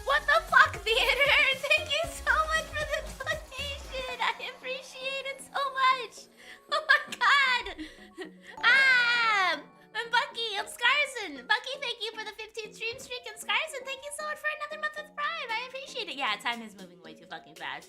What the fuck, theater? Thank you so much for the donation. I appreciate it so much. Oh my god. I'm Bucky. I'm Scarson. Bucky, thank you for the 15th stream streak. And Scarson, thank you so much for another month of Prime. I appreciate it. Yeah, time is moving way too fucking fast.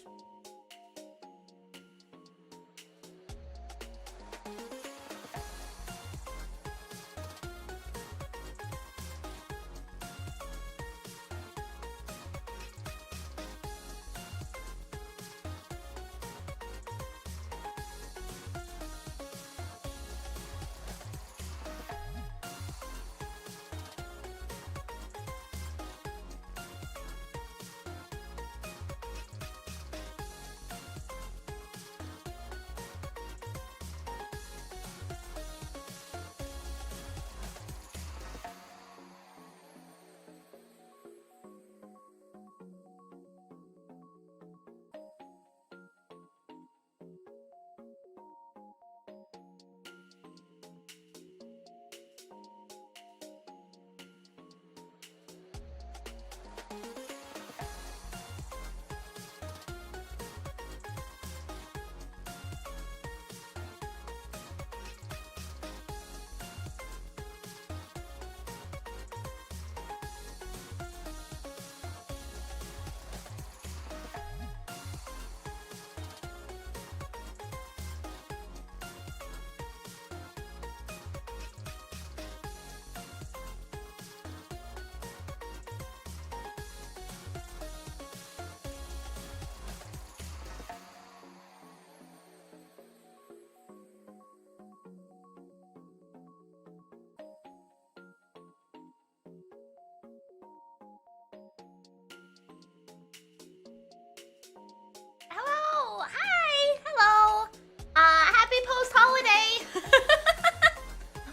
Hello, hi, hello. Happy post-holiday.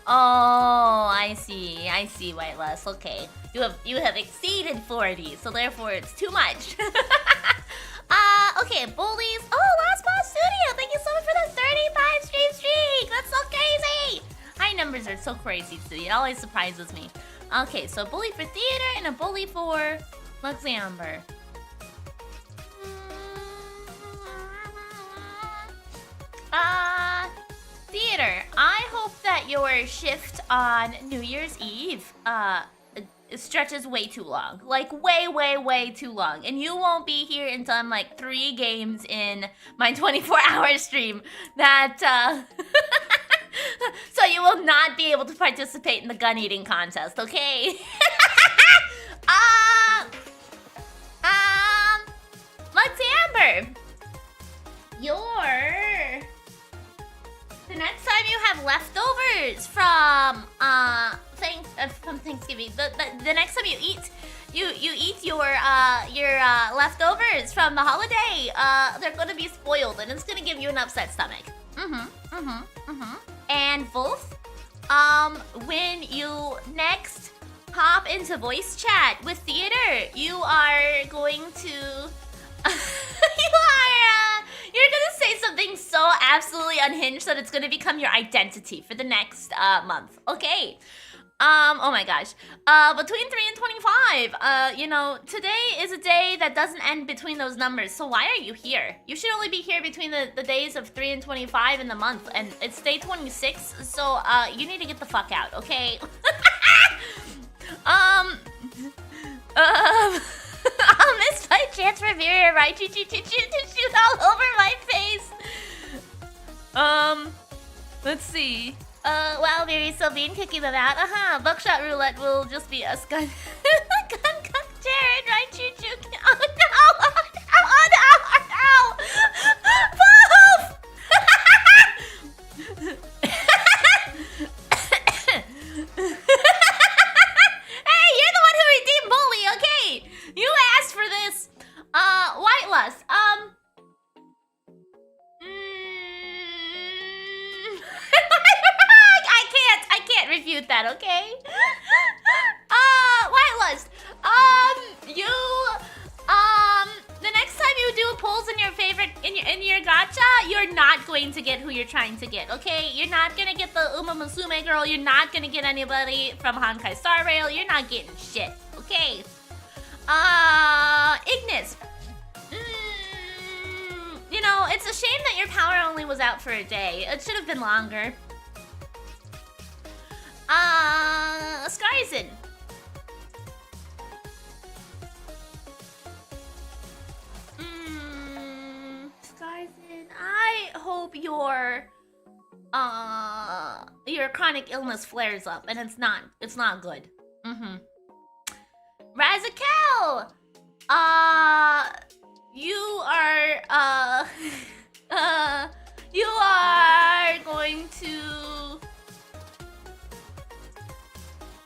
Oh, I see, Whiteless. Okay, you have exceeded 40, so therefore it's too much. Okay, bullies. Oh, Last Boss Studio, thank you so much for the 35 streak. That's so crazy. High numbers are so crazy, Studio. It always surprises me. Okay, so a bully for theater and a bully for Luxamber. Theater, I hope that your shift on New Year's Eve stretches way too long. Like, way too long. And you won't be here until I'm like 3 games in my 24-hour stream. So you will not be able to participate in the gun eating contest, okay? Let's see, Amber. The next time you have leftovers from Thanksgiving, the next time you eat your leftovers from the holiday, they're gonna be spoiled and it's gonna give you an upset stomach. And Wolf, when you next hop into voice chat with Theater, you are going to you're gonna say something so absolutely unhinged that it's gonna become your identity for the next month. Okay. Oh my gosh. Between 3 and 25, you know, today is a day that doesn't end between those numbers, so why are you here? You should only be here between the days of 3 and 25 in the month, and it's day 26, so, you need to get the fuck out, okay? I'll miss my chance for Miridae, right? To shoot all over my face. Let's see. While Mary's still being kicking them out, Bookshop roulette will just be us gun cook Jared, right? Choo choo. Oh no! Oh no! Oh no! Hey, you're the one who redeemed Bully, okay? You asked for this. White Lust. I can't refute that, okay? White Lust. The next time you do polls in your favorite, in your gacha, you're not going to get who you're trying to get, okay? You're not gonna get the Uma Musume girl. You're not gonna get anybody from Honkai Star Rail. You're not getting shit, okay? Ignis. You know, it's a shame that your power only was out for a day. It should have been longer. Scarson. Scarson, I hope your chronic illness flares up and it's not good. Razakel! You are going to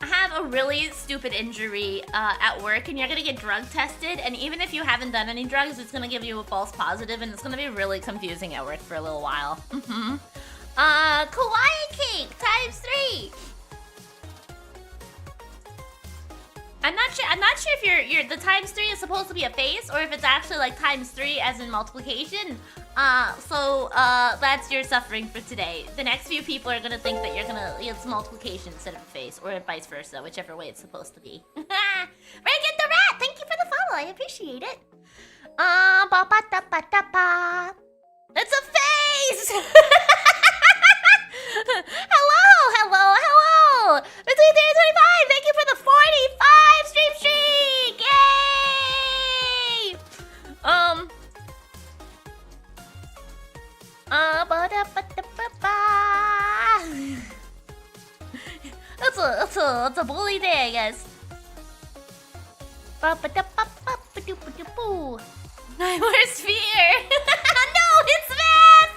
have a really stupid injury at work, and you're gonna get drug tested, and even if you haven't done any drugs, it's gonna give you a false positive, and it's gonna be really confusing at work for a little while. Kawaii Cake ×3. I'm not sure if the ×3 is supposed to be a face or if it's actually like ×3 as in multiplication. So that's your suffering for today. The next few people are gonna think that it's multiplication instead of a face, or vice versa, whichever way it's supposed to be. Reagan the Rat, thank you for the follow, I appreciate it. It's a face! Hello! Between 3 and 25, thank you for the 45 stream streak! Yay! It's a bully day, I guess. My worst fear! No, it's math!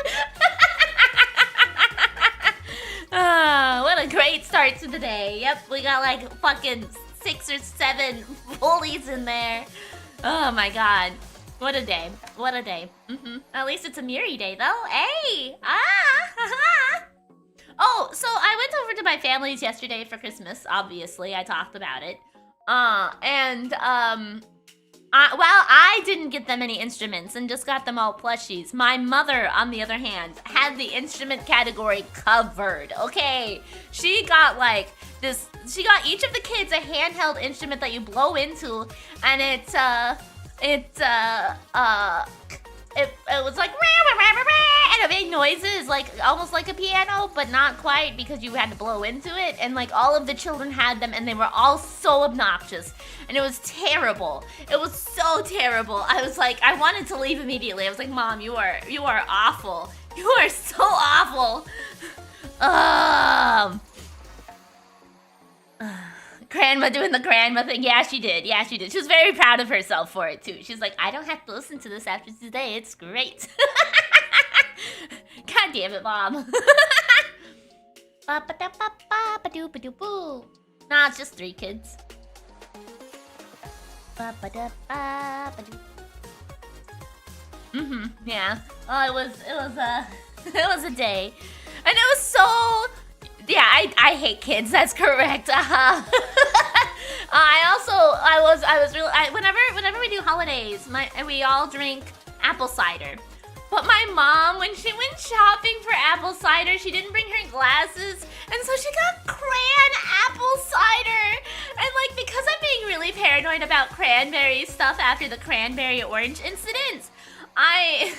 What a great start to the day. Yep, we got like fucking 6 or 7 bullies in there. Oh my god. What a day. What a day. At least it's a Miri day though. Hey! Oh, so I went over to my family's yesterday for Christmas, obviously. I talked about it. I didn't get them any instruments and just got them all plushies. My mother, on the other hand, had the instrument category covered, okay? She got like this, she got each of the kids a handheld instrument that you blow into, and it was like and it made noises like almost like a piano, but not quite because you had to blow into it. And like all of the children had them, and they were all so obnoxious, and it was terrible. It was so terrible. I was like, I wanted to leave immediately. I was like, Mom, you are awful. You are so awful. Grandma doing the grandma thing. Yeah, she did. Yeah, she did. She was very proud of herself for it, too. She's like, I don't have to listen to this after today. It's great. God damn it, Mom. Nah, it's just 3 kids. Yeah. Oh, it was it was a day. And it was so... Yeah, I hate kids. That's correct. I was really whenever we do holidays, we all drink apple cider. But my mom, when she went shopping for apple cider, she didn't bring her glasses, and so she got cran apple cider. And like, because I'm being really paranoid about cranberry stuff after the cranberry orange incident, I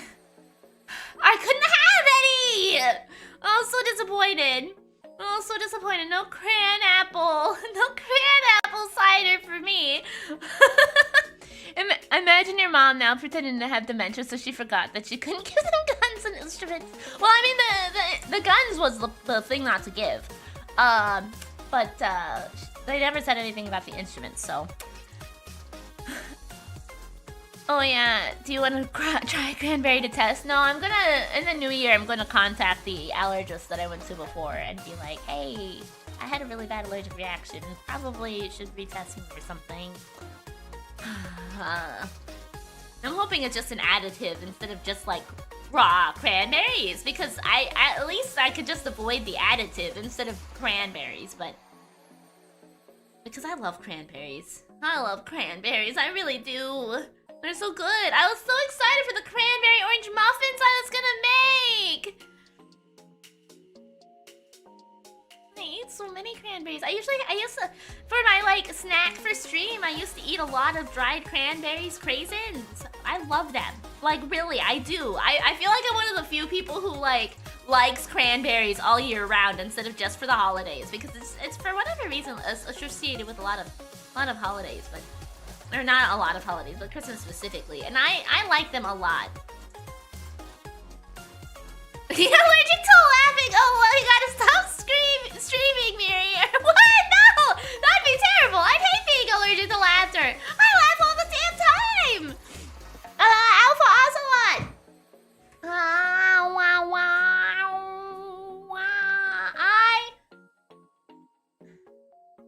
couldn't have any. Oh, so disappointed. Oh, so disappointed. No cran apple. No cran apple cider for me. Imagine your mom now pretending to have dementia, so she forgot that she couldn't give them guns and instruments. Well, I mean, the guns was the thing not to give. But they never said anything about the instruments, so... Oh yeah, do you want to try cranberry to test? No, I'm gonna, in the new year, I'm gonna contact the allergist that I went to before and be like, hey, I had a really bad allergic reaction. Probably should retest me or something. I'm hoping it's just an additive instead of just like raw cranberries, because at least I could just avoid the additive instead of cranberries, but because I love cranberries. I love cranberries, I really do. They're so good. I was so excited for the cranberry orange muffins I was gonna make. I ate so many cranberries. I used to, for my like snack for stream, I used to eat a lot of dried cranberries, craisins. I love them. Like really, I do. I feel like I'm one of the few people who like likes cranberries all year round instead of just for the holidays, because it's for whatever reason associated with a lot of holidays, but. Or not a lot of holidays, but Christmas specifically. And I like them a lot. You're allergic to laughing? Oh, well, you gotta stop streaming, Miri. What? No! That'd be terrible. I'd hate being allergic to laughter. I laugh all the damn time. Alpha Ocelot.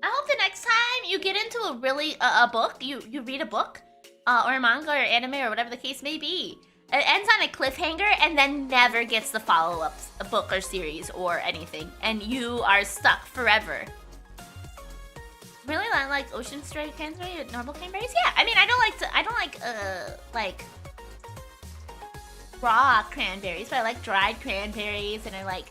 I hope the next time you get into a book, you read a book, or a manga or anime or whatever the case may be, it ends on a cliffhanger and then never gets the follow-up book or series or anything, and you are stuck forever. Really, I like ocean stray cranberry or normal cranberries? Yeah, I mean, I don't like raw cranberries, but I like dried cranberries, and I like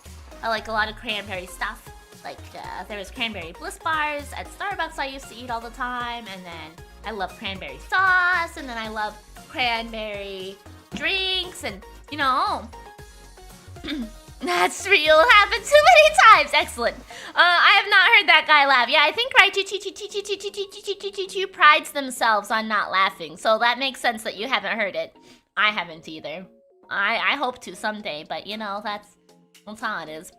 a lot of cranberry stuff. Like, there was cranberry bliss bars at Starbucks I used to eat all the time, and then I love cranberry sauce, and then I love cranberry drinks, and, you know, that's real, happened too many times. Excellent. I have not heard that guy laugh. Yeah, I think Raichu prides themselves on not laughing, so that makes sense that you haven't heard it. I haven't either. I hope to someday, but, you know, that's how it is.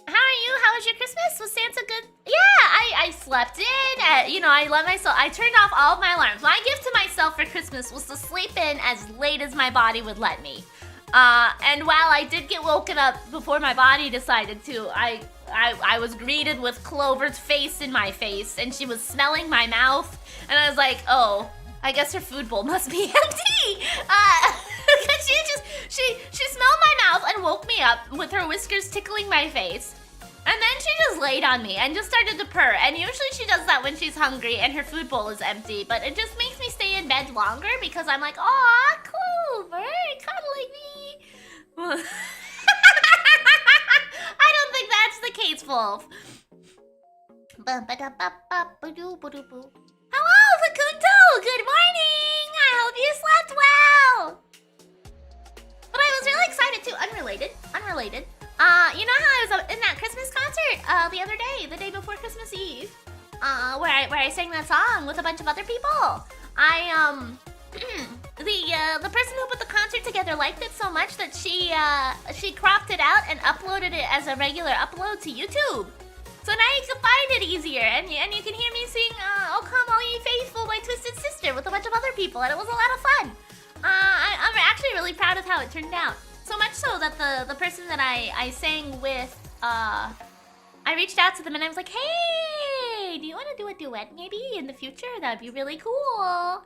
How are you? How was your Christmas? Was Santa good? Yeah, I slept in. You know, I turned off all of my alarms. My gift to myself for Christmas was to sleep in as late as my body would let me. And while I did get woken up before my body decided to, I was greeted with Clover's face in my face, and she was smelling my mouth, and I was like, oh, I guess her food bowl must be empty. She smelled my mouth and woke me up with her whiskers tickling my face. And then she just laid on me and just started to purr. And usually she does that when she's hungry and her food bowl is empty. But it just makes me stay in bed longer because I'm like, aw, Clover, cuddling me. I don't think that's the case, Wolf. Hello, Fakundo! Good morning! I hope you slept well! excited too. Unrelated. You know how I was in that Christmas concert the other day, the day before Christmas Eve, where I sang that song with a bunch of other people. The person who put the concert together liked it so much that she cropped it out and uploaded it as a regular upload to YouTube. So now you can find it easier, and you can hear me sing "Oh Come All Ye Faithful" by Twisted Sister with a bunch of other people, and it was a lot of fun. I'm actually really proud of how it turned out. So much so that the person that I sang with, I reached out to them and I was like, hey, do you want to do a duet maybe in the future? That'd be really cool.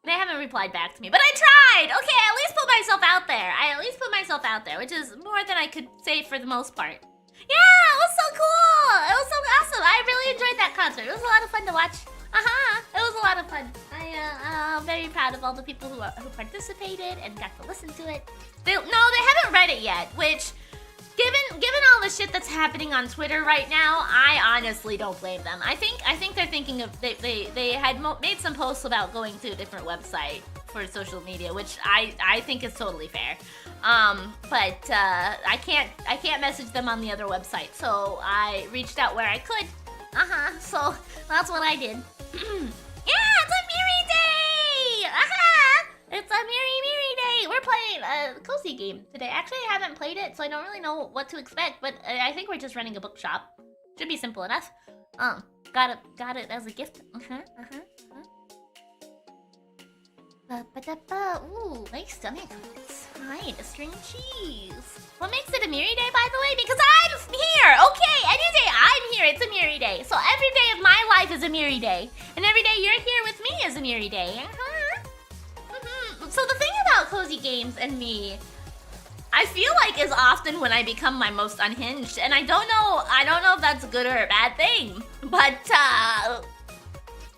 They haven't replied back to me, but I tried. Okay, I at least put myself out there. Which is more than I could say for the most part. Yeah, it was so cool. It was so awesome. I really enjoyed that concert. It was a lot of fun to watch. It was a lot of fun. I'm very proud of all the people who participated and got to listen to it. They haven't read it yet, which, given all the shit that's happening on Twitter right now, I honestly don't blame them. I think they're thinking of they had made some posts about going to a different website for social media, which I think is totally fair. But I can't message them on the other website, so I reached out where I could. So that's what I did. Yeah, it's a Miridae! It's a Miridae! We're playing a cozy game today. Actually, I haven't played it, so I don't really know what to expect, but I think we're just running a bookshop. Should be simple enough. Got it as a gift. Ooh, nice stomach. Fine, a string cheese. What makes it a Miridae, by the way? Because I'm here, okay? Any day I'm here, it's a Miridae. So every day of my life is a Miridae. And every day you're here with me is a Miridae. So the thing about cozy games and me, I feel like is often when I become my most unhinged. And I don't know if that's a good or a bad thing. But,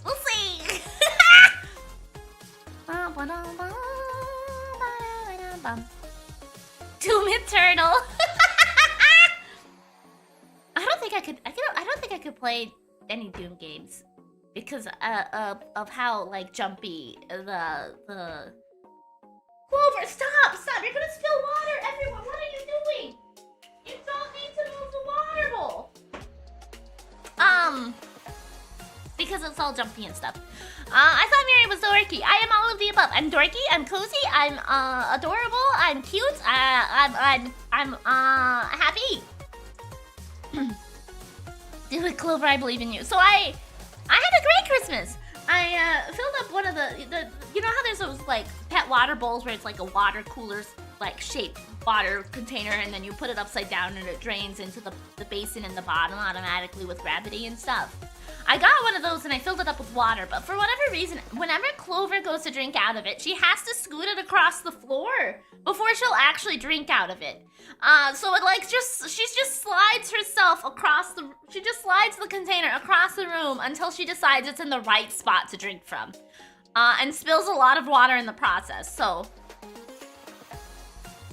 we'll see. Doom Turtle. I don't think I could play any Doom games because of how like jumpy the Clover, stop! You're gonna spill water everywhere. What are you doing? You don't need to move the water bowl. Because it's all jumpy and stuff. I thought Miri was dorky. I am all of the above. I'm dorky, I'm cozy, I'm adorable, I'm cute, I'm happy. Do it, Clover, I believe in you. So I had a great Christmas. I filled up one of the you know how there's those like pet water bowls where it's like a water cooler like shaped water container, and then you put it upside down and it drains into the basin in the bottom automatically with gravity and stuff. I got one of those and I filled it up with water, but for whatever reason, whenever Clover goes to drink out of it, she has to scoot it across the floor before she'll actually drink out of it. So it like she just slides herself across she just slides the container across the room until she decides it's in the right spot to drink from. And spills a lot of water in the process, so.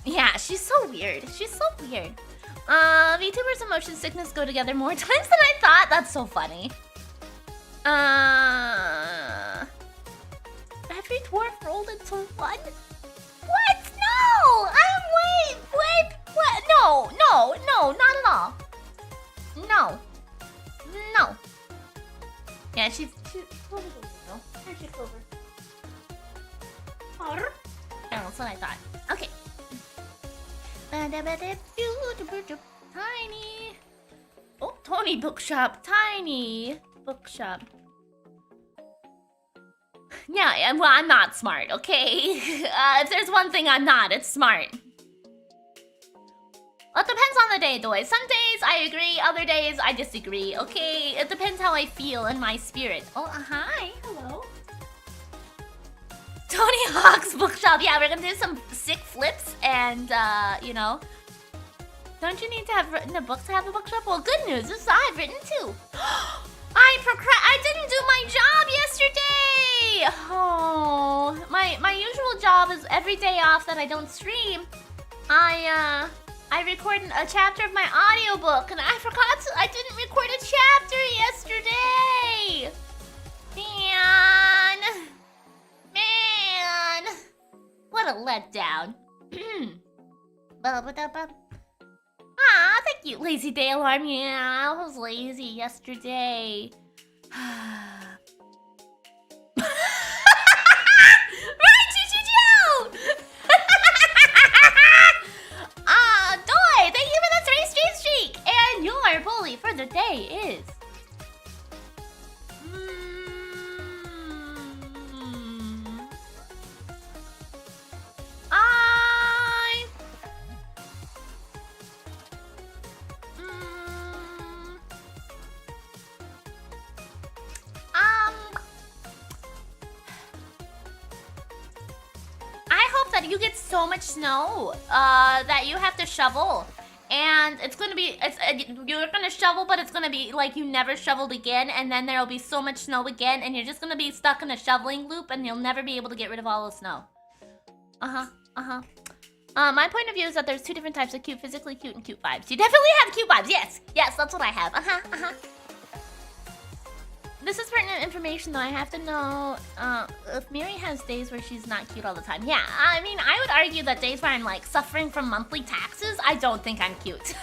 Yeah, she's so weird. VTubers and motion sickness go together more times than I thought. That's so funny. Every dwarf rolled into one? What? No! Wait, what? No, not at all. No. Yeah, she's Clover. Where's she, Clover? Oh, that's what I thought. Okay. Tiny. Oh, Tony Bookshop. Tiny Bookshop. Yeah, well, I'm not smart, okay? If there's one thing I'm not, it's smart. Well, it depends on the day, Doy. Some days I agree, other days I disagree, okay? It depends how I feel in my spirit. Oh, hi. Hello. Tony Hawk's Bookshop. Yeah, we're gonna do some sick flips and, you know. Don't you need to have written a book to have a bookshop? Well, good news is I've written two. I didn't do my job yesterday! Oh, my usual job is every day off that I don't stream. I record a chapter of my audiobook, and I didn't record a chapter yesterday! Man! What a letdown. Ah, thank you, lazy day alarm. Yeah, I was lazy yesterday. Right, Choo! Doy, thank you for the 3 streak. And your bully for the day is... I hope that you get so much snow that you have to shovel. And it's gonna be, you're gonna shovel, but it's gonna be like you never shoveled again, and then there'll be so much snow again, and you're just gonna be stuck in a shoveling loop, and you'll never be able to get rid of all the snow. My point of view is that there's 2 different types of cute, physically cute and cute vibes. You definitely have cute vibes, yes! Yes, that's what I have, This is pertinent information though, I have to know, if Miri has days where she's not cute all the time. Yeah, I mean, I would argue that days where I'm like suffering from monthly taxes, I don't think I'm cute.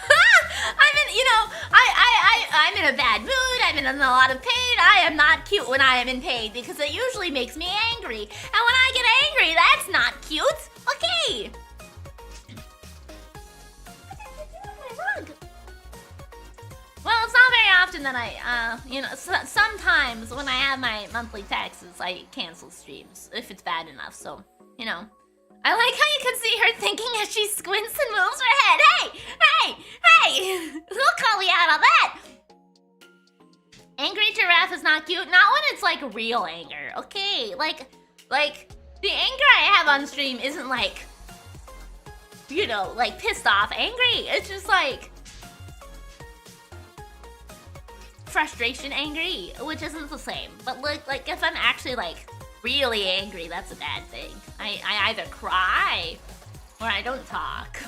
I'm in a bad mood, I'm in a lot of pain, I am not cute when I am in pain because it usually makes me angry. And when I get angry, that's not cute, okay? Well, it's not very often that I, sometimes when I have my monthly taxes, I cancel streams if it's bad enough, so, I like how you can see her thinking as she squints and moves her head. Hey! Who'll call me out on that? Angry giraffe is not cute, not when it's like real anger, okay? Like, the anger I have on stream isn't like, like pissed off angry. It's just like, frustration angry, which isn't the same. But like if I'm actually like really angry, that's a bad thing. I either cry or I don't talk.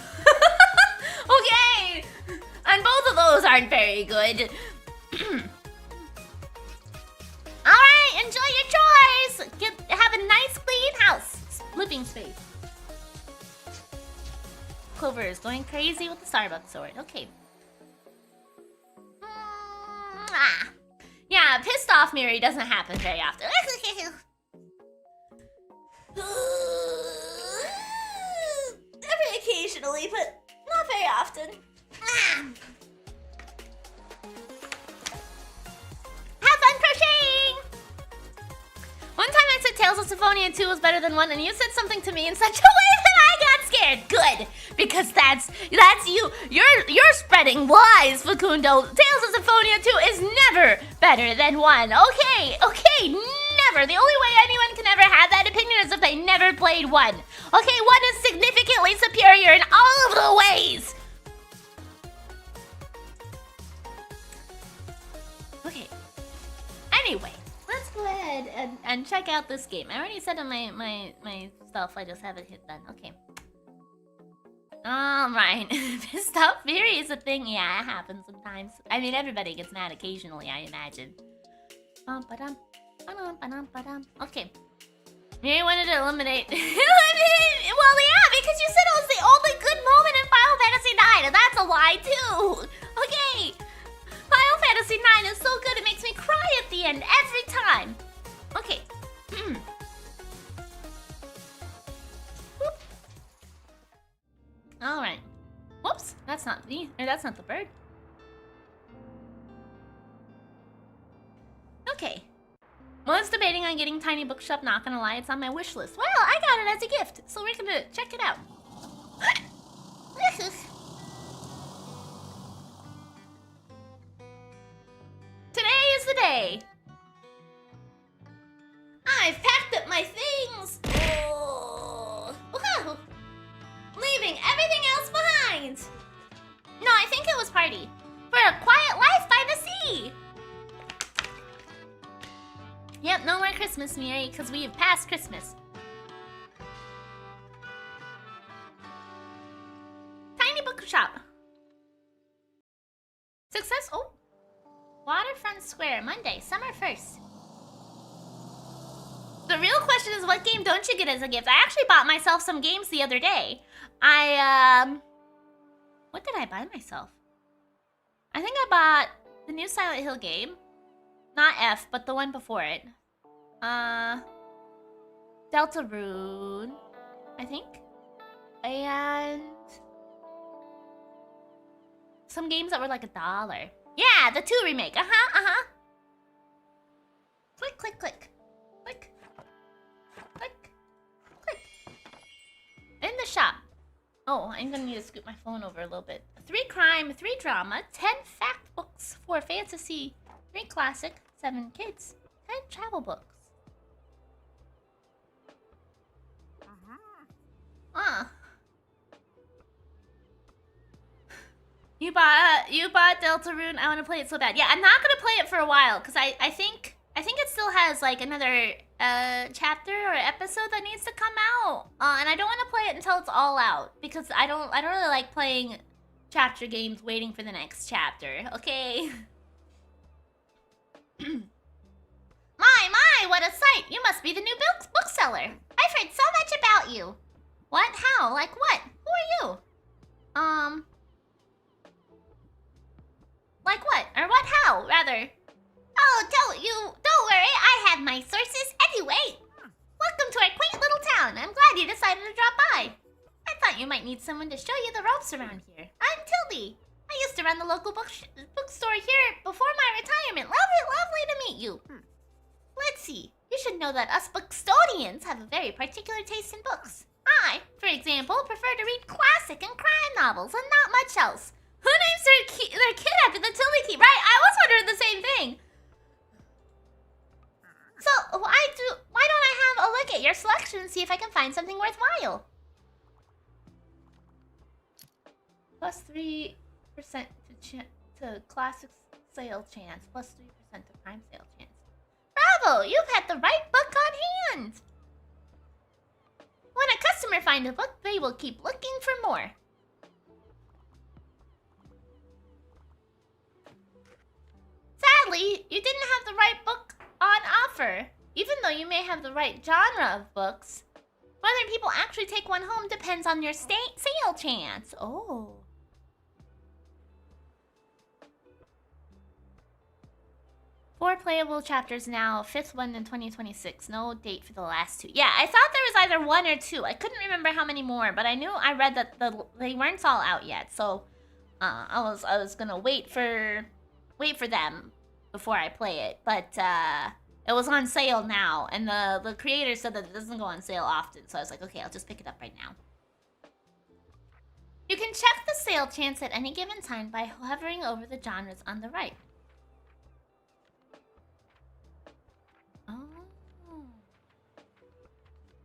Okay, and both of those aren't very good. All right, enjoy your chores. Have a nice clean house, living space. Clover is going crazy with the Starbucks sword. Okay. Yeah, pissed off Miri doesn't happen very often. Every occasionally, but not very often. Have fun crocheting! One time I said Tales of Symphonia 2 was better than 1, and you said something to me in such a way that I got scared. Good, because that's you. You're spreading lies, Facundo. Tales of Symphonia 2 is never better than 1. Okay, never. The only way anyone can ever have that opinion is if they never played 1. Okay, 1 is significantly superior in all of the ways. Okay. Anyway, let's go ahead and check out this game. I already said in my stuff, I just haven't hit done. Okay. Alright. Pissed off Fury is a thing. Yeah, it happens sometimes. I mean, everybody gets mad occasionally, I imagine. Okay. Miri wanted to eliminate... Well, yeah, because you said it was the only good moment in Final Fantasy IX, and that's a lie, too. Okay. Final Fantasy IX is so good, it makes me cry at the end every time. Okay. Alright. Whoops, that's not me. Or that's not the bird. Okay. Was debating on getting Tiny Bookshop, not gonna lie, it's on my wish list. Well, I got it as a gift, so we're gonna check it out. Today is the day. I've packed up my things. Oh. Woohoo. Leaving everything else behind. No, I think it was party. For a quiet life by the sea. Yep, no more Christmas, Miri, because we have passed Christmas. Tiny Bookshop. Success. Oh. Waterfront Square, Monday, summer 1st. The real question is, what game don't you get as a gift? I actually bought myself some games the other day. What did I buy myself? I think I bought the new Silent Hill game. Not F, but the one before it. Deltarune, I think. And some games that were like $1. Yeah, the 2 remake. Click, click, click. Click. Click. Click. In the shop. Oh, I'm gonna need to scoot my phone over a little bit. 3 crime, 3 drama, 10 fact books, 4 fantasy, 3 classic, 7 kids, 10 travel books. You bought Deltarune. I want to play it so bad. Yeah, I'm not gonna play it for a while because I think it still has like another chapter or episode that needs to come out. And I don't want to play it until it's all out because I don't really like playing chapter games waiting for the next chapter. Okay. My, what a sight! You must be the new bookseller. I've heard so much about you. What? How? Like what? Who are you? Like what? Or what? How? Rather. Oh, don't worry. I have my sources anyway. Welcome to our quaint little town. I'm glad you decided to drop by. I thought you might need someone to show you the ropes around here. I'm Tildy. I used to run the local bookstore here before my retirement. Lovely to meet you. Let's see. You should know that us bookstonians have a very particular taste in books. I, for example, prefer to read classic and crime novels and not much else. Who names their kid after the Tilly key? Right, I was wondering the same thing. So, why don't I have a look at your selection and see if I can find something worthwhile? Plus 3% to classic sale chance. Plus 3% to prime sale chance. Bravo! You've had the right book on hand! When a customer finds a book, they will keep looking for more. Sadly, you didn't have the right book on offer. Even though you may have the right genre of books, whether people actually take one home depends on your sale chance. Oh. 4 playable chapters now, 5th one in 2026. No date for the last 2. Yeah, I thought there was either 1 or 2. I couldn't remember how many more, but I knew I read that they weren't all out yet. So, I was gonna wait for them before I play it. But it was on sale now, and the creator said that it doesn't go on sale often. So I was like, okay, I'll just pick it up right now. You can check the sale chance at any given time by hovering over the genres on the right.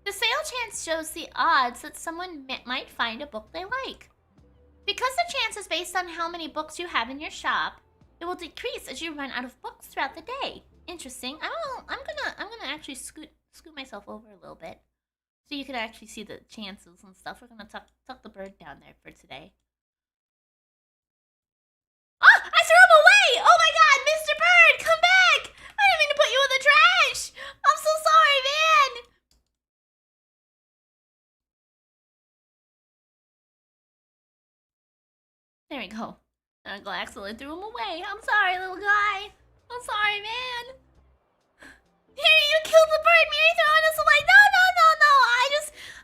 The sale chance shows the odds that someone might find a book they like. Because the chance is based on how many books you have in your shop, it will decrease as you run out of books throughout the day. Interesting. I'm gonna actually scoot myself over a little bit, so you can actually see the chances and stuff. We're gonna tuck the bird down there for today. Oh, I threw him away! Oh my God, Mr. Bird, come back! I didn't mean to put you in the trash. I'm so sorry, man. There we go. I accidentally threw him away. I'm sorry, little guy. I'm sorry, man. Here, you killed the bird. Mary throwing us away. No.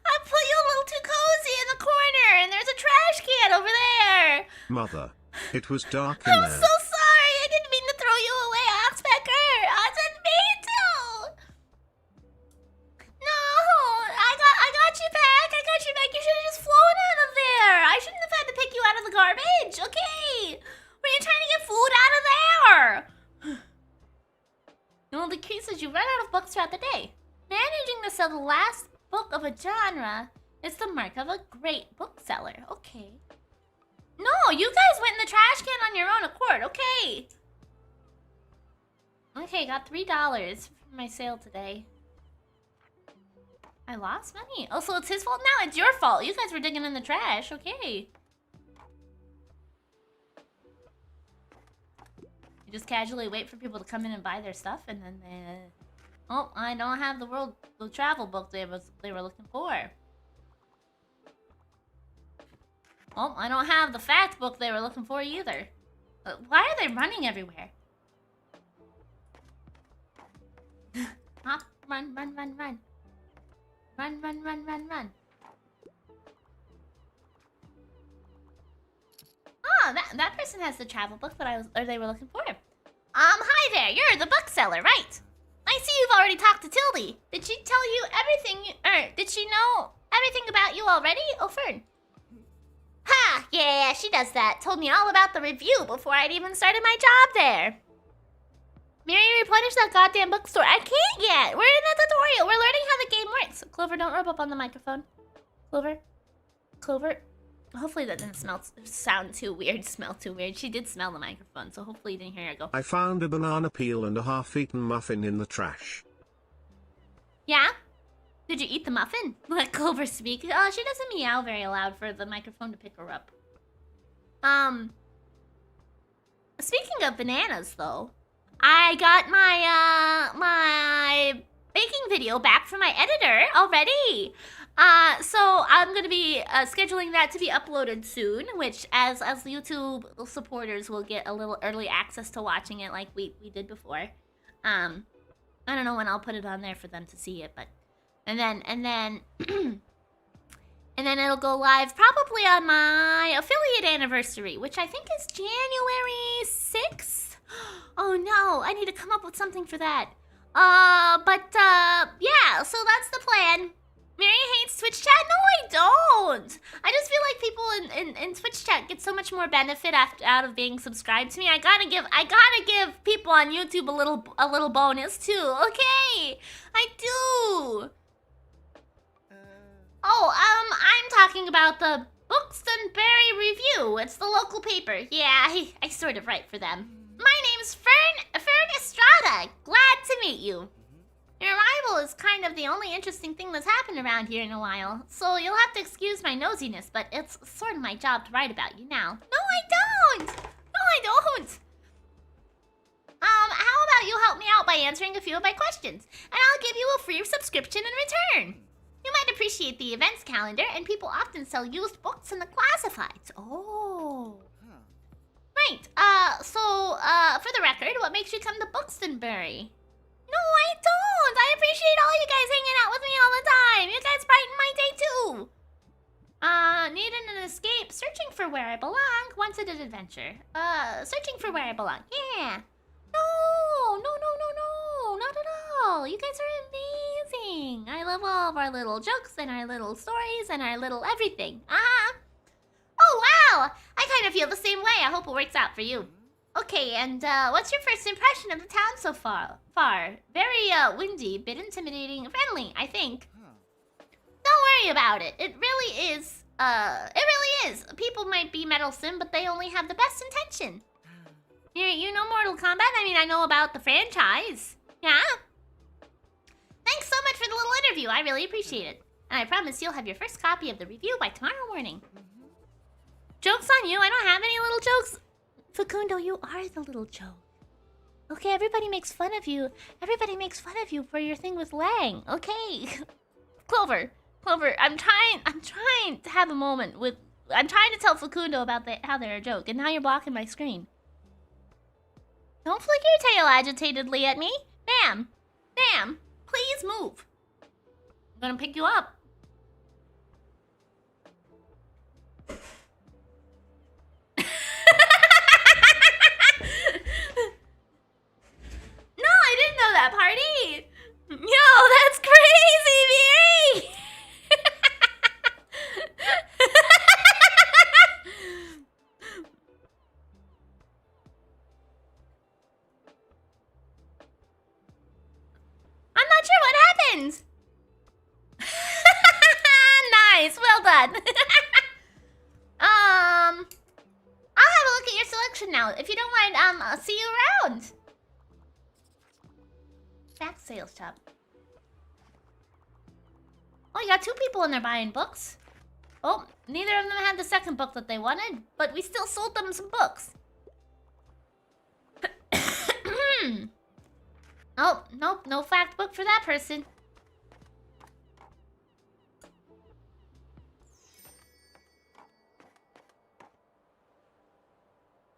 I put you a little too cozy in the corner, and there's a trash can over there. Mother, it was dark in I'm there. so sorry. I didn't mean to throw you away, Oxpecker. I didn't mean to. No, I got you back. You should have just flown out of there. I shouldn't have had to pick you out of the garbage. Okay. Were you trying to get food out of there? It will decrease as you run out of books throughout the day. Managing to sell the last book of a genre is the mark of a great bookseller. Okay. No, you guys went in the trash can on your own accord. Okay. Okay, got $3 from my sale today. I lost money. Oh, so it's his fault now? It's your fault. You guys were digging in the trash. Okay. You just casually wait for people to come in and buy their stuff, and then Oh, I don't have the travel book they were looking for. Oh, I don't have the fact book they were looking for either. Why are they running everywhere? Hop, run, run, run, run. Run, run, run, run, run. Oh, that person has the travel book that they were looking for. Hi there, you're the bookseller, right? I see you've already talked to Tildy. Did she tell you everything, did she know everything about you already? Oh, Fern. Ha! Yeah, she does that. Told me all about the review before I'd even started my job there. Mary, replenish that goddamn bookstore. I can't yet. We're in the tutorial. We're learning how the game works. Clover, don't rub up on the microphone. Clover. Clover. Hopefully that didn't sound too weird. Smell too weird. She did smell the microphone, so hopefully you didn't hear her go. I found a banana peel and a half-eaten muffin in the trash. Yeah? Did you eat the muffin? Let Clover speak. Oh, she doesn't meow very loud for the microphone to pick her up. Speaking of bananas, though, I got my baking video back from my editor already. So I'm gonna be scheduling that to be uploaded soon, which as YouTube supporters will get a little early access to watching it like we did before. I don't know when I'll put it on there for them to see it, but and then and then it'll go live probably on my affiliate anniversary, which I think is January 6th. Oh no, I need to come up with something for that. Yeah, so that's the plan. Mary hates Twitch chat? No, I don't. I just feel like people in Twitch chat get so much more benefit out of being subscribed to me. I gotta give people on YouTube a little bonus too. Okay, I do. Oh, I'm talking about the Bookstone Review. It's the local paper. Yeah, I sort of write for them. My name's Fern Estrada. Glad to meet you. Your arrival is kind of the only interesting thing that's happened around here in a while, so you'll have to excuse my nosiness, but it's sort of my job to write about you now. No, I don't! No, I don't! How about you help me out by answering a few of my questions, and I'll give you a free subscription in return. You might appreciate the events calendar, and people often sell used books in the classifieds. Oh. Right, for the record, what makes you come to Bookstonebury? No, I don't. I appreciate all you guys hanging out with me all the time. You guys brighten my day too. Needing an escape. Searching for where I belong. Wanted an adventure. Searching for where I belong. Yeah. No, not at all. You guys are amazing. I love all of our little jokes and our little stories and our little everything. Oh, wow. I kind of feel the same way. I hope it works out for you. Okay, and what's your first impression of the town so far? Very windy, bit intimidating, friendly, I think. Don't worry about it. It really is. People might be meddlesome, but they only have the best intention. You know Mortal Kombat? I mean, I know about the franchise. Yeah? Thanks so much for the little interview. I really appreciate it. And I promise you'll have your first copy of the review by tomorrow morning. Joke's on you. I don't have any little jokes. Facundo, you are the little joke. Okay, everybody makes fun of you. Everybody makes fun of you for your thing with Lang. Okay. Clover, I'm trying to have a moment with... I'm trying to tell Facundo about how they're a joke, and now you're blocking my screen. Don't flick your tail agitatedly at me. Ma'am, please move. I'm gonna pick you up. No, I didn't know that party. Yo, that's crazy, Miri. I'm not sure what happened. Nice, well done. I'll have a look at your selection now. If you don't mind, I'll see you around. Back sales shop. Oh, you got two people in there buying books. Oh, neither of them had the second book that they wanted, but we still sold them some books. Oh, nope, no fact book for that person.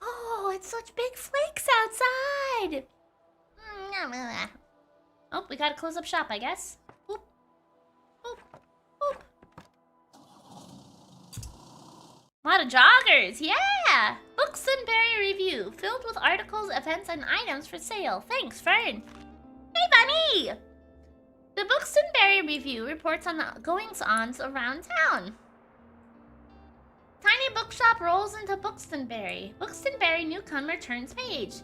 Oh, it's such big flakes outside. Oh, we gotta close up shop, I guess. Oop, oop, oop. A lot of joggers, yeah! Bookstore review, filled with articles, events, and items for sale. Thanks, Fern. Hey, Bunny! The Bookstore review reports on the goings-ons around town. Tiny bookshop rolls into Buxtonberry. Buxtonberry newcomer turns page.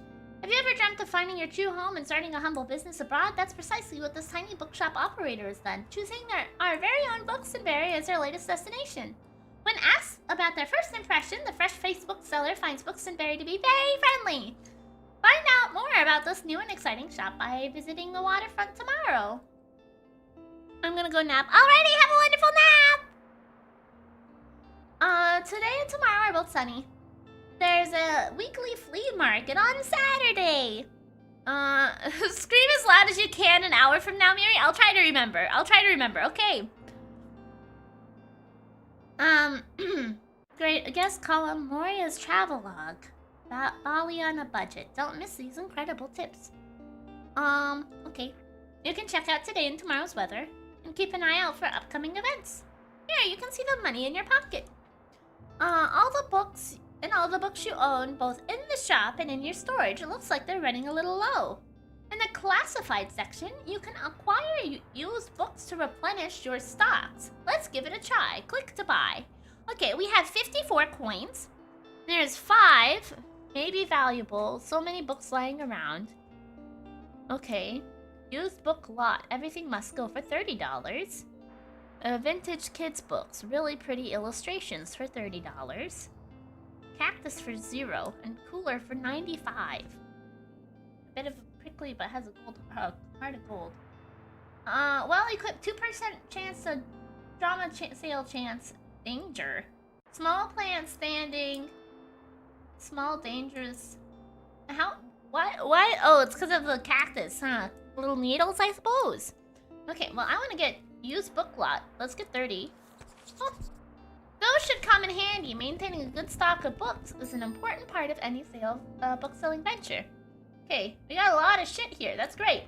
Have you ever dreamt of finding your true home and starting a humble business abroad? That's precisely what this tiny bookshop operator has done, choosing our very own Buxtonberry as their latest destination. When asked about their first impression, the fresh-faced bookseller finds Buxtonberry to be very friendly. Find out more about this new and exciting shop by visiting the waterfront tomorrow. I'm gonna go nap. Alrighty, have a wonderful nap! Today and tomorrow are both sunny. There's a weekly flea market on Saturday. Scream as loud as you can an hour from now, Miri. I'll try to remember. Okay. Great. Guest column, Moria's travelogue. Bali on a budget. Don't miss these incredible tips. Okay. You can check out today and tomorrow's weather and keep an eye out for upcoming events. Here, you can see the money in your pocket. All the books you own, both in the shop and in your storage, it looks like they're running a little low. In the classified section, you can acquire used books to replenish your stocks. Let's give it a try. Click to buy. Okay, we have 54 coins. There's 5, maybe valuable. So many books lying around. Okay. Used book lot. Everything must go for $30. Vintage kids books. Really pretty illustrations for $30. Cactus for 0 and cooler for 95. A bit of a prickly, but has a gold heart of gold. Well equipped. 2% chance to drama sale chance. Danger. Small plant standing. Small dangerous. How? What? Oh, it's because of the cactus, huh? Little needles, I suppose. Okay, well, I want to get used book lot. Let's get 30. Oh. Those should come in handy. Maintaining a good stock of books is an important part of any book selling venture. Okay, we got a lot of shit here. That's great.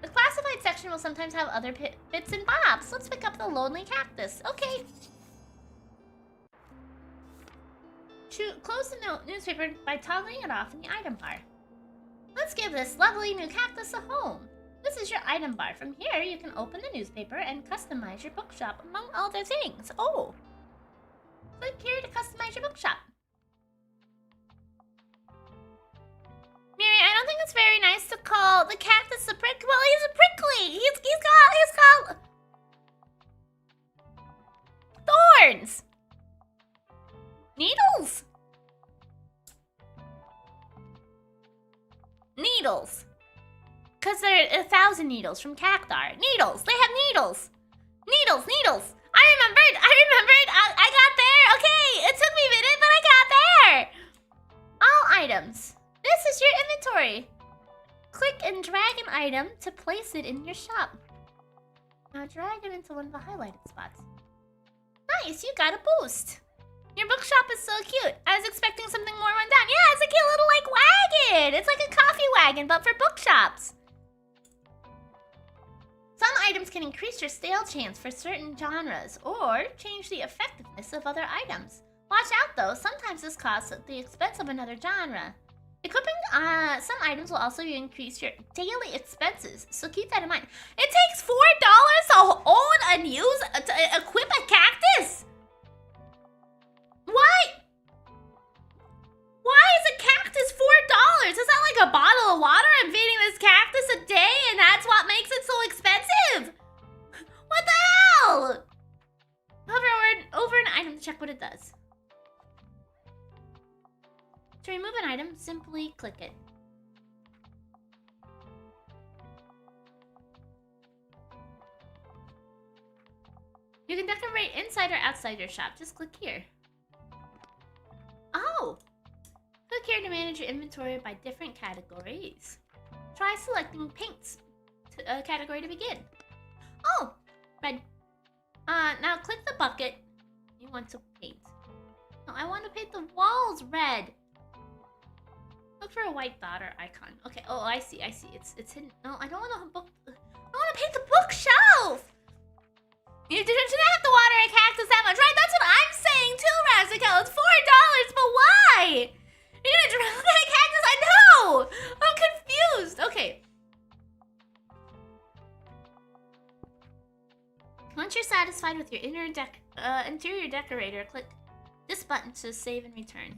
The classified section will sometimes have other bits and bobs. Let's pick up the lonely cactus. Okay. Close the newspaper by toggling it off in the item bar. Let's give this lovely new cactus a home. This is your item bar. From here, you can open the newspaper and customize your bookshop, among other things. Oh. Click here to customize your bookshop. Miri, I don't think it's very nice to call the cactus a prick. Well, he's a prickly. He's called thorns. Needles. Needles. Because there are 1,000 needles from cactar. Needles. They have needles. Needles. I remembered. I got there. Okay. It took me a minute, but I got there. All items. This is your inventory. Click and drag an item to place it in your shop. Now drag it into one of the highlighted spots. Nice. You got a boost. Your bookshop is so cute. I was expecting something more run down. Yeah, it's a cute little, like, wagon. It's like a coffee wagon, but for bookshops. Some items can increase your sale chance for certain genres, or change the effectiveness of other items. Watch out, though. Sometimes this costs at the expense of another genre. Equipping some items will also increase your daily expenses, so keep that in mind. It takes $4 to own and use, to equip a cactus? What? Why is a cactus $4? Is that like a bottle of water I'm feeding this cactus a day and that's what makes it so expensive? What the hell? Hover over an item to check what it does. To remove an item, simply click it. You can decorate inside or outside your shop. Just click here. Oh! Click here to manage your inventory by different categories. Try selecting paints category to begin. Oh, red. Now click the bucket you want to paint. No, I want to paint the walls red. Look for a white dot or icon. Okay. Oh, I see. It's hidden. No, I don't want to book. I want to paint the bookshelf. You didn't have to water a cactus that much, right? That's what I'm saying too, Razzikel. It's $4, but why? You're gonna drown that cactus? I know. I'm confused. Okay. Once you're satisfied with your interior decorator, click this button to save and return.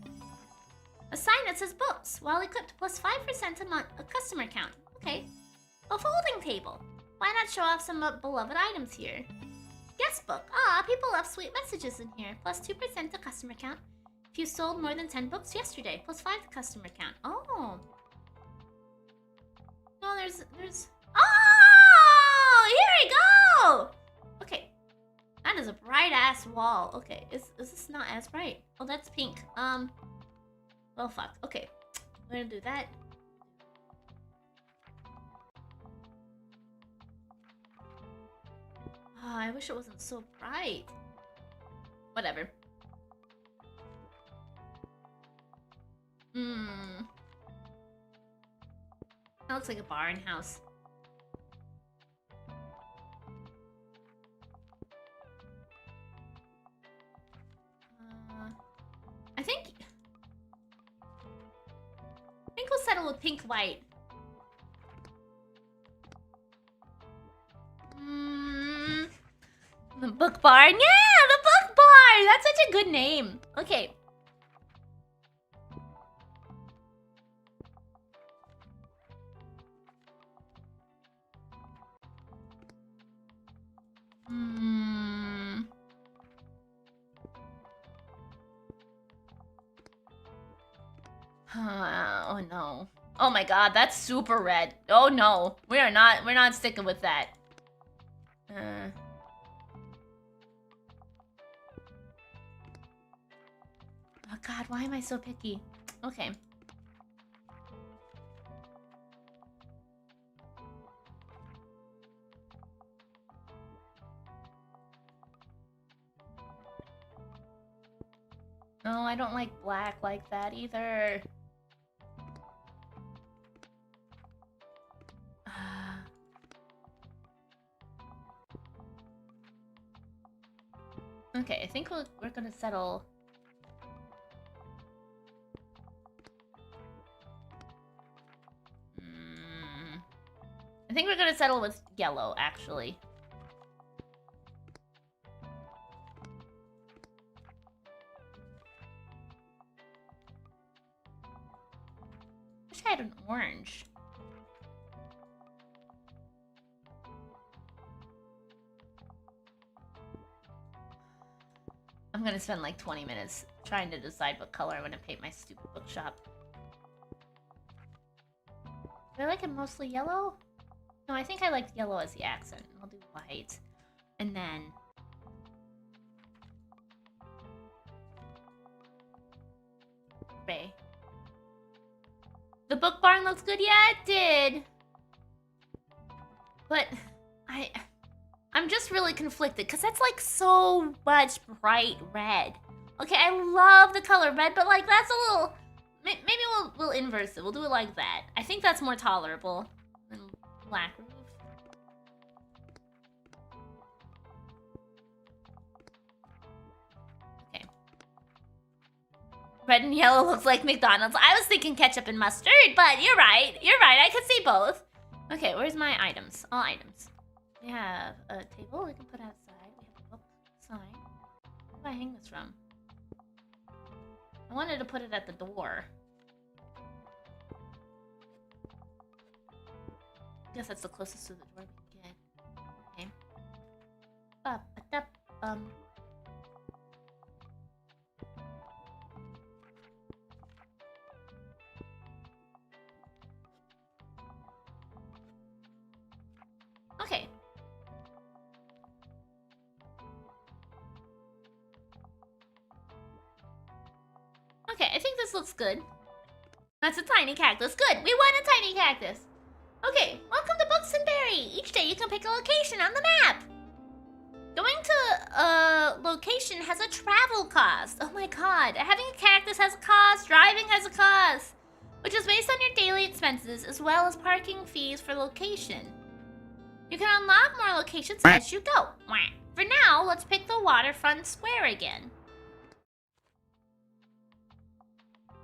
A sign that says books, while equipped, plus 5% a customer count. Okay. A folding table. Why not show off some beloved items here? Guest book. Ah, people left sweet messages in here. Plus 2% to customer count. If you sold more than 10 books yesterday, plus 5 to customer count. Oh. No, there's... Oh! Here we go! Okay. That is a bright-ass wall. Okay, is this not as bright? Oh, that's pink. Well, fuck. Okay. I'm gonna do that. Oh, I wish it wasn't so bright. Whatever. That looks like a barn house. I think we'll settle with pink white. The book barn? Yeah, the book barn! That's such a good name. Okay. Oh no. Oh my god, that's super red. Oh no. We're not sticking with that. Oh god, why am I so picky? Okay. No, I don't like black like that either. Okay, I think we're gonna settle. I think we're gonna settle with yellow, actually. Wish I had an orange. I'm gonna spend like 20 minutes trying to decide what color I want to paint my stupid bookshop. Do I like it mostly yellow? No, I think I like yellow as the accent. I'll do white. And then... gray. The book barn looks good? Yeah, it did! But... I'm just really conflicted, because that's like so much bright red. Okay, I love the color red, but like that's a little... Maybe we'll inverse it. We'll do it like that. I think that's more tolerable than black roof. Okay. Red and yellow looks like McDonald's. I was thinking ketchup and mustard, but you're right. You're right. I could see both. Okay, where's my items? All items. We have a table we can put outside. We have a book sign. Where do I hang this from? I wanted to put it at the door. I guess that's the closest to the door we can get. Okay. Okay. Okay, I think this looks good. That's a tiny cactus. Good, we want a tiny cactus. Okay, welcome to Books and Berry. Each day you can pick a location on the map. Going to a location has a travel cost. Oh my god. Having a cactus has a cost. Driving has a cost. Which is based on your daily expenses as well as parking fees for location. You can unlock more locations as you go. For now, let's pick the waterfront square again.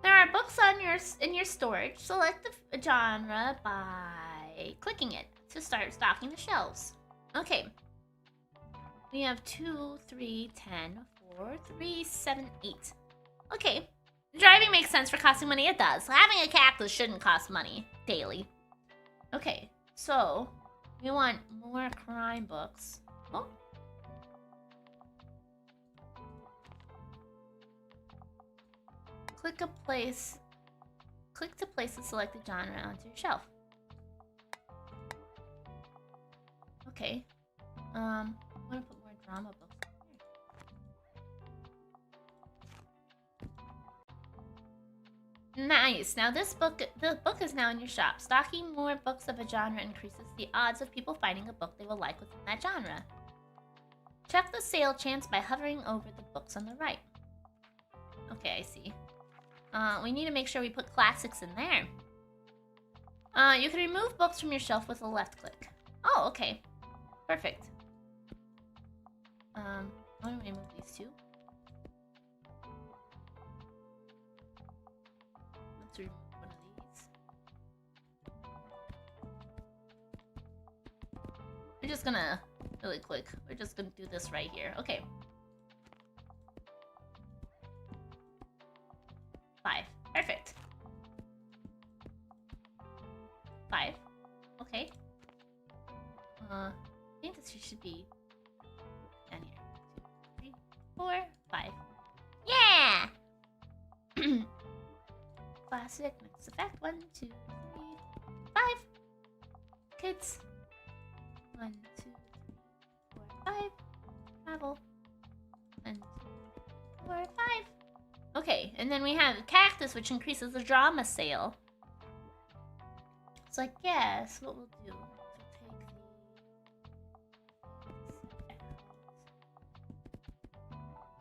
There are books in your storage. Select the genre by clicking it to start stocking the shelves. Okay. We have 2, 3, 10, 4, 3, 7, 8. Okay. Driving makes sense for costing money. It does. Having a cactus shouldn't cost money daily. Okay. So, we want more crime books. Oh. Click to place the selected genre onto your shelf. Okay. I want to put more drama books in here. Nice. Now the book is now in your shop. Stocking more books of a genre increases the odds of people finding a book they will like within that genre. Check the sale chance by hovering over the books on the right. Okay, I see. We need to make sure we put classics in there. You can remove books from your shelf with a left click. Oh, okay. Perfect. I want to remove these two. Let's remove one of these. We're just gonna, really quick, we're just gonna do this right here. Okay. 5. Perfect. 5. Okay. I think this should be down here. 2, 3, 4, 5. Yeah! Classic, mix effect. 1, 2, 3, 5. Kids. 1, 2, 3, 4, 5. Travel. 1, 2, 4, 5. Okay, and then we have cactus, which increases the drama sale. So I guess what we'll do is we'll take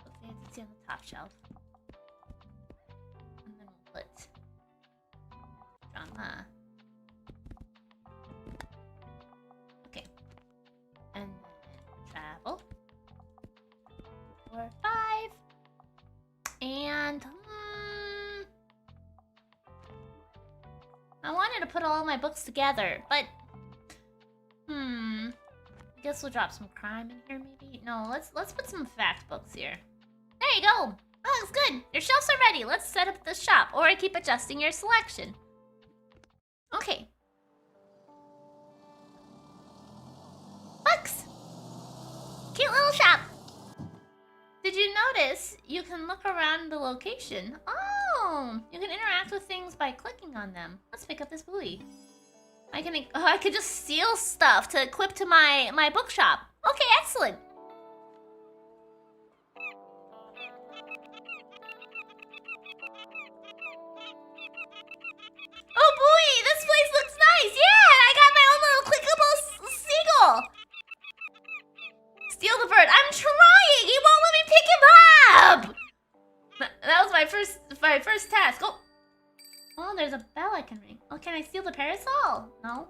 the fantasy on the top shelf. And then we'll put drama. Okay. And then travel. 4, 5. And I wanted to put all my books together, but I guess we'll drop some crime in here maybe. No, let's put some fact books here. There you go. Oh, looks good. Your shelves are ready. Let's set up the shop or keep adjusting your selection. Okay. Books. Cute little shop. Did you notice you can look around the location? Oh, you can interact with things by clicking on them. Let's pick up this buoy. I could just steal stuff to equip to my bookshop. Okay, excellent. Oh boy, this place looks nice. Yeah, I got my own little clickable seagull. Steal the bird. I'm trying. He won't let me pick him up. That was my first task. Oh, there's a bell I can ring. Oh, can I steal the parasol? No.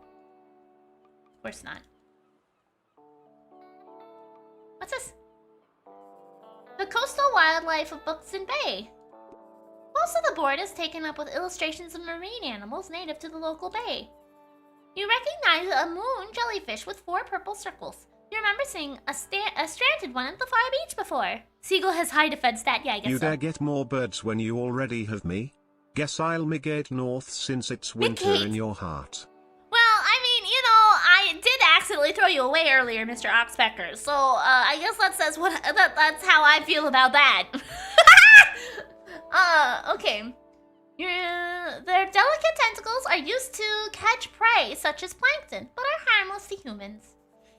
Of course not. What's this? The coastal wildlife of Books and Bay. Most of the board is taken up with illustrations of marine animals native to the local bay. You recognize a moon jellyfish with 4 purple circles. You remember seeing a stranded one at the far beach before. Seagull has high defense stat. Yeah, I guess you so. dare get more birds when you already have me? Guess I'll migrate north since it's winter in your heart. Well, I mean, you know, I did accidentally throw you away earlier, Mr. Oxpecker. So, I guess that says that's how I feel about that. Okay. Their delicate tentacles are used to catch prey, such as plankton, but are harmless to humans.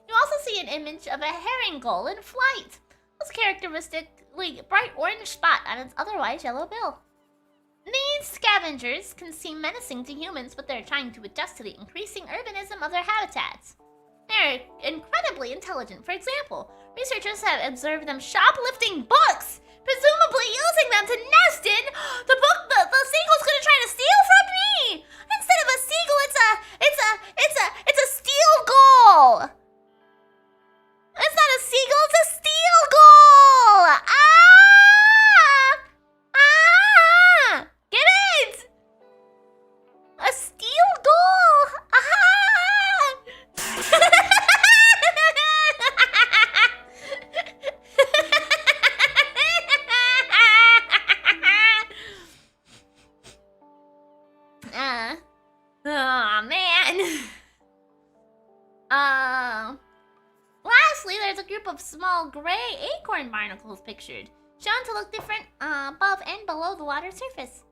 You also see an image of a herring gull in flight. This characteristically bright orange spot on its otherwise yellow bill. These scavengers can seem menacing to humans, but they're trying to adjust to the increasing urbanism of their habitats. They're incredibly intelligent. For example, researchers have observed them shoplifting books, presumably using them to nest in. The seagull's gonna try to steal from me. Instead of a seagull, it's a steel gull. It's not a seagull, it's a steel gull. Get it? A steel gull. Oh man. Lastly, there's a group of small gray acorn barnacles pictured, shown to look different above and below the water surface.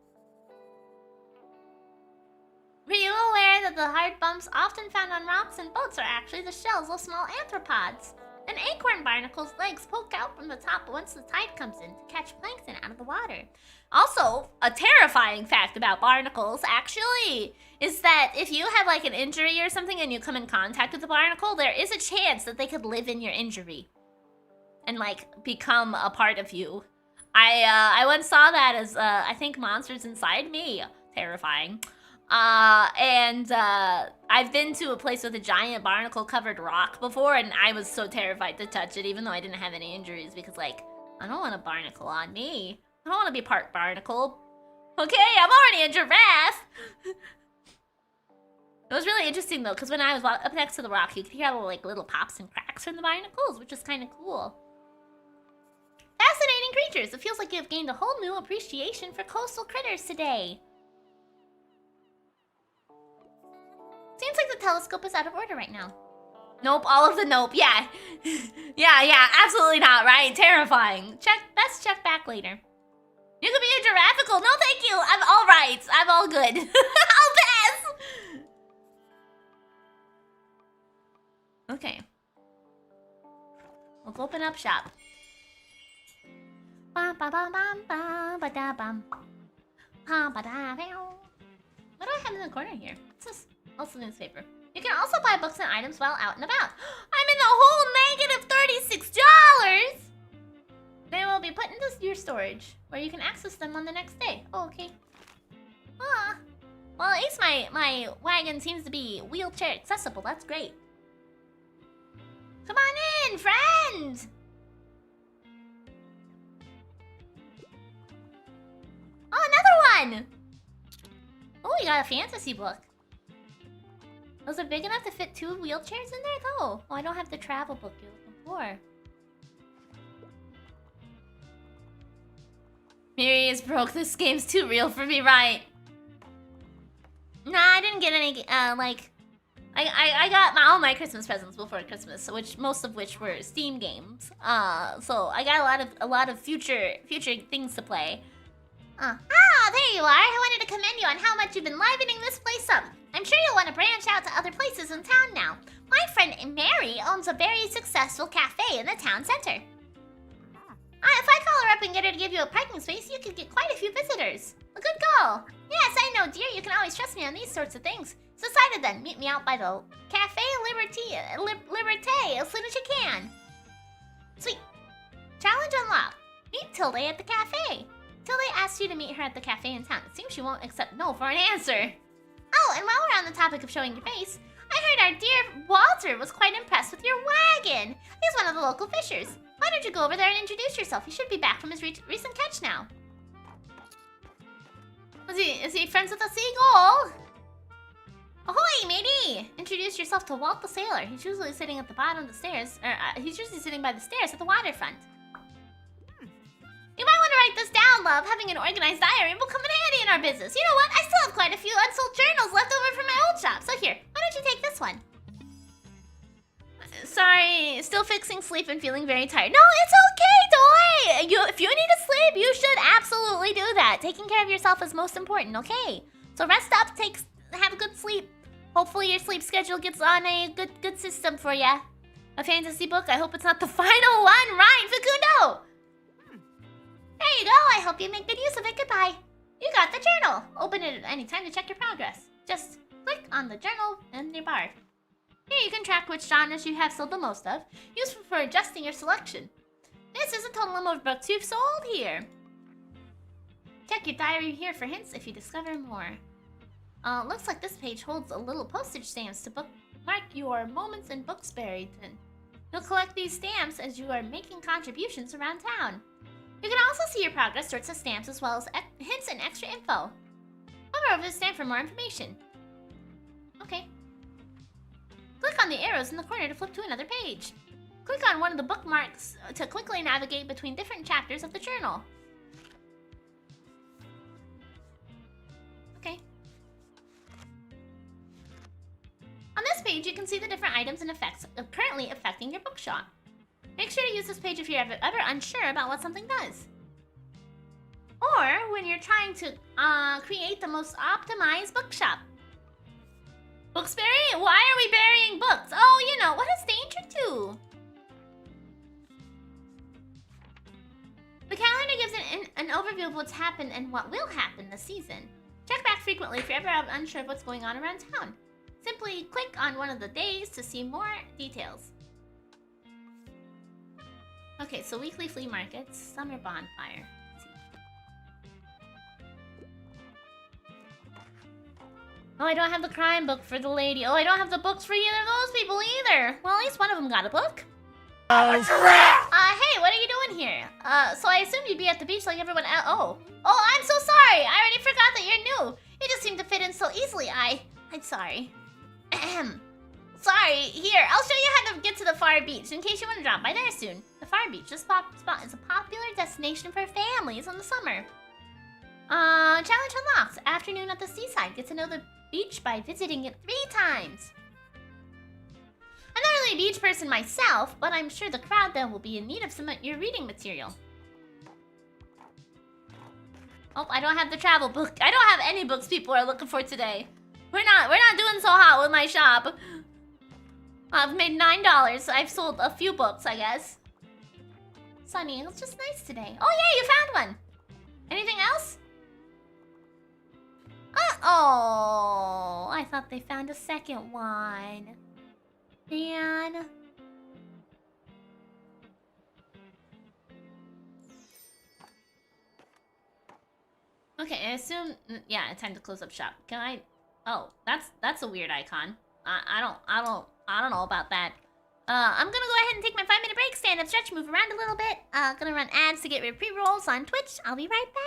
Were you aware that the hard bumps often found on rocks and boats are actually the shells of small arthropods? An acorn barnacle's legs poke out from the top once the tide comes in to catch plankton out of the water. Also, a terrifying fact about barnacles, actually, is that if you have like an injury or something and you come in contact with a barnacle, there is a chance that they could live in your injury and like become a part of you. I once saw that as I think Monsters Inside Me. Terrifying. I've been to a place with a giant barnacle-covered rock before, and I was so terrified to touch it, even though I didn't have any injuries, because, like, I don't want a barnacle on me. I don't want to be part barnacle. Okay, I'm already a giraffe! It was really interesting, though, because when I was up next to the rock, you could hear like little pops and cracks from the barnacles, which is kind of cool. Fascinating creatures. It feels like you have gained a whole new appreciation for coastal critters today. Seems like the telescope is out of order right now. Nope, all of the nope, yeah. yeah, absolutely not, right? Terrifying. Best check back later. You could be a giraffical. No, thank you. I'm all right. I'm all good. I'll pass. Okay. Let's open up shop. What do I have in the corner here? What's this? Also newspaper. You can also buy books and items while out and about. I'm in the whole negative $36! They will be put into your storage, where you can access them on the next day. Oh, okay. Ah. Well, at least my wagon seems to be wheelchair accessible. That's great. Come on in, friend! Oh, another one! Oh, you got a fantasy book. Was it big enough to fit 2 wheelchairs in there, though? Oh, I don't have the travel book you're looking for. Miri is broke. This game's too real for me, right? Nah, I didn't get any, I got all my Christmas presents before Christmas, most of which were Steam games. So I got a lot of future things to play. There you are. I wanted to commend you on how much you've been livening this place up. I'm sure you'll want to branch out to other places in town now. My friend Mary owns a very successful cafe in the town center. If I call her up and get her to give you a parking space, you could get quite a few visitors. A good call. Yes, I know, dear. You can always trust me on these sorts of things. So decided then. Meet me out by the Cafe Liberté as soon as you can. Sweet. Challenge unlocked. Meet Tilde at the cafe. Tilde asked you to meet her at the cafe in town. It seems she won't accept no for an answer. Oh, and while we're on the topic of showing your face, I heard our dear Walter was quite impressed with your wagon. He's one of the local fishers. Why don't you go over there and introduce yourself? He should be back from his recent catch now. Is he friends with the seagull? Ahoy, matey! Introduce yourself to Walt the sailor. He's usually sitting at the bottom of the stairs, he's usually sitting by the stairs at the waterfront. You might want to write this down, love. Having an organized diary will come in handy in our business. You know what? I still have quite a few unsold journals left over from my old shop. So here, why don't you take this one? Sorry, still fixing sleep and feeling very tired. No, it's okay, Toy! If you need to sleep, you should absolutely do that. Taking care of yourself is most important, okay? So rest up, have a good sleep. Hopefully your sleep schedule gets on a good system for ya. A fantasy book, I hope it's not the final one, right, Facundo? There you go, I hope you make good use of it. Goodbye. You got the journal! Open it at any time to check your progress. Just click on the journal in your bar. Here you can track which genres you have sold the most of, useful for adjusting your selection. This is a total number of books you've sold here. Check your diary here for hints if you discover more. Looks like this page holds a little postage stamps to bookmark your moments in books buried in. You'll collect these stamps as you are making contributions around town. You can also see your progress sorts of stamps as well as hints and extra info. Hover over the stamp for more information. Okay. Click on the arrows in the corner to flip to another page. Click on one of the bookmarks to quickly navigate between different chapters of the journal. Okay. On this page, you can see the different items and effects currently affecting your bookshop. Make sure to use this page if you're ever unsure about what something does. Or when you're trying to create the most optimized bookshop. Books bury? Why are we burying books? Oh, you know, what is danger to? The calendar gives an overview of what's happened and what will happen this season. Check back frequently if you're ever unsure of what's going on around town. Simply click on one of the days to see more details. Okay, so weekly flea markets, summer bonfire. Oh, I don't have the crime book for the lady. Oh, I don't have the books for either of those people either. Well, at least one of them got a book. Hey, what are you doing here? So I assumed you'd be at the beach like everyone else. Oh, I'm so sorry. I already forgot that you're new. You just seem to fit in so easily. I'm sorry. Sorry. Here, I'll show you how to get to the far beach in case you want to drop by there soon. The far beach spot is a popular destination for families in the summer. Challenge unlocked. Afternoon at the seaside. Get to know the beach by visiting it 3 times. I'm not really a beach person myself, but I'm sure the crowd then will be in need of some of your reading material. Oh, I don't have the travel book. I don't have any books people are looking for today. We're not doing so hot with my shop. I've made $9. I've sold a few books, I guess. Sunny, it's just nice today. Oh yeah, you found one. Anything else? Oh, I thought they found a second one. Man. Okay, I assume, yeah, it's time to close up shop. Can I? Oh, that's a weird icon. I don't know about that. I'm gonna go ahead and take my 5-minute break, stand up, stretch, move around a little bit. Gonna run ads to get rid of pre-rolls on Twitch. I'll be right back.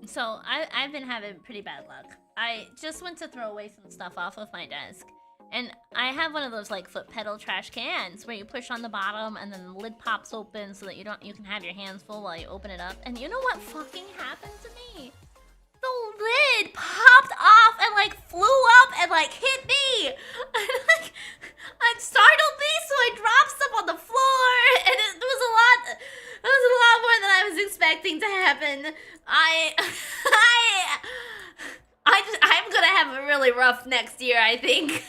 So I've been having pretty bad luck. I just went to throw away some stuff off of my desk. And I have one of those like foot pedal trash cans where you push on the bottom and then the lid pops open so that you can have your hands full while you open it up. And you know what fucking happened to me? The lid popped off and like flew up and like hit me. And like it startled me, so I dropped stuff on the floor, and it was a lot. It was a lot more than I was expecting to happen. I'm gonna have a really rough next year, I think.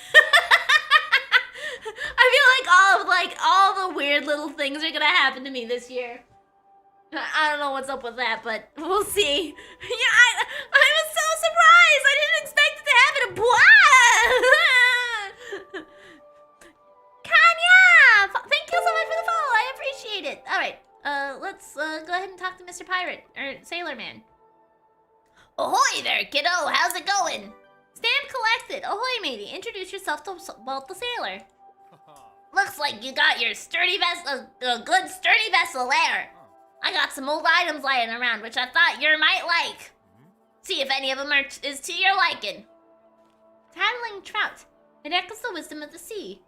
I feel like all the weird little things are gonna happen to me this year. I don't know what's up with that, but we'll see. Yeah, I was so surprised. I didn't expect it to happen. Kanya! Thank you so much for the follow. I appreciate it. All right, let's go ahead and talk to Mr. Pirate or Sailor Man. Ahoy there, kiddo! How's it going? Stamp collected. Ahoy, matey. Introduce yourself to Walt the Sailor. Looks like you got your sturdy vessel, a good sturdy vessel there. I got some old items lying around, which I thought you might like. See if any of them is to your liking. Tattling trout. It echoes the wisdom of the sea.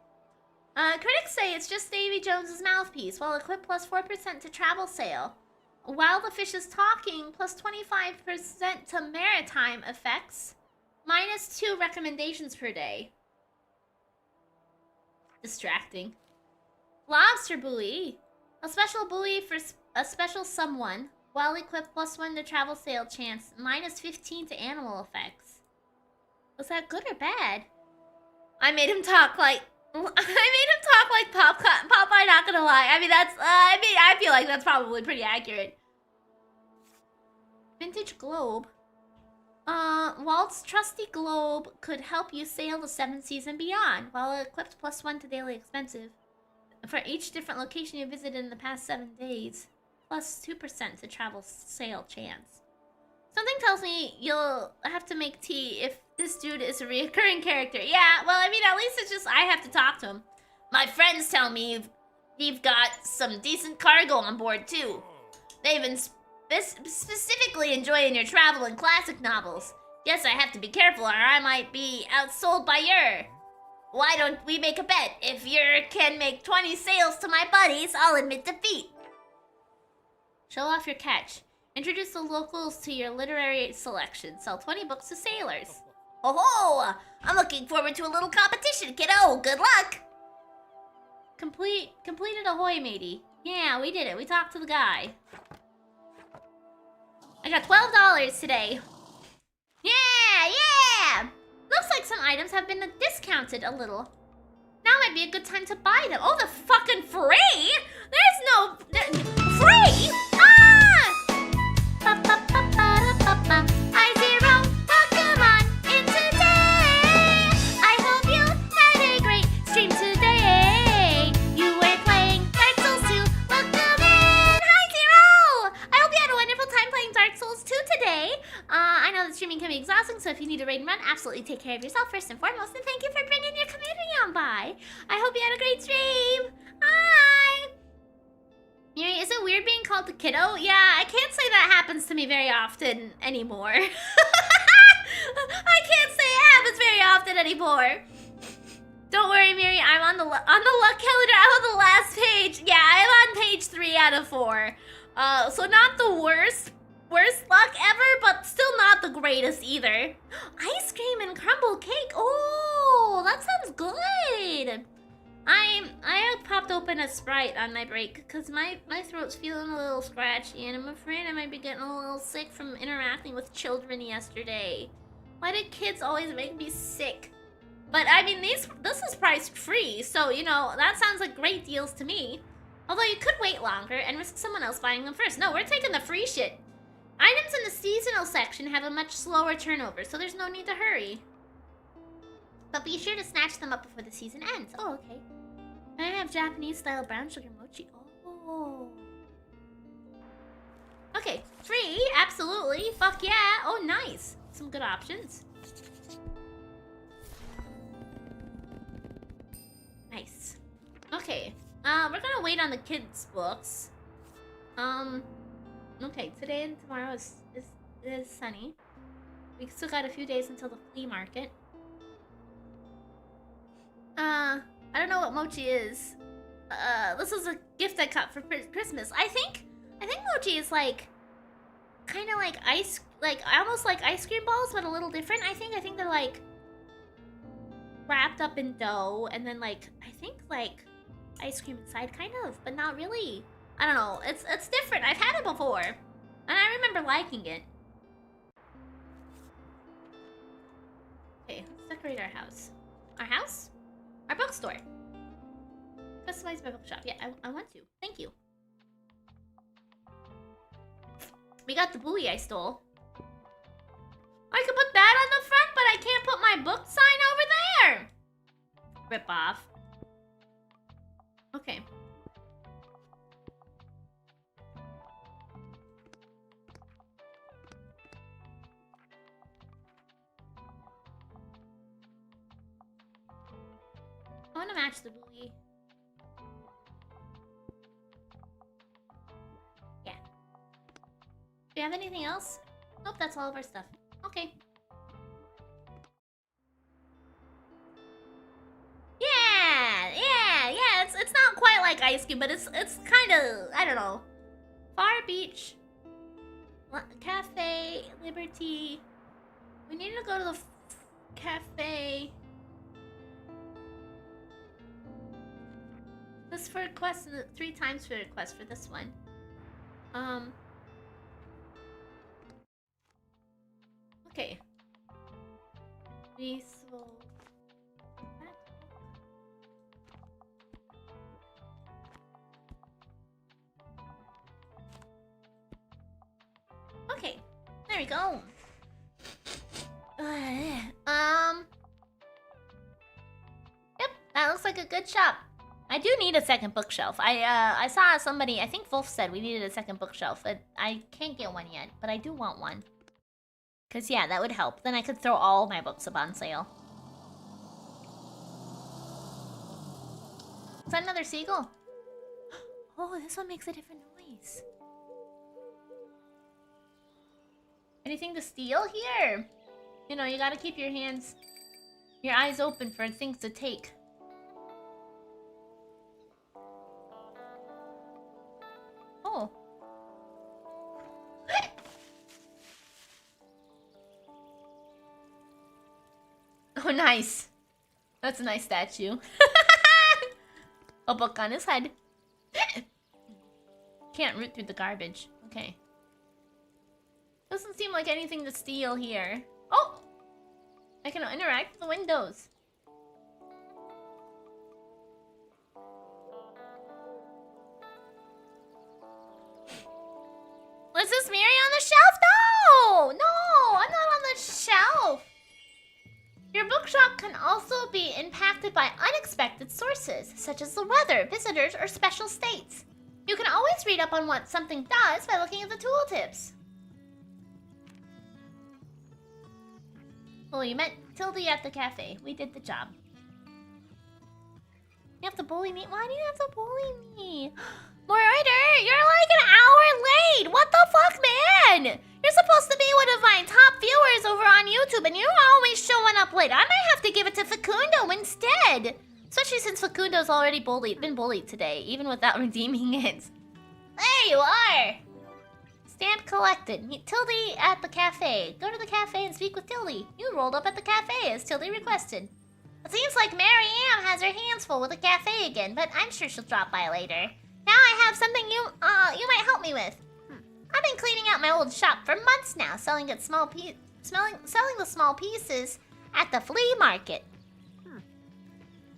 Critics say it's just Davy Jones's mouthpiece, while equipped plus 4% to travel sail. While the fish is talking, plus 25% to maritime effects, minus 2 recommendations per day. Distracting. Lobster buoy. A special buoy for a special someone. While equipped, plus 1 to travel sail chance, minus 15 to animal effects. Was that good or bad? I made him talk like Popeye, not gonna lie. I mean, I feel like that's probably pretty accurate. Vintage globe. Walt's trusty globe could help you sail the 7 seas and beyond. While equipped, plus 1 to daily expensive. For each different location you visited in the past 7 days, plus 2% to travel sail chance. Something tells me you'll have to make tea if this dude is a reoccurring character. Yeah, well, I mean, at least it's just I have to talk to him. My friends tell me you've got some decent cargo on board, too. They've been specifically enjoying your travel and classic novels. Guess I have to be careful or I might be outsold by your... Why don't we make a bet? If you can make 20 sales to my buddies, I'll admit defeat. Show off your catch. Introduce the locals to your literary selection. Sell 20 books to sailors. Oh ho! I'm looking forward to a little competition, kiddo. Good luck! Completed ahoy, matey. Yeah, we did it. We talked to the guy. I got $12 today. Yeah! Looks like some items have been discounted a little. Now might be a good time to buy them. Oh, the fucking free? There's no... free? Ah! I zero, welcome on in today. I hope you had a great stream today. You were playing Dark Souls 2, welcome in. Hi, Zero! I hope you had a wonderful time playing Dark Souls 2 today. I know that streaming can be exhausting, so if you need a raid and run, absolutely take care of yourself first and foremost. And thank you for bringing your community on by. I hope you had a great stream. Hi! Miri, is it weird being called the kiddo? Yeah, I can't say that happens to me very often anymore. I can't say it happens very often anymore. Don't worry, Miri, I'm on the luck calendar. I'm on the last page. Yeah, I'm on page 3 out of 4. So not the worst luck ever, but still not the greatest either. Ice cream and crumble cake. Oh, that sounds good. I popped open a Sprite on my break because my throat's feeling a little scratchy and I'm afraid I might be getting a little sick from interacting with children yesterday. Why do kids always make me sick? But I mean, this is priced free, so you know, that sounds like great deals to me. Although you could wait longer and risk someone else buying them first. No, we're taking the free shit. Items in the seasonal section have a much slower turnover, so there's no need to hurry. But be sure to snatch them up before the season ends. Oh, okay. I have Japanese-style brown sugar mochi. Oh. Okay, free, absolutely. Fuck yeah. Oh, nice. Some good options. Nice. Okay. We're gonna wait on the kids' books. Okay, today and tomorrow is it is sunny. We still got a few days until the flea market. I don't know what mochi is. This is a gift I got for Christmas. I think mochi is like kind of like almost like ice cream balls, but a little different. I think they're like wrapped up in dough, and then like I think like ice cream inside, kind of, but not really. I don't know. It's different. I've had it before, and I remember liking it. Okay, let's decorate our house. Our house? Our bookstore. Customize my bookshop. Yeah, I want to. Thank you. We got the buoy I stole. I could put that on the front, but I can't put my book sign over there. Rip off. Okay. I want to match the buoy. Yeah. Do you have anything else? Nope, that's all of our stuff. Okay. Yeah. It's not quite like ice cream, but it's kind of, I don't know. Far Beach, Cafe, Liberty. We need to go to the cafe. This for request 3 times for request for this one. Okay. We sold that. Okay, there we go. Yep, that looks like a good shop. I do need a second bookshelf. I saw somebody, I think Wolf said we needed a second bookshelf. I can't get one yet, but I do want one. Cause yeah, that would help. Then I could throw all my books up on sale. Is that another seagull? Oh, this one makes a different noise. Anything to steal here? You know, you gotta keep your eyes open for things to take. Oh. Oh, nice. That's a nice statue. A book on his head. Can't root through the garbage. Okay. Doesn't seem like anything to steal here. Oh! I can interact with the windows. Was this Miri on the shelf? No! No! I'm not on the shelf! Your bookshop can also be impacted by unexpected sources, such as the weather, visitors, or special states. You can always read up on what something does by looking at the tooltips. Oh, you met Tildy at the cafe. We did the job. You have to bully me? Why do you have to bully me? Miridae, you're like an hour late! What the fuck, man? You're supposed to be one of my top viewers over on YouTube, and you're always showing up late. I might have to give it to Facundo instead. Especially since Facundo's already been bullied today, even without redeeming it. There you are! Stamp collected. Meet Tildy at the cafe. Go to the cafe and speak with Tildy. You rolled up at the cafe as Tildy requested. It seems like Mary Ann has her hands full with the cafe again, but I'm sure she'll drop by later. Now I have something you might help me with. I've been cleaning out my old shop for months now, selling the small pieces at the flea market.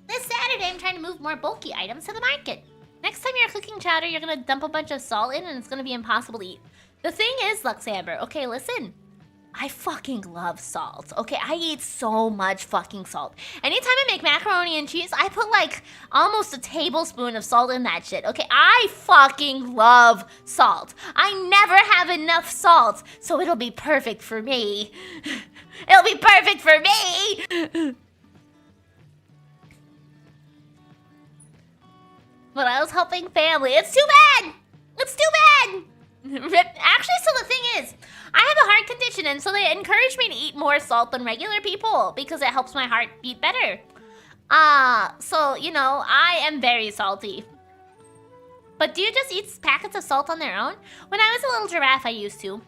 This Saturday, I'm trying to move more bulky items to the market. Next time you're cooking chowder, you're gonna dump a bunch of salt in, and it's gonna be impossible to eat. The thing is, Luxamber, okay, listen. I fucking love salt, okay? I eat so much fucking salt. Anytime I make macaroni and cheese, I put like almost a tablespoon of salt in that shit, okay? I fucking love salt. I never have enough salt, so it'll be perfect for me. It'll be perfect for me! But I was helping family. It's too bad! It's too bad! Actually, so the thing is, I have a heart condition nutrition, and so they encourage me to eat more salt than regular people because it helps my heart beat better. So, you know, I am very salty. But do you just eat packets of salt on their own? When I was a little giraffe, I used to.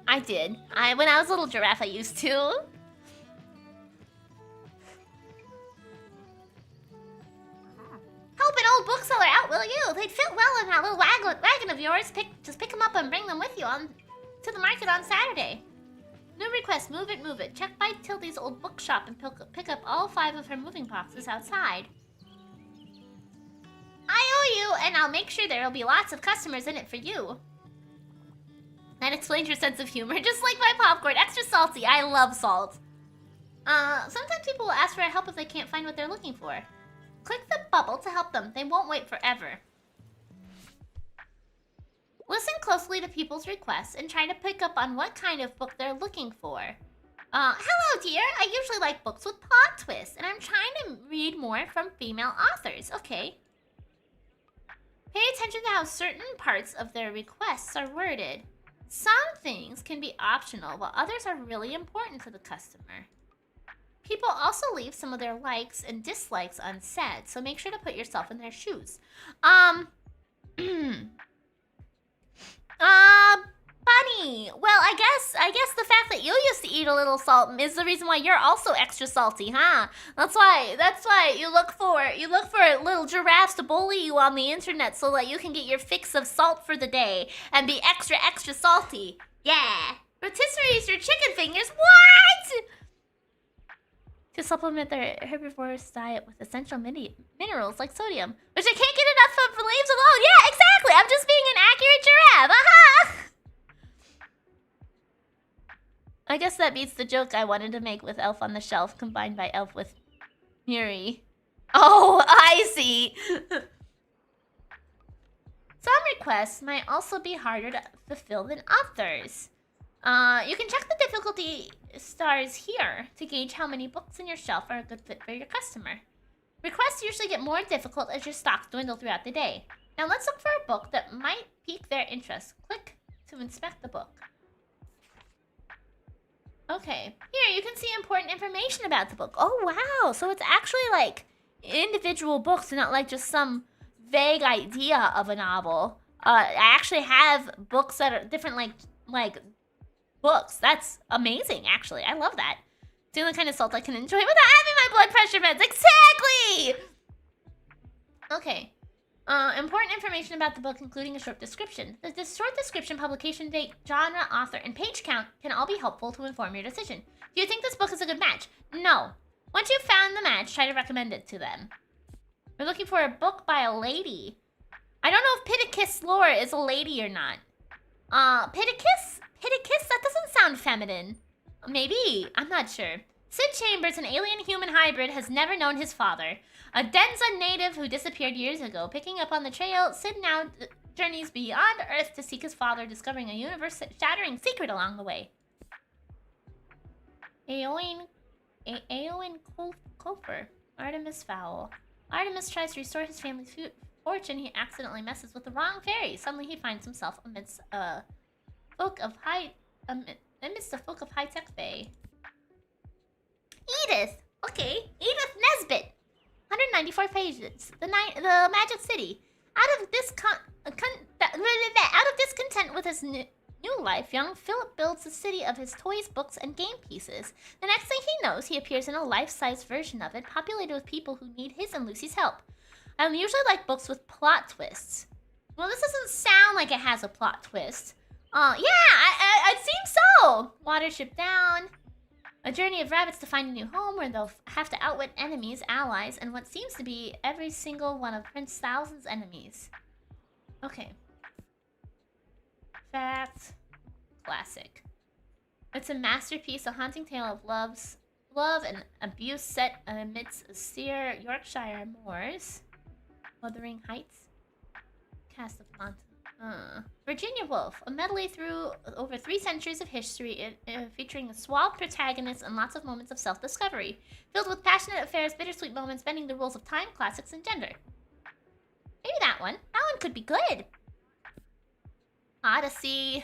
I did. When I was a little giraffe, I used to. Help an old bookseller out, will you? They'd fit well in that little wagon of yours. Just pick them up and bring them with you to the market on Saturday. New request, move it. Check by Tildy's old bookshop and pick up all 5 of her moving boxes outside. I owe you, and I'll make sure there'll be lots of customers in it for you. That explains your sense of humor, just like my popcorn, extra salty. I love salt. Sometimes people will ask for help if they can't find what they're looking for. Click the bubble to help them. They won't wait forever. Listen closely to people's requests and try to pick up on what kind of book they're looking for. Hello, dear. I usually like books with plot twists, and I'm trying to read more from female authors. Okay. Pay attention to how certain parts of their requests are worded. Some things can be optional, while others are really important to the customer. People also leave some of their likes and dislikes unsaid, so make sure to put yourself in their shoes. Bunny. Well, I guess the fact that you used to eat a little salt is the reason why you're also extra salty, huh? That's why you look for little giraffes to bully you on the internet so that you can get your fix of salt for the day and be extra salty. Yeah. Rotisseries your chicken fingers. What? To supplement their herbivorous diet with essential minerals like sodium, which they can't get enough of for leaves alone. Yeah, exactly. I'm just being an accurate giraffe. Aha! I guess that beats the joke I wanted to make with Elf on the Shelf combined by Elf with Miri. Oh, I see. Some requests might also be harder to fulfill than others. You can check the difficulty stars here to gauge how many books in your shelf are a good fit for your customer. Requests usually get more difficult as your stocks dwindle throughout the day. Now let's look for a book that might pique their interest. Click to inspect the book. Okay, here you can see important information about the book. Oh wow, so it's actually like individual books and not like just some vague idea of a novel. I actually have books that are different like books. That's amazing, actually. I love that. It's the only kind of salt I can enjoy without having my blood pressure meds. Exactly! Okay. Important information about the book, including a short description. The short description, publication date, genre, author, and page count can all be helpful to inform your decision. Do you think this book is a good match? No. Once you've found the match, try to recommend it to them. We're looking for a book by a lady. I don't know if Pittacus lore is a lady or not. Pittacus? Pittacus? That doesn't sound feminine. Maybe. I'm not sure. Sid Chambers, an alien-human hybrid, has never known his father. A Denza native who disappeared years ago. Picking up on the trail, Sid now journeys beyond Earth to seek his father, discovering a universe-shattering secret along the way. Aowen Kofer. Artemis Fowl. Artemis tries to restore his family's fortune. He accidentally messes with the wrong fairy. Suddenly he finds himself amidst a folk of high-tech bay. Edith! Okay, Edith Nesbit. 194 pages. The Magic City. Out of discontent with his new life, young Philip builds a city of his toys, books, and game pieces. The next thing he knows, he appears in a life-size version of it, populated with people who need his and Lucy's help. I usually like books with plot twists. Well, this doesn't sound like it has a plot twist. Yeah, it seems so. Watership down. A journey of rabbits to find a new home where they'll have to outwit enemies, allies, and what seems to be every single one of Prince Thousands' enemies. Okay. Fact. Classic. It's a masterpiece, a haunting tale of love and abuse set amidst austere Yorkshire moors. Wuthering Heights. Cast of Monte. Virginia Woolf, a medley through over 3 centuries of history, featuring a suave protagonist and lots of moments of self-discovery, filled with passionate affairs, bittersweet moments, bending the rules of time, classics, and gender. Maybe that one. That one could be good. Odyssey.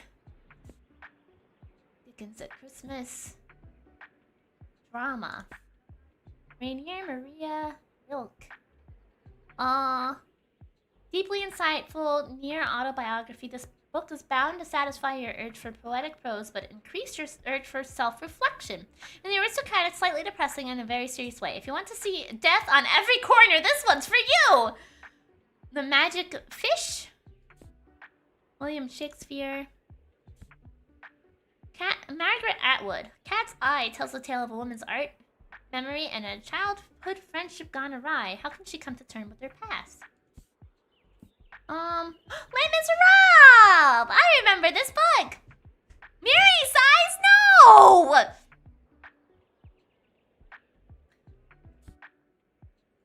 Dickens at Christmas. Drama. Rainier, Maria, Lurk. Deeply insightful, near autobiography. This book is bound to satisfy your urge for poetic prose, but increase your urge for self-reflection. In the aristocratic, slightly depressing in a very serious way. If you want to see death on every corner, this one's for you! The Magic Fish. William Shakespeare. Margaret Atwood. Cat's Eye tells the tale of a woman's art, memory, and a childhood friendship gone awry. How can she come to terms with her past? Les Miserables! I remember this book! Miri size? No!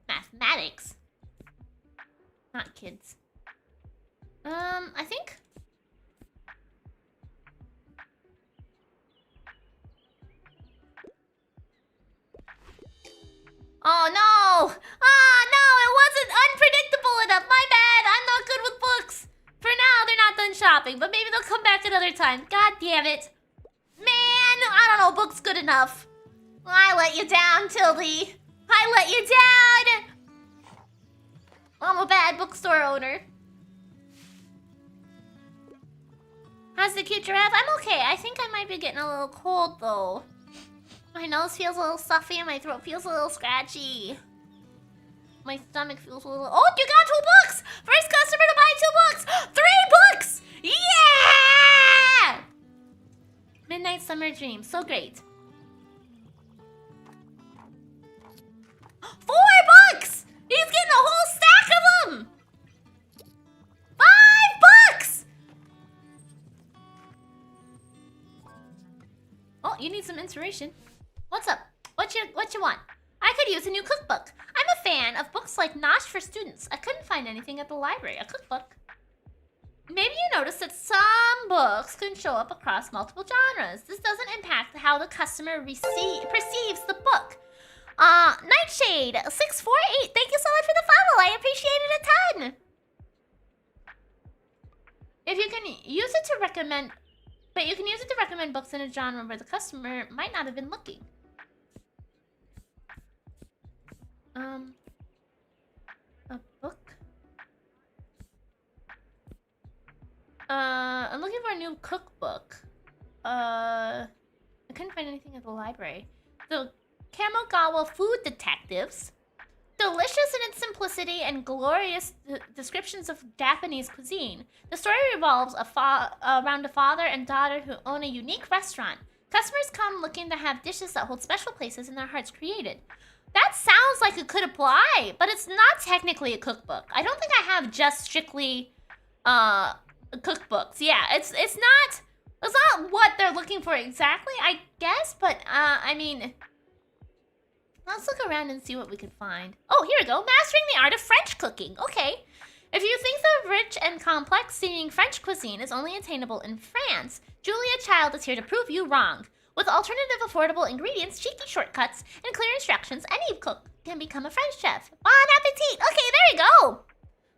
Mathematics. Not kids. I think... Oh no! Ah no, it wasn't unpredictable enough. My bad. I'm not good with books. For now, they're not done shopping, but maybe they'll come back another time. God damn it. Man, I don't know, book's good enough. I let you down, Tildy. I let you down. I'm a bad bookstore owner. How's the cute giraffe? I'm okay. I think I might be getting a little cold though. My nose feels a little stuffy and my throat feels a little scratchy. My stomach feels a little... Oh, you got 2 books! First customer to buy 2 books! 3 books! Yeah! Midnight Summer Dream. So great. 4 books! He's getting a whole stack of them! 5 books! Oh, you need some inspiration. What's up? What you want? I could use a new cookbook. I'm a fan of books like Nosh for Students. I couldn't find anything at the library. A cookbook. Maybe you noticed that some books can show up across multiple genres. This doesn't impact how the customer perceives the book. Nightshade 648. Thank you so much for the follow. I appreciate it a ton. If you can use it to recommend, but you can use it to recommend books in a genre where the customer might not have been looking. A book? I'm looking for a new cookbook. I couldn't find anything at the library. The Kamogawa Food Detectives. Delicious in its simplicity and glorious descriptions of Japanese cuisine. The story revolves around a father and daughter who own a unique restaurant. Customers come looking to have dishes that hold special places in their hearts created. That sounds like it could apply, but it's not technically a cookbook. I don't think I have just strictly cookbooks. Yeah, it's not what they're looking for exactly, I guess, but I mean, let's look around and see what we can find. Oh, here we go. Mastering the art of French cooking. Okay. If you think the rich and complex seeming French cuisine is only attainable in France, Julia Child is here to prove you wrong. With alternative affordable ingredients, cheeky shortcuts, and clear instructions, any cook can become a French chef. Bon appetit! Okay, there you go!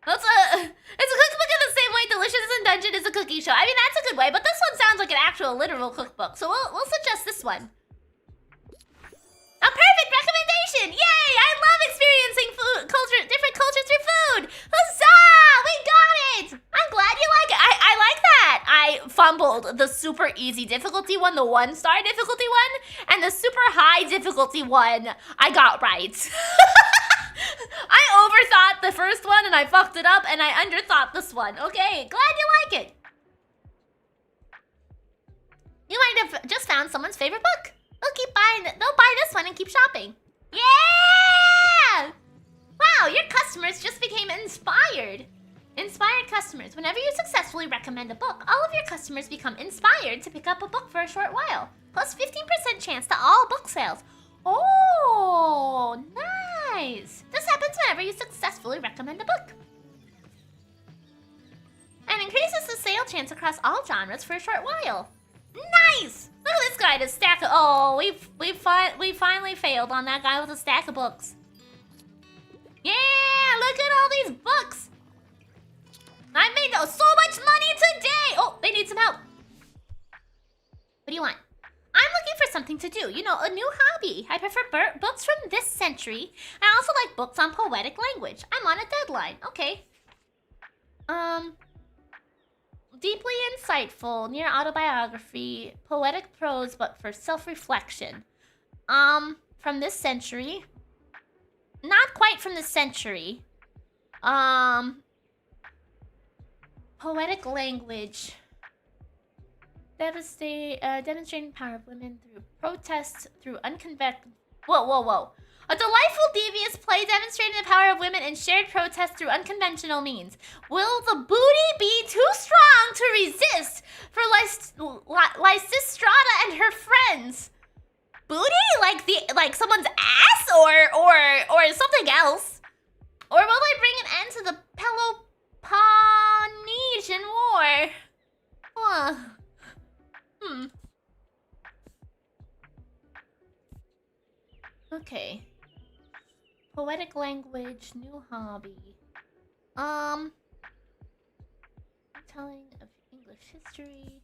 It's a cookbook in the same way Delicious in Dungeon is a cookie show. I mean, that's a good way, but this one sounds like an actual literal cookbook, so we'll suggest this one. A perfect recommendation! Yay! I love experiencing different cultures through food! Huzzah! We got it! I'm glad you like it. I like that. I fumbled the super easy difficulty one, the 1-star difficulty one, and the super high difficulty one I got right. I overthought the first one and I fucked it up, and I underthought this one. Okay, glad you like it. You might have just found someone's favorite book. They'll buy this one and keep shopping. Yeah! Wow, your customers just became inspired. Inspired customers. Whenever you successfully recommend a book, all of your customers become inspired to pick up a book for a short while. Plus 15% chance to all book sales. Oh, nice. This happens whenever you successfully recommend a book. And increases the sale chance across all genres for a short while. Nice! Look at this guy, the stack of... Oh, we finally failed on that guy with a stack of books. Yeah, look at all these books. I made so much money today. Oh, they need some help. What do you want? something to do. You know, a new hobby. I prefer books from this century. I also like books on poetic language. I'm on a deadline. Okay. Deeply insightful, near autobiography, poetic prose, but for self-reflection. From this century. Not quite from this century. Poetic language. Demonstrating power of women through protests, through unconventional... Whoa. A delightful, devious play demonstrating the power of women in shared protest through unconventional means. Will the booty be too strong to resist for Lysistrata and her friends? Booty? Like someone's ass? Or something else? Or will they bring an end to the Peloponnesian War? Okay. Poetic language, new hobby. Telling of English history.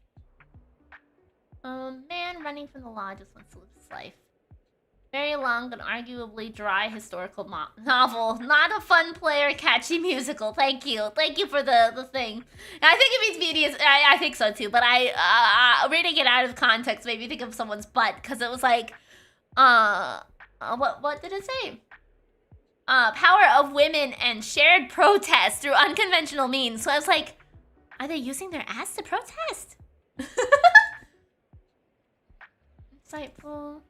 Man running from the law just wants to live his life. Very long but arguably dry historical novel. Not a fun play or catchy musical. Thank you. Thank you for the thing. I think it means beauty is... I think so too, but reading it out of context made me think of someone's butt, because it was like... what did it say? Power of women and shared protest through unconventional means. So I was like, are they using their ass to protest? Insightful.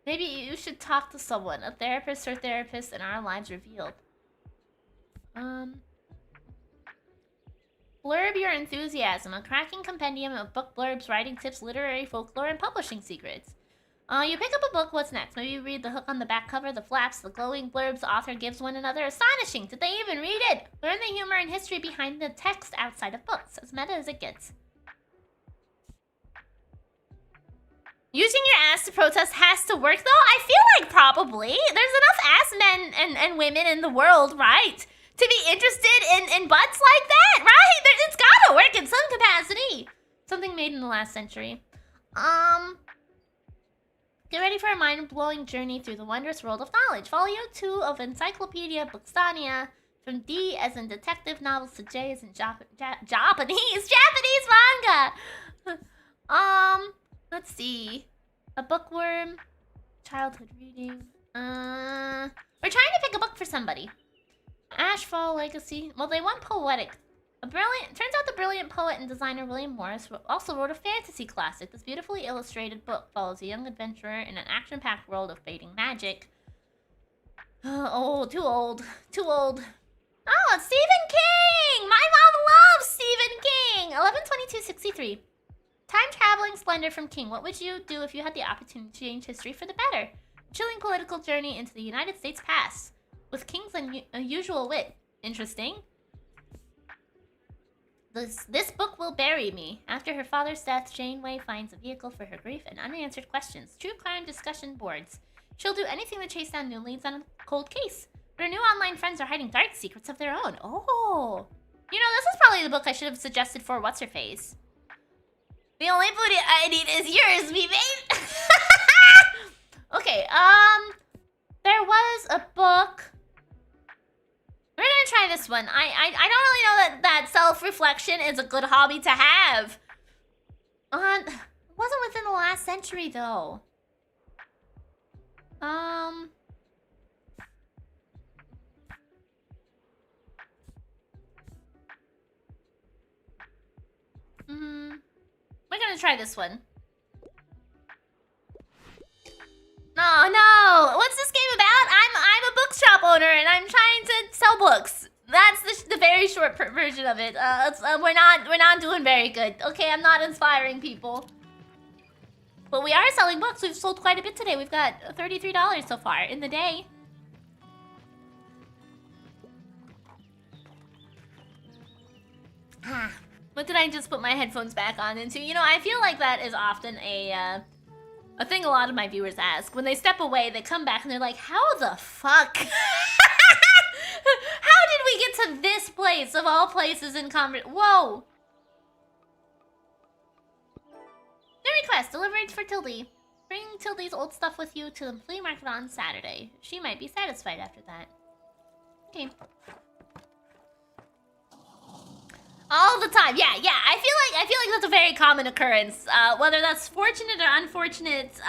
Maybe you should talk to someone. A therapist or therapist in our lives revealed. Blurb your enthusiasm. A cracking compendium of book blurbs, writing tips, literary folklore, and publishing secrets. You pick up a book, what's next? Maybe you read the hook on the back cover, the flaps, the glowing blurbs the author gives one another. Astonishing! Did they even read it? Learn the humor and history behind the text outside of books. As meta as it gets. Using your ass to protest has to work, though? I feel like probably. There's enough ass men and women in the world, right? To be interested in butts like that, right? It's gotta work in some capacity. Something made in the last century. Get ready for a mind-blowing journey through the wondrous world of knowledge. Volume 2 of Encyclopedia Bookstania. From D as in detective novels to J as in Japanese manga. Let's see. A bookworm. Childhood reading. We're trying to pick a book for somebody. Ashfall Legacy. Well, they want poetic. Turns out the brilliant poet and designer William Morris also wrote a fantasy classic. This beautifully illustrated book follows a young adventurer in an action-packed world of fading magic. Oh, too old. Too old. Oh, it's Stephen King! My mom loves Stephen King! 11/22/63. Time-traveling splendor from King. What would you do if you had the opportunity to change history for the better? A chilling political journey into the United States past. With King's unusual wit. Interesting. This book will bury me. After her father's death, Janeway finds a vehicle for her grief and unanswered questions. True crime discussion boards. She'll do anything to chase down new leads on a cold case. But her new online friends are hiding dark secrets of their own. Oh. You know, this is probably the book I should have suggested for What's-Her-Face. The only booty I need is yours, me babe. Okay, there was a book. We're gonna try this one. I don't really know that self-reflection is a good hobby to have. It wasn't within the last century though. We're gonna try this one. No! What's this game about? I'm a bookshop owner and I'm trying to sell books. That's the very short version of it. We're not doing very good. Okay, I'm not inspiring people. But we are selling books. We've sold quite a bit today. We've got $33 so far in the day. What did I just put my headphones back on into? You know, I feel like that is often a thing a lot of my viewers ask. When they step away, they come back and they're like, how the fuck? How did we get to this place of all places in Whoa! New request. Deliver cards for Tildy. Bring Tildy's old stuff with you to the flea market on Saturday. She might be satisfied after that. Okay. All the time, yeah. I feel like that's a very common occurrence. Whether that's fortunate or unfortunate,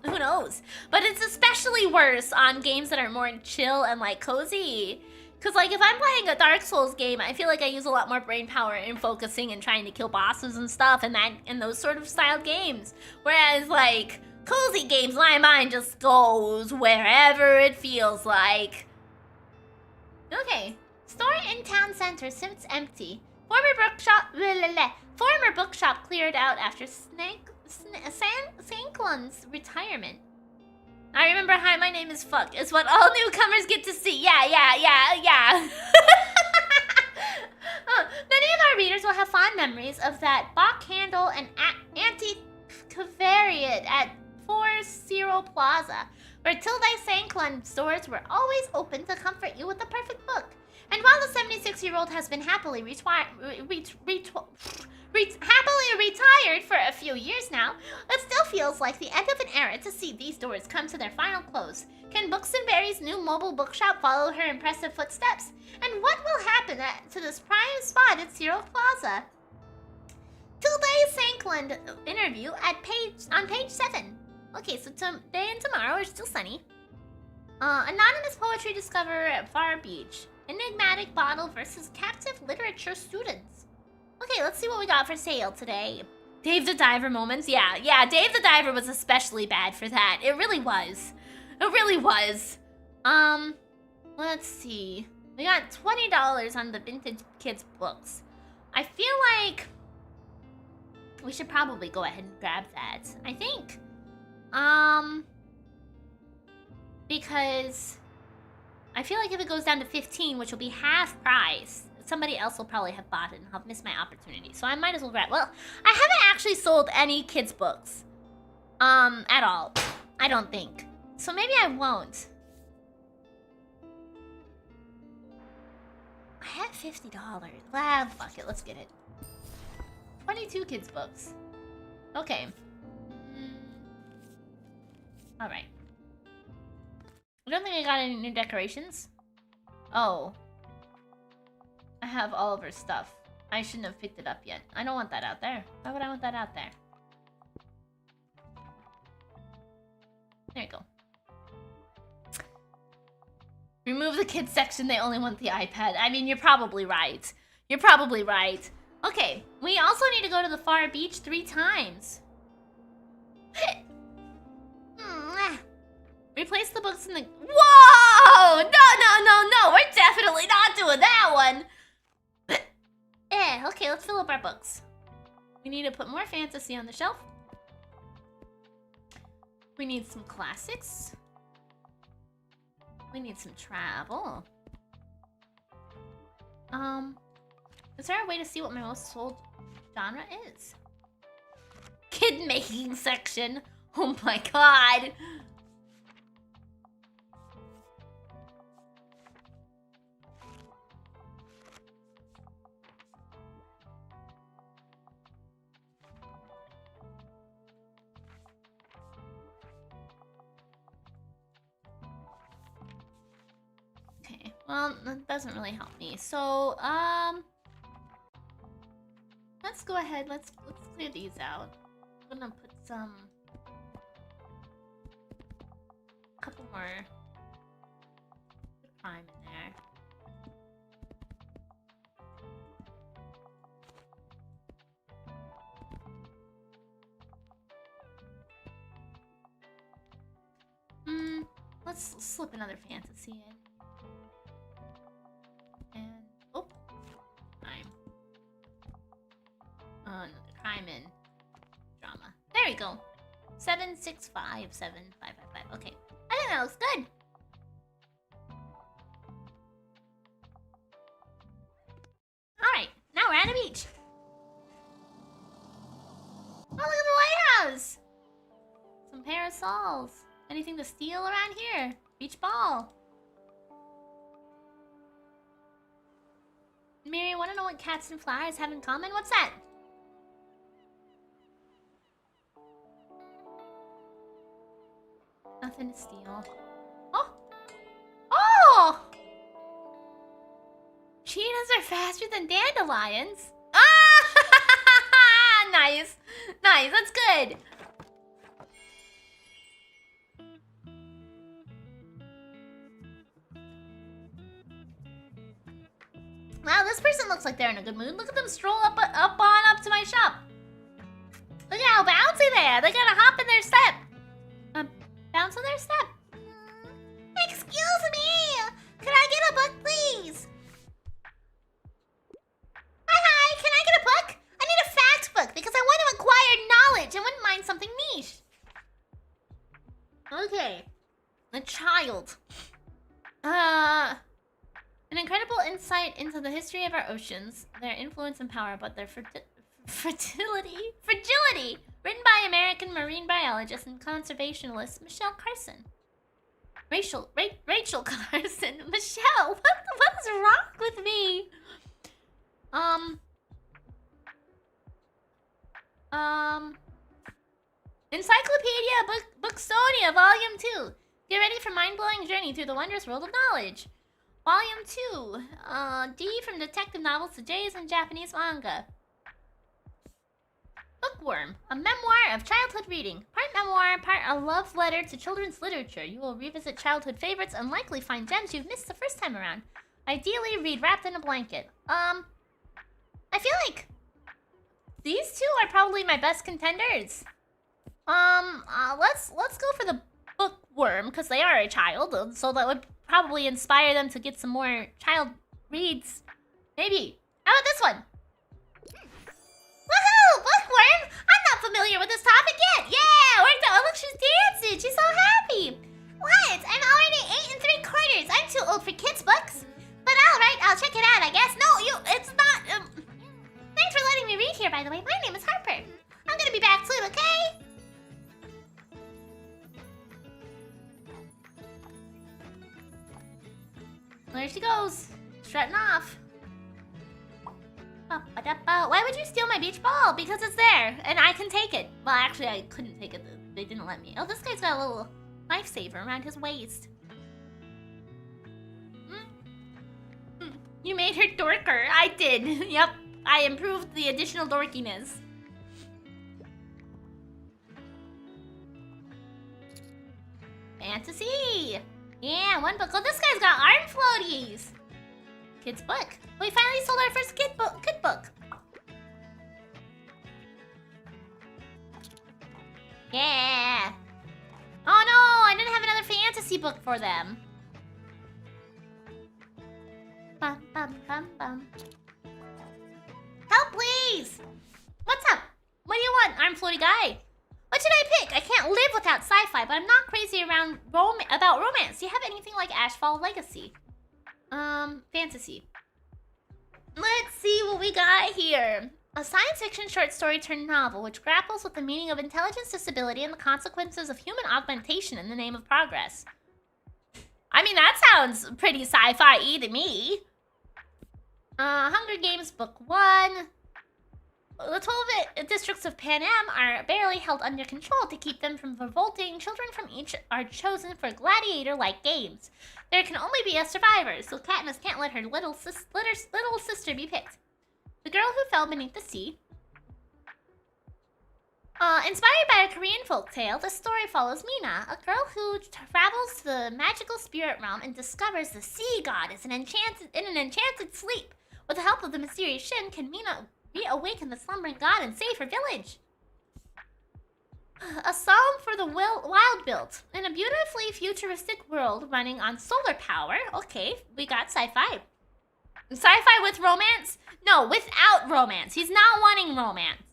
who knows? But it's especially worse on games that are more chill and like cozy. Cause like if I'm playing a Dark Souls game, I feel like I use a lot more brain power in focusing and trying to kill bosses and stuff, and those sort of styled games. Whereas like cozy games, my mind just goes wherever it feels like. Okay, store in town center sits empty. Former bookshop cleared out after Sanklun's retirement. I remember hi, my name is Fuck. It's what all newcomers get to see. Yeah. Many of our readers will have fond memories of that Bach Handle and Antiquariat at 40 Plaza, where Tilde Sanklun stores were always open to comfort you with the perfect book. And while the 76-year-old has been happily retired for a few years now, it still feels like the end of an era to see these doors come to their final close. Can Books and Berry's new mobile bookshop follow her impressive footsteps? And what will happen to this prime spot at Cyril Plaza? Tilde Sanklund interview on page 7. Okay, so today and tomorrow are still sunny. Anonymous poetry discoverer at Far Beach. Enigmatic bottle versus captive literature students. Okay, let's see what we got for sale today. Dave the Diver moments. Yeah, Dave the Diver was especially bad for that. It really was. Let's see. We got $20 on the vintage kids books. I feel like we should probably go ahead and grab that. I think. Because I feel like if it goes down to 15, which will be half price, somebody else will probably have bought it and have missed my opportunity. So I might as well grab. Well, I haven't actually sold any kids' books, at all. I don't think. So maybe I won't. I have $50. Ah, fuck it. Let's get it. 22 kids' books. Okay. All right. I don't think I got any new decorations. Oh. I have all of her stuff. I shouldn't have picked it up yet. I don't want that out there. Why would I want that out there? There you go. Remove the kids section, they only want the iPad. I mean, you're probably right. Okay, we also need to go to the Far Beach 3 times. Replace the books in the... Whoa! No! We're definitely not doing that one! Okay, let's fill up our books. We need to put more fantasy on the shelf. We need some classics. We need some travel. Is there a way to see what my most sold genre is? Kid making section. Oh my god. Well, that doesn't really help me. So, let's go ahead. Let's clear these out. I'm gonna put a couple more prime in there. Let's slip another fantasy in. And crime. Another crime and drama. There we go. 7657555. Okay, I think that looks good. All right, now we're at a beach. Oh, look at the lighthouse. Some parasols. Anything to steal around here? Beach ball. Mary, want to know what cats and flowers have in common? What's that? Nothing to steal. Oh! Oh! Cheetahs are faster than dandelions. Ah! Nice. Nice. That's good. Wow, this person looks like they're in a good mood. Look at them stroll up to my shop. Look at how bouncy they are. They gotta hop in their step. Bounce on their step. Excuse me. Can I get a book, please? Hi. Can I get a book? I need a fact book because I want to acquire knowledge. I wouldn't mind something niche. Okay. A child. An incredible insight into the history of our oceans, their influence and power, but their fragility. Written by American marine biologist and conservationist Michelle Carson. Rachel Carson. Michelle, what is wrong with me? Encyclopedia Bookstonia, Volume 2. Get ready for mind-blowing journey through the wondrous world of knowledge. Volume 2. D from detective novels to J's in Japanese manga. Bookworm, a memoir of childhood reading. Part memoir, part a love letter to children's literature. You will revisit childhood favorites and likely find gems you've missed the first time around. Ideally, read wrapped in a blanket. I feel like these two are probably my best contenders. Let's go for the bookworm because they are a child, so that would probably inspire them to get some more child reads. Maybe. How about this one? Woohoo! Bookworm! I'm not familiar with this topic yet. Yeah! Worked out. Oh, look, she's dancing. She's so happy. What? I'm already 8 3/4. I'm too old for kids' books. But alright, I'll check it out, I guess. No, it's not, Thanks for letting me read here, by the way. My name is Harper. I'm gonna be back soon, okay? There she goes. Strutting off. Why would you steal my beach ball? Because it's there, and I can take it. Well, actually, I couldn't take it. They didn't let me. Oh, this guy's got a little lifesaver around his waist. You made her dorker. I did. Yep. I improved the additional dorkiness. Fantasy. Yeah, one book. Oh, this guy's got arm floaties. Kid's book. We finally sold our first kid book. Yeah. Oh no, I didn't have another fantasy book for them. Bum, bum, bum, bum. Help, please. What's up? What do you want, arm floaty guy? What should I pick? I can't live without sci-fi, but I'm not crazy about romance. Do you have anything like Ashfall Legacy? Fantasy. Let's see what we got here. A science fiction short story turned novel which grapples with the meaning of intelligence disability and the consequences of human augmentation in the name of progress. I mean, that sounds pretty sci-fi-y to me. Hunger Games Book 1. The 12 districts of Pan Am are barely held under control to keep them from revolting. Children from each are chosen for gladiator-like games. There can only be a survivor, so Katniss can't let her little sister be picked. The Girl Who Fell Beneath the Sea. Inspired by a Korean folktale, the story follows Mina, a girl who travels to the magical spirit realm and discovers the sea goddess in an enchanted sleep. With the help of the mysterious Shin, can Mina reawaken the slumbering god and save her village. A song for the wild built. In a beautifully futuristic world running on solar power. Okay, we got sci-fi. Sci-fi with romance? No, without romance. He's not wanting romance.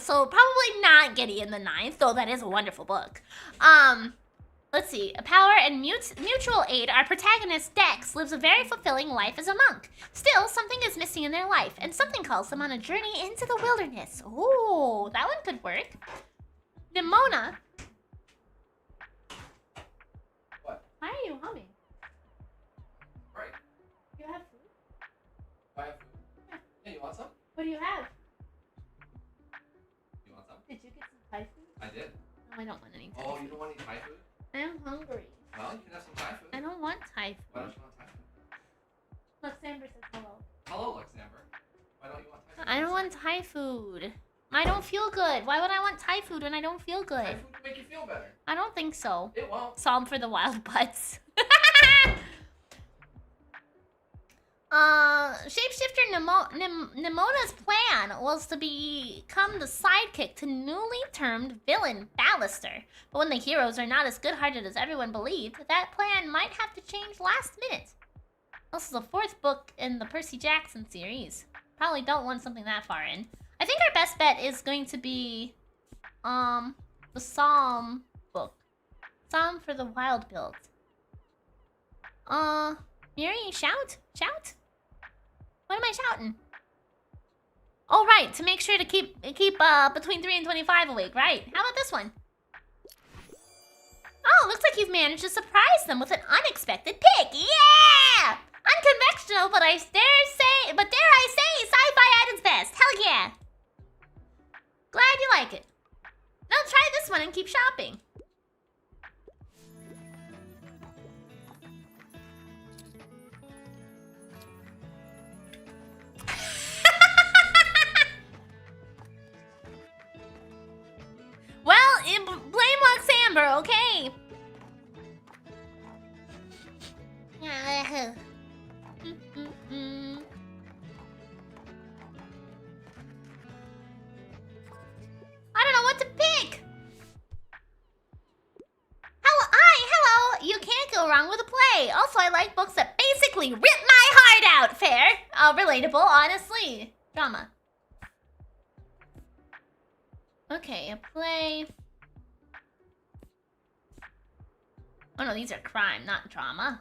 So probably not Gideon the Ninth, though that is a wonderful book. Let's see. Power and mutual aid, our protagonist, Dex, lives a very fulfilling life as a monk. Still, something is missing in their life, and something calls them on a journey into the wilderness. Ooh, that one could work. Nimona. What? Why are you humming? Right. You have food? I have food. Yeah. Yeah, you want some? What do you have? You want some? Did you get some Thai food? I did. No, I don't want any Thai Oh, food. you don't want any Thai food? I'm hungry. Well, you can have some Thai food. I don't want Thai food. Why don't you want Thai food? Luxembourg says hello. Hello, Luxembourg. Why don't you want Thai food? I don't want Thai food. I don't feel good. Why would I want Thai food when I don't feel good? Thai food will make you feel better. I don't think so. It won't. Psalm for the wild butts. Shapeshifter Nemona's plan was to become the sidekick to newly termed villain Ballister. But when the heroes are not as good-hearted as everyone believed, that plan might have to change last minute. This is the 4th book in the Percy Jackson series. Probably don't want something that far in. I think our best bet is going to be the Psalm book. Psalm for the wild build. Miri, shout? Shout? What am I shouting? Oh, right, to make sure to keep between 3 and 25 awake, right? How about this one? Oh, looks like you've managed to surprise them with an unexpected pick. Yeah! Unconventional, but dare I say, sci-fi at its best. Hell yeah! Glad you like it. Now try this one and keep shopping. Well, blame Luxembourg, okay? I don't know what to pick. Hello. You can't go wrong with a play. Also, I like books that basically rip my heart out. Fair. Relatable, honestly. Drama. Okay, a play. Oh no, these are crime, not drama.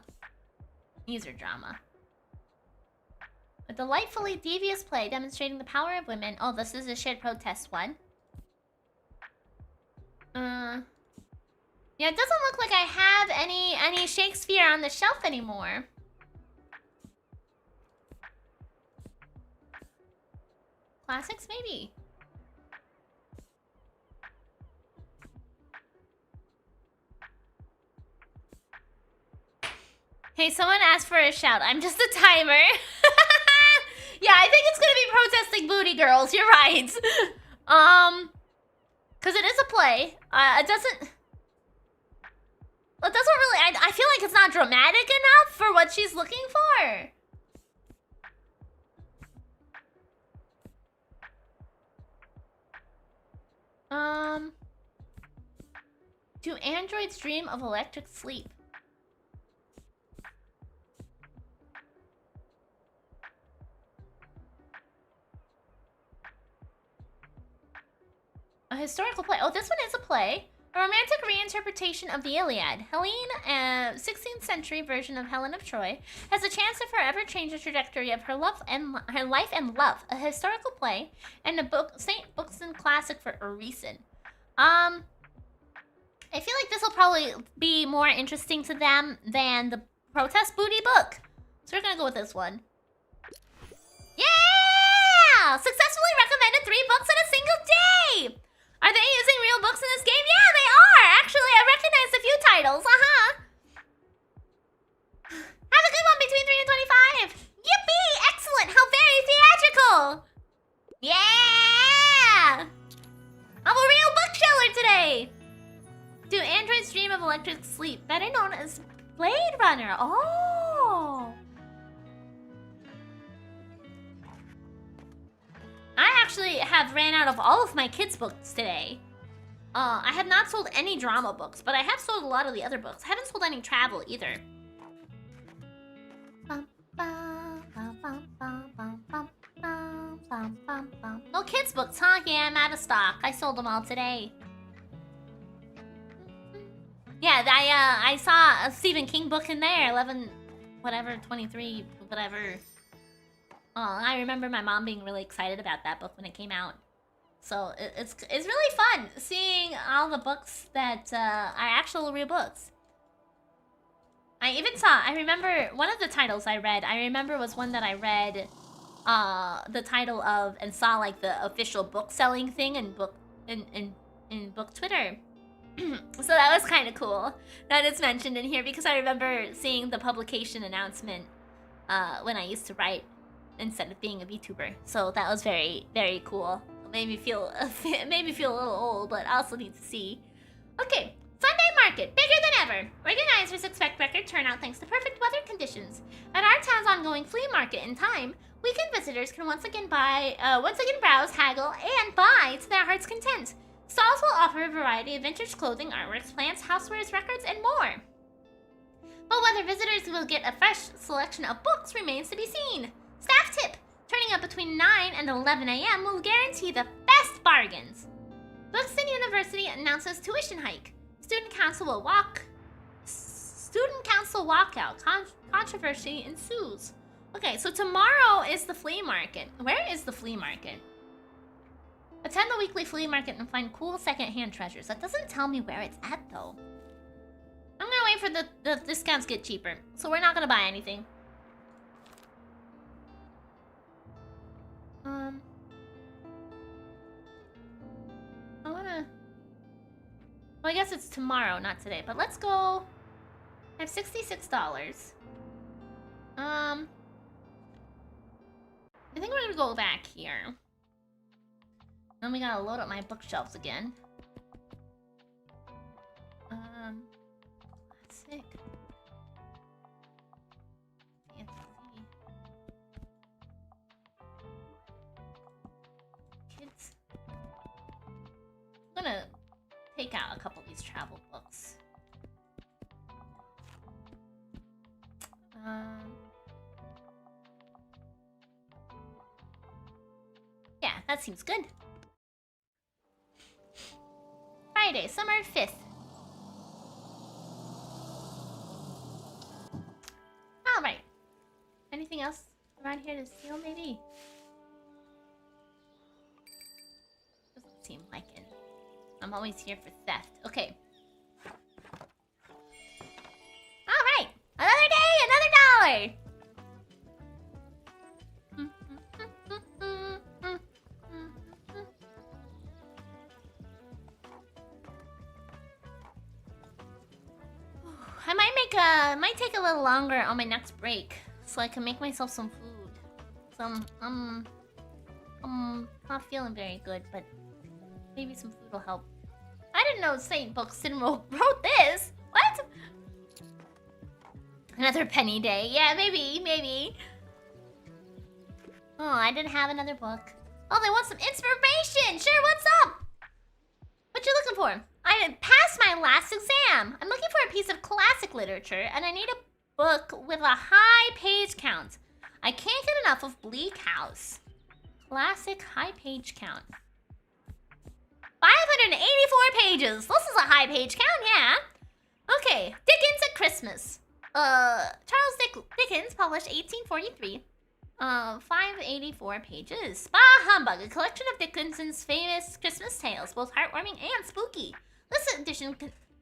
These are drama. A delightfully devious play demonstrating the power of women. Oh, this is a shared protest one. Yeah, it doesn't look like I have any Shakespeare on the shelf anymore. Classics, maybe. Hey, someone asked for a shout. I'm just a timer. Yeah, I think it's gonna be protesting booty girls. You're right. Cause it is a play. It doesn't really. I feel like it's not dramatic enough for what she's looking for. Do androids dream of electric sleep? A historical play. Oh, this one is a play. A romantic reinterpretation of the Iliad. Helene, a 16th century version of Helen of Troy, has a chance to forever change the trajectory of her life and love. A historical play and a book, St. Bookson classic for a reason. I feel like this will probably be more interesting to them than the protest booty book. So we're gonna go with this one. Yeah! Successfully recommended 3 books in a single day! Are they using real books in this game? Yeah, they are! Actually, I recognize a few titles. Have a good one between 3 and 25. Yippee! Excellent! How very theatrical! Yeah! I'm a real bookseller today! Do androids dream of electric sleep? Better known as Blade Runner. Oh! I actually have ran out of all of my kids' books today. I have not sold any drama books, but I have sold a lot of the other books. I haven't sold any travel either. No kids' books, huh? Yeah, I'm out of stock. I sold them all today. Yeah, I saw a Stephen King book in there. 11, whatever, 23, whatever. I remember my mom being really excited about that book when it came out. So it's really fun seeing all the books that are actual real books. I remember one of the titles I read, was one that I read the title of and saw like the official book selling thing in book Twitter. So that was kind of cool that it's mentioned in here because I remember seeing the publication announcement when I used to write instead of being a VTuber. So that was very, very cool. It made me feel a little old, but also neat to see. Okay, Sunday market, bigger than ever. Organizers expect record turnout thanks to perfect weather conditions. At our town's ongoing flea market in time, weekend visitors can once again browse, haggle, and buy to their heart's content. Stalls will offer a variety of vintage clothing, artworks, plants, housewares, records, and more. But whether visitors will get a fresh selection of books remains to be seen. Staff tip: turning up between 9 and 11 a.m. will guarantee the best bargains. Buxton University announces tuition hike. Student council walkout. Controversy ensues. Okay, so tomorrow is the flea market. Where is the flea market? Attend the weekly flea market and find cool secondhand treasures. That doesn't tell me where it's at, though. I'm gonna wait for the discounts get cheaper. So we're not gonna buy anything. I wanna... Well, I guess it's tomorrow, not today. But let's go... I have $66. I think we're gonna go back here. Then we gotta load up my bookshelves again. Classic. Fantasy. Kids. I'm gonna take out a couple of these travel books. Yeah, that seems good. Friday, summer 5th. Alright. Anything else around here to steal, maybe? Doesn't seem like it. I'm always here for theft. Okay. Alright! Another day, another dollar! I might take a little longer on my next break so I can make myself some food. So I'm not feeling very good, but maybe some food will help. I didn't know Saint Bookstone wrote this. What? Another penny day. Yeah, maybe. Oh, I didn't have another book. Oh, they want some inspiration. Sure, what's up? What you looking for? I passed my last exam. I'm looking for a piece of classic literature, and I need a book with a high page count. I can't get enough of Bleak House. Classic high page count. 584 pages. This is a high page count, yeah. Okay, Dickens at Christmas. Charles Dickens, published 1843. 584 pages. Bah humbug, a collection of Dickens's famous Christmas tales, both heartwarming and spooky. This edition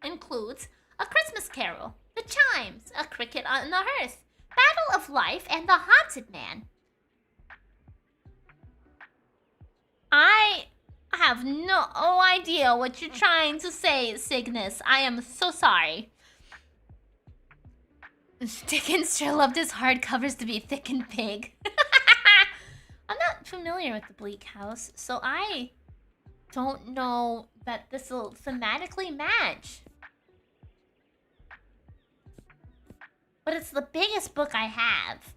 includes A Christmas Carol, The Chimes, A Cricket on the Hearth, Battle of Life, and The Haunted Man. I have no idea what you're trying to say, Cygnus. I am so sorry. Dickens sure loved his hardcovers to be thick and big. I'm not familiar with the Bleak House, so I don't know that this will thematically match. But it's the biggest book I have.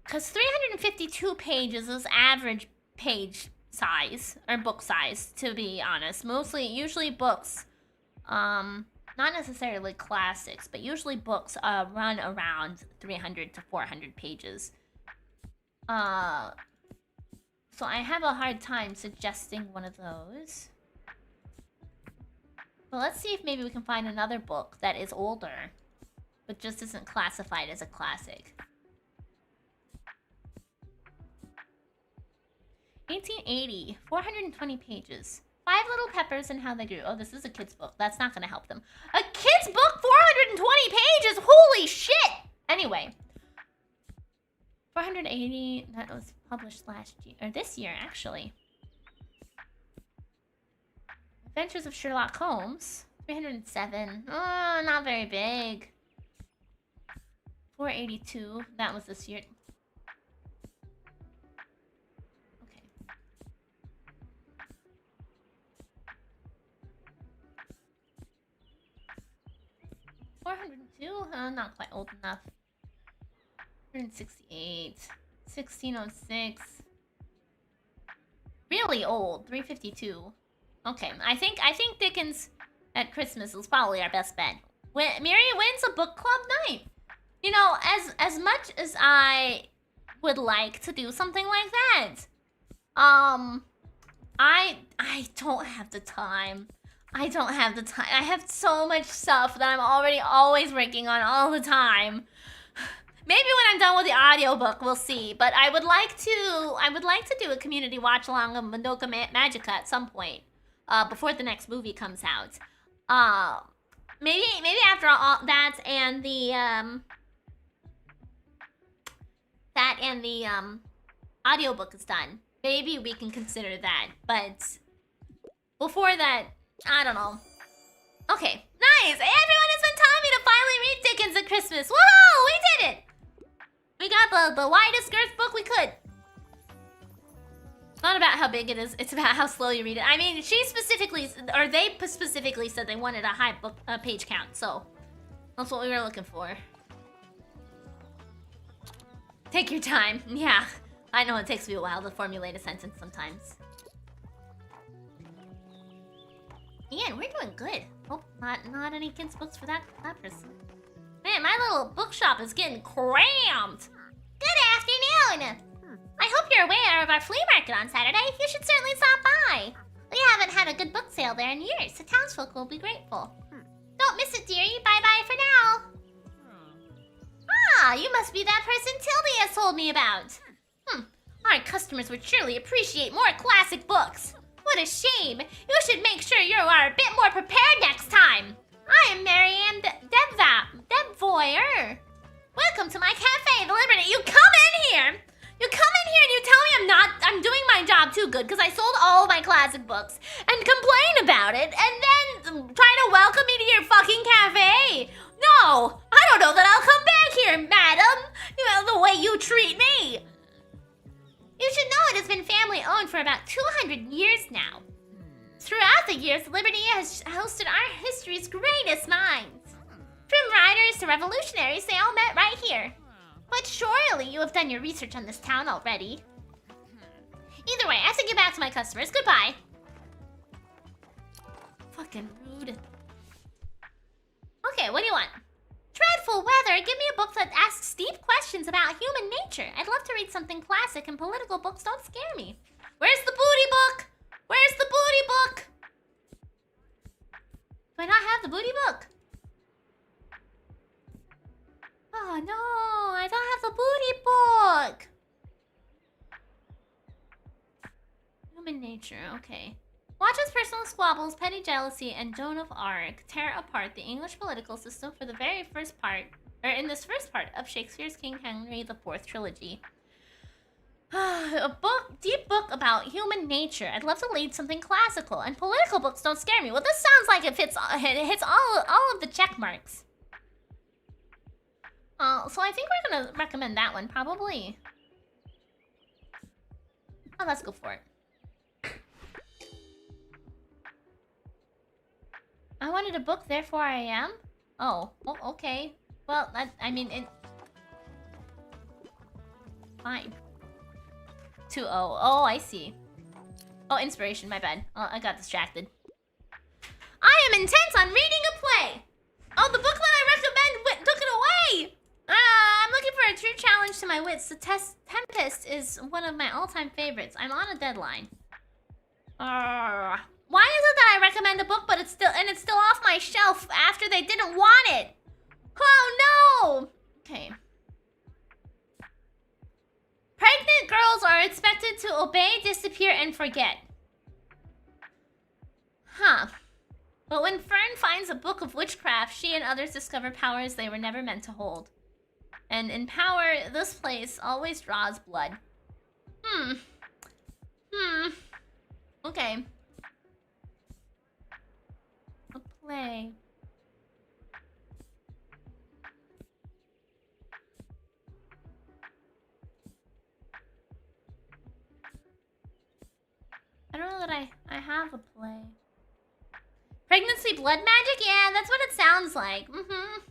Because 352 pages is average page size, or book size, to be honest. Usually books, not necessarily classics, but usually books run around 300 to 400 pages. So I have a hard time suggesting one of those. Well, let's see if maybe we can find another book that is older, but just isn't classified as a classic. 1880, 420 pages. 5 Little Peppers and How They Grew. Oh, this is a kid's book. That's not going to help them. A kid's book, 420 pages? Holy shit! Anyway. 480, that was published last year, or this year, actually. Adventures of Sherlock Holmes. 307. Oh, not very big. 482. That was this year. Okay. 402? Not quite old enough. 168. 1606. Really old. 352. Okay, I think Dickens at Christmas is probably our best bet. Miri wins a book club night. You know, as much as I would like to do something like that, I don't have the time. I don't have the time. I have so much stuff that I'm always working on all the time. Maybe when I'm done with the audiobook, we'll see. But I would like to do a community watch along of Madoka Magica at some point, before the next movie comes out. Maybe after all that and the audiobook is done, maybe we can consider that. But before that, I don't know. Okay, nice. Everyone has been telling me to finally read Dickens at Christmas. Whoa, we did it. We got the widest girth book we could. It's not about how big it is. It's about how slow you read it. I mean, they specifically said they wanted a high book page count, so that's what we were looking for. Take your time. Yeah, I know it takes me a while to formulate a sentence sometimes. Ian, we're doing good. Oh, not any kids' books for that person. Man, my little bookshop is getting crammed. Good afternoon. I hope you're aware of our flea market on Saturday. You should certainly stop by. We haven't had a good book sale there in years, so townsfolk will be grateful. Don't miss it, dearie. Bye-bye for now. Ah, you must be that person Tildy has told me about. Our customers would surely appreciate more classic books. What a shame. You should make sure you are a bit more prepared next time. I am Marianne Devvoyer. Welcome to my cafe, The Liberty. You come in here. You come in here and you tell me I'm doing my job too good because I sold all of my classic books and complain about it and then try to welcome me to your fucking cafe. No, I don't know that I'll come back here, madam. You know, the way you treat me. You should know it has been family owned for about 200 years now. Throughout the years, Liberty has hosted our history's greatest minds. From writers to revolutionaries, they all met right here. But surely you have done your research on this town already. Either way, I have to get back to my customers. Goodbye. Fucking rude. Okay, what do you want? Dreadful weather. Give me a book that asks deep questions about human nature. I'd love to read something classic, and political books don't scare me. Where's the booty book? Where's the booty book? Do I not have the booty book? Oh no, I don't have the booty book. Human nature, okay. Watch as personal squabbles, petty jealousy, and Joan of Arc tear apart the English political system for the very first part, or in this first part of Shakespeare's King Henry IV trilogy. A deep book about human nature. I'd love to read something classical, and political books don't scare me. Well, this sounds like it hits all of the check marks. So I think we're gonna recommend that one, probably. Oh, let's go for it. I wanted a book, therefore I am? Oh, okay. Well, I mean, it... Fine. 2-0. Oh, I see. Oh, inspiration, my bad. Oh, I got distracted. I am intent on reading a play! Oh, the book that I recommend took it away! I'm looking for a true challenge to my wits. The Tempest is one of my all-time favorites. I'm on a deadline. Why is it that I recommend a book, but it's still off my shelf after they didn't want it? Oh no! Okay. Pregnant girls are expected to obey, disappear, and forget. Huh. But when Fern finds a book of witchcraft, she and others discover powers they were never meant to hold. And in power, this place always draws blood. Okay. play? I don't know that I have a play. Pregnancy blood magic? Yeah, that's what it sounds like. Mm-hmm.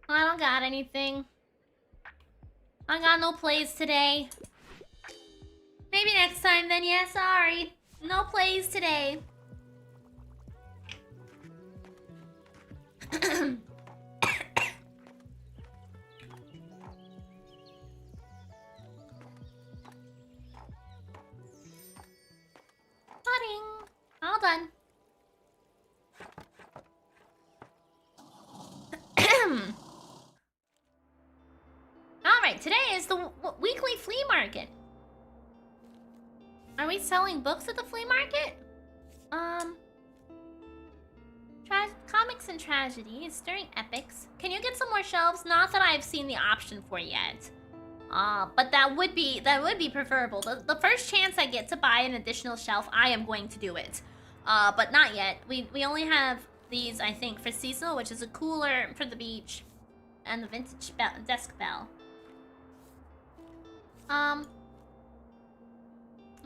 I don't got anything. I got no plays today. Maybe next time then, yeah, sorry. No plays today. Pudding. All done. Alright, today is the weekly flea market. Are we selling books at the flea market? Comics and tragedies during epics. Can you get some more shelves? Not that I've seen the option for yet. But that would be preferable. The first chance I get to buy an additional shelf, I am going to do it. But not yet. We only have these, I think, for seasonal, which is a cooler for the beach, and the vintage desk bell.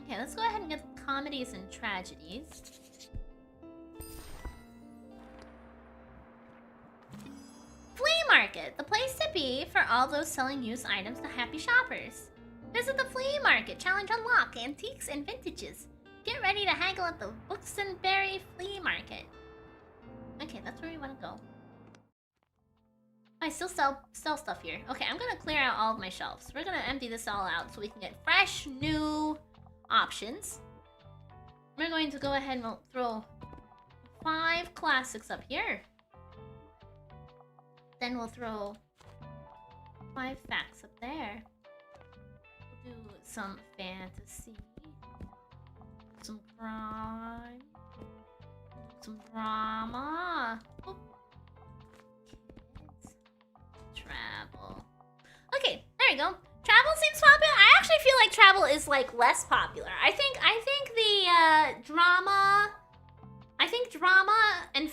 Okay, let's go ahead and get comedies and tragedies. Flea market, the place to be for all those selling used items to happy shoppers. Visit the flea market, challenge unlock, antiques and vintages. Get ready to haggle at the Bookstore flea market. Okay, that's where we want to go. I still sell stuff here. Okay, I'm gonna clear out all of my shelves. We're gonna empty this all out so we can get fresh, new options. We're going to go ahead and throw 5 classics up here. Then we'll throw 5 facts up there. We'll do some fantasy, some crime, some drama. Oh. Kids. Travel. Okay, there we go. Travel seems popular. I actually feel like travel is like less popular. I think the drama. I think drama and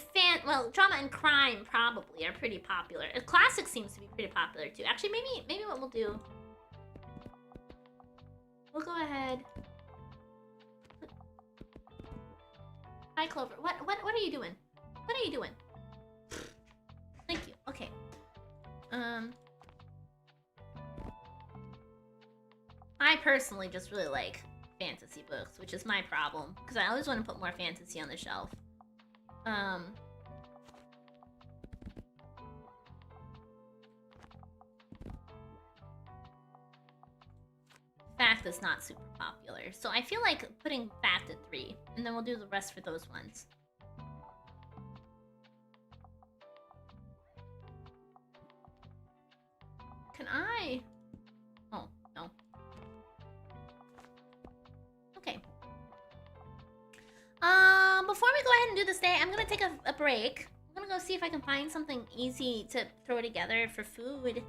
drama and crime probably are pretty popular. Classic seems to be pretty popular too. Actually, maybe what we'll do. We'll go ahead. Hi, Clover. What are you doing? What are you doing? Thank you. Okay. I personally just really like fantasy books, which is my problem, because I always want to put more fantasy on the shelf. Fact is not super popular, so I feel like putting fact at 3, and then we'll do the rest for those ones. Can I? Oh, no. Okay. Before we go ahead and do this day, I'm gonna take a break. I'm gonna go see if I can find something easy to throw together for food.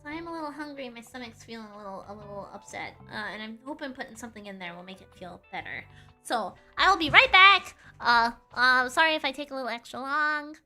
So I'm a little hungry, my stomach's feeling a little upset. And I'm hoping putting something in there will make it feel better. So, I'll be right back! Sorry if I take a little extra long.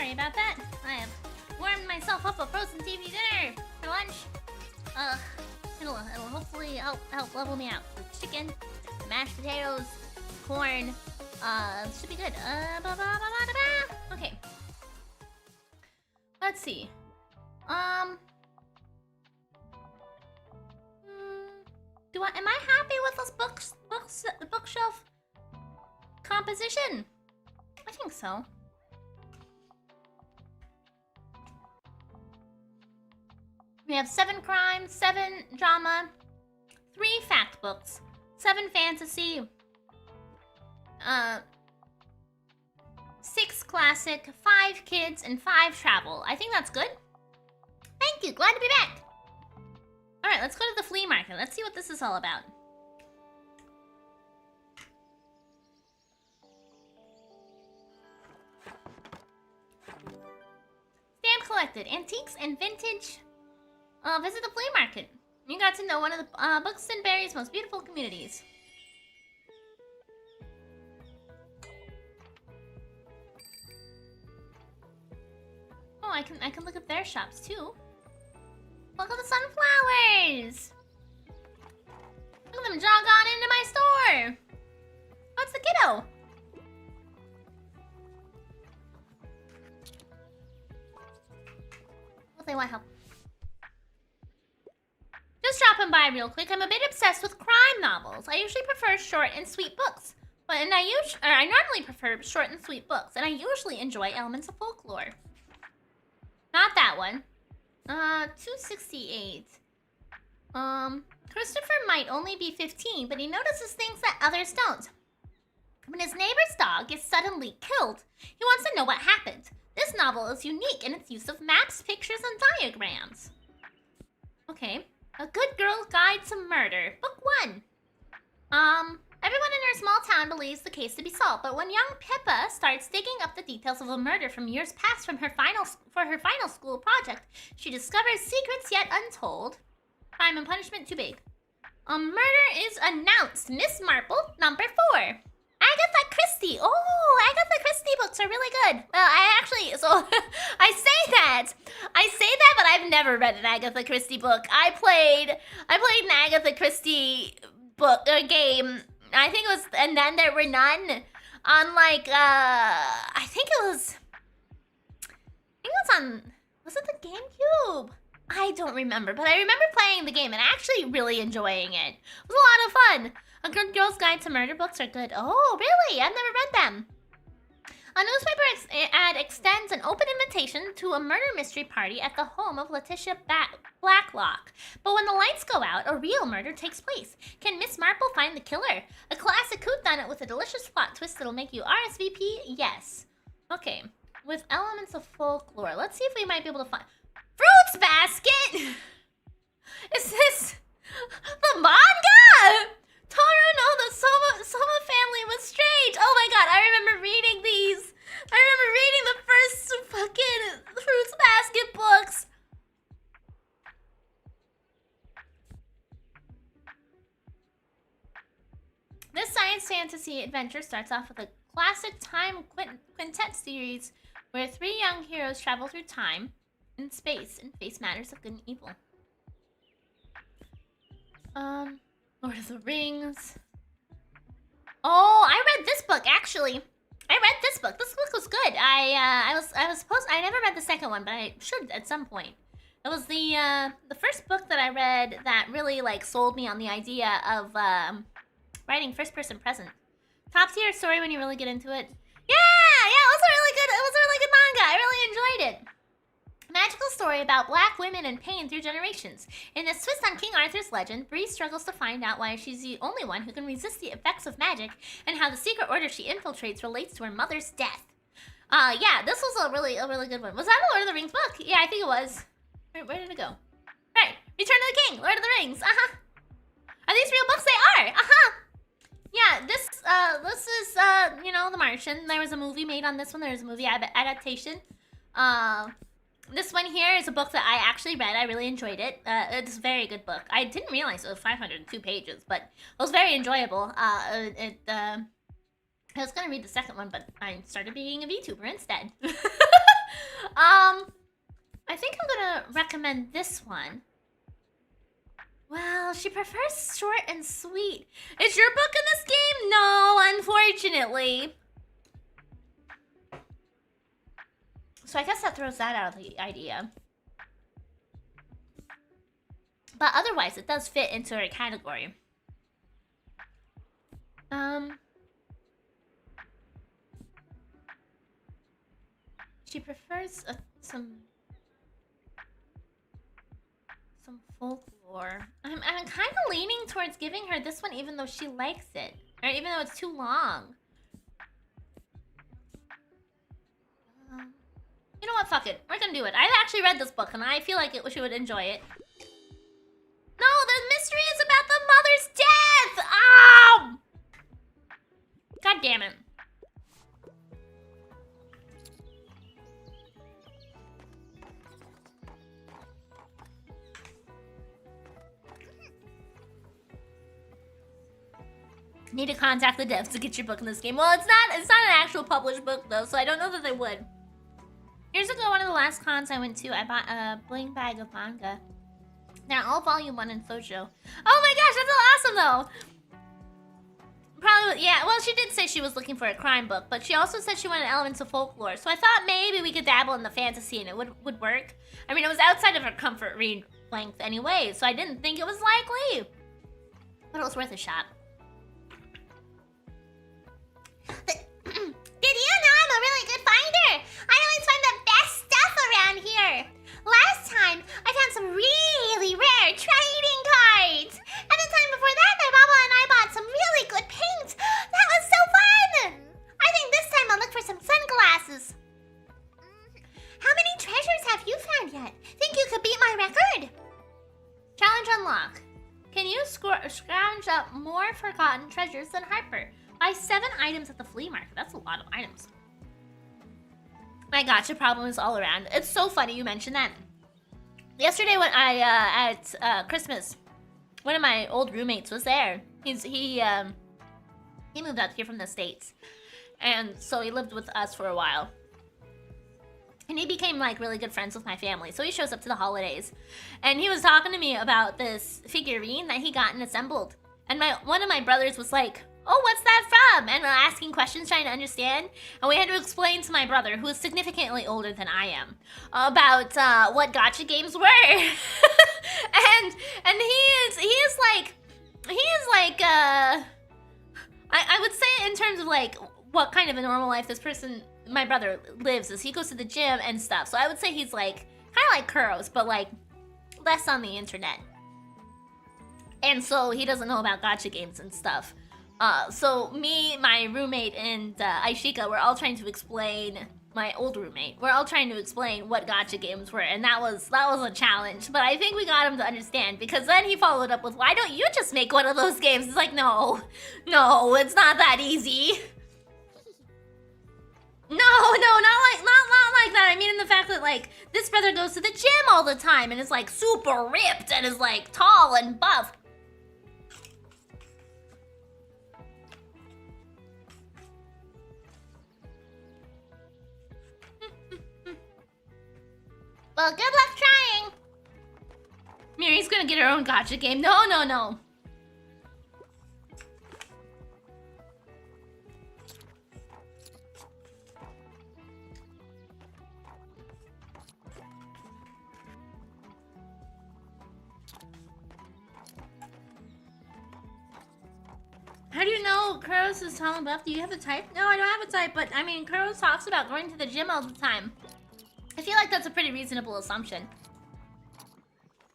Sorry about that. I have warmed myself up a frozen TV dinner for lunch. It'll hopefully help level me out. The chicken, the mashed potatoes, corn. Should be good. Okay. Let's see. Am I happy with this bookshelf composition? I think so. We have 7 crime, 7 drama, 3 fact books, 7 fantasy, 6 classic, 5 kids, and 5 travel. I think that's good. Thank you. Glad to be back. All right, let's go to the flea market. Let's see what this is all about. Stamp collected. Antiques and vintage. Visit the flea market. You got to know one of the Buxtonbury's most beautiful communities. Oh, I can look at their shops too. Look at the sunflowers! Look at them jog on into my store! What's the kiddo? Well, they want help. Just dropping by real quick. I'm a bit obsessed with crime novels. I usually prefer short and sweet books. I normally prefer short and sweet books, and I usually enjoy elements of folklore. Not that one. 268. Christopher might only be 15, but he notices things that others don't. When his neighbor's dog is suddenly killed, he wants to know what happened. This novel is unique in its use of maps, pictures, and diagrams. Okay. A Good Girl's Guide to Murder. Book 1. Everyone in her small town believes the case to be solved, but when young Pippa starts digging up the details of a murder from years past for her final school project, she discovers secrets yet untold. Crime and punishment too big. A murder is announced. Miss Marple, number 4. Agatha Christie. Oh, Agatha Christie books are really good. Well, I say that, but I've never read an Agatha Christie book. I played an Agatha Christie book game. I think it was, and then there were none on I think it was on, was it the GameCube? I don't remember, but I remember playing the game and actually really enjoying it. It was a lot of fun. A Good Girl's Guide to Murder books are good. Oh, really? I've never read them. A newspaper ad extends an open invitation to a murder mystery party at the home of Letitia Blacklock. But when the lights go out, a real murder takes place. Can Miss Marple find the killer? A classic whodunit with a delicious plot twist that'll make you RSVP? Yes. Okay. With elements of folklore. Let's see if we might be able to find... Fruits Basket! Is this the manga? Taro no, the Soma family was strange. Oh my god, I remember reading these. I remember reading the first fucking Fruits Basket books. This science fantasy adventure starts off with a classic time quintet series where 3 young heroes travel through time and space and face matters of good and evil. Lord of the Rings. Oh, I read this book actually. I read this book. This book was good. I never read the second one, but I should at some point. It was the first book that I read that really sold me on the idea of writing first person present. Top tier story when you really get into it. Yeah, it was a really good manga. I really enjoyed it. Magical story about black women and pain through generations. In this twist on King Arthur's legend, Bree struggles to find out why she's the only one who can resist the effects of magic and how the secret order she infiltrates relates to her mother's death. Yeah, this was a really good one. Was that a Lord of the Rings book? Yeah, I think it was. Where did it go? Right, Return of the King, Lord of the Rings. Are these real books? They are. Yeah, this is The Martian. There was a movie made on this one. There was a movie adaptation. This one here is a book that I actually read. I really enjoyed it. It's a very good book. I didn't realize it was 502 pages, but it was very enjoyable. I was gonna read the second one, but I started being a VTuber instead. I think I'm gonna recommend this one. Well, she prefers short and sweet. Is your book in this game? No, unfortunately. So I guess that throws that out of the idea. But otherwise, it does fit into her category. She prefers some folklore. I'm kind of leaning towards giving her this one, even though she likes it, or even though it's too long. You know what? Fuck it. We're gonna do it. I actually read this book, and I feel like she would enjoy it. No, the mystery is about the mother's death! Oh! God damn it. Need to contact the devs to get your book in this game. Well, it's not an actual published book, though, so I don't know that they would. Years ago, one of the last cons I went to, I bought a bling bag of manga. They're all volume 1 in Sojo. Oh my gosh, that's awesome, though! Probably, yeah, well, she did say she was looking for a crime book, but she also said she wanted elements of folklore, so I thought maybe we could dabble in the fantasy and it would work. I mean, it was outside of her comfort read length anyway, so I didn't think it was likely. But it was worth a shot. Did you know I'm a really good finder? I always find the best stuff around here. Last time, I found some really rare trading cards. And the time before that, my mama and I bought some really good paints. That was so fun. I think this time I'll look for some sunglasses. How many treasures have you found yet? Think you could beat my record? Challenge unlocked. Can you scrounge up more forgotten treasures than Harper? Buy 7 items at the flea market. That's a lot of items. My gotcha problem is all around. It's so funny you mentioned that. Yesterday when at Christmas, one of my old roommates was there. He moved out here from the States. And so he lived with us for a while. And he became like really good friends with my family. So he shows up to the holidays. And he was talking to me about this figurine that he got and assembled. And one of my brothers was like, oh, what's that from? And asking questions, trying to understand. And we had to explain to my brother, who is significantly older than I am, about what gacha games were. and he is like, I would say in terms of like what kind of a normal life this person, my brother, lives is he goes to the gym and stuff. So I would say he's like, kind of like Kuros, but like less on the internet. And so he doesn't know about gacha games and stuff. So me, my roommate, and Aishika, we're all trying to explain, my old roommate, we're all trying to explain what gacha games were, and that was a challenge. But I think we got him to understand, because then he followed up with, why don't you just make one of those games? It's like, no, it's not that easy. No, not like that. I mean in the fact that, like, this brother goes to the gym all the time, and is, like, super ripped, and is, like, tall and buff. Well, good luck trying. Miri's gonna get her own gacha game. No. How do you know Kuros is tall and buff? Do you have a type? No, I don't have a type, but I mean, Kuros talks about going to the gym all the time. I feel like that's a pretty reasonable assumption.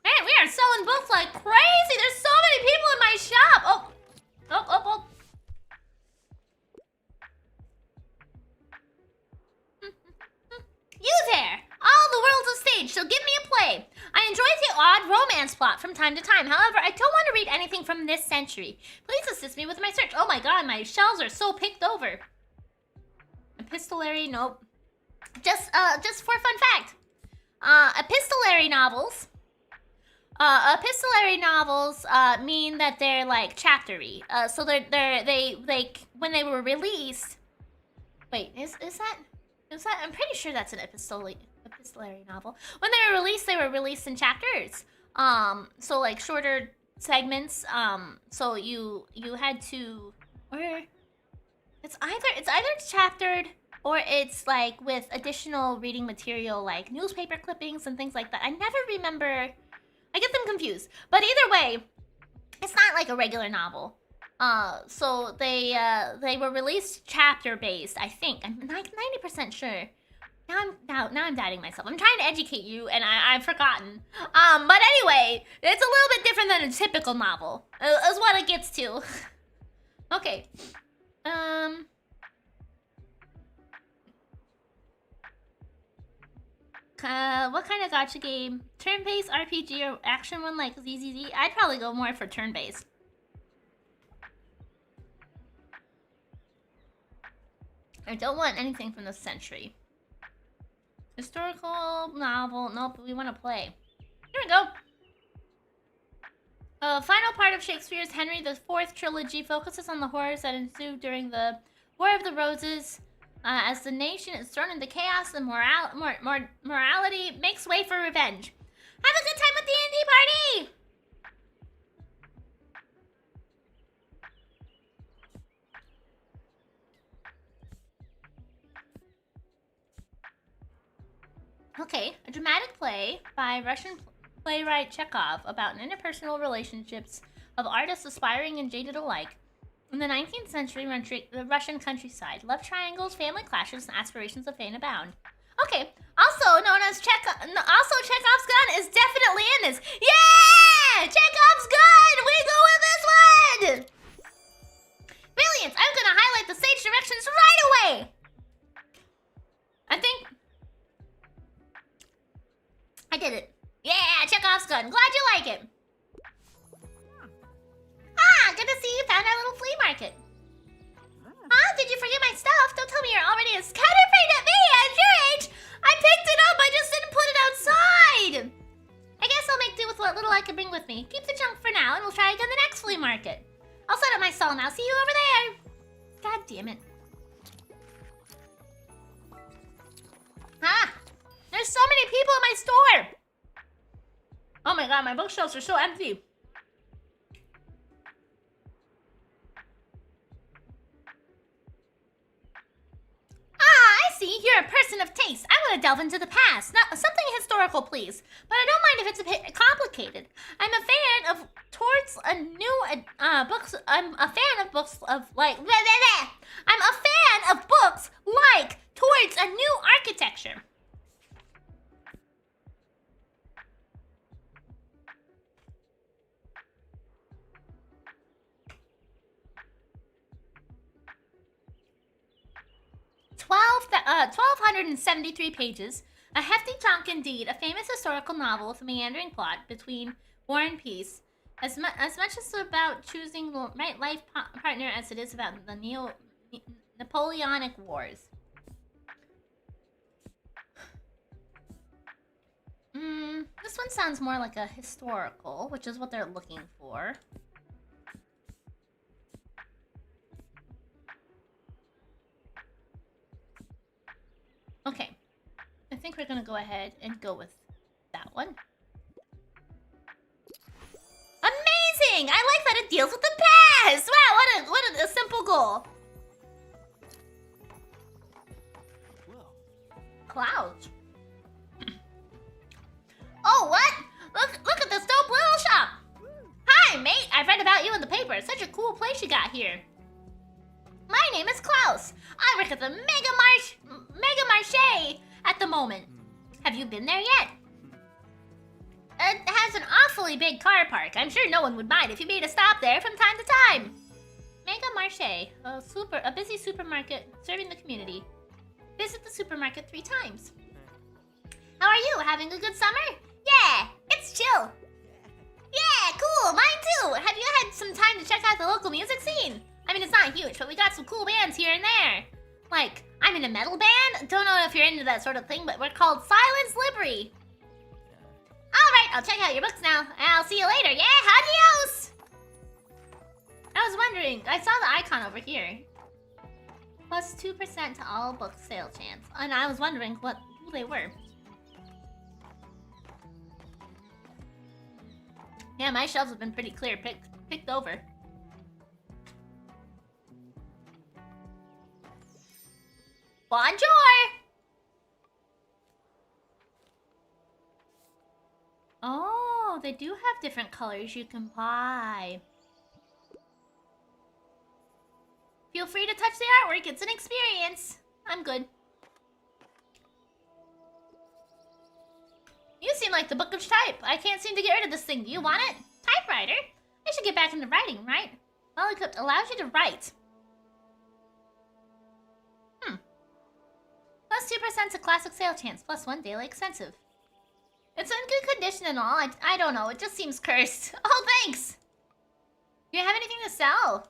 Man, we are selling books like crazy! There's so many people in my shop! Oh. You there! All the world's a stage, so give me a play. I enjoy the odd romance plot from time to time. However, I don't want to read anything from this century. Please assist me with my search. Oh my god, my shelves are so picked over. Epistolary, nope. Just for fun fact, epistolary novels mean that they're like chaptery. So they when they were released. Wait, is that? I'm pretty sure that's an epistolary novel. When they were released in chapters. So like shorter segments. So you had to, or it's either chaptered or it's like with additional reading material like newspaper clippings and things like that. I never remember. I get them confused. But either way, it's not like a regular novel. So they were released chapter based, I think. I'm 90% sure. Now I'm doubting myself. I'm trying to educate you, and I've forgotten. But anyway, it's a little bit different than a typical novel. Is what it gets to. Okay. What kind of gacha game? Turn-based RPG or action one like ZZZ? I'd probably go more for turn-based. I don't want anything from this century. Historical novel. Nope, we want to play. Here we go. Final part of Shakespeare's Henry IV trilogy focuses on the horrors that ensued during the War of the Roses. As the nation is thrown into chaos and morality makes way for revenge. Have a good time with the indie party! Okay, a dramatic play by Russian playwright Chekhov about interpersonal relationships of artists aspiring and jaded alike. In the 19th century Russian countryside, love triangles, family clashes, and aspirations of fame abound. Okay, also known as Chekhov's gun is definitely in this. Yeah! Chekhov's gun! We go with this one! Brilliant! I'm gonna highlight the stage directions right away! I think I did it. Yeah, Chekhov's gun. Glad you like it. Ah, good to see you found our little flea market. Ah, did you forget my stuff? Don't tell me you're already as counterfeit at me at your age. I picked it up. I just didn't put it outside. I guess I'll make do with what little I can bring with me. Keep the junk for now, and we'll try again the next flea market. I'll set up my stall now. See you over there. God damn it. Ah, there's so many people in my store. Oh my god, my bookshelves are so empty. I see. You're a person of taste. I want to delve into the past. Not something historical, please. But I don't mind if it's a bit complicated. I'm a fan of books. I'm a fan of books like towards a new architecture. Uh, 1,273 pages, a hefty chunk indeed, a famous historical novel with a meandering plot between war and peace, as much as about choosing the right life partner as it is about the Napoleonic Wars. This one sounds more like a historical, which is what they're looking for. Okay, I think we're gonna go ahead and go with that one. Amazing! I like that it deals with the past! Wow, what a simple goal. Clouds. Oh, what? Look at this dope little shop! Hi, mate! I've read about you in the paper. It's such a cool place you got here. My name is Klaus. I work at the Mega Marché at the moment. Have you been there yet? It has an awfully big car park. I'm sure no one would mind if you made a stop there from time to time. Mega Marché, a busy supermarket serving the community. Visit the supermarket 3 times. How are you? Having a good summer? Yeah, it's chill. Yeah, cool. Mine too. Have you had some time to check out the local music scene? I mean, it's not huge, but we got some cool bands here and there. Like, I'm in a metal band. Don't know if you're into that sort of thing, but we're called Silence Libri. Alright, I'll check out your books now. I'll see you later. Yeah, adios! I was wondering, I saw the icon over here. Plus 2% to all book sale chance. And I was wondering who they were. Yeah, my shelves have been pretty clear, picked over. Bonjour! Oh, they do have different colors you can buy. Feel free to touch the artwork, it's an experience. I'm good. You seem like the bookish type. I can't seem to get rid of this thing. Do you want it? Typewriter? I should get back into writing, right? Well equipped allows you to write. Plus 2% to classic sale chance, plus 1 daily expensive. It's in good condition and all. I don't know, it just seems cursed. Oh, thanks! Do you have anything to sell?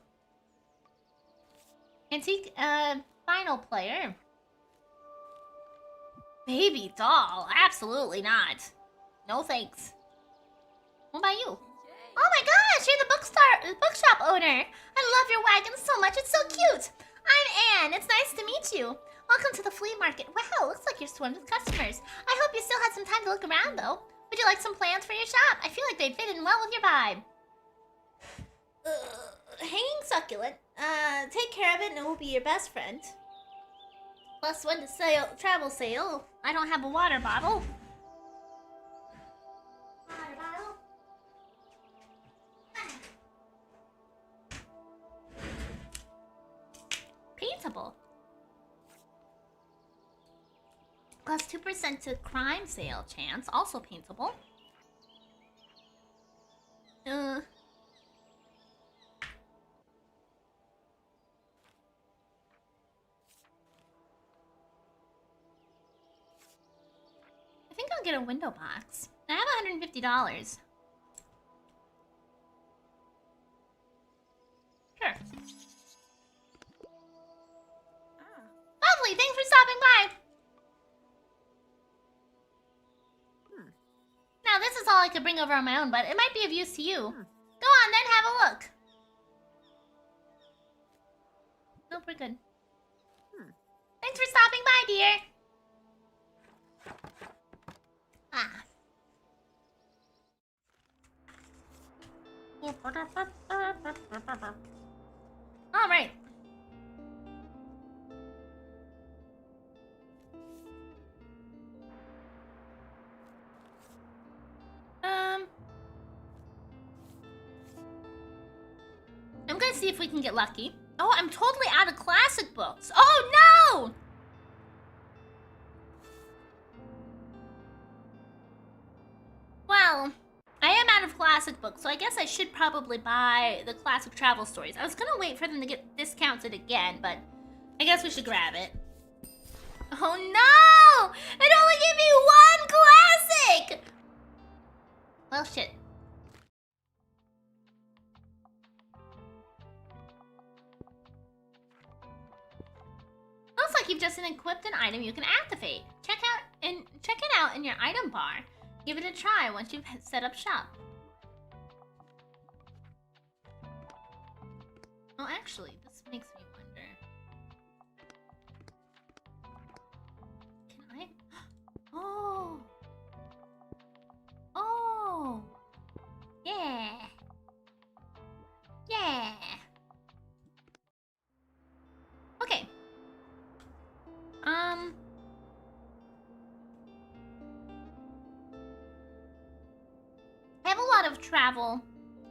Antique, vinyl player. Baby doll, absolutely not. No thanks. What about you? Oh my gosh, you're the bookshop owner. I love your wagon so much, it's so cute. I'm Anne, it's nice to meet you. Welcome to the flea market. Wow, looks like you're swarmed with customers. I hope you still had some time to look around, though. Would you like some plants for your shop? I feel like they'd fit in well with your vibe. Hanging succulent. Take care of it and it will be your best friend. Plus 1 to travel sale. I don't have a water bottle. Water bottle. Paintable. Plus 2% to crime sale chance, also paintable. I think I'll get a window box. I have $150. Sure. Lovely, thanks for stopping by. Now, this is all I could bring over on my own, but it might be of use to you. Go on, then, have a look. Nope, we're good. Thanks for stopping by, dear. All right. I'm gonna see if we can get lucky. Oh, I'm totally out of classic books. Oh, no! Well, I am out of classic books, so I guess I should probably buy the classic travel stories. I was gonna wait for them to get discounted again, but I guess we should grab it. Oh no! It only gave me 1 classic! Well, shit. Looks like you've just equipped an item you can activate. Check it out in your item bar. Give it a try once you've set up shop. Oh, actually, this makes me wonder. Can I? Oh! Oh! Yeah! Yeah! Okay. I have a lot of travel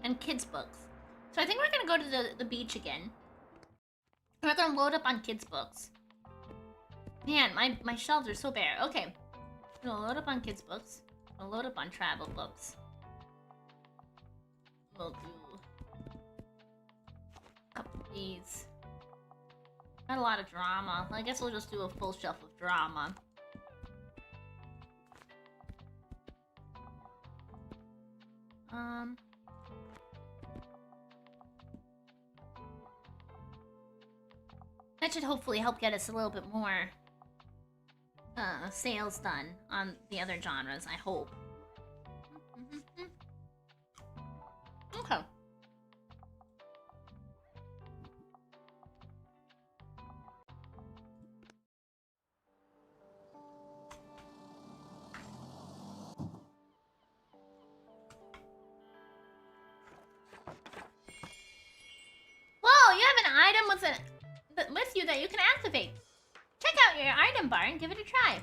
and kids books. So I think we're gonna go to the beach again. We're gonna load up on kids books. Man, my shelves are so bare. Okay. I'm gonna load up on kids books. I'll load up on travel books. We'll do a couple of these. Got a lot of drama. I guess we'll just do a full shelf of drama. That should hopefully help get us a little bit more sales done on the other genres, I hope. Okay. item with you that you can activate. Check out your item bar and give it a try.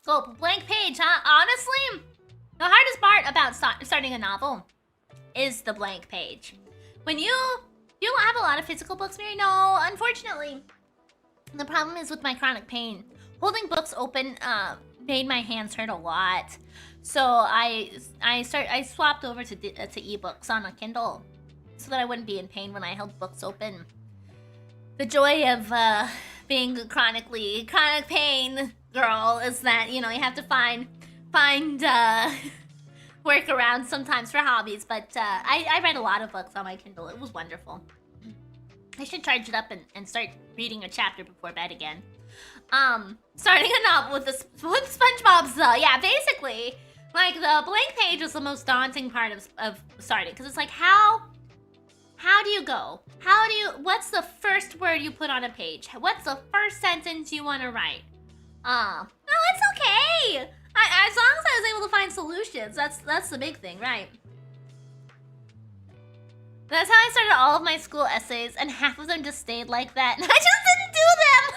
Go, blank page, huh? Honestly, the hardest part about starting a novel is the blank page. When you don't have a lot of physical books, Mary? No, unfortunately. The problem is with my chronic pain. Holding books open made my hands hurt a lot. So I swapped over to ebooks on a Kindle so that I wouldn't be in pain when I held books open. The joy of being a chronic pain girl is that, you know, you have to find workarounds sometimes for hobbies. But I read a lot of books on my Kindle. It was wonderful. I should charge it up and start reading a chapter before bed again. Starting a novel with SpongeBob's yeah, basically, like the blank page is the most daunting part of starting, because it's like how do you go? What's the first word you put on a page? What's the first sentence you want to write? No, it's okay. As long as I was able to find solutions, that's the big thing, right? That's how I started all of my school essays, and half of them just stayed like that. And I just didn't do them!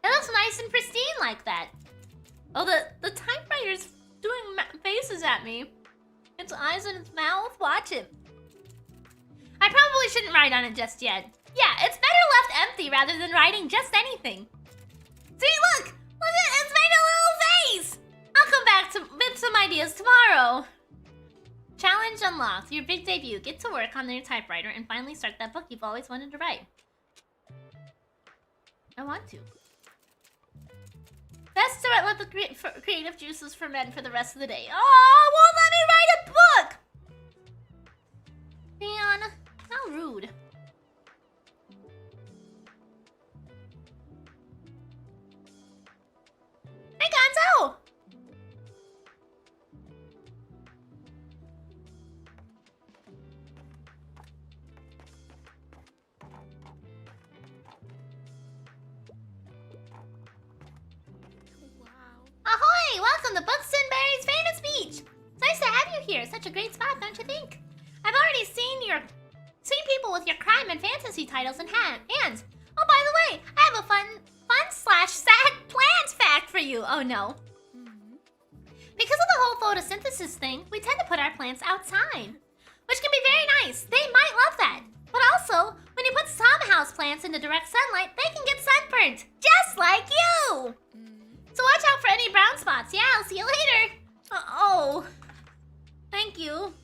It looks nice and pristine like that. Oh, the typewriter's doing faces at me. Its eyes and its mouth. Watch it. I probably shouldn't write on it just yet. Yeah, it's better left empty rather than writing just anything. See, look! It's made a little face! I'll come back with some ideas tomorrow. Challenge unlocked. Your big debut. Get to work on your typewriter and finally start that book you've always wanted to write. I want to. Best to let the creative juices ferment for the rest of the day. Oh, won't let me write a book! Man, how rude. Hey, Gonzo! Ahoy! Welcome to Bookstone famous beach! It's nice to have you here. Such a great spot, don't you think? I've already seen people with your crime and fantasy titles in hands. Oh, by the way, I have a fun/sad plant fact for you. Oh no. Because of the whole photosynthesis thing, we tend to put our plants outside, which can be very nice. They might love that. But also, when you put some house plants into direct sunlight, they can get sunburnt, just like you. So watch out for any brown spots. Yeah, I'll see you later. Oh, thank you.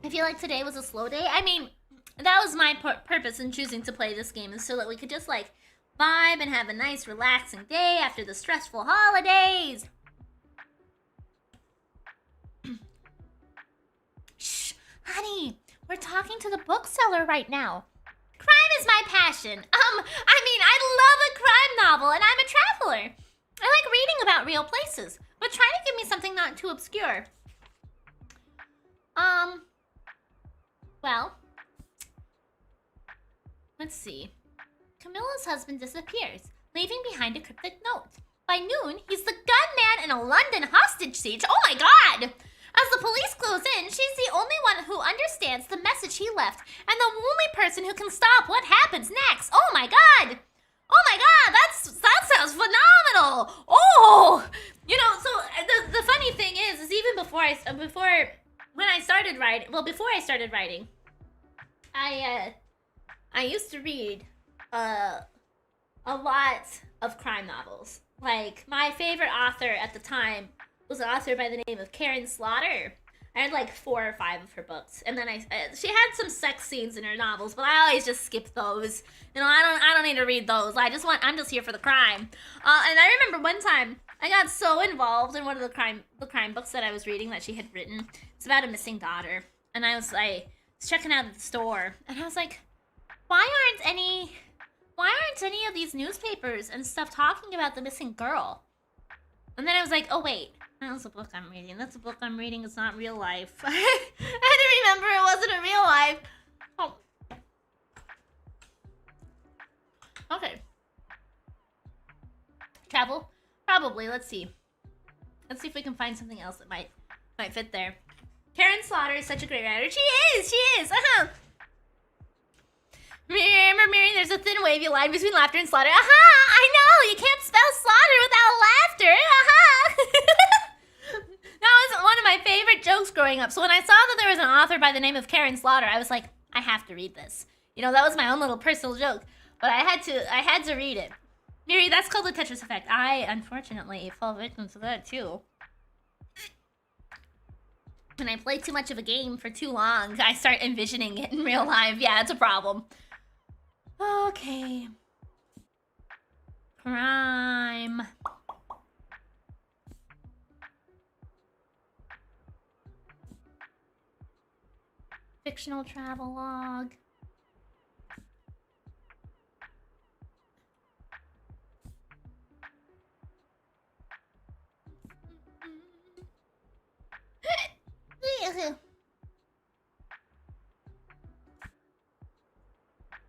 I feel like today was a slow day. I mean, that was my purpose in choosing to play this game, is so that we could just like vibe and have a nice relaxing day after the stressful holidays. Shh, honey, we're talking to the bookseller right now. Crime is my passion. I love a crime novel, and I'm a traveler. I like reading about real places, but try to give me something not too obscure. Well, let's see. Camilla's husband disappears, leaving behind a cryptic note. By noon, he's the gunman in a London hostage siege. Oh my god! As the police close in, she's the only one who understands the message he left, and the only person who can stop what happens next. Oh my god! Oh my god, that sounds phenomenal! Oh! You know, so the funny thing is even before I started writing, I used to read a lot of crime novels. Like, my favorite author at the time was an author by the name of Karen Slaughter. I had like 4 or 5 of her books, and then she had some sex scenes in her novels, but I always just skip those. You know, I don't need to read those. I'm just here for the crime. And I remember one time I got so involved in one of the crime books that I was reading that she had written. It's about a missing daughter, and I was checking out at the store, and I was like, why aren't any of these newspapers and stuff talking about the missing girl? And then I was like, oh wait, that's a book I'm reading. That's a book I'm reading. It's not real life. I had to remember it wasn't a real life. Oh. Okay. Travel? Probably. Let's see. Let's see if we can find something else that might fit there. Karen Slaughter is such a great writer. She is. Remember, Miri, there's a thin wavy line between laughter and slaughter. I know. You can't spell slaughter without laughter. That was one of my favorite jokes growing up. So when I saw that there was an author by the name of Karen Slaughter, I was like, I have to read this. You know, that was my own little personal joke. But I had to read it. Miri, that's called the Tetris effect. I, unfortunately, fall victim to that, too. When I play too much of a game for too long, I start envisioning it in real life. Yeah, it's a problem. Okay. Crime. Fictional travel log.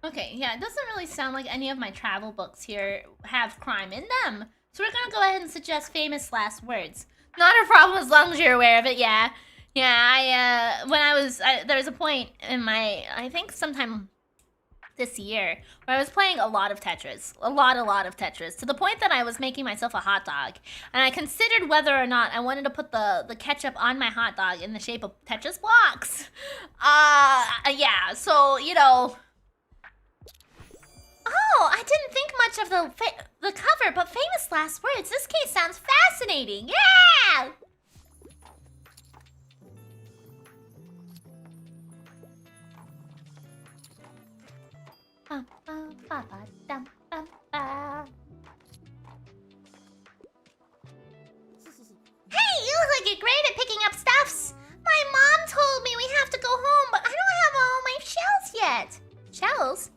Okay, yeah, it doesn't really sound like any of my travel books here have crime in them. So we're gonna go ahead and suggest famous last words. Not a problem as long as you're aware of it, yeah. Yeah, there was a point in my, I think sometime this year, where I was playing a lot of Tetris. A lot of Tetris. To the point that I was making myself a hot dog. And I considered whether or not I wanted to put the ketchup on my hot dog in the shape of Tetris blocks. Yeah, so, you know. Oh, I didn't think much of the cover, but famous last words. This case sounds fascinating. Yeah! Hey, you look like you're great at picking up stuffs. My mom told me we have to go home, but I don't have all my shells yet. Shells?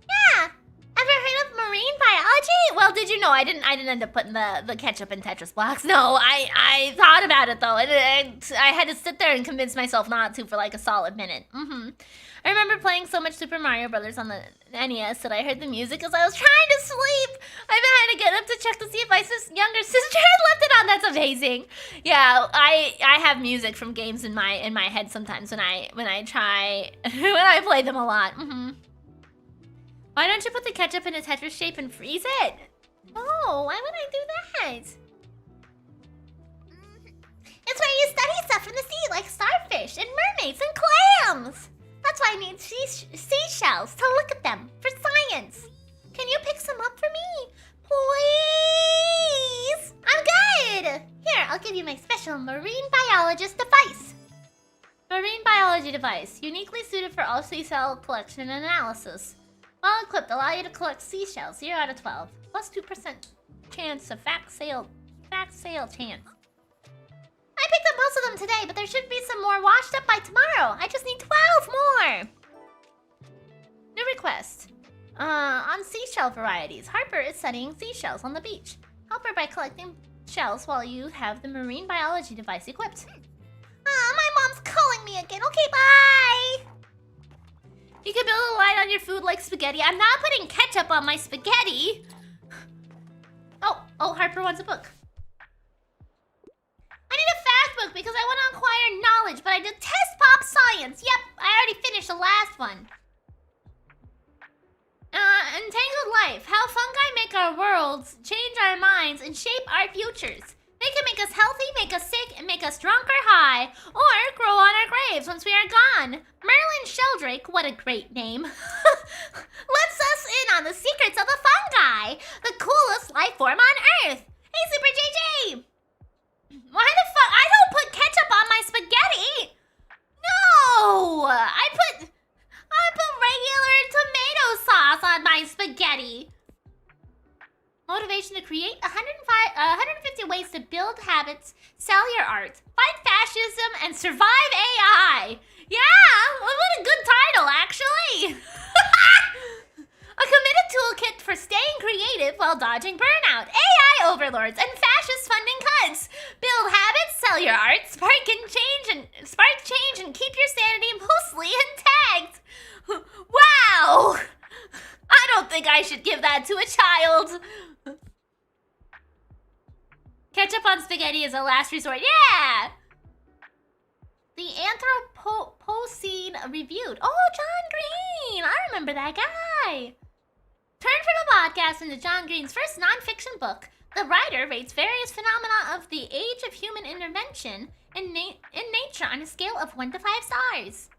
Yeah. Ever heard of marine biology? Well, did you know I didn't end up putting the ketchup in Tetris blocks? No, I thought about it though, and I had to sit there and convince myself not to for like a solid minute. I remember playing so much Super Mario Brothers on the NES that I heard the music as I was trying to sleep. I even had to get up to check to see if my younger sister had left it on. That's amazing. Yeah, I have music from games in my head sometimes when I play them a lot. Why don't you put the ketchup in a Tetris shape and freeze it? Oh, why would I do that? It's where you study stuff from the sea, like starfish and mermaids and clams. That's why I need seashells to look at them for science. Can you pick some up for me? Please? I'm good. Here, I'll give you my special marine biologist device. Marine biology device, uniquely suited for all seashell collection and analysis. Well equipped, allow you to collect seashells, 0 out of 12. Plus 2% chance of fact sale chance. I picked up most of them today, but there should be some more washed up by tomorrow. I just need 12 more. New request. On seashell varieties. Harper is studying seashells on the beach. Help her by collecting shells while you have the marine biology device equipped. My mom's calling me again. Okay, bye. You can build a line on your food like spaghetti. I'm not putting ketchup on my spaghetti. Oh, Harper wants a book. I need a fact book because I want to acquire knowledge, but I detest pop science. Yep, I already finished the last one. Entangled Life. How fungi make our worlds, change our minds, and shape our futures. They can make us healthy, make us sick, and make us drunk or high, or grow on our graves once we are gone. Merlin Sheldrake, what a great name, lets us in on the secrets of the fungi, the coolest life form on Earth. Hey, Super JJ! Why the fuck? I don't put ketchup on my spaghetti! No! I put regular tomato sauce on my spaghetti. Motivation to create 150 ways to build habits, sell your art, fight fascism, and survive AI. Yeah, what a good title, actually. A committed toolkit for staying creative while dodging burnout, AI overlords, and fascist funding cuts. Build habits, sell your art, spark change, and keep your sanity mostly intact. Wow! I don't think I should give that to a child. Ketchup on spaghetti is a last resort. Yeah! The Anthropocene Reviewed. Oh, John Green! I remember that guy. Turn from the podcast into John Green's first nonfiction book. The writer rates various phenomena of the age of human intervention in nature on a scale of 1 to 5 stars.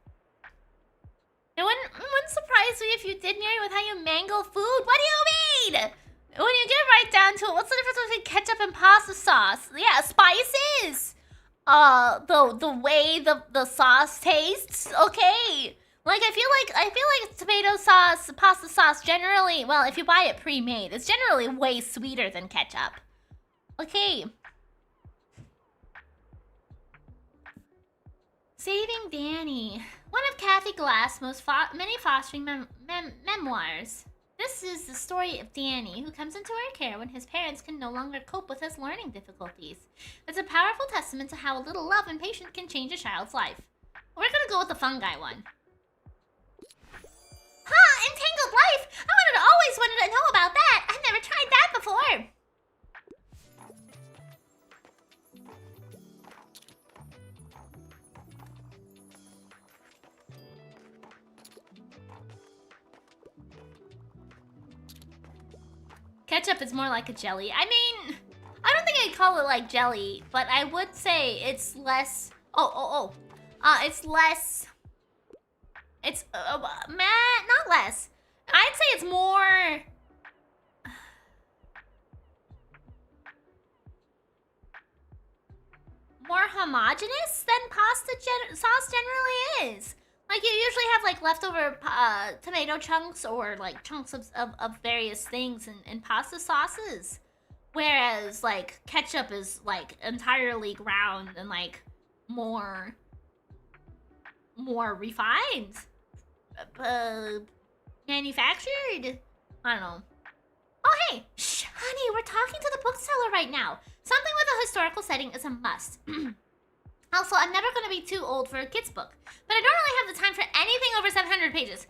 It wouldn't surprise me if you did near with how you mangle food. What do you mean? When you get right down to it, what's the difference between ketchup and pasta sauce? Yeah, spices. The way the sauce tastes. Okay. Like I feel like tomato sauce, pasta sauce generally, well, if you buy it pre-made, it's generally way sweeter than ketchup. Okay. Saving Danny. One of Kathy Glass' many fostering memoirs. This is the story of Danny, who comes into her care when his parents can no longer cope with his learning difficulties. It's a powerful testament to how a little love and patience can change a child's life. We're gonna go with the fungi one. Huh, Entangled Life? Always wanted to know about that. I've never tried that before. Ketchup is more like a jelly. I mean, I don't think I'd call it like jelly, but I would say it's less. It's less. It's not less. I'd say it's more. More homogeneous than pasta sauce generally is. Like, you usually have, like, leftover tomato chunks or, like, chunks of various things in pasta sauces. Whereas, like, ketchup is, like, entirely ground and, like, more refined. Manufactured? I don't know. Oh, hey! Shh, honey, we're talking to the bookseller right now. Something with a historical setting is a must. Also, I'm never going to be too old for a kid's book, but I don't really have the time for anything over 700 pages.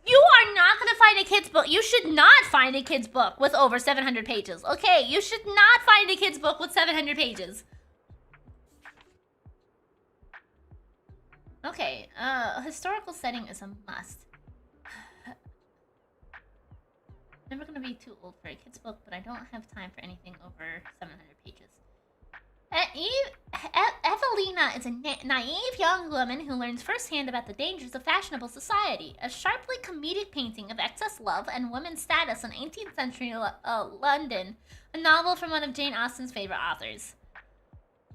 You are not going to find a kid's book. You should not find a kid's book with over 700 pages. Okay, you should not find a kid's book with 700 pages. Okay, historical setting is a must. Never going to be too old for a kid's book, but I don't have time for anything over 700 pages. Evelina is a naive young woman who learns firsthand about the dangers of fashionable society. A sharply comedic painting of excess love and women's status in 18th century London. A novel from one of Jane Austen's favorite authors.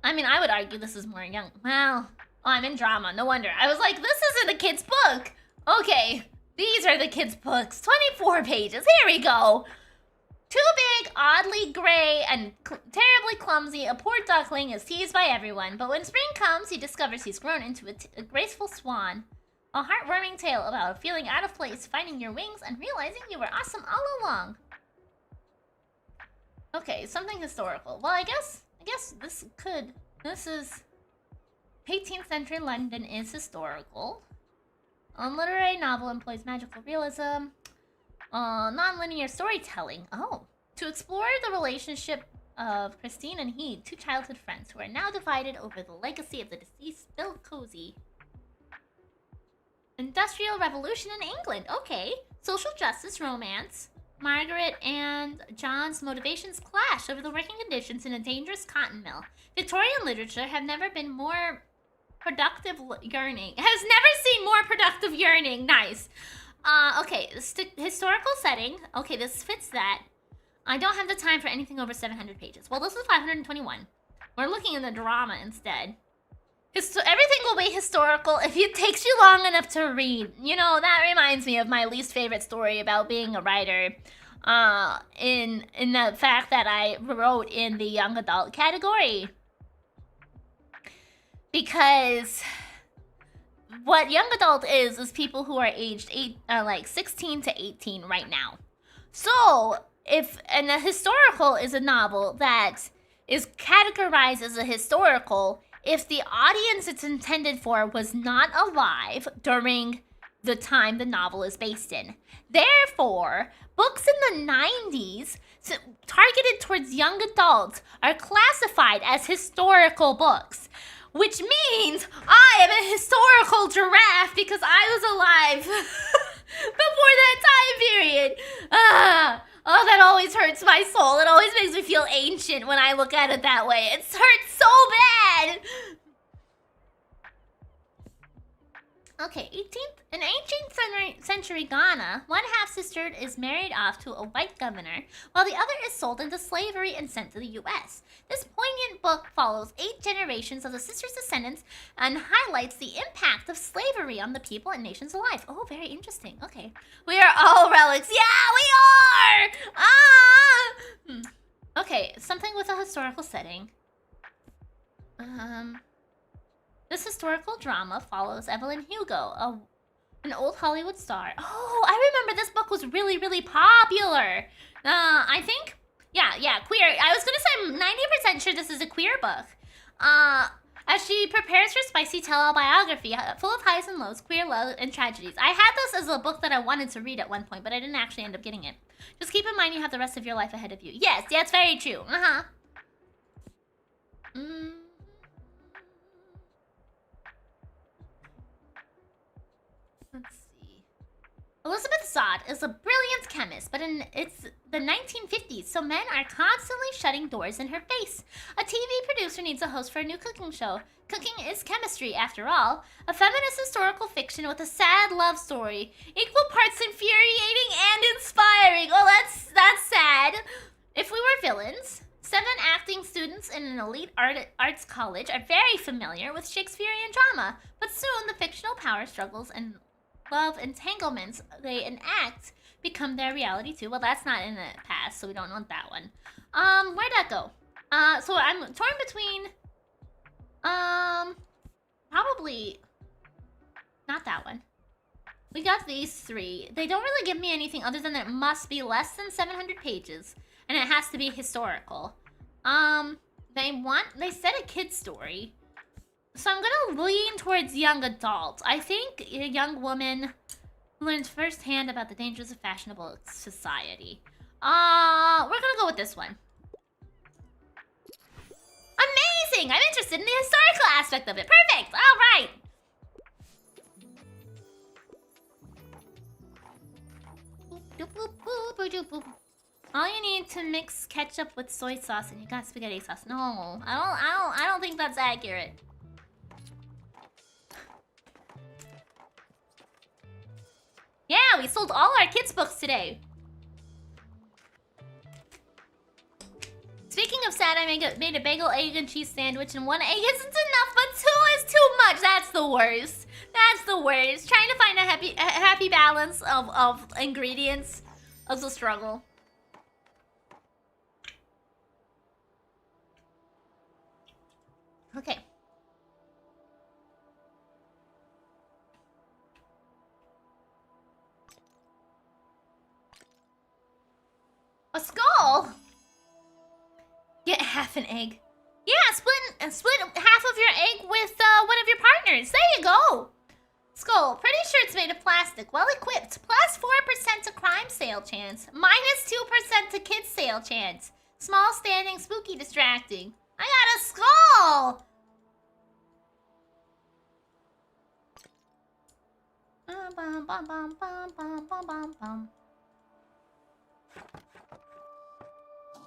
I mean, I would argue this is more young. Well, I'm in drama. No wonder. I was like, this isn't a kid's book. Okay, these are the kids' books. 24 pages. Here we go. Too big, oddly gray, and terribly clumsy, a poor duckling is teased by everyone. But when spring comes, he discovers he's grown into a graceful swan. A heartwarming tale about feeling out of place, finding your wings, and realizing you were awesome all along. Okay, something historical. Well, I guess this is 18th century London is historical. A literary novel employs magical realism. Non-linear storytelling. Oh. To explore the relationship of Christine and Heed, two childhood friends who are now divided over the legacy of the deceased Bill Cozy. Industrial Revolution in England. Okay. Social justice romance. Margaret and John's motivations clash over the working conditions in a dangerous cotton mill. Victorian literature have never been more productive yearning. Has never seen more productive yearning. Nice. Okay, historical setting. Okay, this fits that. I don't have the time for anything over 700 pages. Well, this is 521. We're looking in the drama instead. Everything will be historical if it takes you long enough to read. You know, that reminds me of my least favorite story about being a writer. In the fact that I wrote in the young adult category. Because what young adult is people who are aged 16 to 18 right now. So, and a historical is a novel that is categorized as a historical if the audience it's intended for was not alive during the time the novel is based in. Therefore, books in the 90s targeted towards young adults are classified as historical books, which means I am a historical giraffe because I was alive before that time period. Oh, that always hurts my soul. It always makes me feel ancient when I look at it that way. It hurts so bad. Okay, in 18th century Ghana, one half-sister is married off to a white governor, while the other is sold into slavery and sent to the U.S. This poignant book follows 8 generations of the sister's descendants and highlights the impact of slavery on the people and nations alive. Oh, very interesting. Okay. We are all relics. Yeah, we are! Okay, something with a historical setting. This historical drama follows Evelyn Hugo, an old Hollywood star. Oh, I remember this book was really, really popular. I think, yeah, queer. I was gonna say 90% sure this is a queer book. As she prepares her spicy tell-all biography, full of highs and lows, queer love, and tragedies. I had this as a book that I wanted to read at one point, but I didn't actually end up getting it. Just keep in mind you have the rest of your life ahead of you. Yes, that's very true. Let's see. Elizabeth Zott is a brilliant chemist, but it's the 1950s, so men are constantly shutting doors in her face. A TV producer needs a host for a new cooking show. Cooking is chemistry, after all. A feminist historical fiction with a sad love story. Equal parts infuriating and inspiring. Oh, that's sad. If we were villains, 7 acting students in an elite arts college are very familiar with Shakespearean drama, but soon the fictional power struggles and love entanglements they enact become their reality too. Well, that's not in the past, so we don't want that one. Where'd that go? So I'm torn between, probably not that one. We got these 3. They don't really give me anything other than that it must be less than 700 pages, and it has to be historical. They said a kid's story. So I'm gonna lean towards young adult. I think a young woman learns firsthand about the dangers of fashionable society. We're gonna go with this one. Amazing! I'm interested in the historical aspect of it. Perfect! Alright! All you need to mix ketchup with soy sauce and you got spaghetti sauce. No, I don't think that's accurate. Yeah, we sold all our kids' books today. Speaking of sad, I made a bagel, egg, and cheese sandwich, and 1 egg isn't enough, but 2 is too much. That's the worst. That's the worst. Trying to find a happy balance of ingredients is a struggle. Okay. A skull? Get half an egg. Yeah, split half of your egg with one of your partners. There you go. Skull. Pretty sure it's made of plastic. Well equipped. Plus 4% to crime sale chance. Minus 2% to kids sale chance. Small, standing, spooky, distracting. I got a skull. Bum, bum, bum, bum, bum, bum, bum, bum.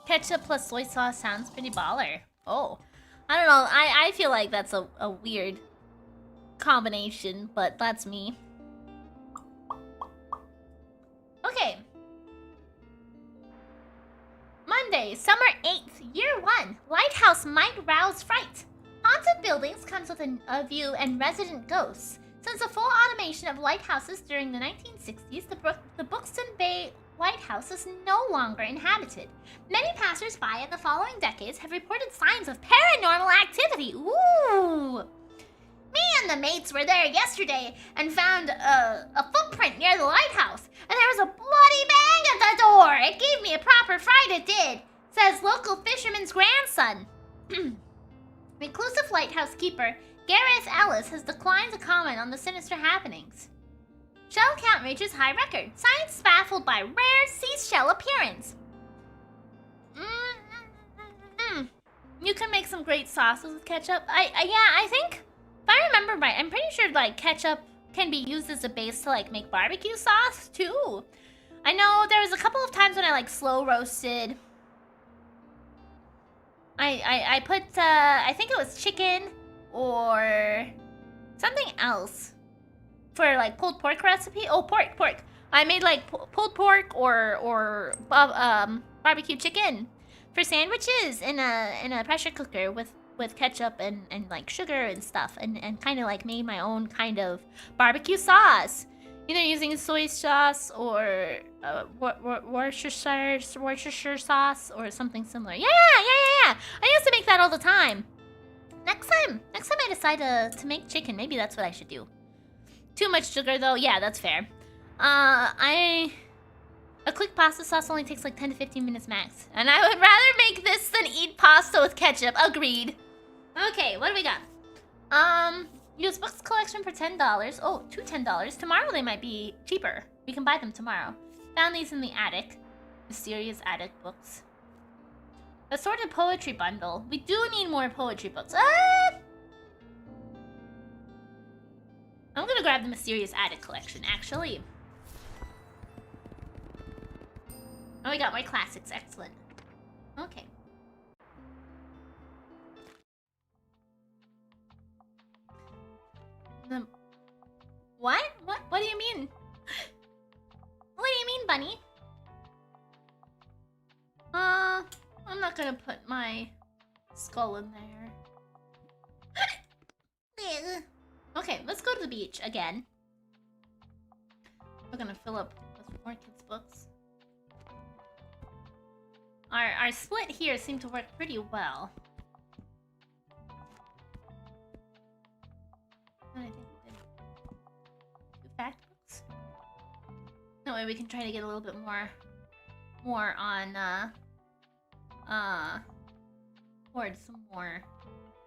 Ketchup plus soy sauce sounds pretty baller. Oh, I don't know. I feel like that's a weird combination, but that's me. Okay. Monday, summer 8th, year 1. Lighthouse might rouse fright. Haunted buildings comes with a view and resident ghosts. Since the full automation of lighthouses during the 1960s, the Buxton Bay Lighthouse is no longer inhabited. Many passers-by in the following decades have reported signs of paranormal activity. Ooh! Me and the mates were there yesterday and found a footprint near the lighthouse, and there was a bloody bang at the door. It gave me a proper fright, it did, says local fisherman's grandson. Reclusive lighthouse keeper Gareth Ellis has declined to comment on the sinister happenings. Shell count reaches high record. Science baffled by rare seashell appearance. You can make some great sauces with ketchup. I think, if I remember right, I'm pretty sure like ketchup can be used as a base to like make barbecue sauce too. I know there was a couple of times when I like slow roasted. I put I think it was chicken or something else for like pulled pork recipe. Oh, pork. I made like pulled pork or barbecue chicken for sandwiches in a pressure cooker with ketchup and like sugar and stuff and kind of like made my own kind of barbecue sauce, either using soy sauce or Worcestershire sauce or something similar. Yeah. I used to make that all the time. Next time I decide to make chicken, maybe that's what I should do. Too much sugar though. Yeah, that's fair. A quick pasta sauce only takes like 10 to 15 minutes max. And I would rather make this than eat pasta with ketchup. Agreed. Okay, what do we got? Use books collection for $10. Oh, to $10. Tomorrow they might be cheaper. We can buy them tomorrow. Found these in the attic. Mysterious attic books. Assorted poetry bundle. We do need more poetry books. I'm gonna grab the Mysterious Attic collection, actually. Oh, we got more classics. Excellent. Okay. What? What do you mean? What do you mean, bunny? I'm not gonna put my skull in there. Okay, let's go to the beach again. We're gonna fill up with more kids' books. Our split here seemed to work pretty well. And I think we did 2 fact books. That way we can try to get a little bit more on towards some more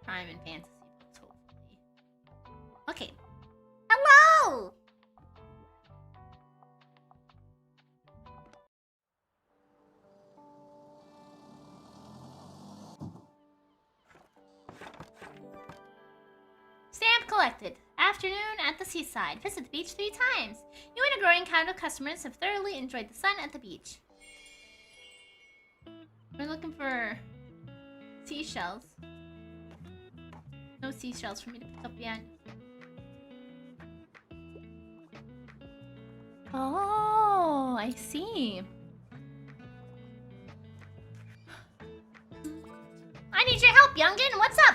crime and fantasy books, hopefully. Okay. Hello! Stamp collected. Afternoon at the seaside. Visit the beach 3 times. You and a growing crowd of customers have thoroughly enjoyed the sun at the beach. We're looking for seashells. No seashells for me to pick up yet. Oh, I see. I need your help, youngin. What's up?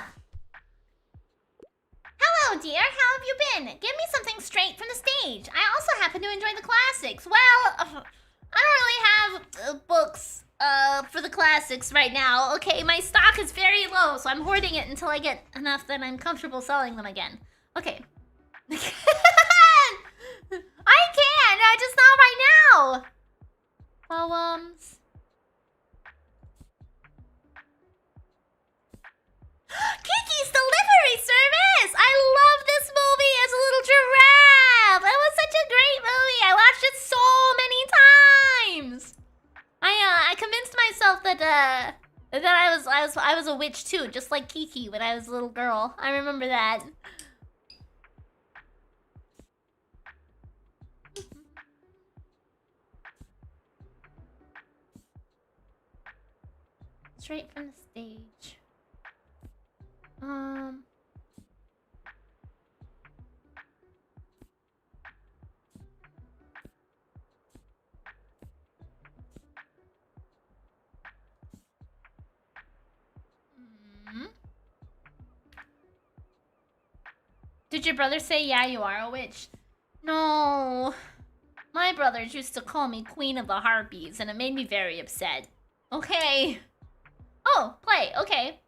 Hello, dear. How have you been? Give me something straight from the stage. I also happen to enjoy the classics. Well, I don't really have books for the classics right now. Okay, my stock is very low, so I'm hoarding it until I get enough that I'm comfortable selling them again. Okay. I can! Just not right now! Poems. Kiki's Delivery Service! I love this movie as a little giraffe! It was such a great movie! I watched it so many times! I convinced myself that I was a witch too, just like Kiki when I was a little girl. I remember that. Straight from the stage. Did your brother say, yeah, you are a witch? No. My brothers used to call me Queen of the Harpies, and it made me very upset. Okay. Oh, play. Okay.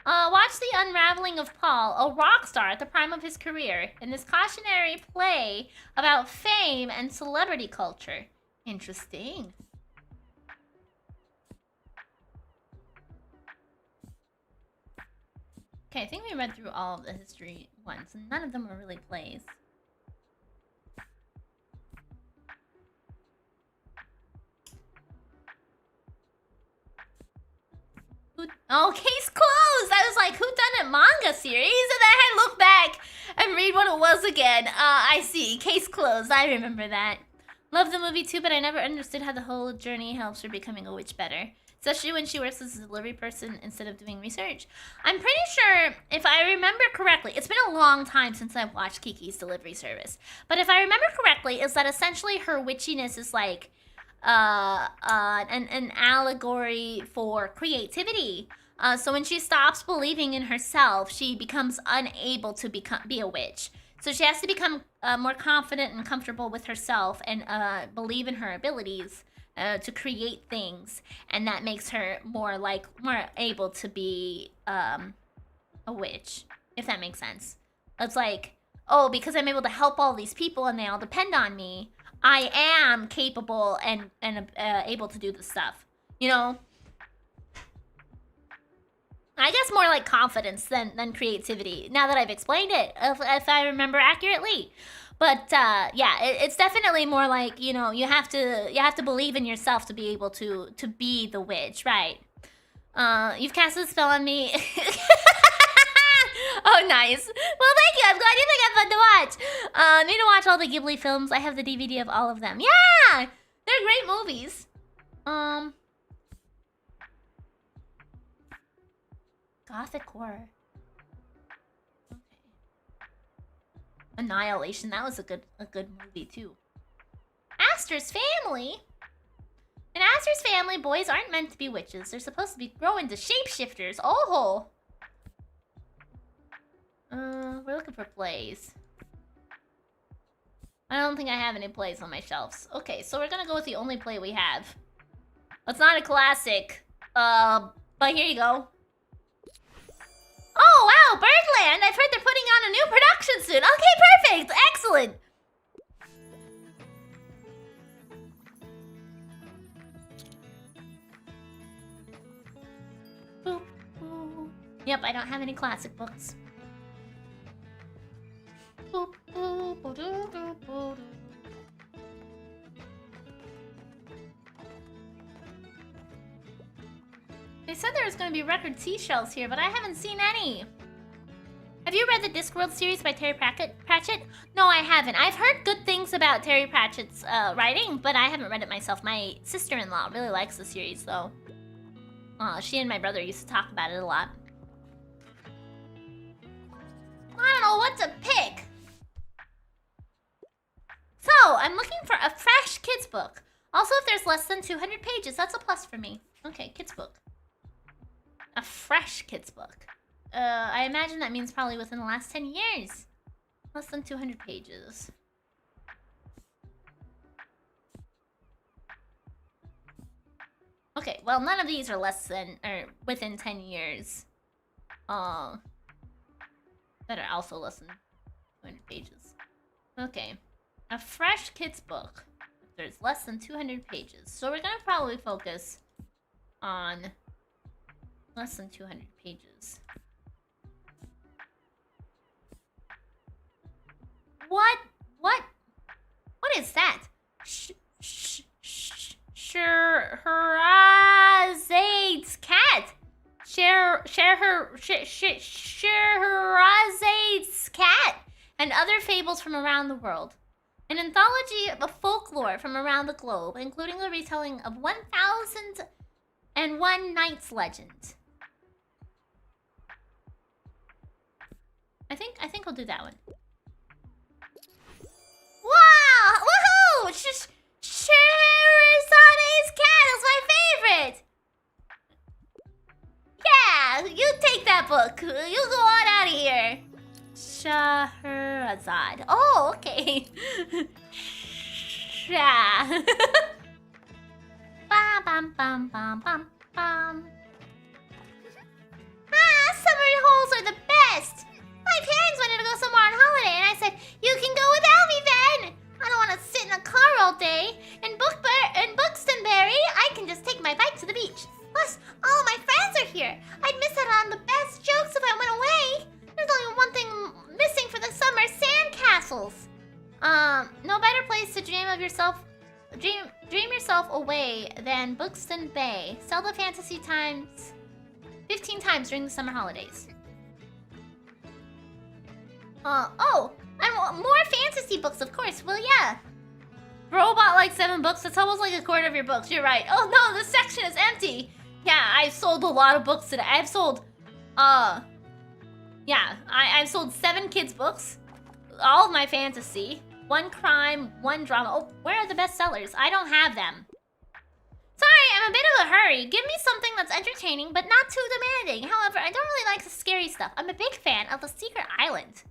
Watch the unraveling of Paul, a rock star at the prime of his career, in this cautionary play about fame and celebrity culture. Interesting. Okay, I think we read through all of the history ones, and none of them were really plays. recent manga series, and then I look back and read what it was again. I see. Case closed. I remember that. Love the movie too, but I never understood how the whole journey helps her becoming a witch better. Especially when she works as a delivery person instead of doing research. I'm pretty sure, if I remember correctly, it's been a long time since I've watched Kiki's delivery service. But if I remember correctly, is that essentially her witchiness is like an allegory for creativity. So when she stops believing in herself, she becomes unable to be a witch. So she has to become more confident and comfortable with herself and believe in her abilities to create things, and that makes her more able to be a witch, if that makes sense. It's like, oh, because I'm able to help all these people and they all depend on me, I am capable and able to do the stuff, you know? I guess more like confidence than creativity, now that I've explained it, if I remember accurately. But yeah, it's definitely more like, you know, you have to believe in yourself to be able to be the witch, right? You've cast a spell on me. Oh, nice. Well, thank you. I'm glad you think I'm fun to watch. Need to watch all the Ghibli films. I have the DVD of all of them. Yeah, they're great movies. Gothic horror. Annihilation, that was a good movie too. Astor's Family. In Astor's Family, boys aren't meant to be witches. They're supposed to grow into shapeshifters. Oh. We're looking for plays. I don't think I have any plays on my shelves. Okay, so we're gonna go with the only play we have. It's not a classic. But here you go. Oh, wow, Birdland! I've heard they're putting on a new production soon. Okay, perfect! Excellent! Boop, boop. Yep, I don't have any classic books. Boop, boop, boop, boop, boop, boop. They said there was going to be record seashells here, but I haven't seen any. Have you read the Discworld series by Terry Pratchett? No, I haven't. I've heard good things about Terry Pratchett's writing, but I haven't read it myself. My sister-in-law really likes the series, though. She and my brother used to talk about it a lot. I don't know what to pick. So, I'm looking for a fresh kids book. Also, if there's less than 200 pages, that's a plus for me. Okay, kids book. A fresh kids book. I imagine that means probably within the last 10 years. Less than 200 pages. Okay, well, none of these are less than, or within 10 years. That are also less than 200 pages. Okay. A fresh kids book. There's less than 200 pages. So we're gonna probably focus on less than 200 pages. What is that? Shahrazad's cat. Shahrazad's cat and other fables from around the world. An anthology of folklore from around the globe, including the retelling of 1001 Nights legend. I think I'll do that one. Wow! Woohoo! Shahrazad's cat is my favorite! Yeah! You take that book. You go on out of here. Shahrazad. Oh, okay. Shah. Bam, bam, bam, bam, bam, bam. Summer holes are the best! My parents wanted to go somewhere on holiday, and I said, you can go without me then! I don't want to sit in a car all day. In Buxtonbury, I can just take my bike to the beach. Plus, all my friends are here. I'd miss out on the best jokes if I went away. There's only one thing missing for the summer: sandcastles. No better place to dream yourself away than Buxton Bay. Sell the fantasy times 15 times during the summer holidays. Oh, I want more fantasy books, of course. Well, yeah. Bro bought like 7 books. That's almost like a quarter of your books. You're right. Oh no, this section is empty. Yeah, I've sold a lot of books today. I've sold, yeah, I've sold 7 kids' books. All of my fantasy. 1 crime, 1 drama. Oh, where are the bestsellers? I don't have them. Sorry, I'm a bit of a hurry. Give me something that's entertaining, but not too demanding. However, I don't really like the scary stuff. I'm a big fan of The Secret Island.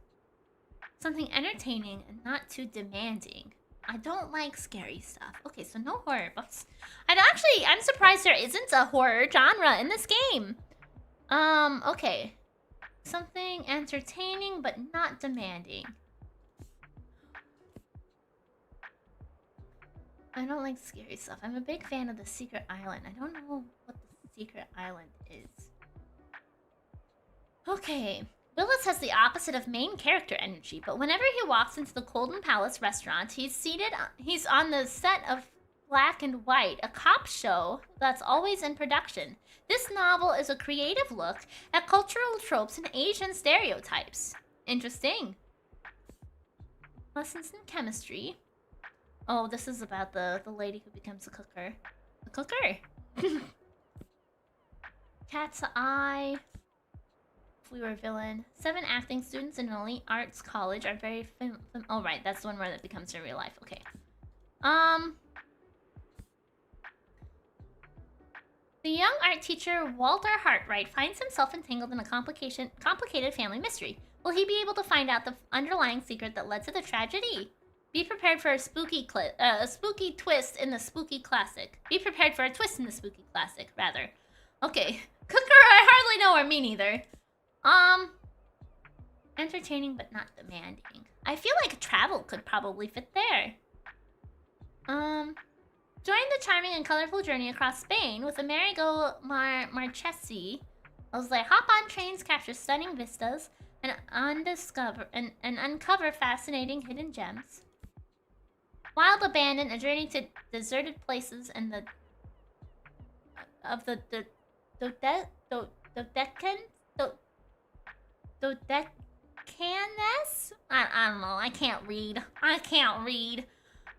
Something entertaining and not too demanding. I don't like scary stuff. Okay, so no horror books. I'm surprised there isn't a horror genre in this game. Okay. Something entertaining, but not demanding. I don't like scary stuff. I'm a big fan of The Secret Island. I don't know what The Secret Island is. Okay. Willis has the opposite of main character energy, but whenever he walks into the Golden Palace restaurant, he's on the set of Black and White, a cop show that's always in production. This novel is a creative look at cultural tropes and Asian stereotypes. Interesting. Lessons in chemistry. Oh, this is about the lady who becomes a cooker. A cooker! Cat's Eye. If we were a villain. 7 acting students in an elite arts college are very oh, right. That's the one where that becomes in real life. Okay. The young art teacher, Walter Hartwright, finds himself entangled in a complicated family mystery. Will he be able to find out the underlying secret that led to the tragedy? Be prepared for a spooky twist in the spooky classic. Be prepared for a twist in the spooky classic, rather. Okay. Cooker, I hardly know her mean either. Entertaining but not demanding. I feel like travel could probably fit there. Join the charming and colorful journey across Spain with Amerigo Marchesi. I was like, hop on trains, capture stunning vistas, and uncover fascinating hidden gems. Wild Abandon, a journey to deserted places and the Dodecaness? I don't know. I can't read.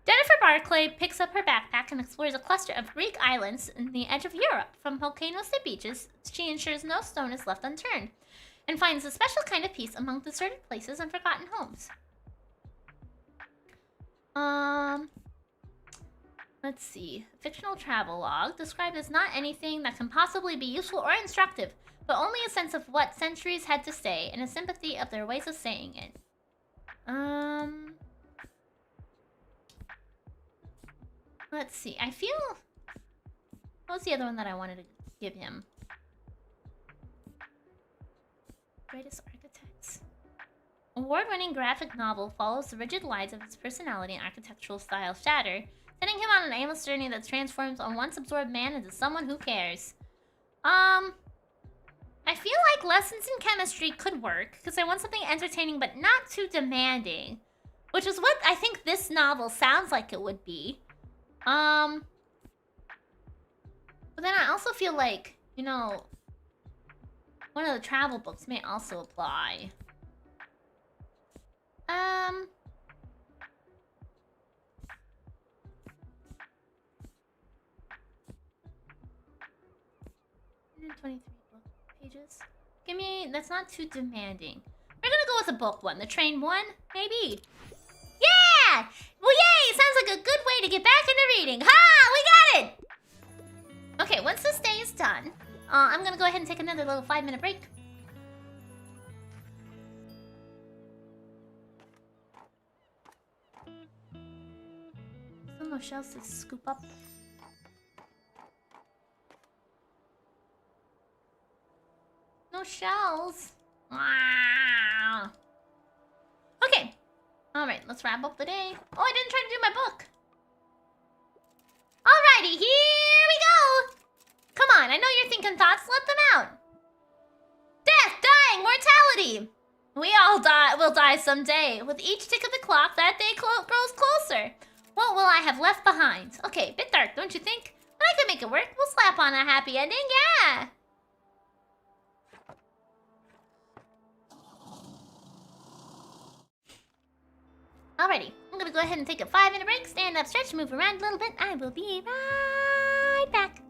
Jennifer Barclay picks up her backpack and explores a cluster of Greek islands in the edge of Europe. From volcanoes to beaches, she ensures no stone is left unturned, and finds a special kind of peace among deserted places and forgotten homes. Let's see. Fictional travel log described as not anything that can possibly be useful or instructive, but only a sense of what centuries had to say and a sympathy of their ways of saying it. Let's see. I feel... What was the other one that I wanted to give him? Greatest Architects. Award-winning graphic novel follows the rigid lines of his personality and architectural style shatter, sending him on an aimless journey that transforms a once-absorbed man into someone who cares. I feel like Lessons in Chemistry could work, because I want something entertaining but not too demanding. Which is what I think this novel sounds like it would be. But then I also feel like, you know, one of the travel books may also apply. Pages. Give me, that's not too demanding. We're gonna go with a book one. The train one, maybe. Yeah! Well, yay! Sounds like a good way to get back into reading. Ha! We got it! Okay, once this day is done, I'm gonna go ahead and take another little 5-minute break. Some more shells to scoop up. No shells. Wow. Okay. Alright, let's wrap up the day. Oh, I didn't try to do my book. Alrighty, here we go. Come on, I know you're thinking thoughts. Let them out. Death, dying, mortality. We all will die someday. With each tick of the clock, that day grows closer. What will I have left behind? Okay, bit dark, don't you think? But I can make it work. We'll slap on a happy ending, yeah. Alrighty, I'm gonna go ahead and take a 5-minute break, stand up, stretch, move around a little bit. I will be right back.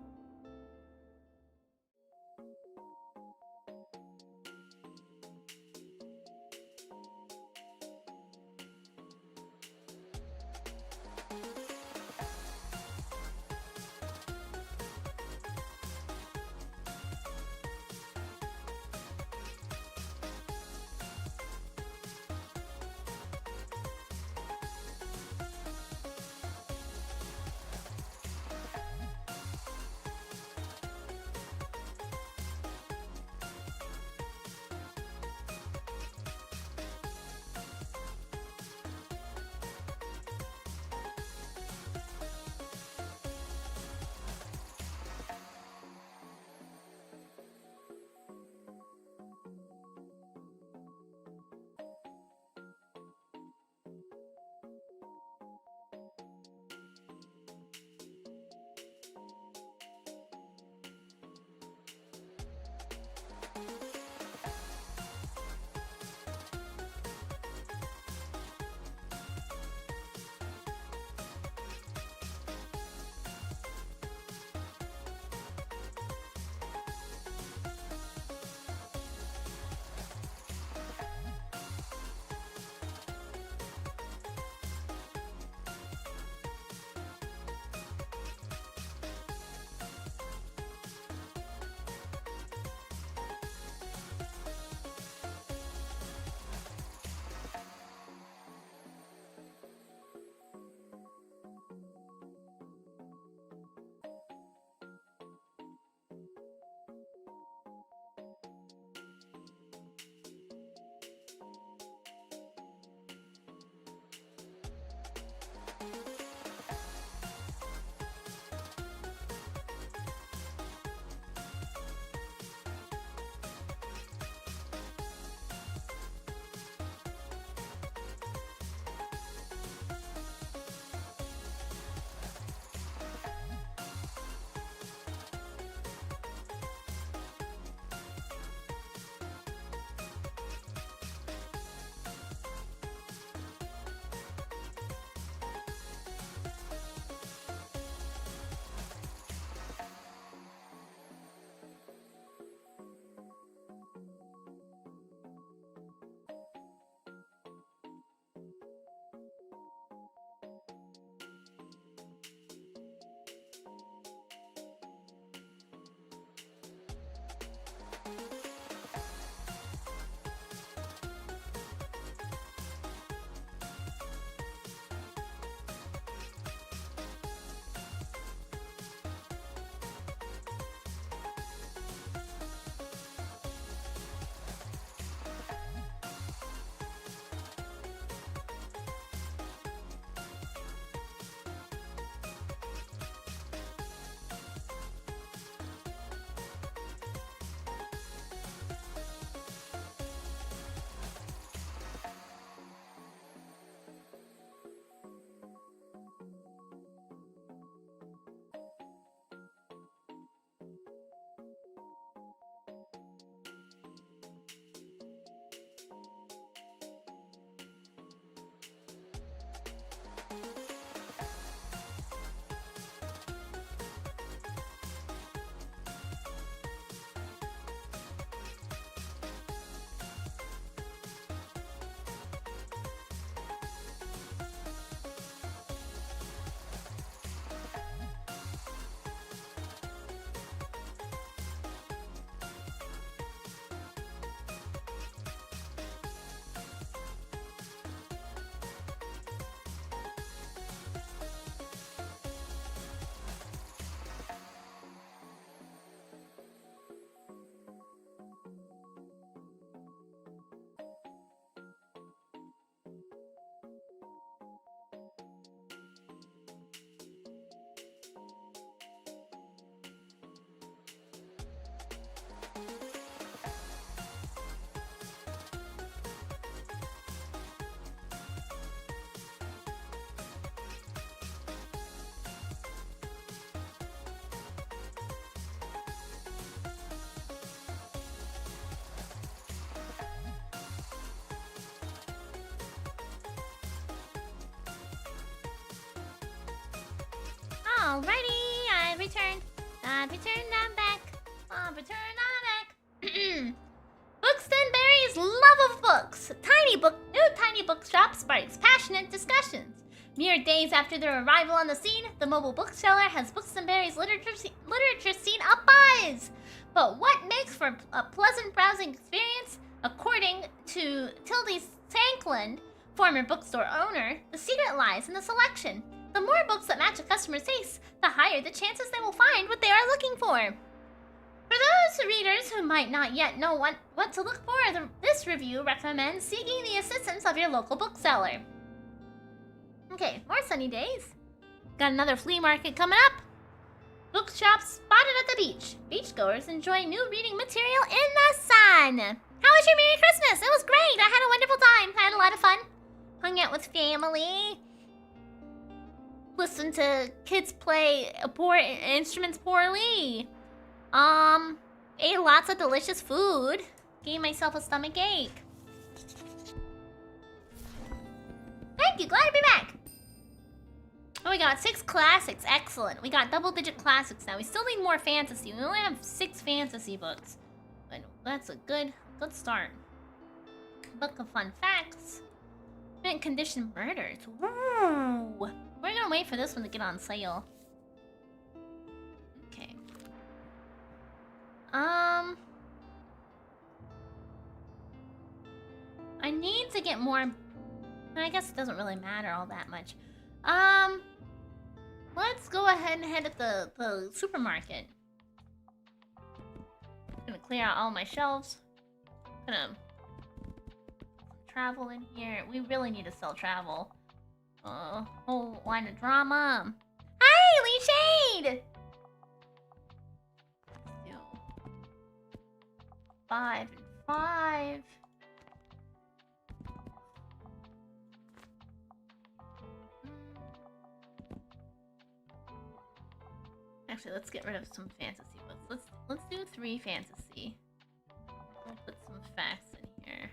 Alrighty, I returned. I'm back. I'm back. Bookstenberry's love of books. New tiny bookshop sparks passionate discussions. Mere days after their arrival on the scene, the mobile bookseller has Bookstenberry's literature scene abuzz. But what makes for a pleasant browsing experience? According to Tildy Sankland, former bookstore owner, the secret lies in the selection. The more books that match a customer's taste, the higher the chances they will find what they are looking for. For those readers who might not yet know what to look for, this review recommends seeking the assistance of your local bookseller. Okay, more sunny days. Got another flea market coming up. Bookshop spotted at the beach. Beachgoers enjoy new reading material in the sun. How was your Merry Christmas? It was great. I had a wonderful time. I had a lot of fun. Hung out with family. Listened to kids play instruments poorly. Ate lots of delicious food. Gave myself a stomach ache. Thank you. Glad to be back. Oh, we got 6 classics. Excellent. We got double-digit classics now. We still need more fantasy. We only have 6 fantasy books. But that's a good start. Book of Fun Facts. Mint Condition Murders. Ooh. We're gonna wait for this one to get on sale. Okay. I need to get more... I guess it doesn't really matter all that much. Let's go ahead and head at the supermarket. Gonna clear out all my shelves. Gonna travel in here. We really need to sell travel. Whole line of drama. Hi, Lee Shade! Let's do 5 and 5. Actually, let's get rid of some fantasy books. Let's do 3 fantasy. We'll put some facts in here.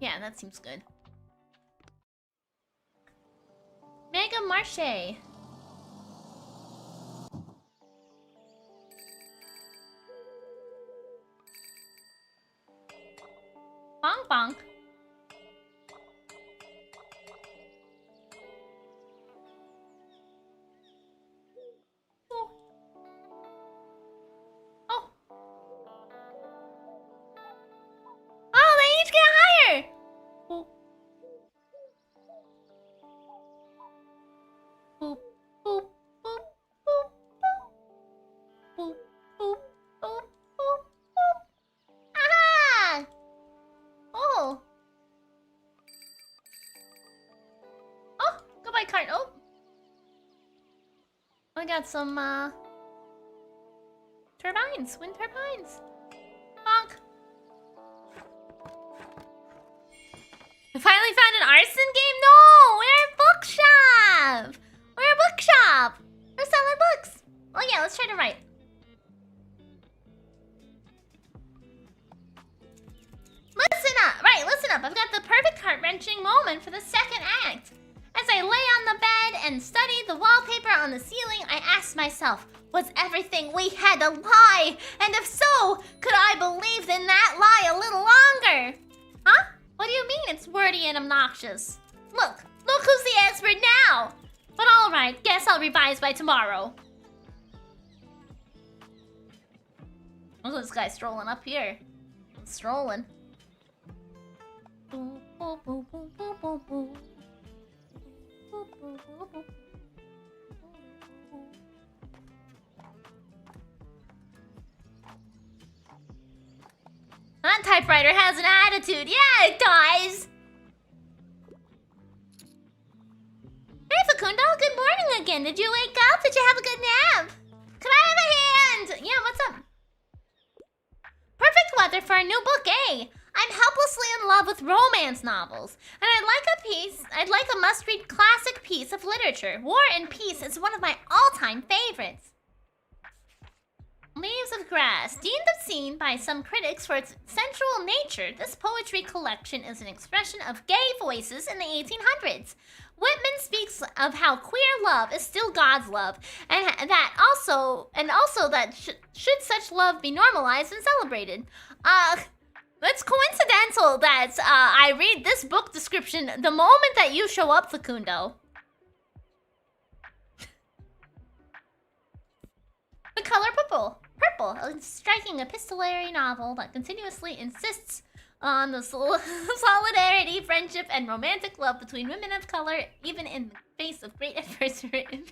Yeah, that seems good. Mega Marche. Bonk bonk. Got some turbines, wind turbines. Bonk. I finally found an arson game? No, we're a bookshop. We're a bookshop. We're selling books. Oh yeah, let's try to write. Listen up. Right, listen up. I've got the perfect heart-wrenching moment for the second act. As I lay on the bed and studied the wallpaper on the ceiling, I asked myself, was everything we had a lie? And if so, could I believe in that lie a little longer? Huh? What do you mean it's wordy and obnoxious? Look who's the expert now! But alright, guess I'll revise by tomorrow. Look at this guy strolling up here. Strolling. Boo, boo, boo, boo, boo, boo, boo. That typewriter has an attitude. Yeah, it does. Hey, Facundo. Good morning again. Did you wake up? Did you have a good nap? Could I have a hand? Yeah, what's up? Perfect weather for a new book, eh? I'm helplessly in love with romance novels, and I'd like a must-read classic piece of literature. War and Peace is one of my all-time favorites. Leaves Blades of Grass. Deemed obscene by some critics for its sensual nature, this poetry collection is an expression of gay voices in the 1800s. Whitman speaks of how queer love is still God's love, and that should such love be normalized and celebrated. It's coincidental that I read this book description the moment that you show up, Facundo. The color purple. Purple, a striking epistolary novel that continuously insists on the solidarity, friendship, and romantic love between women of color, even in the face of great adversities.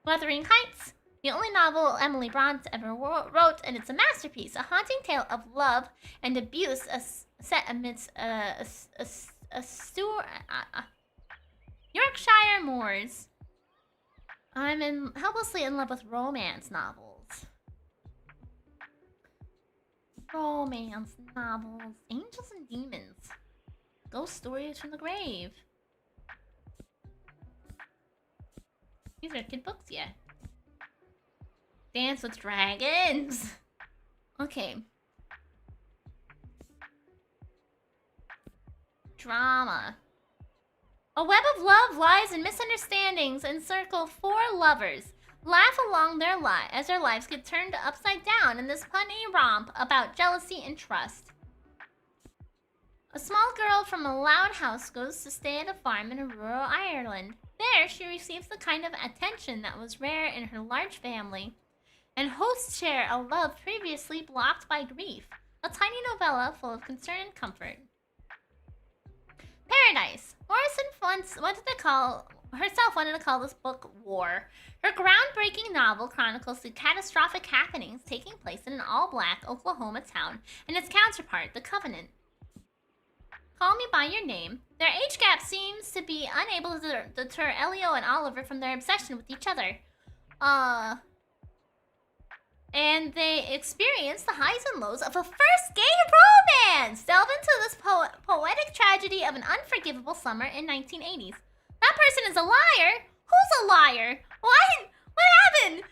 Wuthering Heights, the only novel Emily Bront ever wrote, and it's a masterpiece, a haunting tale of love and abuse set amidst Yorkshire moors. I'm helplessly in love with romance novels. Romance novels. Angels and Demons. Ghost Stories from the Grave. These are kid books, yeah. Dance with Dragons. Okay. Drama. A web of love, lies, and misunderstandings encircle four lovers. Laugh along as their lives get turned upside down in this punny romp about jealousy and trust. A small girl from a loud house goes to stay at a farm in rural Ireland. There, she receives the kind of attention that was rare in her large family, and hosts share a love previously blocked by grief. A tiny novella full of concern and comfort. Paradise. Morrison wanted to call this book War. Her groundbreaking novel chronicles the catastrophic happenings taking place in an all-black Oklahoma town and its counterpart, the Covenant. Call Me By Your Name. Their age gap seems to be unable to deter Elio and Oliver from their obsession with each other. And they experience the highs and lows of a first gay romance! Delve into this poetic tragedy of an unforgivable summer in 1980s. That person is a liar? Who's a liar? What? What happened?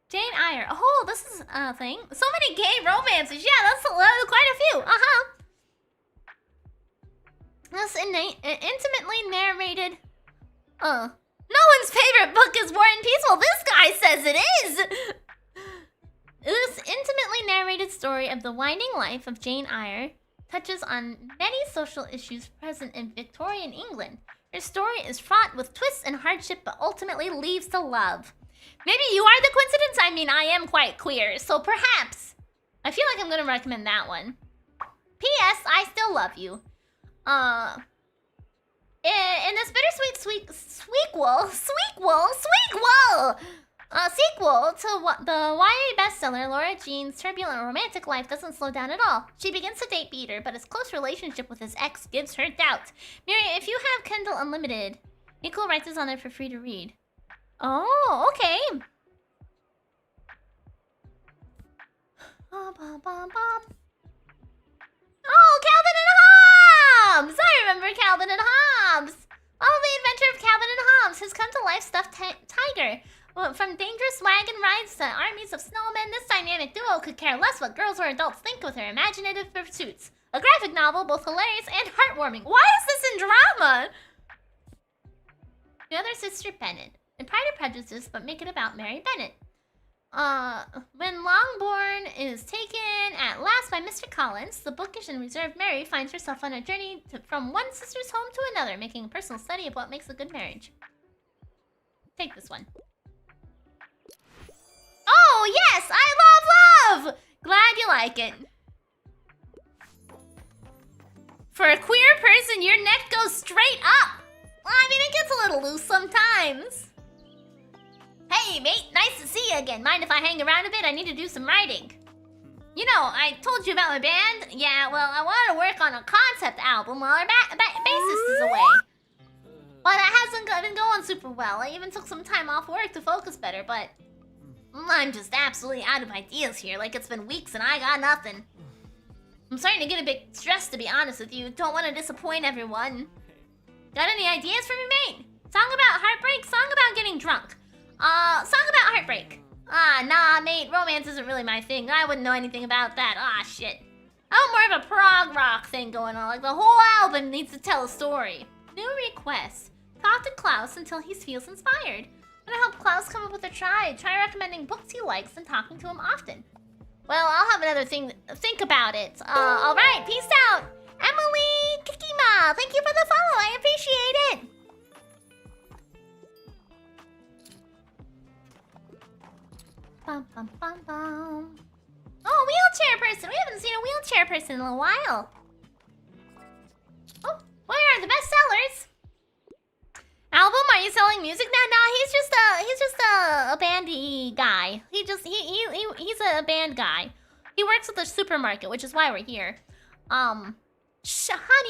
Jane Eyre. Oh, this is a thing. So many gay romances. Yeah, that's quite a few. This intimately narrated... No one's favorite book is War and Peace. Well, this guy says it is. This intimately narrated story of the winding life of Jane Eyre touches on many social issues present in Victorian England. Her story is fraught with twists and hardship, but ultimately leads to love. Maybe you are the coincidence. I mean, I am quite queer, so perhaps. I feel like I'm gonna recommend that one. P.S. I still love you. In this bittersweet sequel to the YA bestseller, Laura Jean's turbulent romantic life doesn't slow down at all. She begins to date Peter, but his close relationship with his ex gives her doubt. Miri, if you have Kindle Unlimited, Nico writes this on there for free to read. Oh, okay. Oh, Calvin and Hobbes! I remember Calvin and Hobbes! Follow the adventure of Calvin and Hobbes, his come-to-life stuffed tiger. From dangerous wagon rides to armies of snowmen, this dynamic duo could care less what girls or adults think with their imaginative pursuits. A graphic novel, both hilarious and heartwarming. Why is this in drama? The other sister, Bennett. In Pride and Prejudice, but make it about Mary Bennett. When Longbourn is taken at last by Mr. Collins, the bookish and reserved Mary finds herself on a journey from one sister's home to another, making a personal study of what makes a good marriage. Take this one. Oh, yes! I love! Glad you like it. For a queer person, your neck goes straight up. Well, I mean, it gets a little loose sometimes. Hey, mate, nice to see you again. Mind if I hang around a bit? I need to do some writing. You know, I told you about my band. Yeah, well, I want to work on a concept album while our bassist is away. But that hasn't been going super well. I even took some time off work to focus better, but I'm just absolutely out of ideas here. Like, it's been weeks and I got nothing. I'm starting to get a bit stressed, to be honest with you. Don't want to disappoint everyone. Got any ideas for me, mate? Song about heartbreak, song about getting drunk. Song about heartbreak. Nah, mate, romance isn't really my thing. I wouldn't know anything about that. Shit. I want more of a prog rock thing going on. Like, the whole album needs to tell a story. New request. Talk to Klaus until he feels inspired. I'm gonna help Klaus come up with a try. Try recommending books he likes and talking to him often. Well, I'll have another thing to think about it. Alright, peace out. Emily Kikima, thank you for the follow. I appreciate it. Bum, bum, bum, bum. Oh, wheelchair person. We haven't seen a wheelchair person in a while. Oh, where are the best sellers? Album? Are you selling music now? No, he's just a bandy guy. He's a band guy. He works at the supermarket, which is why we're here. Honey,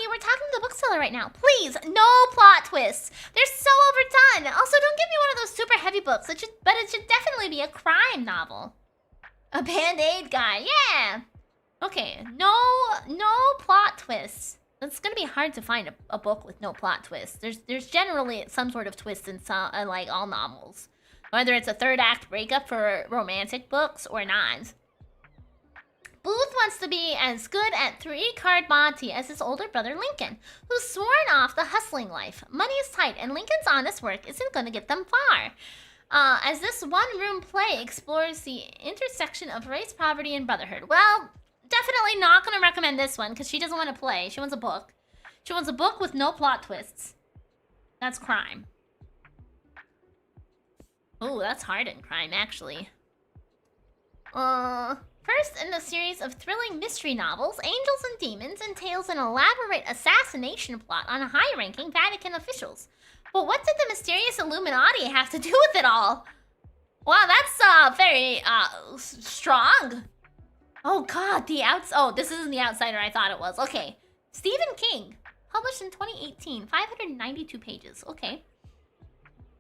we're talking to the bookseller right now. Please, no plot twists. They're so overdone. Also, don't give me one of those super heavy books. But it should definitely be a crime novel. A Band-Aid guy, yeah. Okay, no plot twists. It's gonna be hard to find a book with no plot twists. There's generally some sort of twist in some, like all novels, whether it's a third act breakup for romantic books or not. Booth wants to be as good at 3-card Monty as his older brother Lincoln, who's sworn off the hustling life. Money is tight, and Lincoln's honest work isn't gonna get them far. As this one-room play explores the intersection of race, poverty, and brotherhood. Well, definitely not gonna recommend this one because she doesn't want to play. She wants a book. She wants a book with no plot twists. That's crime. Oh, that's hard in crime, actually. First in a series of thrilling mystery novels, Angels and Demons entails an elaborate assassination plot on high-ranking Vatican officials. But what did the mysterious Illuminati have to do with it all? Wow, that's very strong. Oh god, oh, this isn't The Outsider I thought it was. Okay. Stephen King, published in 2018, 592 pages. Okay.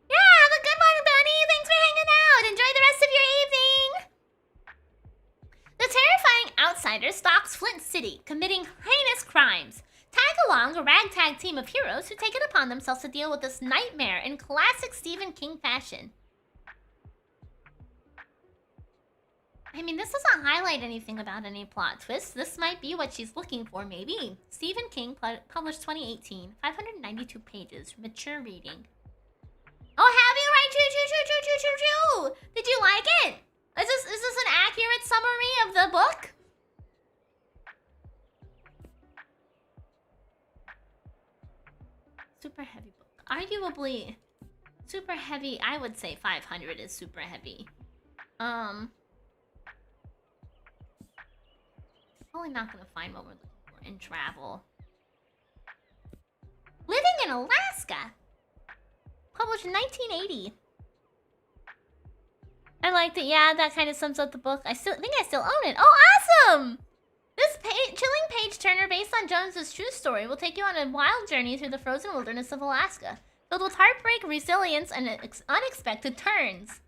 Yeah, have a good one, Bunny. Thanks for hanging out. Enjoy the rest of your evening. The terrifying outsider stalks Flint City, committing heinous crimes. Tag along a ragtag team of heroes who take it upon themselves to deal with this nightmare in classic Stephen King fashion. I mean, this doesn't highlight anything about any plot twists. This might be what she's looking for, maybe. Stephen King, published 2018, 592 pages, mature reading. Oh, have you? Right, choo. Did you like it? Is this an accurate summary of the book? Super heavy book. Arguably, super heavy. I would say 500 is super heavy. Probably not gonna find what we're looking for in travel. Living in Alaska. Published in 1980. I liked it. Yeah, that kind of sums up the book. I think I still own it. Oh, awesome! This chilling page-turner based on Jones's true story will take you on a wild journey through the frozen wilderness of Alaska, filled with heartbreak, resilience, and unexpected turns.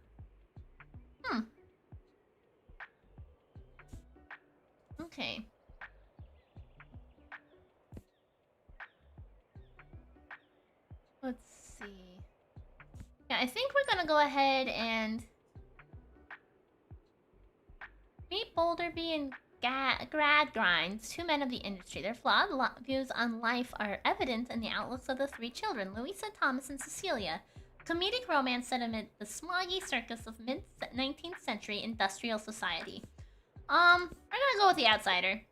Okay. Let's see. Yeah, I think we're gonna go ahead and meet Boulderby and Grad Grinds, 2 men of the industry. Their flawed views on life are evident in the outlooks of the 3 children, Louisa, Thomas, and Cecilia. Comedic romance set amid the smoggy circus of mid-19th century industrial society. We're gonna go with The Outsider.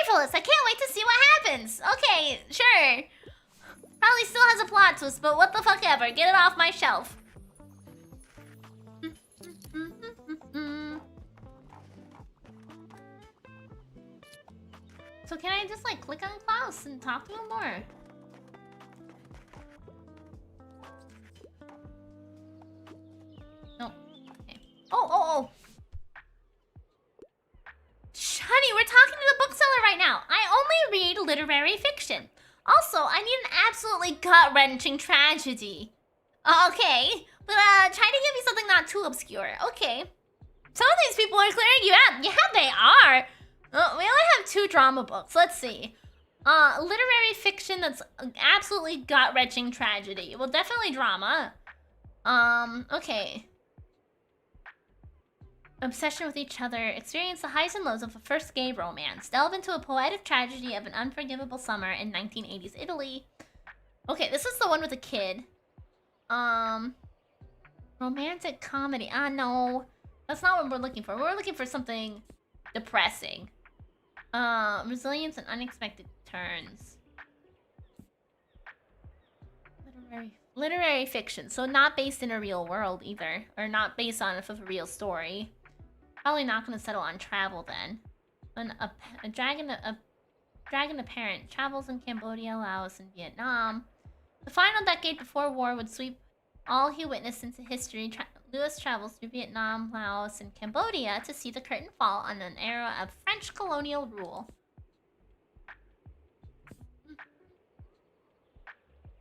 Marvelous! I can't wait to see what happens! Okay, sure. Probably still has a plot twist, but what the fuck ever. Get it off my shelf. So can I just like click on Klaus and talk to him more? No. Okay. Oh. Honey, we're talking to the bookseller right now. I only read literary fiction. Also, I need an absolutely gut-wrenching tragedy. Okay, but try to give me something not too obscure. Okay. Some of these people are clearing you out. Yeah, they are. have 2 drama books. Let's see. Literary fiction that's absolutely gut-wrenching tragedy. Well, definitely drama. Okay. Obsession with each other. Experience the highs and lows of a first gay romance. Delve into a poetic tragedy of an unforgivable summer in 1980s Italy. Okay, this is the one with the kid. Romantic comedy. No. That's not what we're looking for. We're looking for something depressing. Resilience and unexpected turns. Literary fiction. So not based in a real world either. Or not based on a real story. Probably not going to settle on travel then. A dragon apparent travels in Cambodia, Laos, and Vietnam. The final decade before war would sweep all he witnessed into history. Lewis travels through Vietnam, Laos, and Cambodia to see the curtain fall on an era of French colonial rule.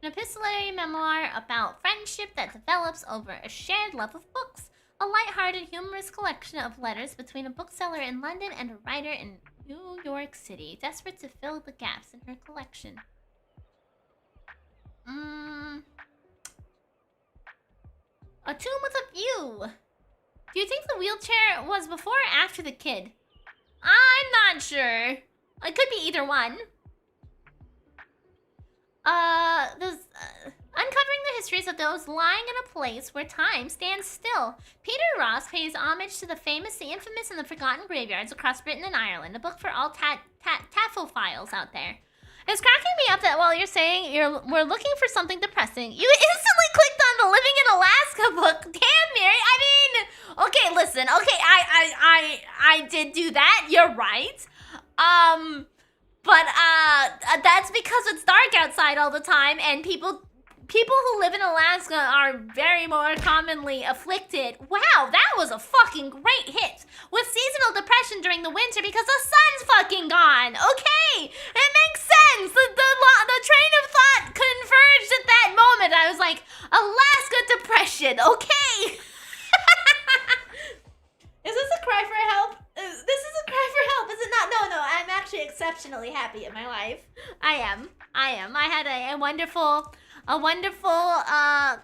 An epistolary memoir about friendship that develops over a shared love of books. A light-hearted, humorous collection of letters between a bookseller in London and a writer in New York City, desperate to fill the gaps in her collection. A tomb with a view. Do you think the wheelchair was before or after the kid? I'm not sure. It could be either one. Uncovering the histories of those lying in a place where time stands still. Peter Ross pays homage to the famous, the infamous, and the forgotten graveyards across Britain and Ireland. A book for all taphophiles out there. It's cracking me up that while you're saying we're looking for something depressing, you instantly clicked on the Living in Alaska book. Damn, Mary. I mean, okay, listen. Okay, I did do that. You're right. But that's because it's dark outside all the time, and people who live in Alaska are very more commonly afflicted. Wow, that was a fucking great hit. With seasonal depression during the winter because the sun's fucking gone. Okay, it makes sense. The train of thought converged at that moment. I was like, Alaska depression. Okay. Is this a cry for help? This is a cry for help, is it not? No, I'm actually exceptionally happy in my life. I am. I had a wonderful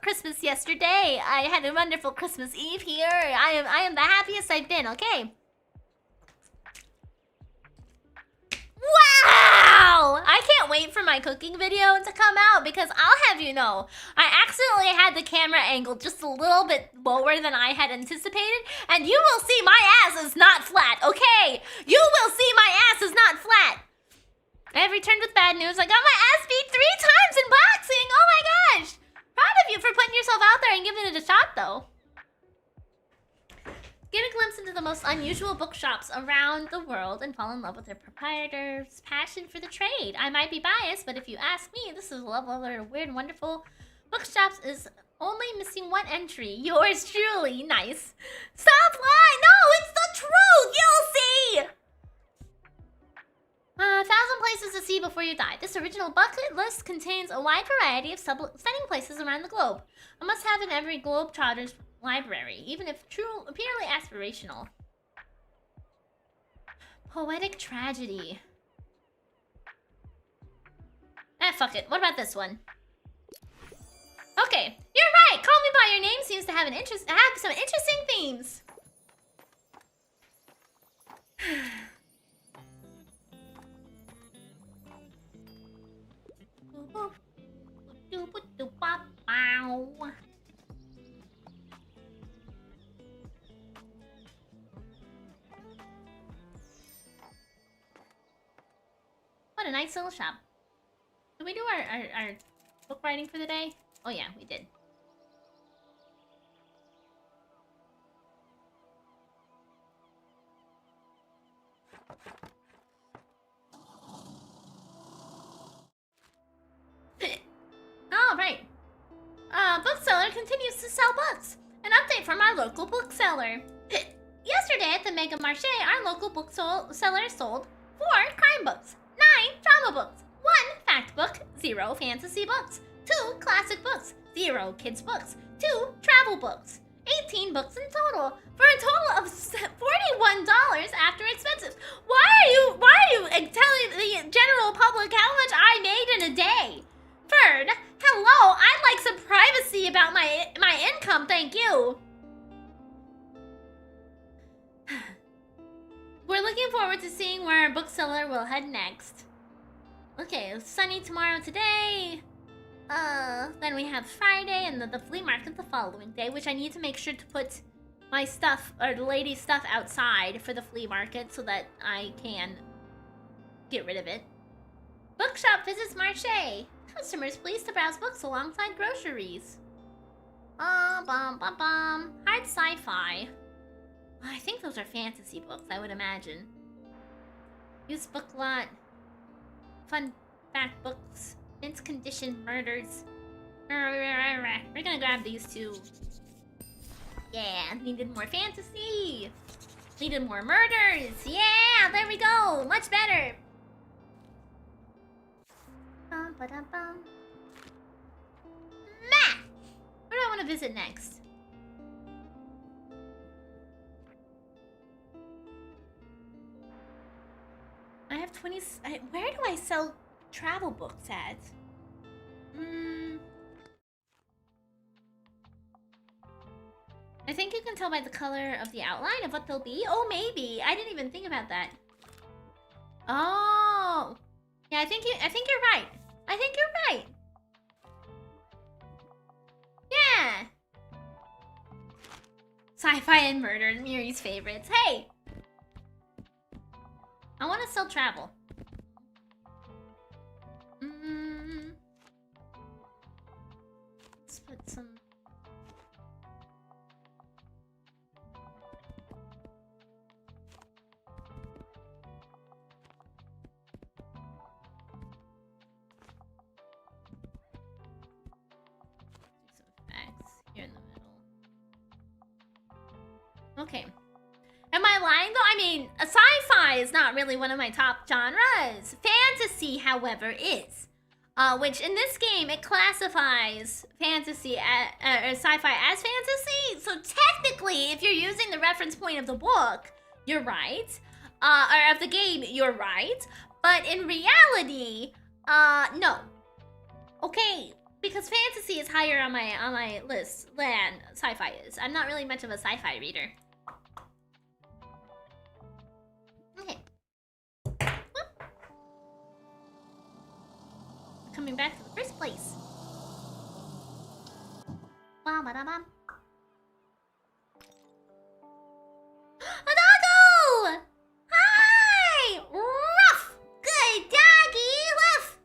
Christmas yesterday. I had a wonderful Christmas Eve here. I am the happiest I've been, okay? Wow! I can't wait for my cooking video to come out because I'll have you know, I accidentally had the camera angled just a little bit lower than I had anticipated, and you will see my ass is not flat, okay? You will see my ass is not flat. I have returned with bad news. I got my ass beat 3 times in boxing. Oh my gosh. Proud of you for putting yourself out there and giving it a shot, though. Get a glimpse into the most unusual bookshops around the world and fall in love with their proprietor's passion for the trade. I might be biased, but if you ask me, this is a level of weird and wonderful bookshops is only missing 1 entry. Yours truly. Nice. Stop lying. No, it's the truth. You'll see. 1,000 places to see before you die. This original bucket list contains a wide variety of stunning places around the globe. A must-have in every globetrotter's library, even if purely aspirational. Poetic tragedy. Fuck it. What about this one? Okay, you're right. Call Me by Your Name seems to have some interesting themes. What a nice little shop. Did we do our book writing for the day? Oh yeah, we did. All right. Bookseller continues to sell books. An update from our local bookseller. Yesterday at the Mega Marché, our local bookseller sold 4 crime books, 9 drama books, 1 fact book, 0 fantasy books, 2 classic books, 0 kids books, 2 travel books. 18 books in total, for a total of $41 after expenses. Why are you fantasy about my income, thank you. We're looking forward to seeing where our bookseller will head next. Okay, sunny tomorrow today. Then we have Friday and the flea market the following day, which I need to make sure to put my stuff, or the lady's stuff, outside for the flea market so that I can get rid of it. Bookshop visits marché. Customers pleased to browse books alongside groceries. Hard sci-fi. I think those are fantasy books, I would imagine. Used book lot. Fun fact books. Mint condition murders. We're gonna grab these two. Yeah, needed more fantasy. Needed more murders. Yeah, there we go. Much better. Where do I want to visit next? I have 20... where do I sell travel books at? I think you can tell by the color of the outline of what they'll be. Oh, maybe. I didn't even think about that. Oh. Yeah, I think you're right. I think you're right. Yeah. Sci-fi and murder, Miri's favorites. Hey. I want to sell travel. Let's put some... here in the middle. Okay. Am I lying though? I mean, a sci-fi is not really one of my top genres. Fantasy, however, is. Which in this game, it classifies fantasy or sci-fi as fantasy. So technically, if you're using the reference point of the book, you're right. Or of the game, you're right. But in reality, no. Okay. Because fantasy is higher on my list than sci-fi is. I'm not really much of a sci-fi reader. Okay. Whoop. Coming back to the first place. Ba-ba-da-bum. A doggo! Hi! Ruff! Good doggy! Woof!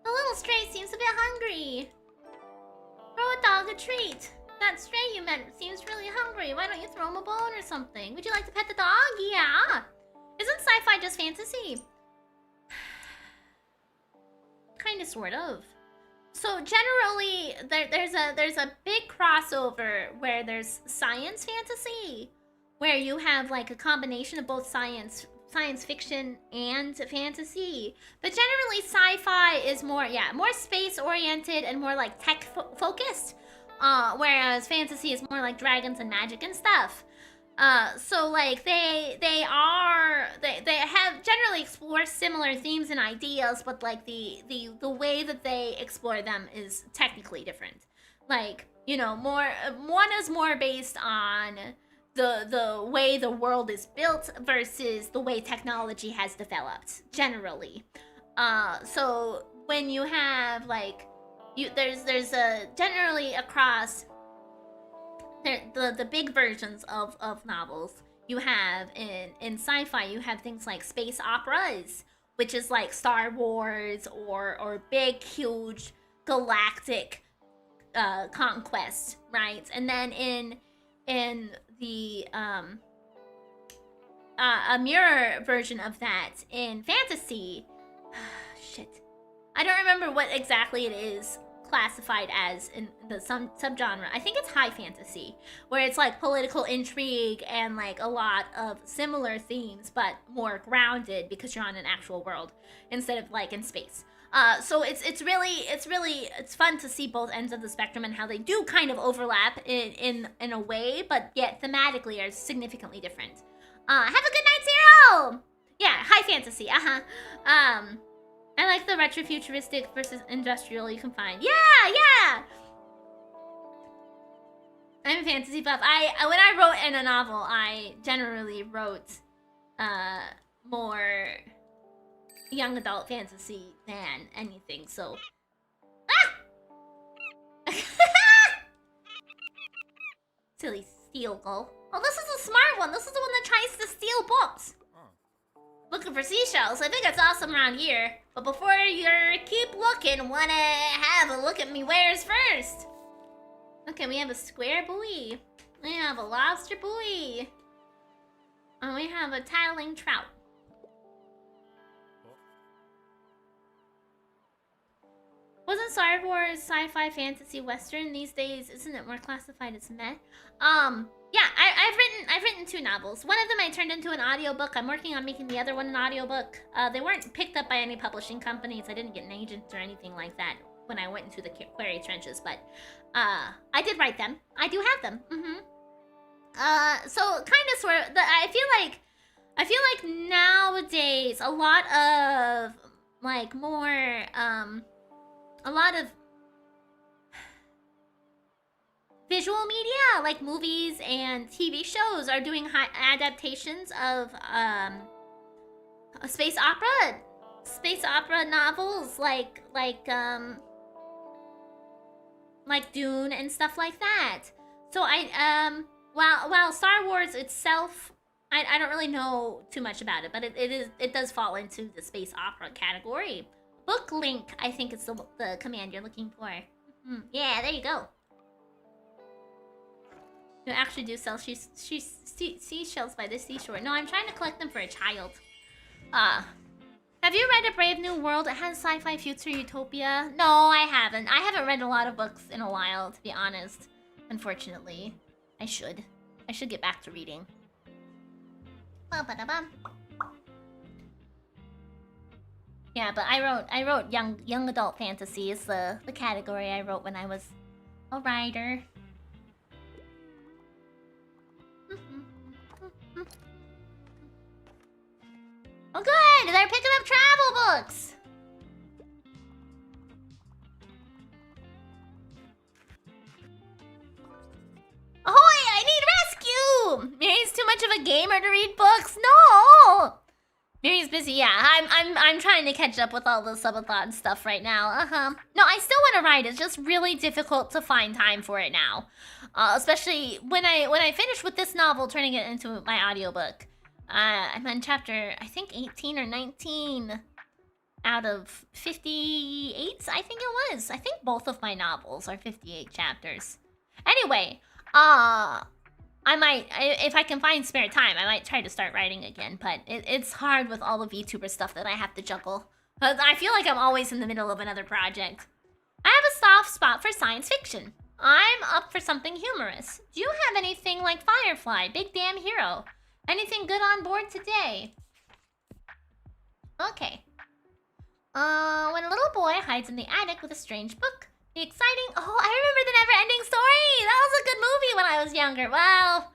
The little stray seems a bit hungry. Throw a dog a treat. That stray you met seems really hungry. Why don't you throw him a bone or something? Would you like to pet the dog? Yeah. Isn't sci-fi just fantasy? Kind of, sort of. So generally, there's a big crossover where there's science fantasy, where you have like a combination of both science fiction and fantasy. But generally, sci-fi is more space oriented and more like tech focused, whereas fantasy is more like dragons and magic and stuff. So like they have generally explore similar themes and ideas, but like the way that they explore them is technically different. Like, you know, one is more based on the way the world is built versus the way technology has developed generally. So when you have like there's a generally across the big versions of novels you have in sci-fi, you have things like space operas, which is like Star Wars or big huge galactic conquest, right? And then in the a mirror version of that in fantasy, shit, I don't remember what exactly it is classified as in the subgenre. I think it's high fantasy, where it's like political intrigue and like a lot of similar themes, but more grounded because you're on an actual world instead of like in space. So it's fun to see both ends of the spectrum and how they do kind of overlap in a way, but yet thematically are significantly different. Have a good night, Zero! Yeah, high fantasy, I like the retrofuturistic versus industrial you can find. Yeah! I'm a fantasy buff. When I wrote in a novel, I generally wrote more young adult fantasy than anything, so... Ah! Silly steel gull. Oh, this is a smart one. This is the one that tries to steal books. Looking for seashells. I think it's awesome around here. But before you keep looking, wanna have a look at me wares first. Okay, we have a square buoy. We have a lobster buoy. And we have a tattling trout. Wasn't Star Wars sci-fi fantasy western? These days, isn't it more classified as meh? Yeah, I've written 2 novels. One of them I turned into an audiobook. I'm working on making the other one an audiobook. They weren't picked up by any publishing companies. I didn't get an agent or anything like that when I went into the quarry trenches, but I did write them. I do have them. So kind of sort of I feel like nowadays a lot of like more a lot of visual media, like movies and TV shows, are doing adaptations of space opera novels, like Dune and stuff like that. So while Star Wars itself, I don't really know too much about it, but it does fall into the space opera category. Book link, I think it's the command you're looking for. Yeah, there you go. You actually do sell seashells by the seashore. No, I'm trying to collect them for a child. Have you read A Brave New World? It has sci-fi future utopia. No, I haven't. I haven't read a lot of books in a while, to be honest. Unfortunately. I should get back to reading. Yeah, but I wrote young adult fantasy is the category I wrote when I was a writer. Oh good! They're picking up travel books! Ahoy! I need rescue! Mary's too much of a gamer to read books. No! Mary's busy, yeah. I'm trying to catch up with all the subathon stuff right now. No, I still want to write. It's just really difficult to find time for it now. Especially when I finish with this novel, turning it into my audiobook. I'm on chapter, I think 18 or 19 out of 58, I think it was. I think both of my novels are 58 chapters. Anyway, I might, if I can find spare time, I might try to start writing again, but it's hard with all the VTuber stuff that I have to juggle. I feel like I'm always in the middle of another project. I have a soft spot for science fiction. I'm up for something humorous. Do you have anything like Firefly, Big Damn Hero? Anything good on board today? Okay. When a little boy hides in the attic with a strange book. The exciting... Oh, I remember the never-ending story! That was a good movie when I was younger. Well,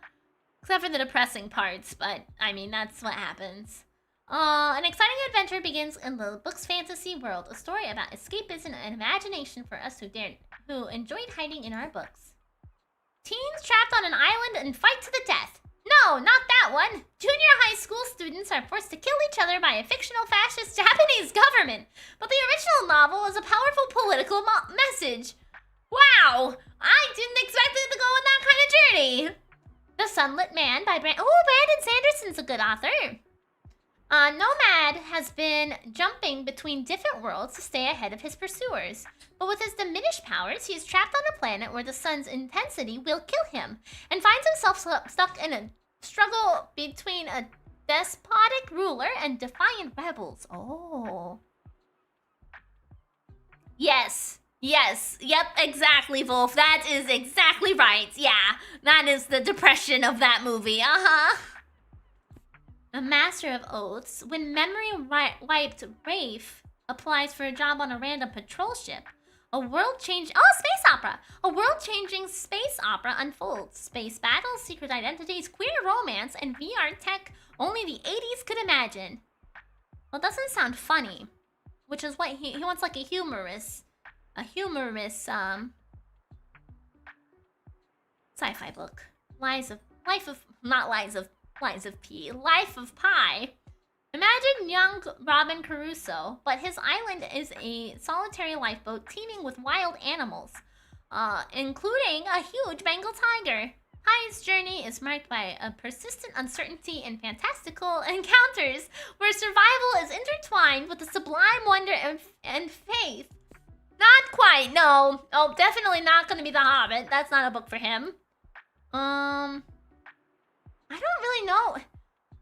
except for the depressing parts, but, I mean, that's what happens. An exciting adventure begins in the book's fantasy world. A story about escapism and imagination for us who enjoyed hiding in our books. Teens trapped on an island and fight to the death. No, not that one. Junior high school students are forced to kill each other by a fictional fascist Japanese government. But the original novel is a powerful political message. Wow, I didn't expect it to go on that kind of journey. The Sunlit Man by Brandon Sanderson's a good author. Nomad has been jumping between different worlds to stay ahead of his pursuers. But with his diminished powers, he is trapped on a planet where the sun's intensity will kill him, and finds himself stuck in a struggle between a despotic ruler and defiant rebels. Oh. Yes. Yes. Yep, exactly, Wolf. That is exactly right. Yeah, that is the depression of that movie. A master of oaths. When memory-wiped Rafe applies for a job on a random patrol ship, a world-changing... Oh, space opera! A world-changing space opera unfolds. Space battles, secret identities, queer romance, and VR tech only the 80s could imagine. Well, it doesn't sound funny. which is what he wants, like a humorous sci-fi book. Life of Pi. Imagine young Robin Crusoe, but his island is a solitary lifeboat teeming with wild animals, including a huge Bengal tiger. Pi's journey is marked by a persistent uncertainty and fantastical encounters where survival is intertwined with the sublime wonder and faith. Not quite, no. Oh, definitely not gonna be The Hobbit. That's not a book for him. I don't really know.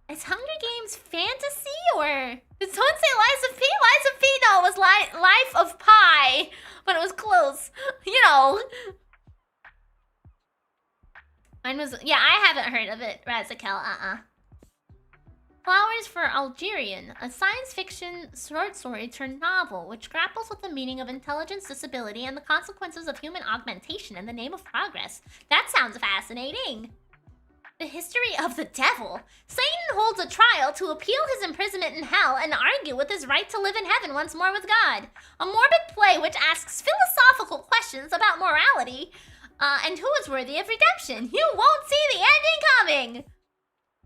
Is Hunger Games fantasy or... Did someone say Lies of P? Lies of P, no, it was Life of Pi. But it was close. You know. Mine was... Yeah, I haven't heard of it, Razakel, Flowers for Algerian, a science fiction short story turned novel, which grapples with the meaning of intelligence, disability, and the consequences of human augmentation in the name of progress. That sounds fascinating. The history of the devil. Satan holds a trial to appeal his imprisonment in hell and argue with his right to live in heaven once more with God. A morbid play which asks philosophical questions about morality and who is worthy of redemption. You won't see the ending coming.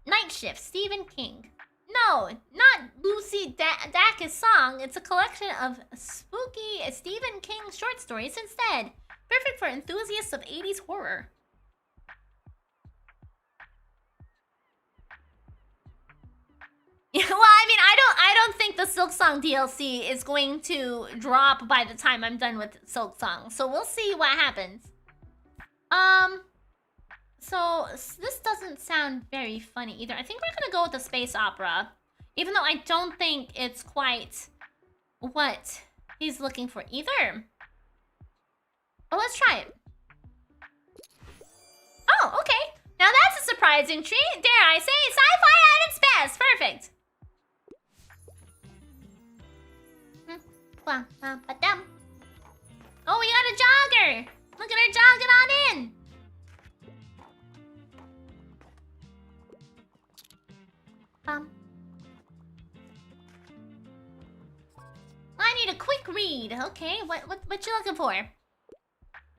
Night Shift, Stephen King. No, not Lucy Dacus' song. It's a collection of spooky Stephen King short stories instead. Perfect for enthusiasts of 80s horror. Yeah, well, I mean, I don't think the Silk Song DLC is going to drop by the time I'm done with Silk Song. So we'll see what happens. So this doesn't sound very funny either. I think we're gonna go with the space opera, even though I don't think it's quite what he's looking for either. But let's try it. Oh, okay. Now that's a surprising treat, dare I say. Sci-fi at its best. Perfect. Oh, we got a jogger. Look at her jogging on in. I need a quick read. Okay, what you looking for?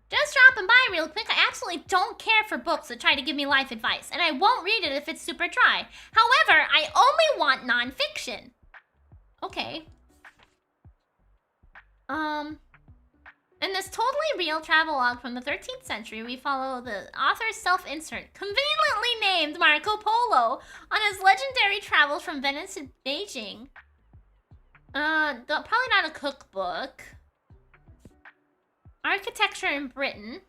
Just dropping by real quick. I absolutely don't care for books that try to give me life advice, and I won't read it if it's super dry. However, I only want nonfiction. Okay. In this totally real travelogue from the 13th century, we follow the author's self-insert, conveniently named Marco Polo, on his legendary travels from Venice to Beijing. Probably not a cookbook. Architecture in Britain.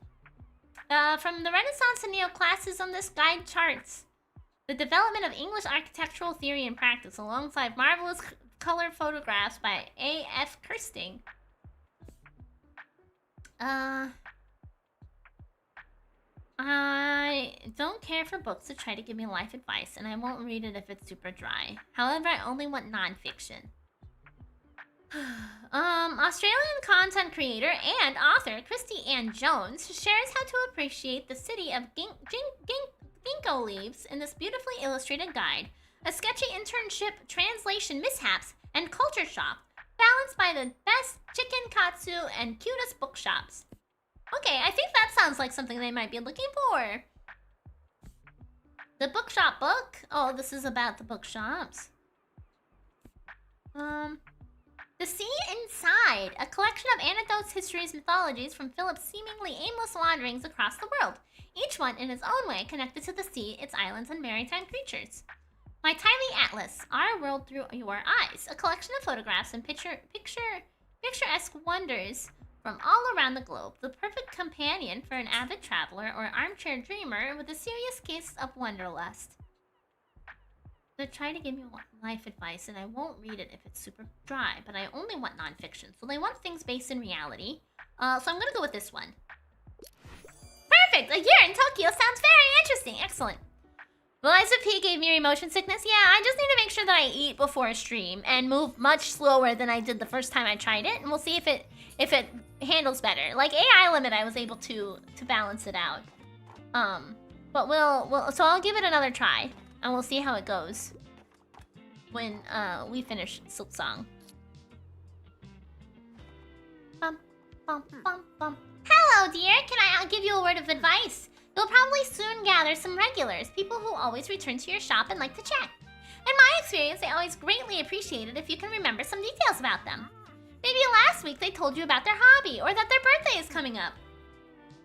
From the Renaissance to Neoclassicism, this guide charts the development of English architectural theory and practice alongside marvelous color photographs by A.F. Kirsting. I don't care for books that try to give me life advice, and I won't read it if it's super dry. However, I only want nonfiction. Australian content creator and author Christy Ann Jones shares how to appreciate the city of ginkgo leaves in this beautifully illustrated guide. A sketchy internship, translation mishaps, and culture shock, balanced by the best chicken katsu and cutest bookshops. Okay, I think that sounds like something they might be looking for. The bookshop book? Oh, this is about the bookshops. The Sea Inside, a collection of anecdotes, histories, mythologies from Philip's seemingly aimless wanderings across the world, each one in its own way connected to the sea, its islands, and maritime creatures. My Tiny Atlas, Our World Through Your Eyes, a collection of photographs and picturesque wonders from all around the globe, the perfect companion for an avid traveler or armchair dreamer with a serious case of wanderlust. They try to give me life advice, and I won't read it if it's super dry, but I only want nonfiction. So they want things based in reality. So I'm gonna go with this one. Perfect! A year in Tokyo sounds very interesting. Excellent. Eliza P gave me motion sickness. Yeah, I just need to make sure that I eat before a stream and move much slower than I did the first time I tried it, and we'll see if it handles better. Like AI limit, I was able to balance it out. But so I'll give it another try. And we'll see how it goes when we finish Silk Song. Bum, bum, bum. Hello, dear. Can I give you a word of advice? You'll probably soon gather some regulars, people who always return to your shop and like to chat. In my experience, they always greatly appreciate it if you can remember some details about them. Maybe last week they told you about their hobby or that their birthday is coming up.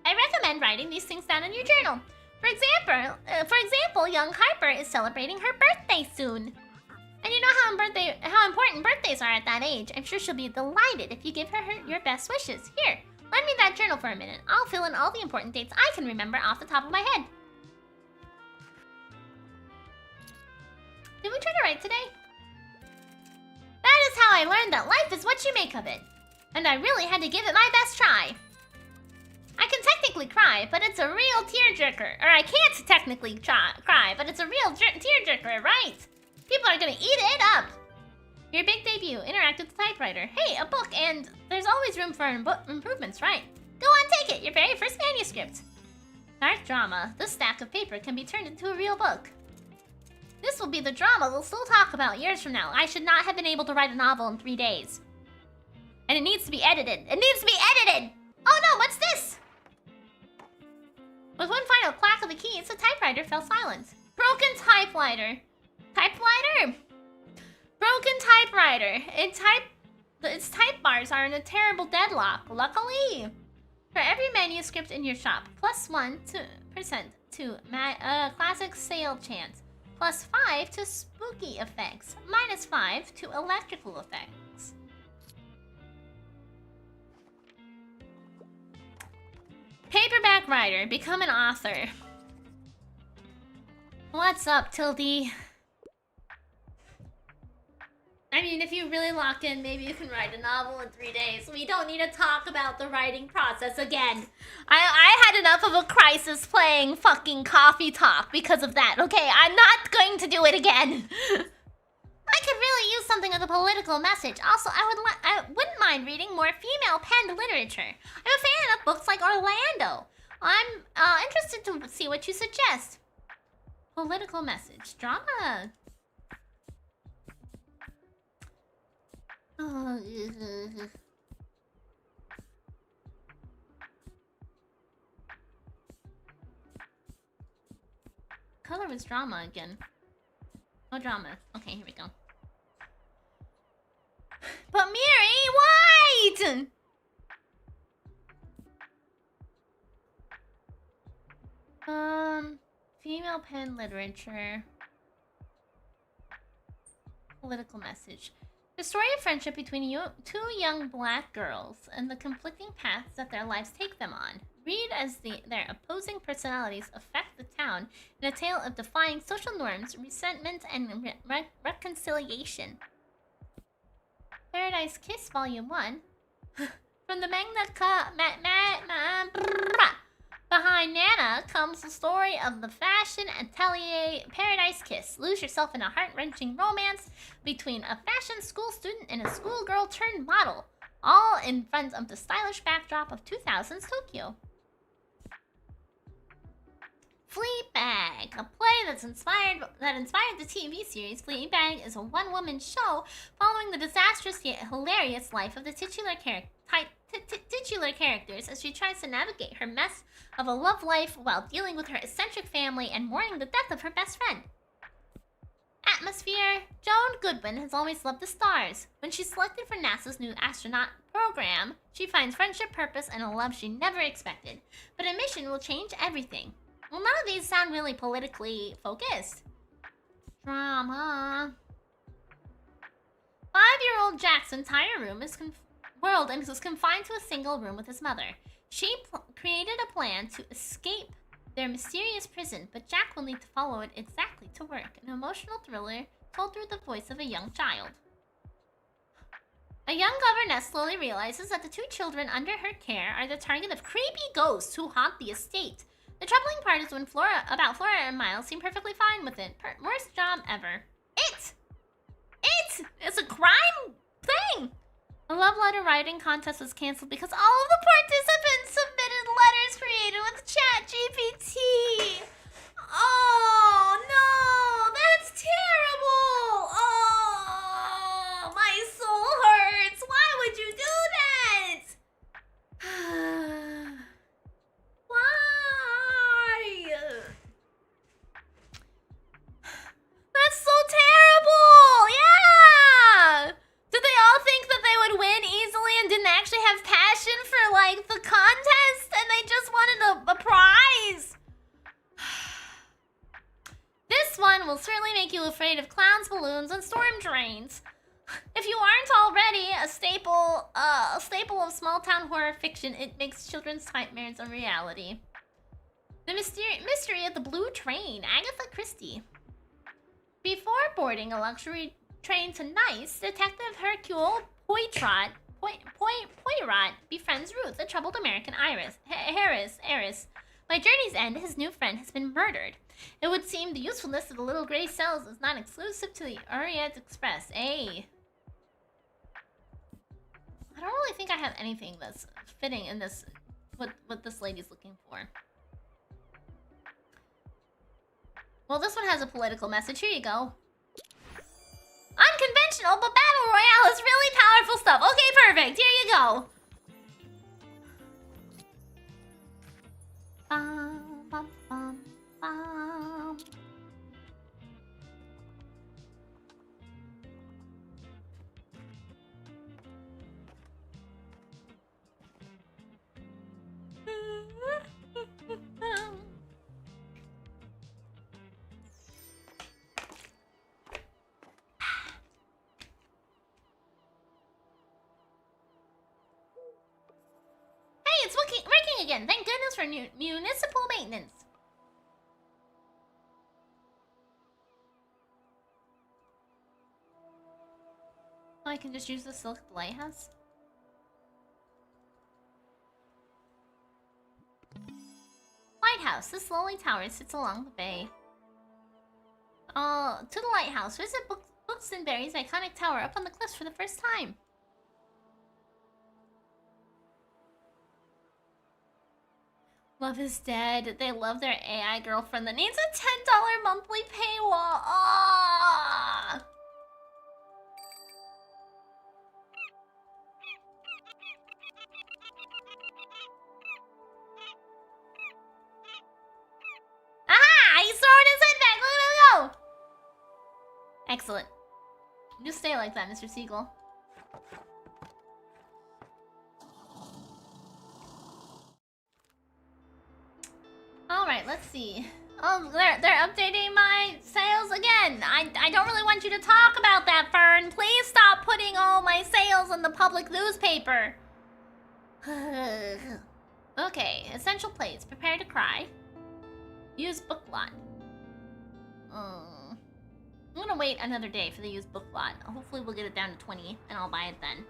I recommend writing these things down in your journal. For example, young Harper is celebrating her birthday soon. And you know how important birthdays are at that age. I'm sure she'll be delighted if you give her your best wishes. Here, lend me that journal for a minute. I'll fill in all the important dates I can remember off the top of my head. Did we try to write today? That is how I learned that life is what you make of it. And I really had to give it my best try. I can technically cry, but it's a real tearjerker. Or I can't technically cry, but it's a real tearjerker, right? People are gonna eat it up. Your big debut, interact with the typewriter. Hey, a book, and there's always room for improvements, right? Go on, take it, your very first manuscript. Dark drama. This stack of paper can be turned into a real book. This will be the drama we'll still talk about years from now. I should not have been able to write a novel in 3 days. And it needs to be edited. It needs to be edited! Oh no, what's this? With one final clack of the keys, the typewriter fell silent. Broken typewriter. Typewriter? Broken typewriter. Its type bars are in a terrible deadlock. Luckily, for every manuscript in your shop, +1% to classic sale chance, +5 to spooky effects, -5 to electrical effects. Paperback writer, become an author. What's up, Tildy? I mean, if you really lock in, maybe you can write a novel in 3 days. We don't need to talk about the writing process again. I had enough of a crisis playing fucking Coffee Talk because of that, okay? I'm not going to do it again. I could really use something with a political message. Also, I wouldn't mind reading more female-penned literature. I'm a fan of books like Orlando. I'm interested to see what you suggest. Political message. Drama. Color was drama again. No drama. Okay, here we go. But Miri, white! Female pen literature. Political message. The story of friendship between two young black girls and the conflicting paths that their lives take them on. Read as their opposing personalities affect the town in a tale of defying social norms, resentment, and reconciliation. Paradise Kiss Volume 1. From the behind Nana comes the story of the fashion atelier Paradise Kiss. Lose yourself in a heart-wrenching romance between a fashion school student and a schoolgirl turned model, all in front of the stylish backdrop of 2000's Tokyo. Fleabag, a play that inspired the TV series. Fleabag is a one-woman show following the disastrous yet hilarious life of the titular characters as she tries to navigate her mess of a love life while dealing with her eccentric family and mourning the death of her best friend. Atmosphere. Joan Goodwin has always loved the stars. When she's selected for NASA's new astronaut program, she finds friendship, purpose, and a love she never expected. But a mission will change everything. Well, none of these sound really politically focused. Drama. 5-year-old Jack's entire world is confined to a single room with his mother. She created a plan to escape their mysterious prison, but Jack will need to follow it exactly to work. An emotional thriller told through the voice of a young child. A young governess slowly realizes that the 2 children under her care are the target of creepy ghosts who haunt the estate. The troubling part is when Flora and Miles seem perfectly fine with it. Worst job ever. It's a crime thing! A love letter writing contest was canceled because all of the participants submitted letters created with ChatGPT. Oh no, that's terrible. Oh, my soul hurts. Why would you do that? monsoons and storm drains. If you aren't already a staple of small-town horror fiction, it makes children's nightmares a reality. The mystery of the blue train, Agatha Christie. Before boarding a luxury train to Nice, Detective Hercule Poirot befriends Ruth, a troubled American heiress. By journey's end, his new friend has been murdered. It would seem the usefulness of the little gray cells is not exclusive to the Orient Express. I don't really think I have anything that's fitting in this, what this lady's looking for. Well, this one has a political message. Here you go. Unconventional, but Battle Royale is really powerful stuff. Okay, perfect. Here you go. Bum, bum, bum, bum. Hey, it's working again. Thank goodness for municipal maintenance. Oh, I can just use the silk the lighthouse. Lighthouse. This lowly tower sits along the bay. To the lighthouse. Visit Buxtonbury's iconic tower up on the cliffs for the first time. Love is dead. They love their AI girlfriend that needs a $10 monthly paywall. Ah! Aha! He's throwing his head back. Look at him go. Excellent. Just stay like that, Mr. Siegel. Alright, let's see. Oh, they're updating my sales again. I don't really want you to talk about that, Fern. Please stop putting all my sales in the public newspaper. Okay, essential plates. Prepare to cry. Use book lot. I'm gonna wait another day for the used book lot. Hopefully we'll get it down to 20 and I'll buy it then.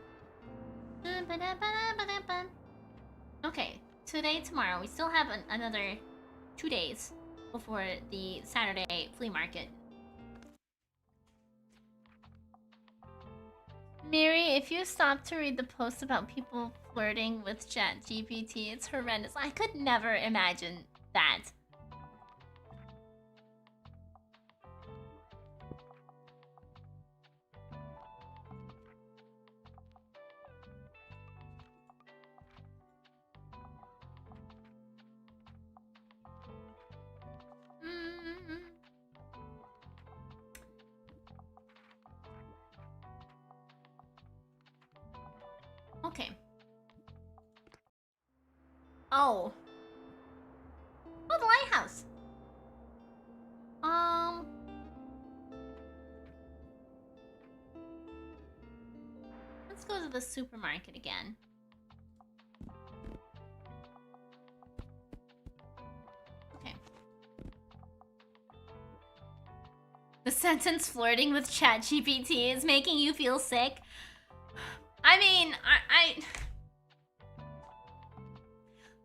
Okay, today, tomorrow. We still have another 2 days before the Saturday flea market. Miri, if you stop to read the post about people flirting with ChatGPT, it's horrendous. I could never imagine that. Okay. Oh. Oh, the lighthouse. Let's go to the supermarket again. Okay. The sentence flirting with ChatGPT is making you feel sick. I mean,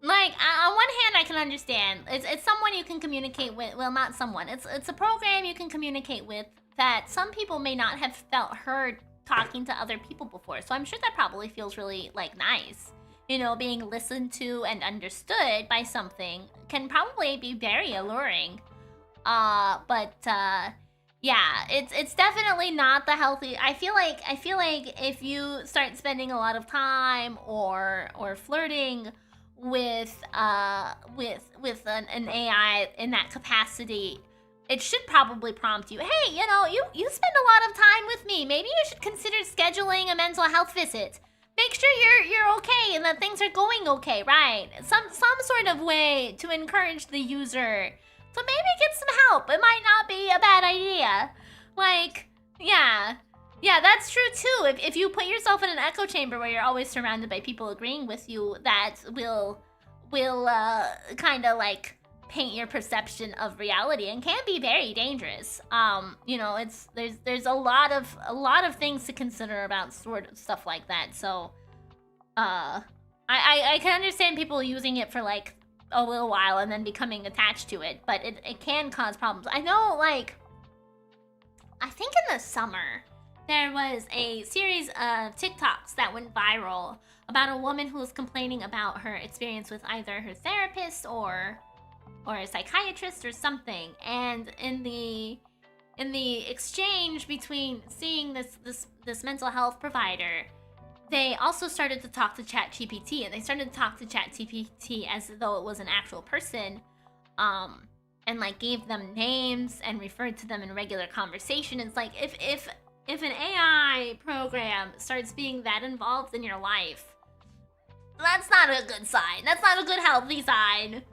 like, on one hand, I can understand. It's someone you can communicate with. Well, not someone. It's a program you can communicate with that some people may not have felt heard talking to other people before. So I'm sure that probably feels really, like, nice. You know, being listened to and understood by something can probably be very alluring. Yeah, it's definitely not the healthy. I feel like if you start spending a lot of time or flirting with an AI in that capacity, it should probably prompt you. Hey, you know, you spend a lot of time with me. Maybe you should consider scheduling a mental health visit. Make sure you're okay and that things are going okay, right? Some sort of way to encourage the user. So maybe get some help. It might not be a bad idea. Like, Yeah. Yeah, that's true too. If you put yourself in an echo chamber where you're always surrounded by people agreeing with you, that will kind of like paint your perception of reality and can be very dangerous. You know, there's a lot of things to consider about sort of stuff like that. So, I can understand people using it for like a little while and then becoming attached to it, but it can cause problems. I know, like, I think in the summer there was a series of TikToks that went viral about a woman who was complaining about her experience with either her therapist or a psychiatrist or something, and in the exchange between seeing this mental health provider, they also started to talk to ChatGPT, and they started to talk to ChatGPT as though it was an actual person, and like gave them names and referred to them in regular conversation. It's like if an AI program starts being that involved in your life, that's not a good sign. That's not a good healthy sign.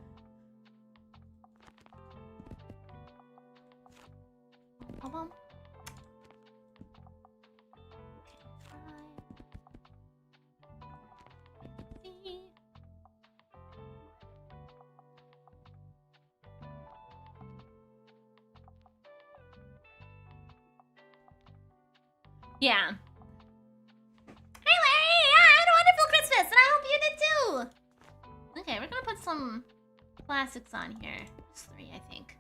Yeah. Hey Larry! Yeah, I had a wonderful Christmas, and I hope you did too! Okay, we're gonna put some classics on here. Just 3, I think.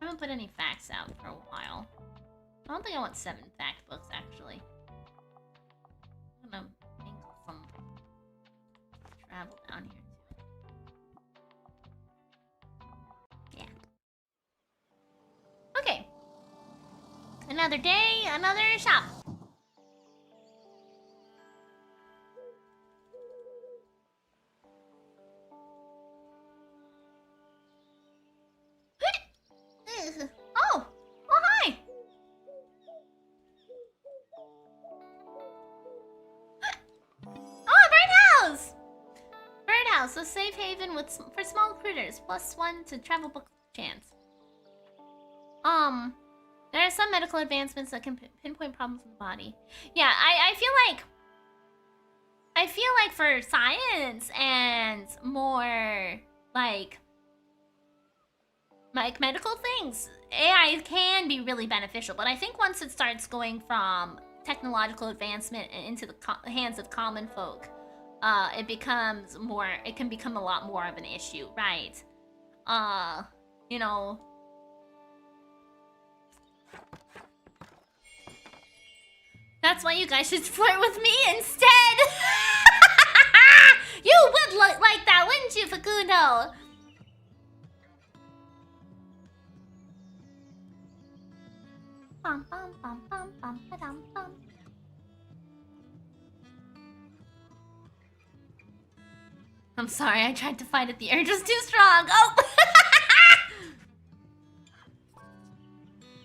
I haven't put any facts out for a while. I don't think I want 7 fact books, actually. I'm gonna mingle some travel down here, too. Yeah. Okay. Another day, another shop. Oh! Oh, hi! Oh, a birdhouse! Birdhouse, a safe haven for small critters. +1 to travel book chance. There are some medical advancements that can pinpoint problems in the body. Yeah, I feel like for science and more like medical things, AI can be really beneficial, but I think once it starts going from technological advancement into the hands of common folk, it can become a lot more of an issue, right? You know, that's why you guys should flirt with me instead. You would look like that, wouldn't you, Facundo? Bum, bum, bum, bum, bum, ba-dum, bum. I'm sorry, I tried to fight it. The urge was too strong. Oh!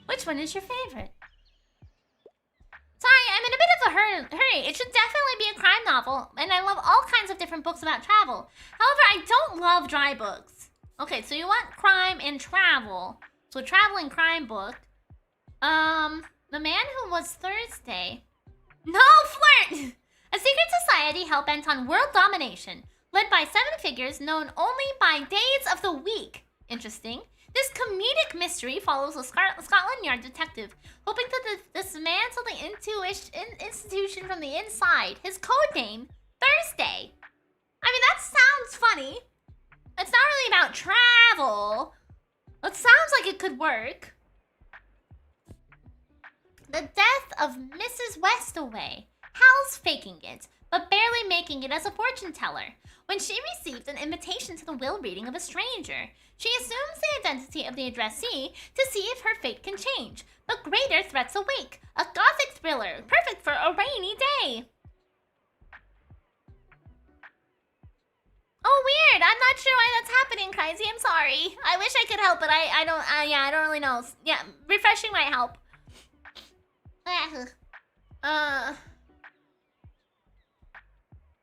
Which one is your favorite? Sorry, I'm in a bit of a hurry. It should definitely be a crime novel, and I love all kinds of different books about travel. However, I don't love dry books. Okay, so you want crime and travel. So a traveling crime book. The Man Who Was Thursday. No, flirt! A secret society hell-bent on world domination, led by 7 figures known only by days of the week. Interesting. This comedic mystery follows a Scotland Yard detective, hoping to dismantle the institution from the inside. His code name, Thursday. I mean, that sounds funny. It's not really about travel. It sounds like it could work. The death of Mrs. Westaway. Hal's faking it, but barely making it as a fortune teller. When she received an invitation to the will reading of a stranger, she assumes the identity of the addressee to see if her fate can change. But greater threats awake. A gothic thriller, perfect for a rainy day. Oh, weird. I'm not sure why that's happening, Crazy. I'm sorry. I wish I could help, but I don't really know. Yeah, refreshing might help.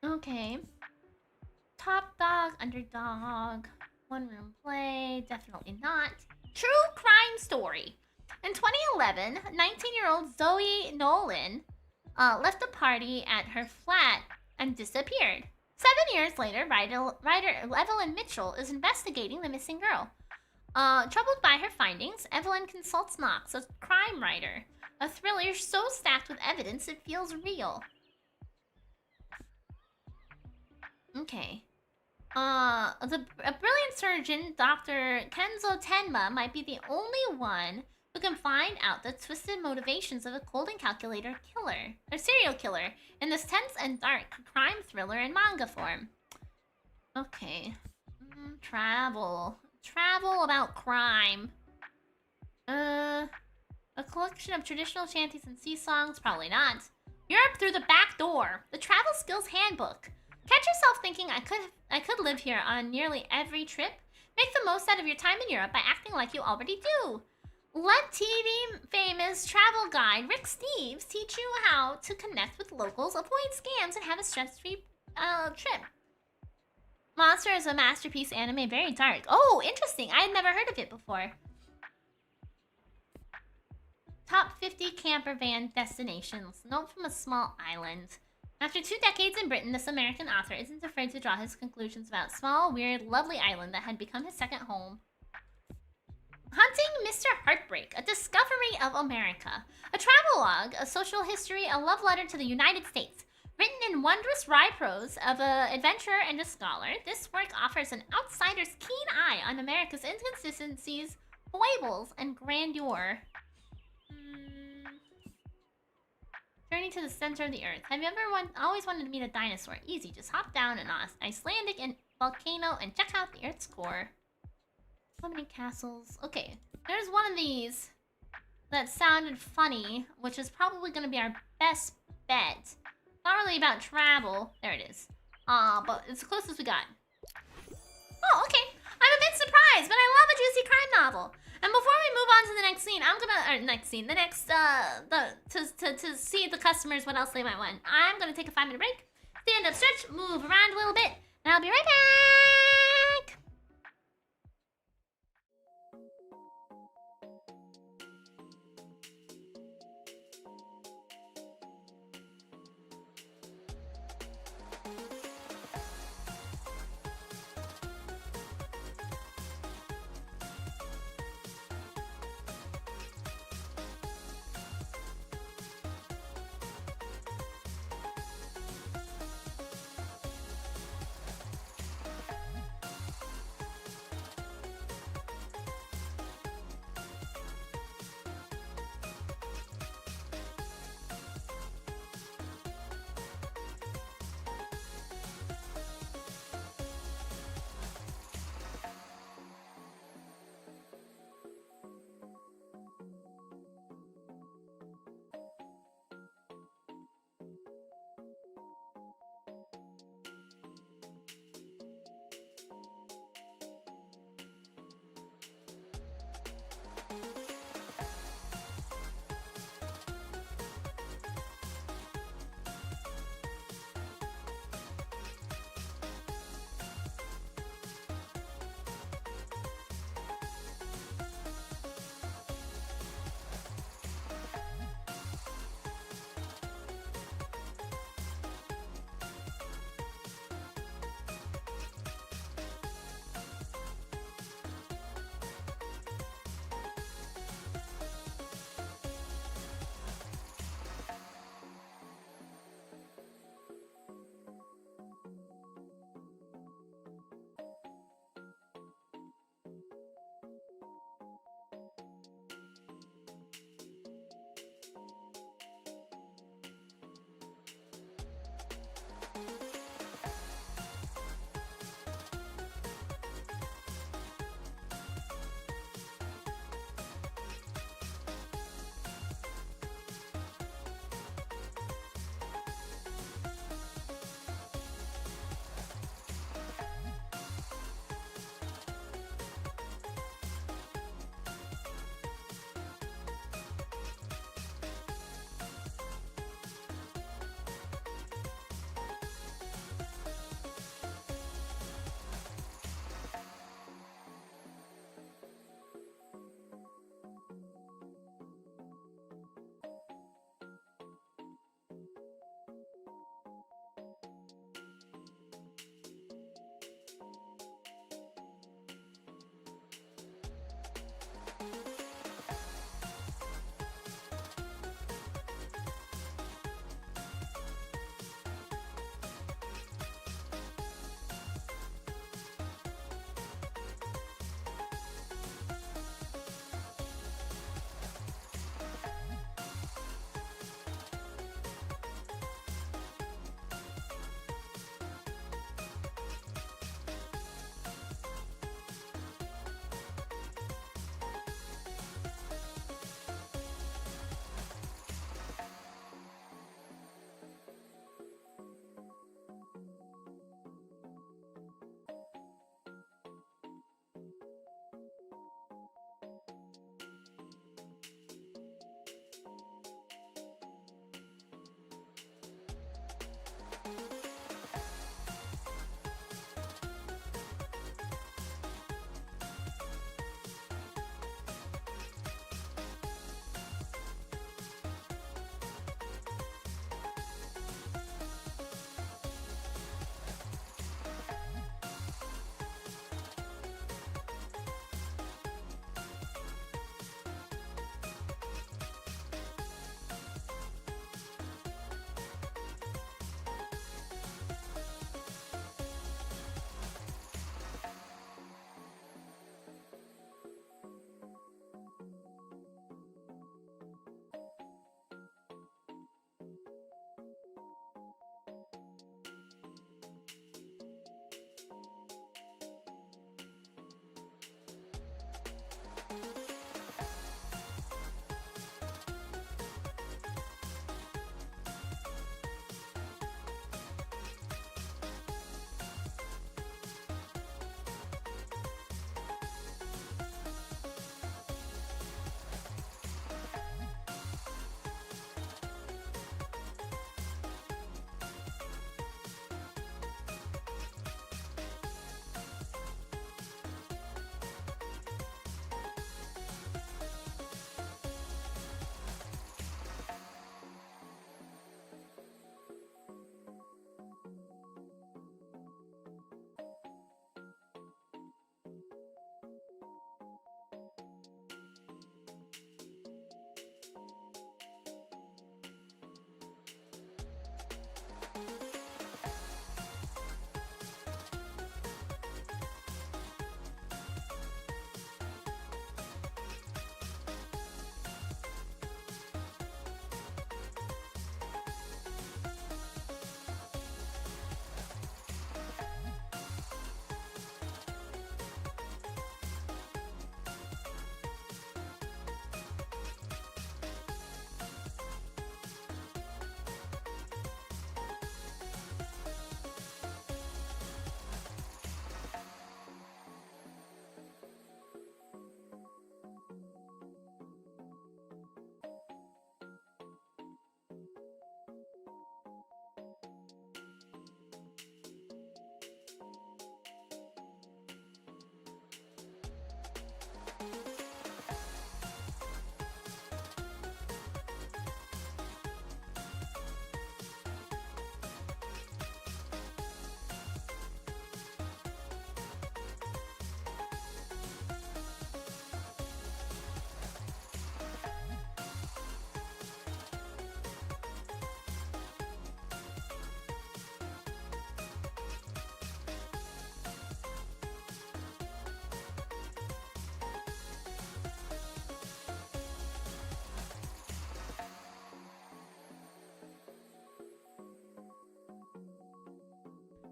Okay. Top dog, underdog, 1 room play, definitely not. True crime story. In 2011, 19-year-old Zoe Nolan left a party at her flat and disappeared. 7 years later, writer Evelyn Mitchell is investigating the missing girl. Troubled by her findings, Evelyn consults Knox, a crime writer. A thriller so stacked with evidence it feels real. Okay. A brilliant surgeon, Dr. Kenzo Tenma, might be the only one who can find out the twisted motivations of a cold and calculator killer, or serial killer, in this tense and dark crime thriller in manga form. Okay. Travel about crime. A collection of traditional shanties and sea songs? Probably not. Europe through the back door. The Travel Skills Handbook. Catch yourself thinking I could live here on nearly every trip. Make the most out of your time in Europe by acting like you already do. Let TV famous travel guide Rick Steves teach you how to connect with locals, avoid scams, and have a stress-free trip. Monster is a masterpiece anime, very dark. Oh, interesting. I had never heard of it before. Top 50 camper van destinations. Note from a small island. After 2 decades in Britain, this American author isn't afraid to draw his conclusions about small, weird, lovely island that had become his second home. Hunting Mr. Heartbreak, a discovery of America. A travelogue, a social history, a love letter to the United States. Written in wondrous wry prose of an adventurer and a scholar, this work offers an outsider's keen eye on America's inconsistencies, foibles, and grandeur. Journey to the center of the earth. Have you ever always wanted to meet a dinosaur? Easy, just hop down an Icelandic volcano and check out the Earth's core. How many castles? Okay, there's one of these that sounded funny, which is probably going to be our best bet. Not really about travel. There it is. But it's the closest we got. Oh, okay. I'm a bit surprised, but I love a juicy crime novel. And before we move on to the next scene, to see the customers what else they might want, I'm gonna take a 5-minute break, stand up, stretch, move around a little bit, and I'll be right back.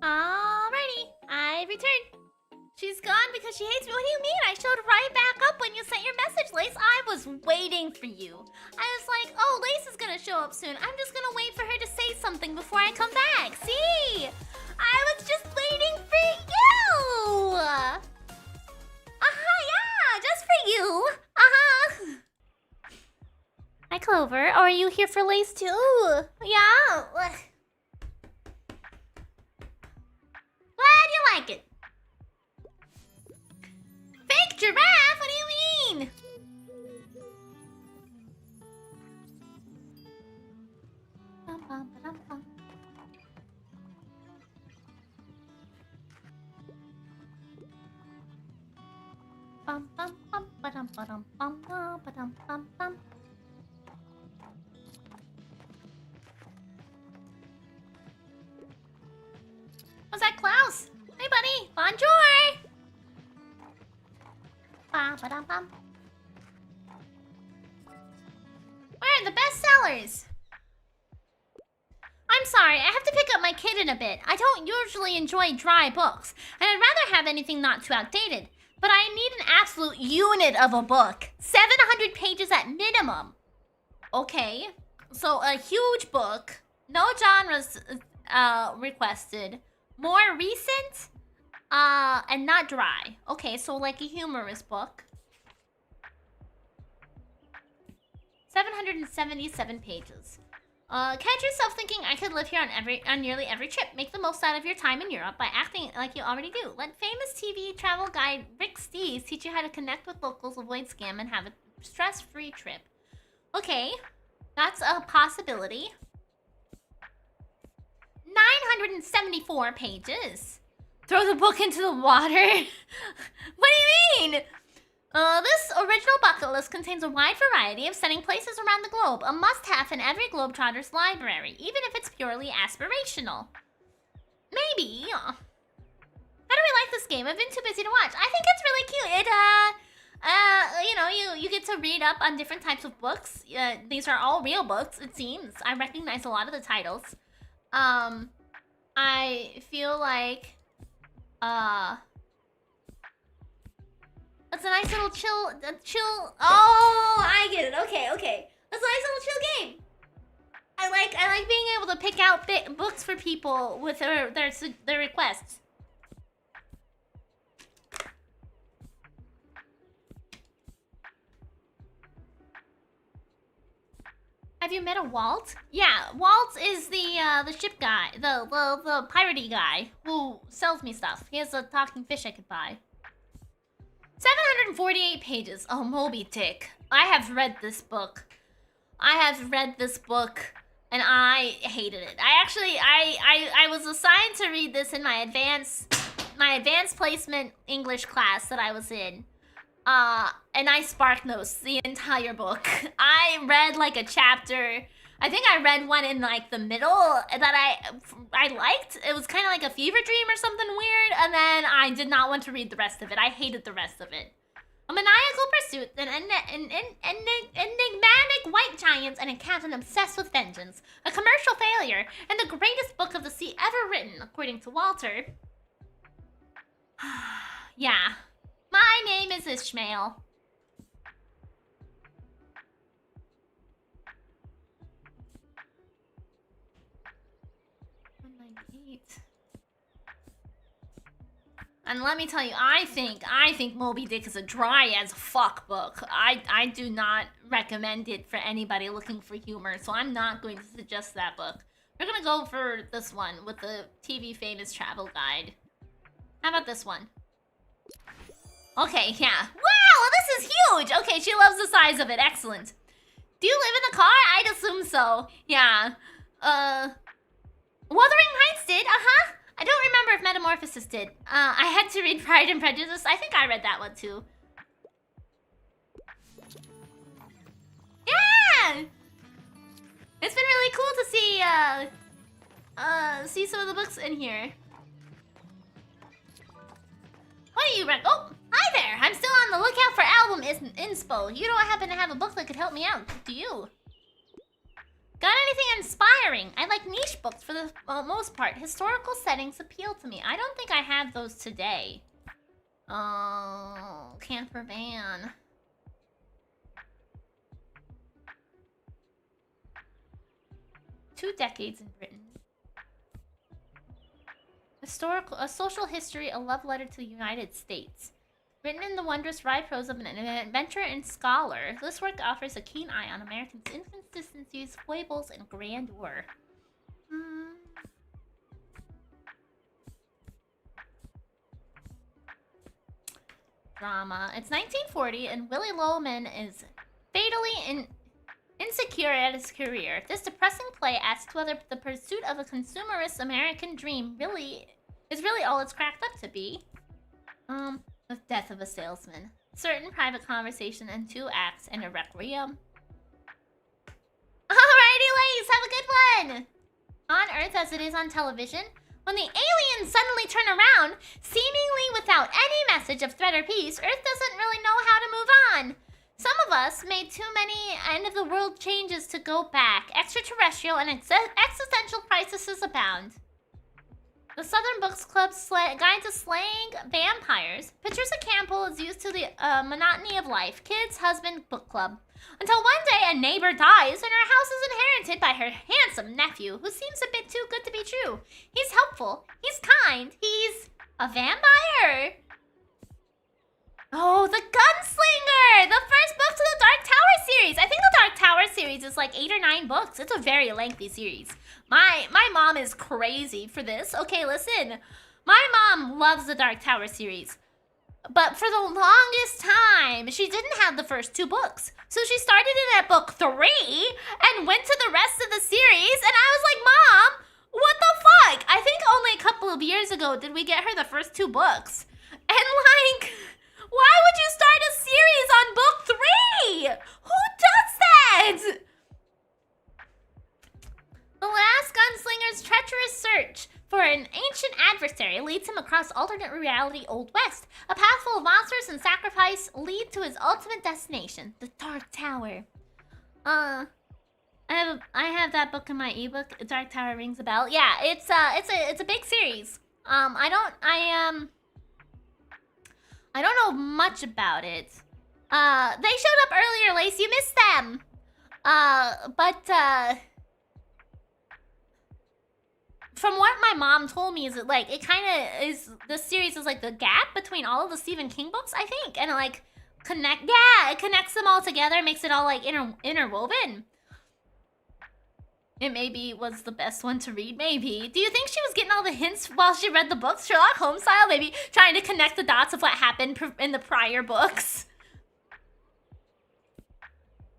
Alrighty, I returned. She's gone because she hates me. What do you mean? I showed right back up when you sent your message, Lace. I was waiting for you. I was like, oh, Lace is gonna show up soon. I'm just gonna wait for her to say something before I come back. See? I was just waiting for you. Yeah, just for you. Hi, Clover. Are you here for Lace too? Yeah. Glad you like it. Fake giraffe? What do you mean? Bum, bum, ba-dum, bum. Bum, bum, bum, ba-dum, ba-dum, bum, bum, ba-dum, bum, bum. Was that Klaus? Hey, buddy. Bonjour. Ba-ba-dum-bum. Where are the best sellers? I'm sorry, I have to pick up my kid in a bit. I don't usually enjoy dry books, and I'd rather have anything not too outdated. But I need an absolute unit of a book. 700 pages at minimum. Okay, so a huge book. No genres requested. More recent, and not dry. Okay, so like a humorous book. 777 pages. Catch yourself thinking I could live here on nearly every trip. Make the most out of your time in Europe by acting like you already do. Let famous TV travel guide Rick Steves teach you how to connect with locals, avoid scam, and have a stress-free trip. Okay, that's a possibility. 974 pages. Throw the book into the water? What do you mean? This original bucket list contains a wide variety of stunning places around the globe, a must-have in every Globetrotter's library, even if it's purely aspirational. Maybe. How do we like this game? I've been too busy to watch. I think it's really cute. It, you know, you get to read up on different types of books. These are all real books, it seems. I recognize a lot of the titles. I feel like, it's a nice little chill, oh, I get it, okay. It's a nice little chill game. I like being able to pick out books for people with their requests. Have you met a Walt? Yeah, Walt is the ship guy, the piratey guy who sells me stuff. He has a talking fish I could buy. 748 pages. Oh, Moby Dick. I have read this book. And I hated it. I was assigned to read this in my advanced placement English class that I was in. And I spark notes the entire book. I read like a chapter. I think I read one in like the middle that I liked. It was kind of like a fever dream or something weird. And then I did not want to read the rest of it. I hated the rest of it. A maniacal pursuit, an enigmatic white giant, and a captain obsessed with vengeance. A commercial failure, and the greatest book of the sea ever written, according to Walter. Yeah. My name is Ishmael. And let me tell you, I think Moby Dick is a dry as fuck book. I do not recommend it for anybody looking for humor, so I'm not going to suggest that book. We're gonna go for this one with the TV famous travel guide. How about this one? Okay, yeah. Wow, this this is huge. Okay, she loves the size of it. Excellent. Do you live in the car? I'd assume so. Yeah. Wuthering Heights did. Uh-huh. I don't remember if Metamorphosis did. I had to read Pride and Prejudice. I think I read that one too. Yeah! It's been really cool to see some of the books in here. What do you read? Oh, hi there! I'm still on the lookout for album inspo. You don't happen to have a book that could help me out, do you? Got anything inspiring? I like niche books for the most part. Historical settings appeal to me. I don't think I have those today. Oh, camper van. Two decades in Britain. A social history, a love letter to the United States. Written in the wondrous wry prose of an adventurer and scholar, this work offers a keen eye on Americans' inconsistencies, foibles, and grandeur. Drama. It's 1940, and Willie Loman is fatally insecure at his career. This depressing play asks whether the pursuit of a consumerist American dream is really all it's cracked up to be. The death of a salesman. Certain private conversation and 2 acts and a requiem. Alrighty, ladies, have a good one! On Earth as it is on television, when the aliens suddenly turn around, seemingly without any message of threat or peace, Earth doesn't really know how to move on. Some of us made too many end-of-the-world changes to go back. Extraterrestrial and existential crises abound. The Southern Books Club's Guide to Slaying Vampires pictures a Campbell is used to the monotony of life. Kids, husband, book club. Until one day a neighbor dies and her house is inherited by her handsome nephew, who seems a bit too good to be true. He's helpful. He's kind. He's a vampire. Oh, the Gunslinger! The first book to the Dark Tower series. I think the Dark Tower series is like 8 or 9 books. It's a very lengthy series. My mom is crazy for this. Okay, listen. My mom loves the Dark Tower series. But for the longest time, she didn't have the first 2 books. So she started in at book 3 and went to the rest of the series. And I was like, Mom, what the fuck? I think only a couple of years ago did we get her the first 2 books. And like, why would you start a series on book 3? Who does that? The last gunslinger's treacherous search for an ancient adversary leads him across alternate reality Old West. A path full of monsters and sacrifice lead to his ultimate destination, the Dark Tower. I have that book in my ebook. Dark Tower rings a bell. Yeah, it's a big series. I don't know much about it. They showed up earlier, Lace. You missed them. From what my mom told me is that, like, it kind of is, this series is like the gap between all of the Stephen King books, I think. And it, like, it connects them all together, makes it all, like, interwoven. It maybe was the best one to read, maybe. Do you think she was getting all the hints while she read the books, Sherlock Holmes style? Maybe trying to connect the dots of what happened in the prior books?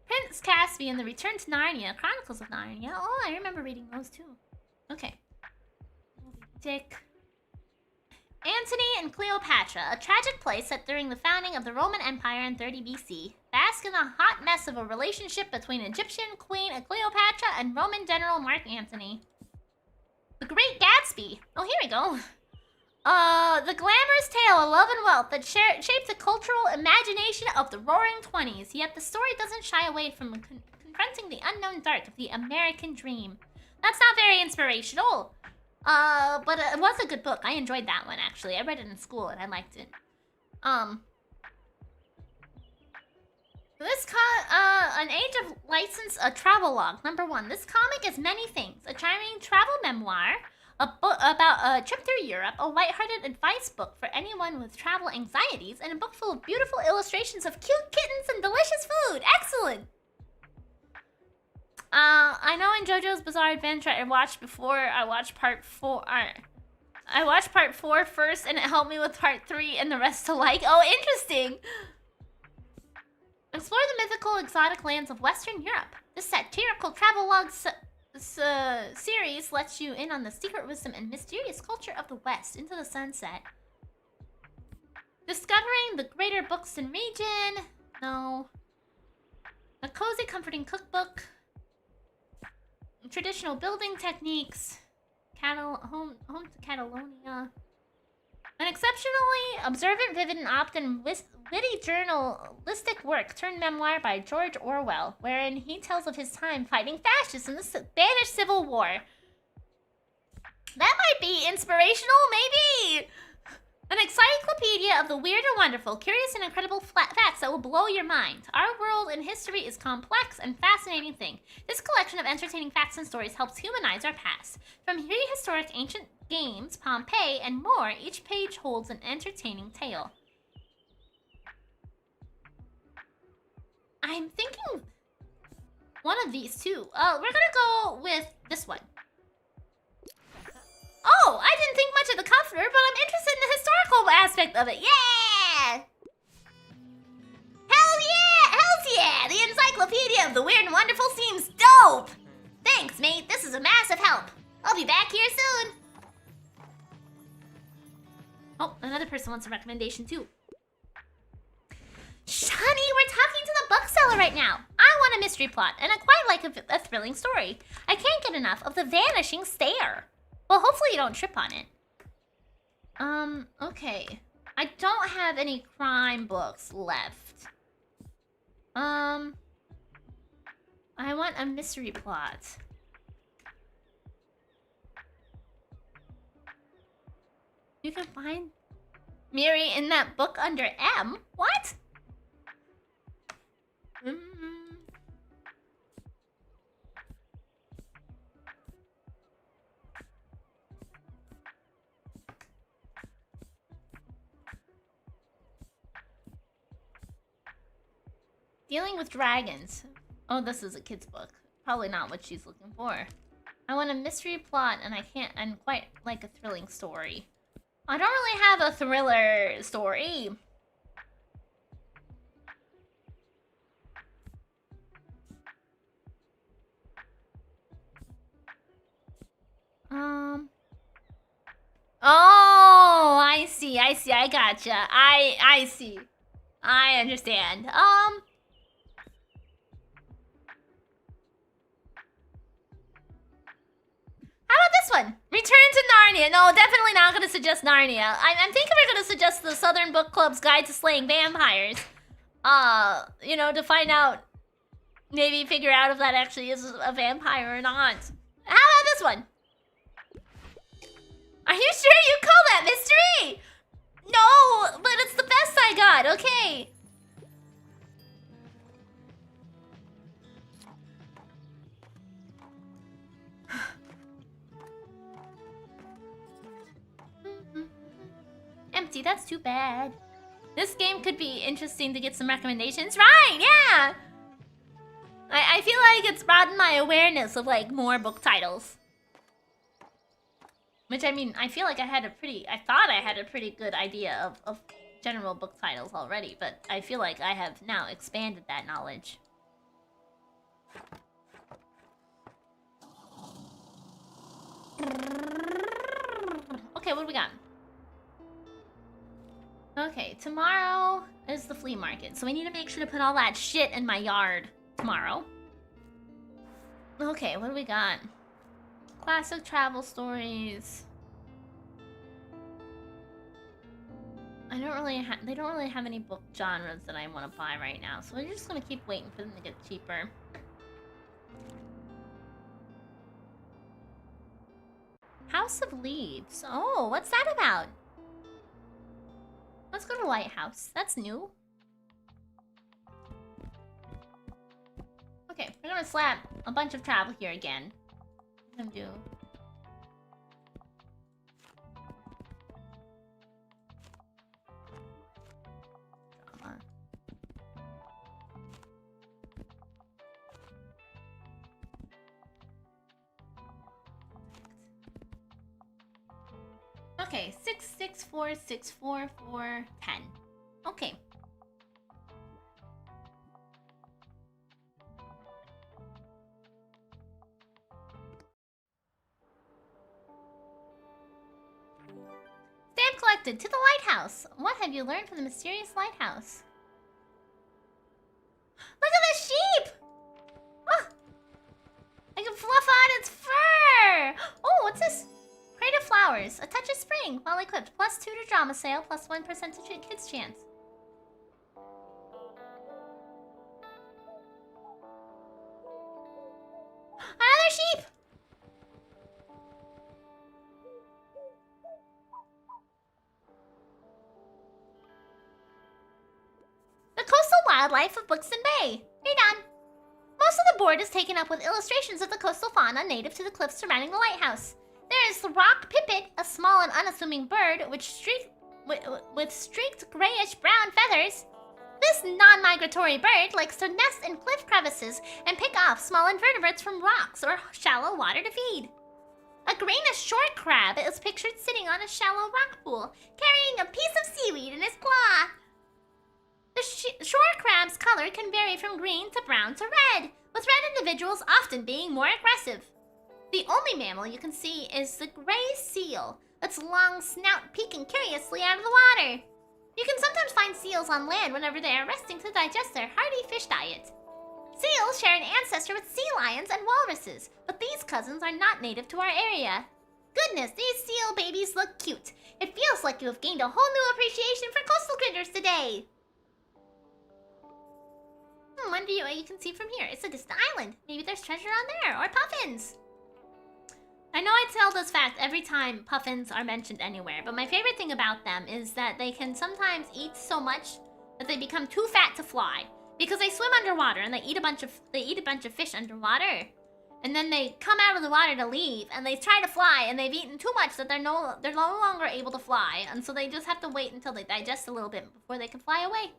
Prince Caspian, The Return to Narnia, Chronicles of Narnia. Oh, I remember reading those too. Okay. Dick. Antony and Cleopatra, a tragic play set during the founding of the Roman Empire in 30 BC. Bask in the hot mess of a relationship between Egyptian Queen Cleopatra and Roman General Mark Antony. The Great Gatsby. Oh, here we go. The glamorous tale of love and wealth that shaped the cultural imagination of the Roaring '20s. Yet the story doesn't shy away from confronting the unknown dark of the American dream. That's not very inspirational. But it was a good book. I enjoyed that one, actually. I read it in school and I liked it. An Age of License, a travelogue. Number 1. This comic is many things. A charming travel memoir, a book about a trip through Europe, a lighthearted advice book for anyone with travel anxieties, and a book full of beautiful illustrations of cute kittens and delicious food. Excellent! I know in JoJo's Bizarre Adventure I watched part 4. I watched part 4 first and it helped me with part 3 and the rest to like. Oh, interesting! Explore the mythical, exotic lands of Western Europe. This satirical travelogue series lets you in on the secret wisdom and mysterious culture of the West. Into the sunset. Discovering the greater Buxton region. No. A cozy, comforting cookbook. Traditional building techniques. Home to Catalonia. An exceptionally observant, vivid, and often witty journalistic work turned memoir by George Orwell, wherein he tells of his time fighting fascists in the Spanish Civil War. That might be inspirational, maybe! An encyclopedia of the weird and wonderful, curious and incredible facts that will blow your mind. Our world and history is complex and fascinating thing. This collection of entertaining facts and stories helps humanize our past. From prehistoric ancient games, Pompeii, and more, each page holds an entertaining tale. I'm thinking one of these two. We're gonna go with this one. Oh, I didn't think much of the cover, but I'm interested in the historical aspect of it. Yeah! Hell yeah! Hells yeah! The Encyclopedia of the Weird and Wonderful seems dope! Thanks, mate. This is a massive help. I'll be back here soon. Oh, another person wants a recommendation too. Shani, we're talking to the bookseller right now. I want a mystery plot, and I quite like a thrilling story. I can't get enough of the vanishing stare. Well, hopefully you don't trip on it. Okay. I don't have any crime books left. I want a mystery plot. You can find Miri in that book under M? What? Dealing with dragons. Oh, this is a kid's book. Probably not what she's looking for. I want a mystery plot and and quite like a thrilling story. I don't really have a thriller story. Oh, I see. I gotcha. I see. I understand. How about this one? Return to Narnia. No, definitely not going to suggest Narnia. I'm thinking we're going to suggest the Southern Book Club's Guide to Slaying Vampires. You know, to find out, maybe figure out if that actually is a vampire or not. How about this one? Are you sure you call that mystery? No, but it's the best I got, okay. Empty, that's too bad. This game could be interesting to get some recommendations. Right, yeah! I feel like it's broadened my awareness of, like, more book titles. Which, I mean, I feel like I thought I had a pretty good idea of general book titles already, but I feel like I have now expanded that knowledge. Okay, what do we got? Okay, tomorrow is the flea market, so we need to make sure to put all that shit in my yard tomorrow. Okay, what do we got? Classic travel stories. They don't really have any book genres that I want to buy right now, so we're just gonna keep waiting for them to get cheaper. House of Leaves. Oh, what's that about? Let's go to Lighthouse. That's new. Okay, we're gonna slap a bunch of travel here again. I'm gonna do. Drama. Okay, 6, 6, 4, 6, 4, 4, 10. Okay. conducted to the lighthouse. What have you learned from the mysterious lighthouse? Look at the sheep! Oh, I can fluff out its fur! Oh, what's this? Crate of flowers. A touch of spring. Well equipped. +2 to drama sale. +1% to kids chance. Another sheep! The coastal wildlife of Buxton Bay. You're done. Most of the board is taken up with illustrations of the coastal fauna native to the cliffs surrounding the lighthouse. There is the rock pipit, a small and unassuming bird with streaked grayish-brown feathers. This non-migratory bird likes to nest in cliff crevices and pick off small invertebrates from rocks or shallow water to feed. A greenish short crab is pictured sitting on a shallow rock pool, carrying a piece of seaweed in his claw. The shore crab's color can vary from green to brown to red, with red individuals often being more aggressive. The only mammal you can see is the gray seal, its long snout peeking curiously out of the water. You can sometimes find seals on land whenever they are resting to digest their hearty fish diet. Seals share an ancestor with sea lions and walruses, but these cousins are not native to our area. Goodness, these seal babies look cute. It feels like you have gained a whole new appreciation for coastal critters today. Wonder what you can see from here. It's a distant island. Maybe there's treasure on there, or puffins. I know I tell this fact every time puffins are mentioned anywhere, but my favorite thing about them is that they can sometimes eat so much that they become too fat to fly. Because they swim underwater and they eat a bunch of fish underwater. And then they come out of the water to leave and they try to fly and they've eaten too much that they're no longer able to fly. And so they just have to wait until they digest a little bit before they can fly away.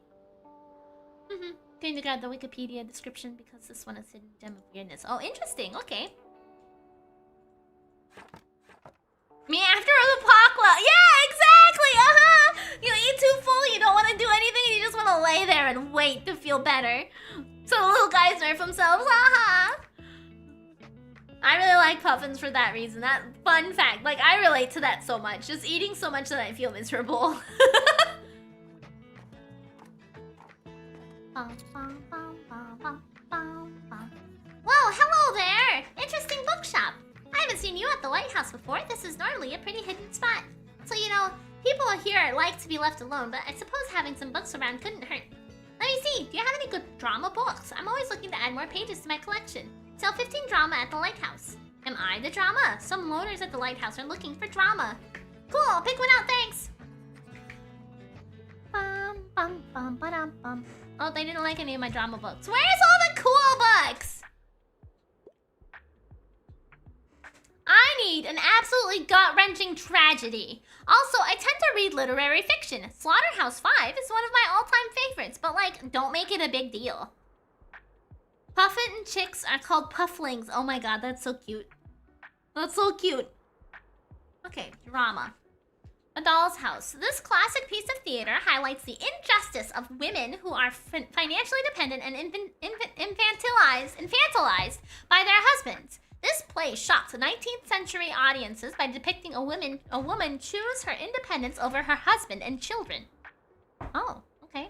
Going to grab the Wikipedia description because this one is hidden gem of weirdness. Oh, interesting. Okay. Me after the Pakla. Yeah, exactly. You eat too full, you don't want to do anything, you just want to lay there and wait to feel better. So the little guys nerf themselves. I really like puffins for that reason. That fun fact. Like, I relate to that so much. Just eating so much that I feel miserable. Whoa, hello there! Interesting bookshop. I haven't seen you at the lighthouse before. This is normally a pretty hidden spot. So, you know, people here like to be left alone, but I suppose having some books around couldn't hurt. Let me see, do you have any good drama books? I'm always looking to add more pages to my collection. Sell 15 drama at the lighthouse. Am I the drama? Some loners at the lighthouse are looking for drama. Cool, I'll pick one out, thanks. Oh, they didn't like any of my drama books. Where's all the cool books? I need an absolutely gut-wrenching tragedy. Also, I tend to read literary fiction. Slaughterhouse 5 is one of my all-time favorites, but like, don't make it a big deal. Puffin chicks are called pufflings. Oh my god, that's so cute. That's so cute. Okay, drama. A Doll's House. This classic piece of theater highlights the injustice of women who are financially dependent and infantilized by their husbands. This play shocked 19th century audiences by depicting a woman choose her independence over her husband and children. Oh, okay.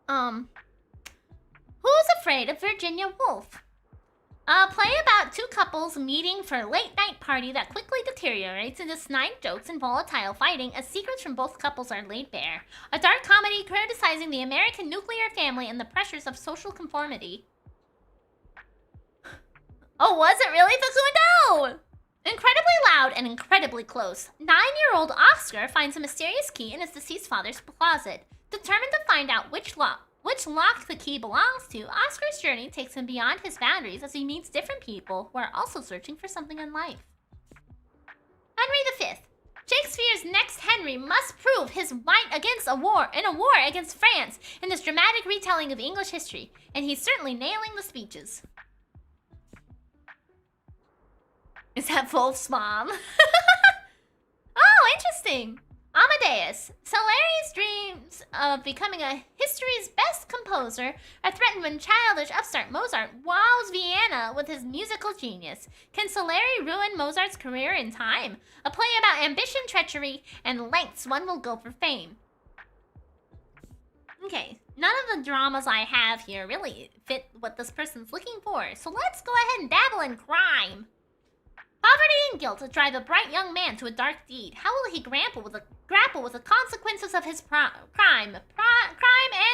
Who's Afraid of Virginia Woolf? A play about two couples meeting for a late-night party that quickly deteriorates into snide jokes and volatile fighting as secrets from both couples are laid bare. A dark comedy criticizing the American nuclear family and the pressures of social conformity. Oh, was it really, Facundo? Incredibly loud and incredibly close. 9-year-old Oscar finds a mysterious key in his deceased father's closet. Determined to find out which lock the key belongs to, Oscar's journey takes him beyond his boundaries as he meets different people who are also searching for something in life. Henry V. Shakespeare's next Henry must prove his might against a war against France in this dramatic retelling of English history, and he's certainly nailing the speeches. Is that Wolf's mom? Oh, interesting. Amadeus. Salieri's dreams of becoming a history's best composer are threatened when childish upstart Mozart wows Vienna with his musical genius. Can Salieri ruin Mozart's career in time? A play about ambition, treachery, and lengths one will go for fame. Okay, none of the dramas I have here really fit what this person's looking for, so let's go ahead and dabble in crime. Poverty and guilt drive a bright young man to a dark deed. How will he grapple with the consequences of his crime and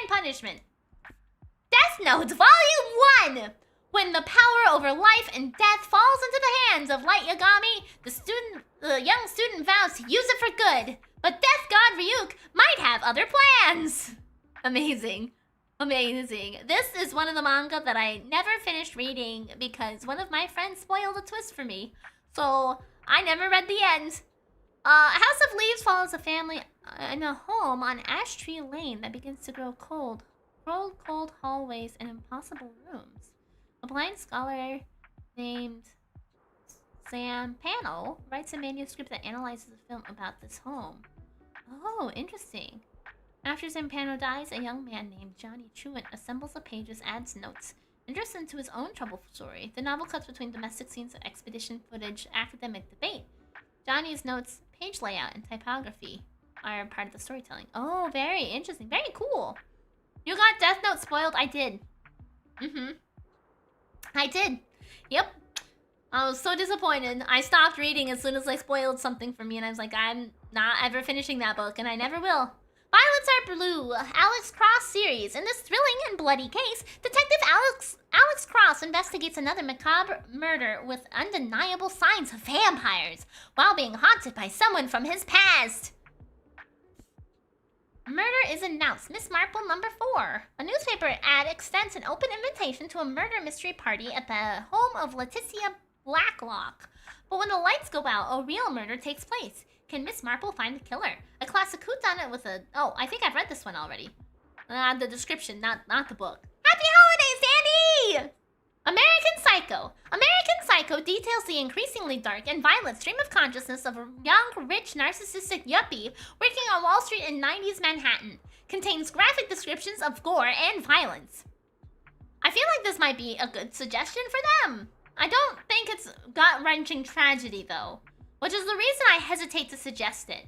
punishment? Death Note, Volume 1! When the power over life and death falls into the hands of Light Yagami, the young student vows to use it for good. But Death God Ryuk might have other plans. Amazing. Amazing. This is one of the manga that I never finished reading because one of my friends spoiled a twist for me. So, I never read the end. House of Leaves follows a family in a home on Ash Tree Lane that begins to grow cold. Cold hallways and impossible rooms. A blind scholar named Sam Pano writes a manuscript that analyzes a film about this home. Oh, interesting. After Zampano dies, a young man named Johnny Truant assembles the pages, adds notes, and drifts into his own troubled story. The novel cuts between domestic scenes of expedition footage, academic debate. Johnny's notes, page layout, and typography are part of the storytelling. Oh, very interesting. Very cool. You got Death Note spoiled? I did. I did. Yep. I was so disappointed. I stopped reading as soon as they spoiled something for me, and I was like, I'm not ever finishing that book, and I never will. Violets Are Blue, Alex Cross series. In this thrilling and bloody case, Detective Alex Cross investigates another macabre murder with undeniable signs of vampires, while being haunted by someone from his past. Murder is announced. Miss Marple number 4. A newspaper ad extends an open invitation to a murder mystery party at the home of Leticia Blacklock. But when the lights go out, a real murder takes place. Can Miss Marple find the killer? A classic whodunit with a... Oh, I think I've read this one already. The description, not the book. Happy holidays, Sandy! American Psycho. American Psycho details the increasingly dark and violent stream of consciousness of a young, rich, narcissistic yuppie working on Wall Street in 90s Manhattan. Contains graphic descriptions of gore and violence. I feel like this might be a good suggestion for them. I don't think it's gut-wrenching tragedy, though, which is the reason I hesitate to suggest it.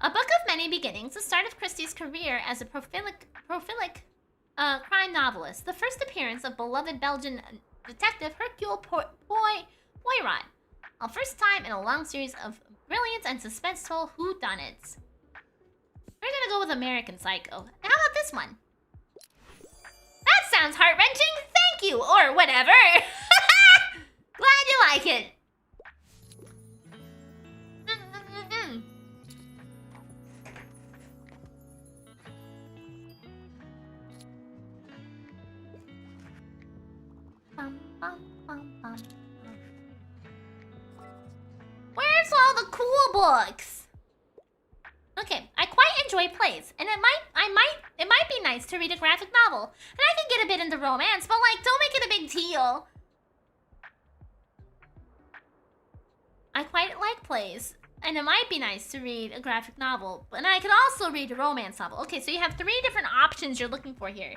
A Book of Many Beginnings, the start of Christie's career as a prolific crime novelist, the first appearance of beloved Belgian detective Hercule Poirot, a first time in a long series of brilliant and suspenseful whodunits. We're gonna go with American Psycho. How about this one? That sounds heart-wrenching, thank you, or whatever. Glad you like it. Where's all the cool books? Okay, I quite enjoy plays, and it might be nice to read a graphic novel, and I can get a bit into romance, but like, don't make it a big deal. I quite like plays, and it might be nice to read a graphic novel, and I could also read a romance novel. Okay, so you have 3 different options you're looking for here.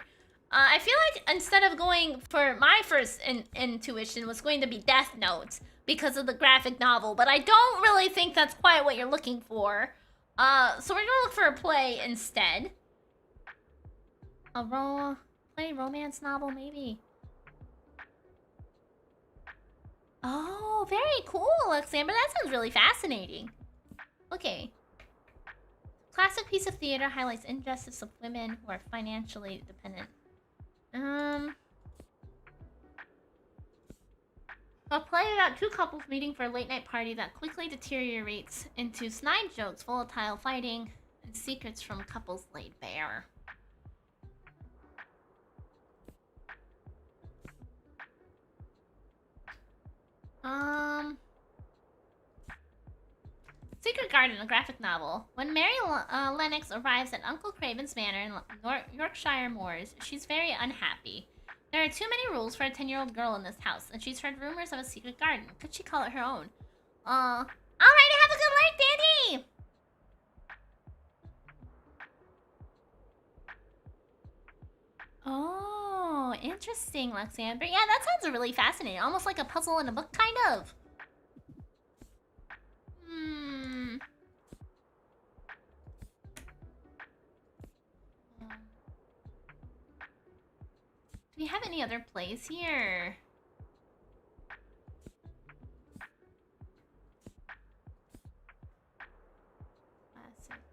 I feel like instead of going for my first intuition was going to be Death Note because of the graphic novel, but I don't really think that's quite what you're looking for. So we're gonna look for a play instead. A play romance novel, maybe. Oh, very cool, Alexander. That sounds really fascinating. Okay. Classic piece of theater highlights injustice of women who are financially dependent. A play about 2 couples meeting for a late-night party that quickly deteriorates into snide jokes, volatile fighting, and secrets from couples laid bare. Secret Garden, a graphic novel. When Mary Lennox arrives at Uncle Craven's manor in Yorkshire Moors, she's very unhappy. There are too many rules for a 10-year-old girl in this house, and she's heard rumors of a secret garden. Could she call it her own? Alrighty, have a good night, Danny! Oh, interesting, Lexandra. Yeah, that sounds really fascinating. Almost like a puzzle in a book, kind of. Hmm. Do we have any other place here? Classic.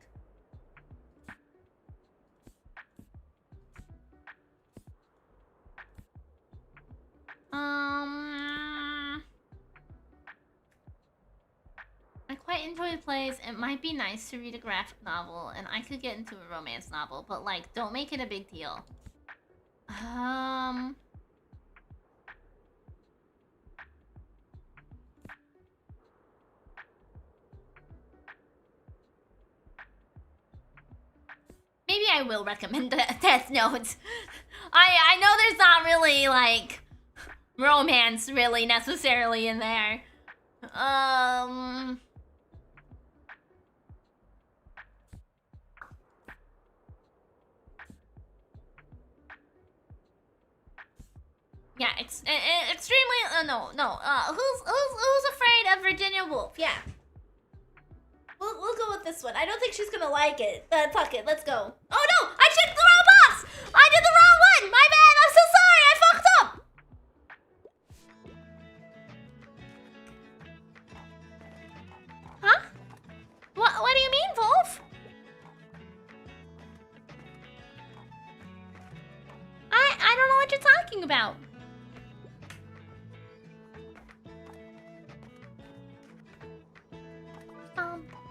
I quite enjoy the plays. It might be nice to read a graphic novel, and I could get into a romance novel, but like, don't make it a big deal. Maybe I will recommend Death Note. I know there's not really like romance really necessarily in there. Yeah, extremely. No. Who's afraid of Virginia Woolf? Yeah. We'll go with this one. I don't think she's gonna like it. Fuck it. Let's go. Oh no! I checked the wrong box. I did the wrong one. My bad. I'm so sorry. I fucked up. Huh? What do you mean, Wolf? I don't know what you're talking about.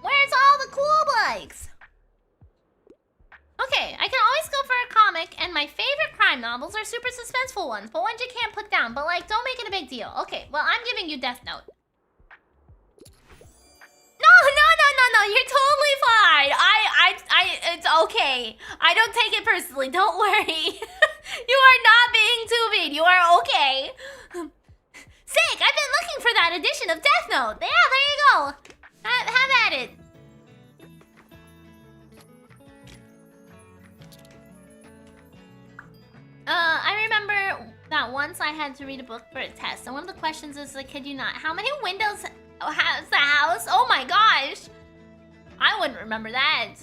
Where's all the cool bikes? Okay, I can always go for a comic, and my favorite crime novels are super suspenseful ones, but ones you can't put down. But like, don't make it a big deal. Okay, well, I'm giving you Death Note. No, you're totally fine. It's okay. I don't take it personally. Don't worry. You are not being too mean. You are okay. Sick. I've been looking for that edition of Death Note. Yeah, there you go. Have at it. I remember that once I had to read a book for a test, and one of the questions is, like, kid you not, how many windows has the house? Oh my gosh! I wouldn't remember that.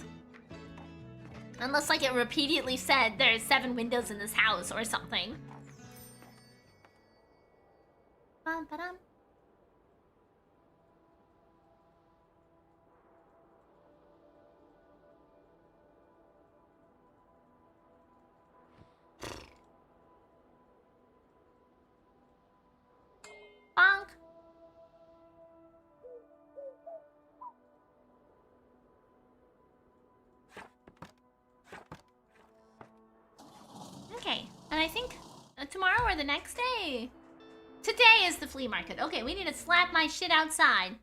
Unless, like, it repeatedly said there's 7 windows in this house or something. Bum-ba-dum. Bonk. Okay, and I think tomorrow or the next day. Today is the flea market. Okay, we need to slap my shit outside.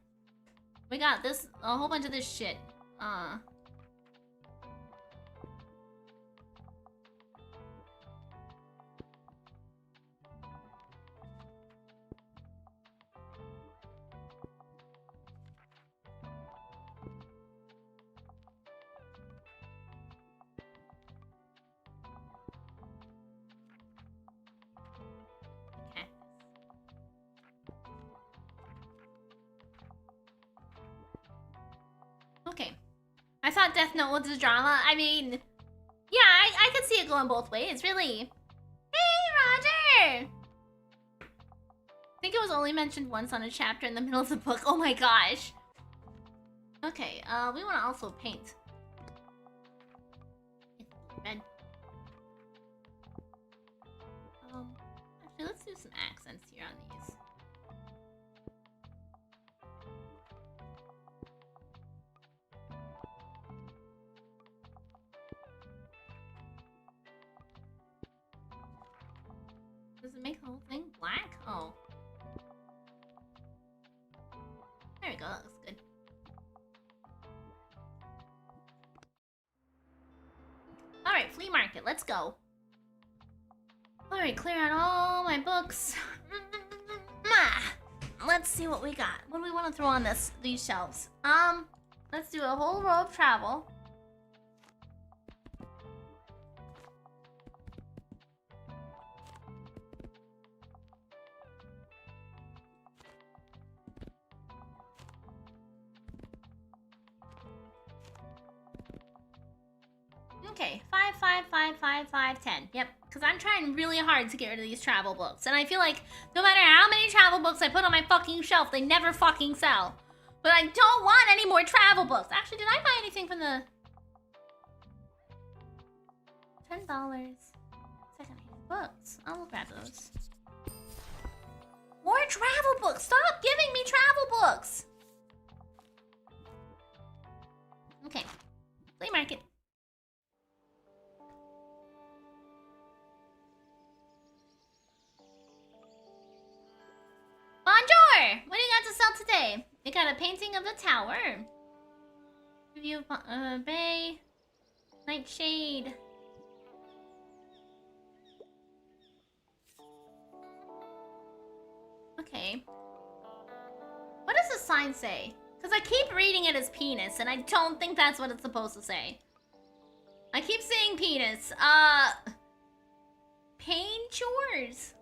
We got this, a whole bunch of this shit. Okay. I thought Death Note was a drama. I mean, yeah, I could see it going both ways, really. Hey, Roger! I think it was only mentioned once on a chapter in the middle of the book. Oh my gosh. Okay, we want to also paint. Red. Actually, let's do some accents here on these. Does it make the whole thing black? Oh. There we go, that looks good. Alright, flea market, let's go. Alright, clear out all my books. Let's see what we got. What do we want to throw on these shelves? Let's do a whole row of travel. Okay, 5, 5, 5, 5, 5, 10. Yep, because I'm trying really hard to get rid of these travel books. And I feel like no matter how many travel books I put on my fucking shelf, they never fucking sell. But I don't want any more travel books. Actually, did I buy anything from the... $10. Secondhand books. I'll grab those. More travel books! Stop giving me travel books! Okay. Flea market. Bonjour! What do you got to sell today? We got a painting of the tower. Review of Bay. Nightshade. Okay. What does the sign say? Because I keep reading it as penis, and I don't think that's what it's supposed to say. I keep saying penis. Pain chores.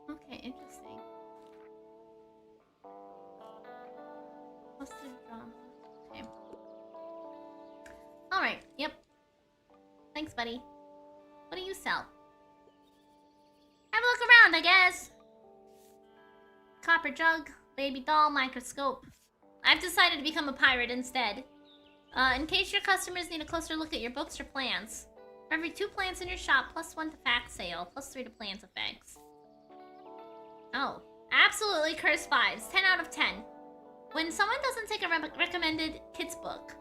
Okay, interesting. What's the drama? Okay. Alright, yep. Thanks, buddy. What do you sell? Have a look around, I guess. Copper jug, baby doll, microscope. I've decided to become a pirate instead. In case your customers need a closer look at your books or plants. For every 2 plants in your shop, +1 to fact sale, +3 to plants effects. Oh, absolutely cursed 5s. 10 out of 10. When someone doesn't take a recommended kids book,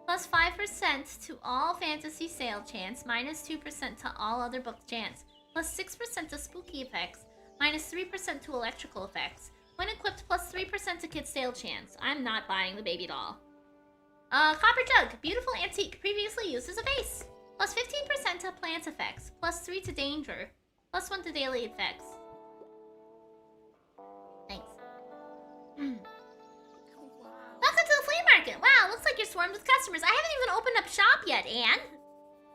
+5% to all fantasy sale chance, -2% to all other book chance, +6% to spooky effects, -3% to electrical effects. When equipped, +3% to kids sale chance. I'm not buying the baby doll. Copper jug, beautiful antique, previously used as a vase. +15% to plant effects, +3 to danger, +1 to daily effects. Thanks. Welcome to the flea market. Wow, looks like you're swarmed with customers. I haven't even opened up shop yet, Anne.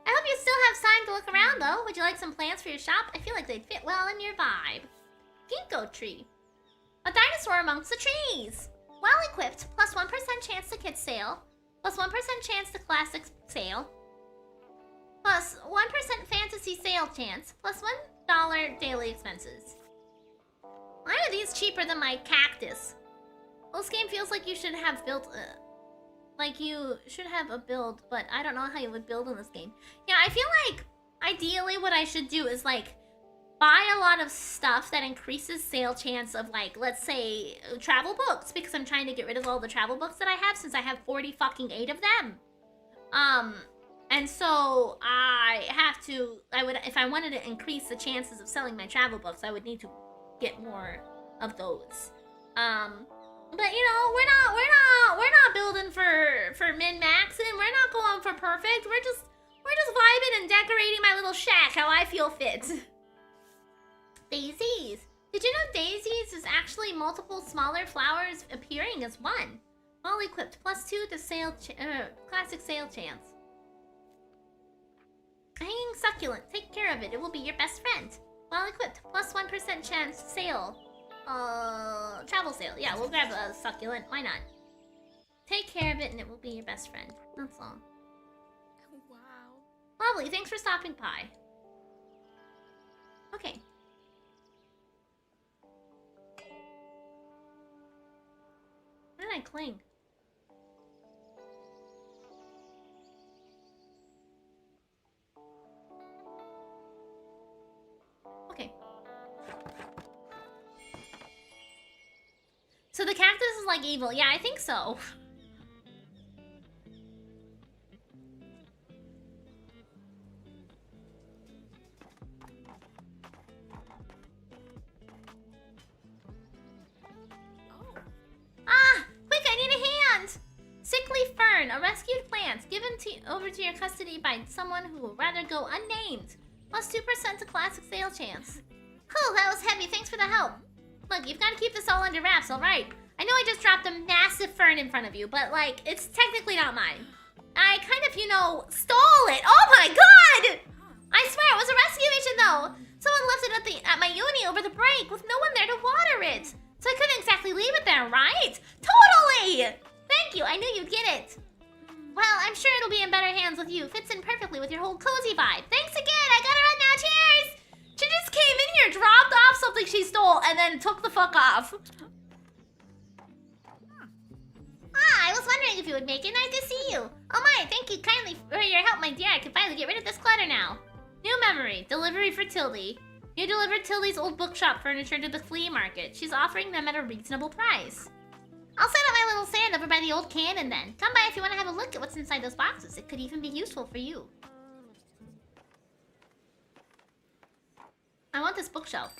I hope you still have time to look around, though. Would you like some plants for your shop? I feel like they'd fit well in your vibe. Ginkgo tree. A dinosaur amongst the trees. Well equipped, +1% chance to kids sale, +1% chance to classic sale, +1% fantasy sale chance, +$1 daily expenses. Why are these cheaper than my cactus? Well, this game feels like you should have built a build, but I don't know how you would build in this game. Yeah, I feel like ideally what I should do is like buy a lot of stuff that increases sale chance of like, let's say, travel books, because I'm trying to get rid of all the travel books that I have since I have 48 of them. And so if I wanted to increase the chances of selling my travel books, I would need to get more of those. But you know, we're not building for min-max, and we're not going for perfect. We're just vibing and decorating my little shack how I feel fit. Daisies. Did you know daisies is actually multiple smaller flowers appearing as one? Well equipped, +2 to sale classic sale chance. Hanging succulent. Take care of it. It will be your best friend. Well equipped, +1% chance sale. Travel sale. Yeah, we'll grab a succulent. Why not? Take care of it and it will be your best friend. That's all. Wow. Lovely. Thanks for stopping by. Okay. Where did I cling? Okay. So the cactus is like evil. Yeah, I think so. Ah! Quick, I need a hand! Sickly fern, a rescued plant, given over to your custody by someone who will rather go unnamed. +2% to classic sale chance. Cool, that was heavy. Thanks for the help. Look, you've got to keep this all under wraps, alright? I know I just dropped a massive fern in front of you, but, like, it's technically not mine. I kind of, you know, stole it. Oh my god! I swear it was a rescue mission though. Someone left it at my uni over the break with no one there to water it. So I couldn't exactly leave it there, right? Totally! Thank you, I knew you'd get it. Well, I'm sure it'll be in better hands with you. Fits in perfectly with your whole cozy vibe. Thanks again, I gotta run now, cheers! She just came in here, dropped off something she stole, and then took the fuck off. Ah, I was wondering if you would make it. Nice to see you. Oh my, thank you kindly for your help, my dear. I can finally get rid of this clutter now. New memory, delivery for Tildy. You delivered Tildy's old bookshop furniture to the flea market. She's offering them at a reasonable price. I'll set up my little stand over by the old cannon then. Come by if you want to have a look at what's inside those boxes. It could even be useful for you. I want this bookshelf.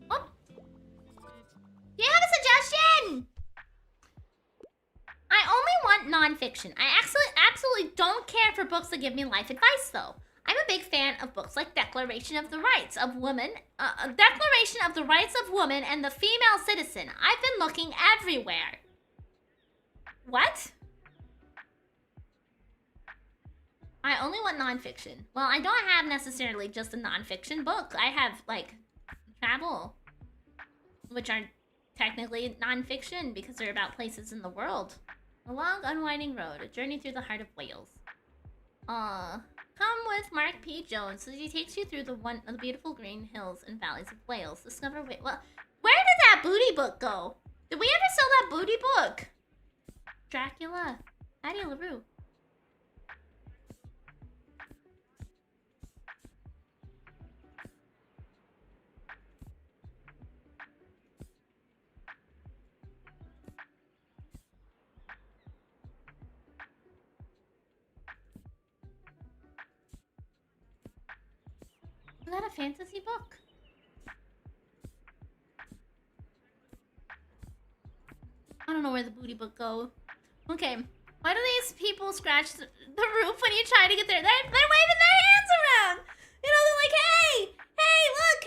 Oh! Do you have a suggestion? I only want nonfiction. I absolutely don't care for books that give me life advice, though. I'm a big fan of books like Declaration of the Rights of Women, Declaration of the Rights of Woman and the Female Citizen. I've been looking everywhere. What? I only want nonfiction. Well, I don't have necessarily just a nonfiction book. I have, like, travel, which are technically nonfiction because they're about places in the world. A long, unwinding road, a journey through the heart of Wales. Come with Mark P. Jones as he takes you through the beautiful green hills and valleys of Wales. Discover where did that booty book go? Did we ever sell that booty book? Dracula. Addie LaRue. Is that a fantasy book? I don't know where the booty book go. Okay. Why do these people scratch the roof when you try to get there? They're waving their hands around. You know, they're like, hey, look,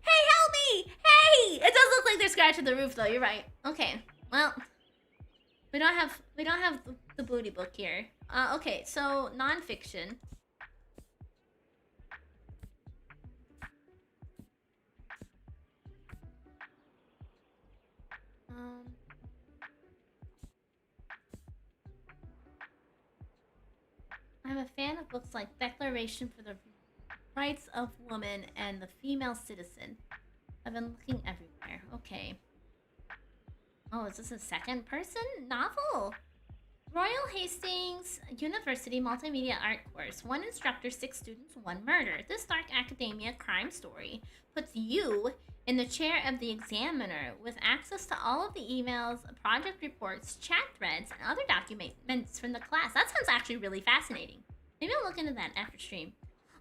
hey, help me, hey. It does look like they're scratching the roof though. You're right. Okay. Well, we don't have the booty book here. Okay. So nonfiction. I'm a fan of books like Declaration for the Rights of Woman and the Female Citizen. I've been looking everywhere. Okay. Oh, is this a second person novel? Royal Hastings University Multimedia Art Course. 1 instructor, 6 students, 1 murder. This dark academia crime story puts you in the chair of the examiner with access to all of the emails, project reports, chat threads, and other documents from the class. That sounds actually really fascinating. Maybe I'll look into that after stream.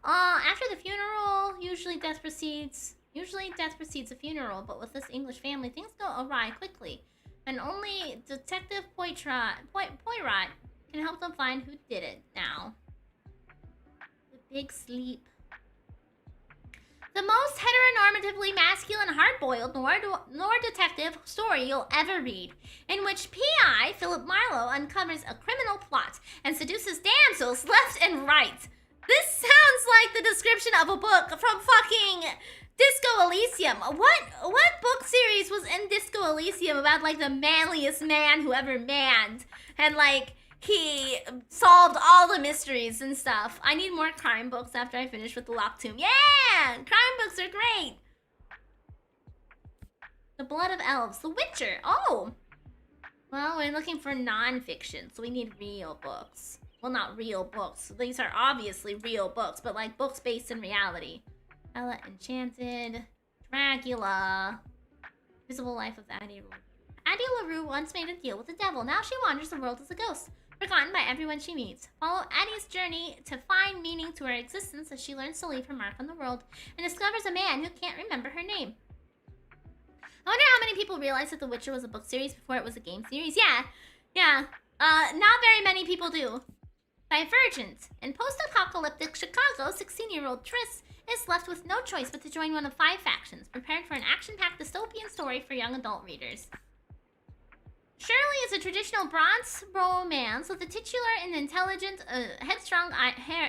After the funeral, usually death precedes a funeral, but with this English family, things go awry quickly. And only Detective Poirot can help them find who did it now. The Big Sleep. The most heteronormatively masculine, hard-boiled noir detective story you'll ever read, in which P.I. Philip Marlowe uncovers a criminal plot and seduces damsels left and right. This sounds like the description of a book from fucking Disco Elysium. What book series was in Disco Elysium about, like, the manliest man who ever manned? And, like, he solved all the mysteries and stuff. I need more crime books after I finish with the Locked Tomb. Yeah! Crime books are great! The Blood of Elves. The Witcher. Oh! Well, we're looking for non-fiction, so we need real books. Well, not real books. These are obviously real books, but, like, books based in reality. Ella Enchanted. Dracula. Visible Life of Addie LaRue. Addie LaRue once made a deal with the devil. Now she wanders the world as a ghost, forgotten by everyone she meets. Follow Addie's journey to find meaning to her existence as she learns to leave her mark on the world and discovers a man who can't remember her name. I wonder how many people realized that The Witcher was a book series before it was a game series. Yeah. Not very many people do. Divergent. In post-apocalyptic Chicago, 16-year-old Triss is left with no choice but to join one of 5 factions, prepared for an action-packed dystopian story for young adult readers. Shirley is a traditional bronze romance with a titular and intelligent, headstrong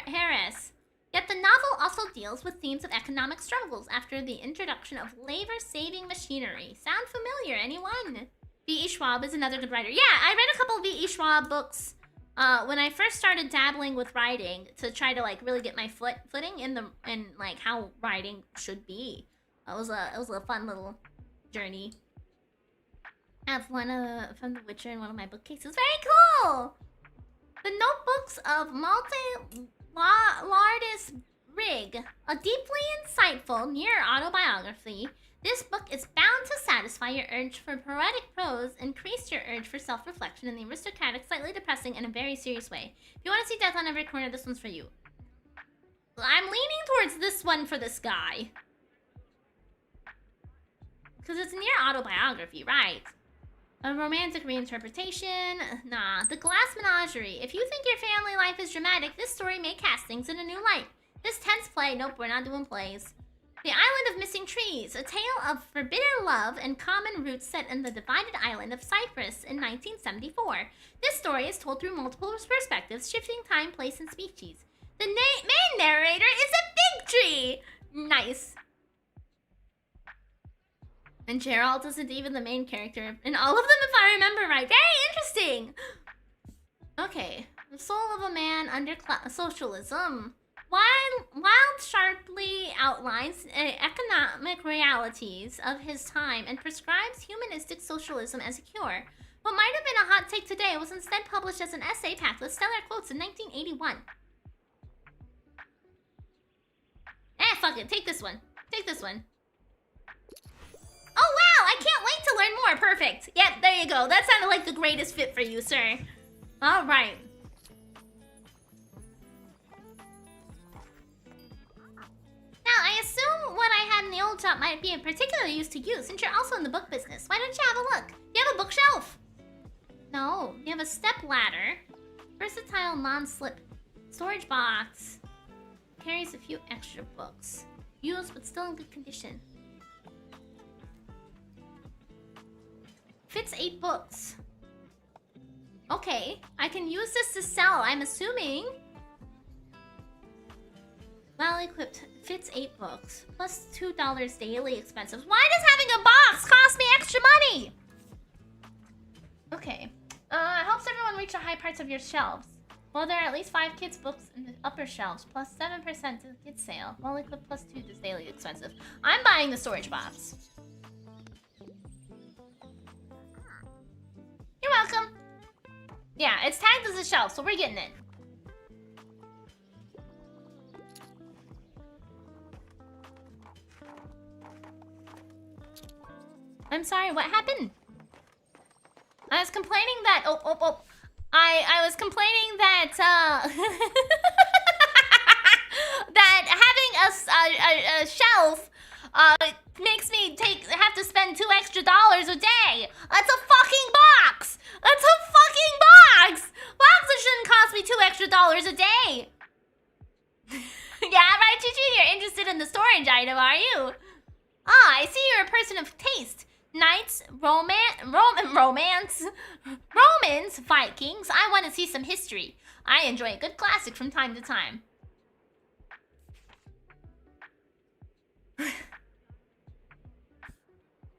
heiress. Yet the novel also deals with themes of economic struggles after the introduction of labor-saving machinery. Sound familiar, anyone? V.E. Schwab is another good writer. Yeah, I read a couple of V.E. Schwab books when I first started dabbling with writing to try to like really get my footing in like how writing should be. It was a fun little journey. I have one from The Witcher in one of my bookcases. Very cool! The Notebooks of Lardis Rig, a deeply insightful near-autobiography. This book is bound to satisfy your urge for poetic prose, increase your urge for self-reflection in the aristocratic, slightly depressing, and a very serious way. If you want to see death on every corner, this one's for you. I'm leaning towards this one for this guy. Because it's near-autobiography, right? A romantic reinterpretation? Nah. The Glass Menagerie. If you think your family life is dramatic, this story may cast things in a new light. This tense play. Nope, we're not doing plays. The Island of Missing Trees. A tale of forbidden love and common roots set in the divided island of Cyprus in 1974. This story is told through multiple perspectives, shifting time, place, and species. The main narrator is a fig tree! Nice. And Gerald isn't even the main character in all of them, if I remember right. Very interesting! Okay. The Soul of a Man under Socialism. Wilde sharply outlines economic realities of his time and prescribes humanistic socialism as a cure. What might have been a hot take today was instead published as an essay packed with stellar quotes in 1981. Fuck it. Take this one. Take this one. Oh, wow! I can't wait to learn more. Perfect. Yep, there you go. That sounded like the greatest fit for you, sir. All right. Now, I assume what I had in the old shop might be of particular use to you, since you're also in the book business. Why don't you have a look? You have a bookshelf? No. You have a step ladder. Versatile non-slip. Storage box. Carries a few extra books. Used, but still in good condition. Fits 8 books. Okay, I can use this to sell, I'm assuming. Well equipped, fits 8 books. Plus $2 daily expenses. Why does having a box cost me extra money? Okay. Helps everyone reach the high parts of your shelves. Well, there are at least 5 kids' books in the upper shelves, plus 7% to the kids' sale. Well equipped plus 2 is daily expensive. I'm buying the storage box. You're welcome. Yeah, it's tagged as a shelf, so we're getting it. I'm sorry, what happened? I was complaining that... I was complaining that, that having a shelf, makes me have to spend $2 extra a day. That's a fucking box! That's a fucking box! Boxes shouldn't cost me $2 extra a day. Yeah, right, Chichi? You're interested in the storage item, are you? Ah, I see you're a person of taste. Knights, romance, Romans, Vikings. I want to see some history. I enjoy a good classic from time to time.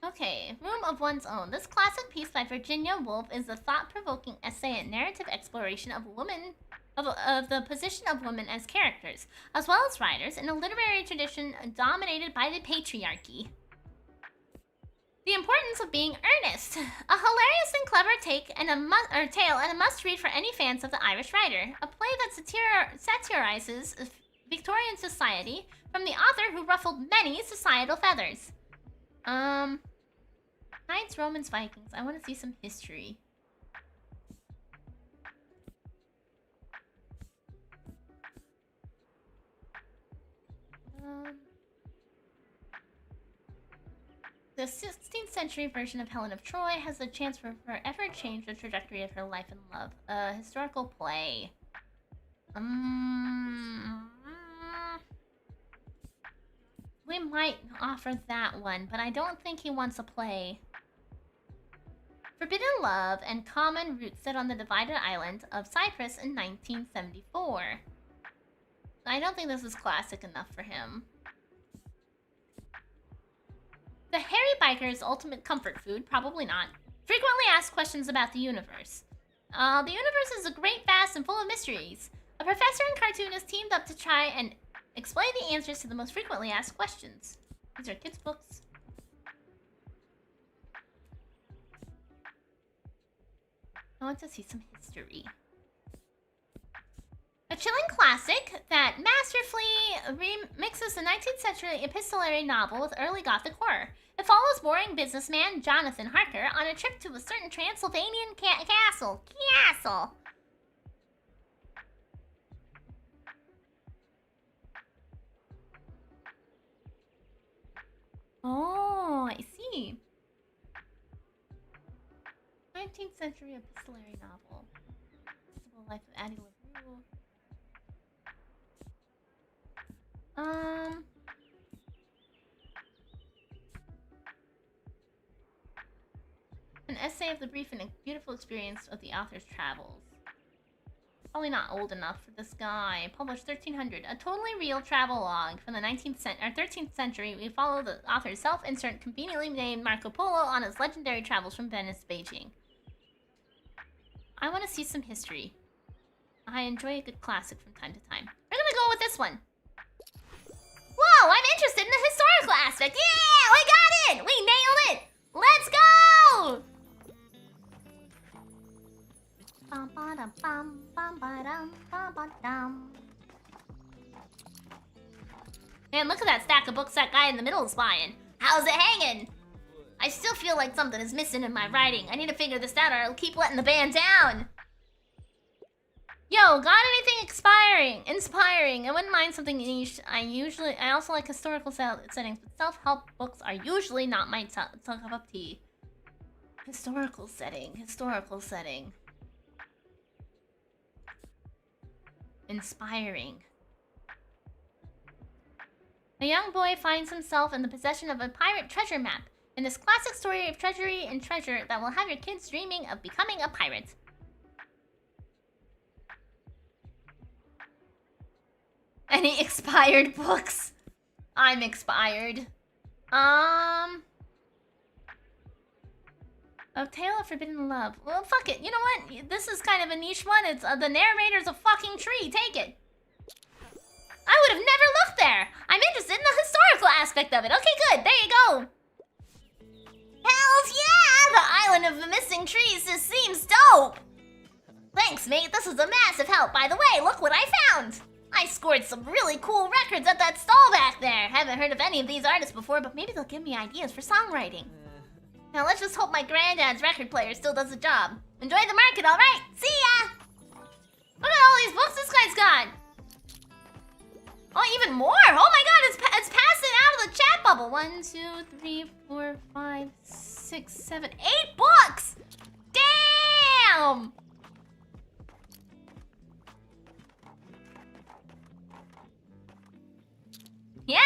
Okay, Room of One's Own. This classic piece by Virginia Woolf is a thought-provoking essay and narrative exploration of women, of the position of women as characters, as well as writers, in a literary tradition dominated by the patriarchy. The importance of being earnest. A hilarious and clever take and tale and a must-read for any fans of the Irish writer. A play that satirizes Victorian society from the author who ruffled many societal feathers. Knights, Romans, Vikings. I want to see some history. The 16th century version of Helen of Troy has the chance for forever change the trajectory of her life and love. A historical play. We might offer that one, but I don't think he wants a play. Forbidden Love and Common Roots set on the divided island of Cyprus in 1974. I don't think this is classic enough for him. The Hairy Biker's ultimate comfort food? Probably not. Frequently asked questions about the universe. The universe is a great, vast, and full of mysteries. A professor and cartoonist teamed up to try and explain the answers to the most frequently asked questions. These are kids' books. I want to see some history. A chilling classic that masterfully remixes the 19th century epistolary novel with early Gothic horror. It follows boring businessman Jonathan Harker on a trip to a certain Transylvanian castle. Oh, I see. 19th century epistolary novel. Possible life of Addie LaRue. An essay of the brief and beautiful experience of the author's travels. Probably not old enough for this guy. Published 1300. A totally real travel log from the 13th century. We follow the author's self-insert, conveniently named Marco Polo on his legendary travels from Venice to Beijing. I want to see some history. I enjoy a good classic from time to time. We're gonna go with this one. Whoa, I'm interested in the historical aspect. Yeah, we got it! We nailed it! Let's go! Man, look at that stack of books that guy in the middle is buying. How's it hanging? I still feel like something is missing in my writing. I need to figure this out or I'll keep letting the band down. Yo, got anything inspiring? I wouldn't mind something niche. I also like historical settings, but self-help books are usually not my cup of tea. Historical setting. Inspiring. A young boy finds himself in the possession of a pirate treasure map. In this classic story of treachery and treasure that will have your kids dreaming of becoming a pirate. Any expired books? I'm expired. A Tale of Forbidden Love. Well, fuck it. You know what? This is kind of a niche one. It's the narrator's a fucking tree. Take it. I would have never looked there. I'm interested in the historical aspect of it. Okay, good. There you go. Hells yeah! The island of the missing trees just seems dope. Thanks, mate. This is a massive help. By the way, look what I found. I scored some really cool records at that stall back there. Haven't heard of any of these artists before, but maybe they'll give me ideas for songwriting. Now let's just hope my granddad's record player still does the job. Enjoy the market, all right? See ya! Look at all these books this guy's got. Oh, even more! Oh my god, it's passing out of the chat bubble. 1, 2, 3, 4, 5, 6, 7, 8 books! Damn! Yeah.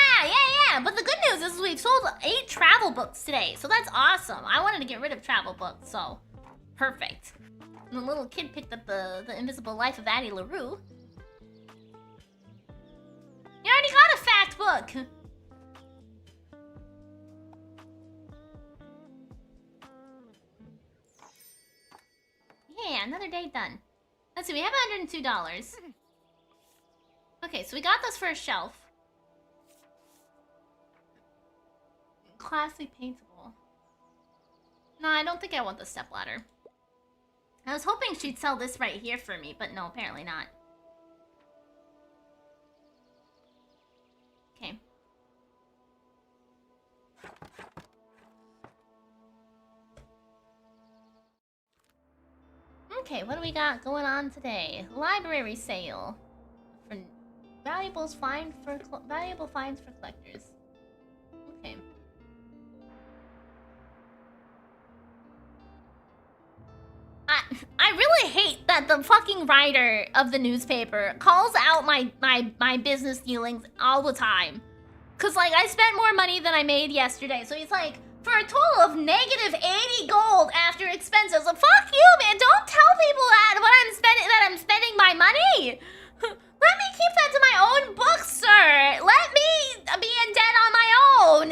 But the good news is we've sold 8 travel books today, so that's awesome. I wanted to get rid of travel books, so perfect. And the little kid picked up the Invisible Life of Addie LaRue. You already got a fact book. Yeah, another day done. Let's see, we have $102. Okay, so we got this for a shelf. Classy paintable. No, I don't think I want the stepladder. I was hoping she'd sell this right here for me, but no, apparently not. Okay. Okay, what do we got going on today? Library sale. For valuable finds for collectors. Okay. I really hate that the fucking writer of the newspaper calls out my business dealings all the time. Cause like I spent more money than I made yesterday. So he's like, for a total of -80 gold after expenses expensive. So fuck you, man. Don't tell people that I'm spending my money. Let me keep that to my own bookstore. Let me be in debt on my own.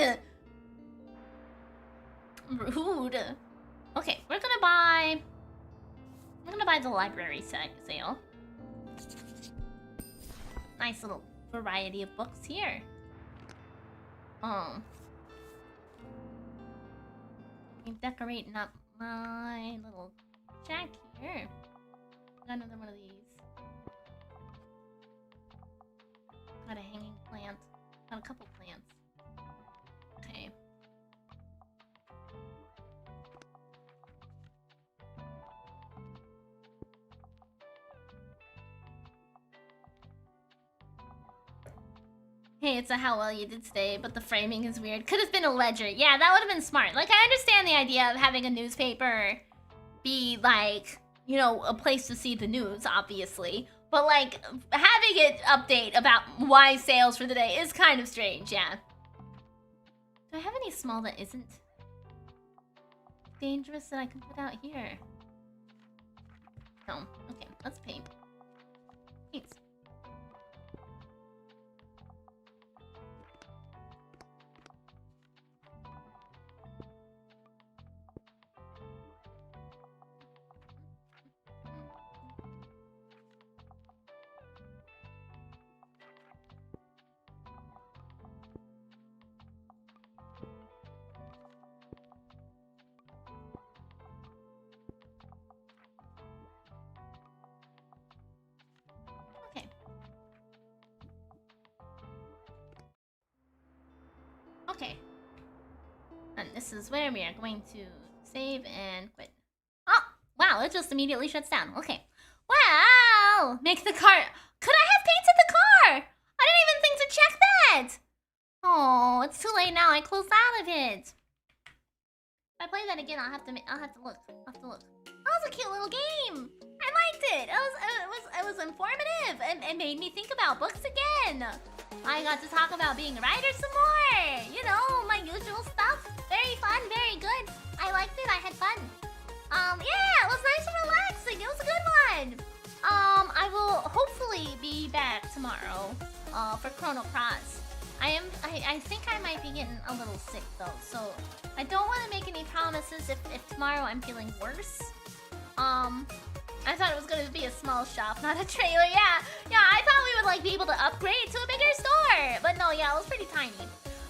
Rude. Okay, we're gonna buy the library sale. Nice little variety of books here. I'm decorating up my little shack here. Got another one of these. Got a hanging plant. Got a couple plants. Okay. Hey, it's a how well you did stay, but the framing is weird. Could have been a ledger. Yeah, that would have been smart. Like, I understand the idea of having a newspaper be, like, you know, a place to see the news, obviously. But, like, having it update about why sales for the day is kind of strange, yeah. Do I have any small that isn't dangerous that I can put out here? No. Okay, let's paint. Thanks. Okay. And this is where we are going to save and quit. Oh, wow, it just immediately shuts down. Okay. Well, make the car. Could I have painted the car? I didn't even think to check that. Oh, it's too late now. I closed out of it. If I play that again, I'll have to look. That was a cute little game. I liked it. It was informative and made me think about books again. I got to talk about being a writer some more. You know, my usual stuff. Very fun, very good. I liked it. I had fun. Yeah, it was nice and relaxing. It was a good one. I will hopefully be back tomorrow, for Chrono Cross. I think I might be getting a little sick though, so I don't want to make any promises if tomorrow I'm feeling worse. I thought it was gonna be a small shop, not a trailer. Yeah, I thought we would like be able to upgrade to a bigger store, but no, yeah, it was pretty tiny.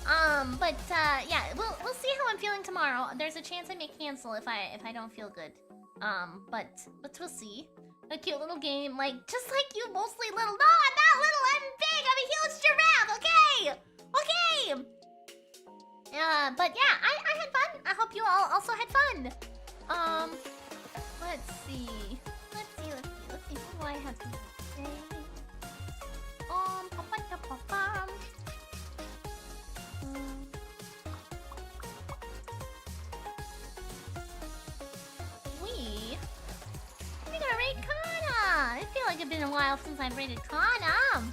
Yeah, we'll see how I'm feeling tomorrow. There's a chance I may cancel if I don't feel good. But we'll see. A cute little game, like just like you, mostly little. No, I'm not little. I'm big. I'm a huge giraffe. Okay. But yeah, I had fun. I hope you all also had fun. Let's see. Who do I have to say? We're gonna raid Kana. I feel like it's been a while since I've raided Kana.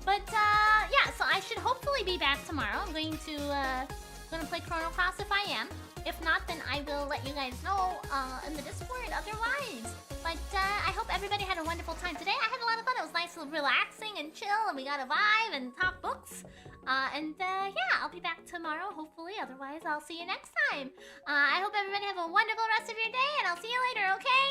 But yeah, so I should hopefully be back tomorrow. I'm going to play Chrono Cross if I am. If not, then I will let you guys know in the Discord otherwise. But I hope everybody had a wonderful time today. I had a lot of fun. It was nice and relaxing and chill, and we got a vibe and talk books. Yeah, I'll be back tomorrow, hopefully. Otherwise, I'll see you next time. I hope everybody have a wonderful rest of your day, and I'll see you later, okay?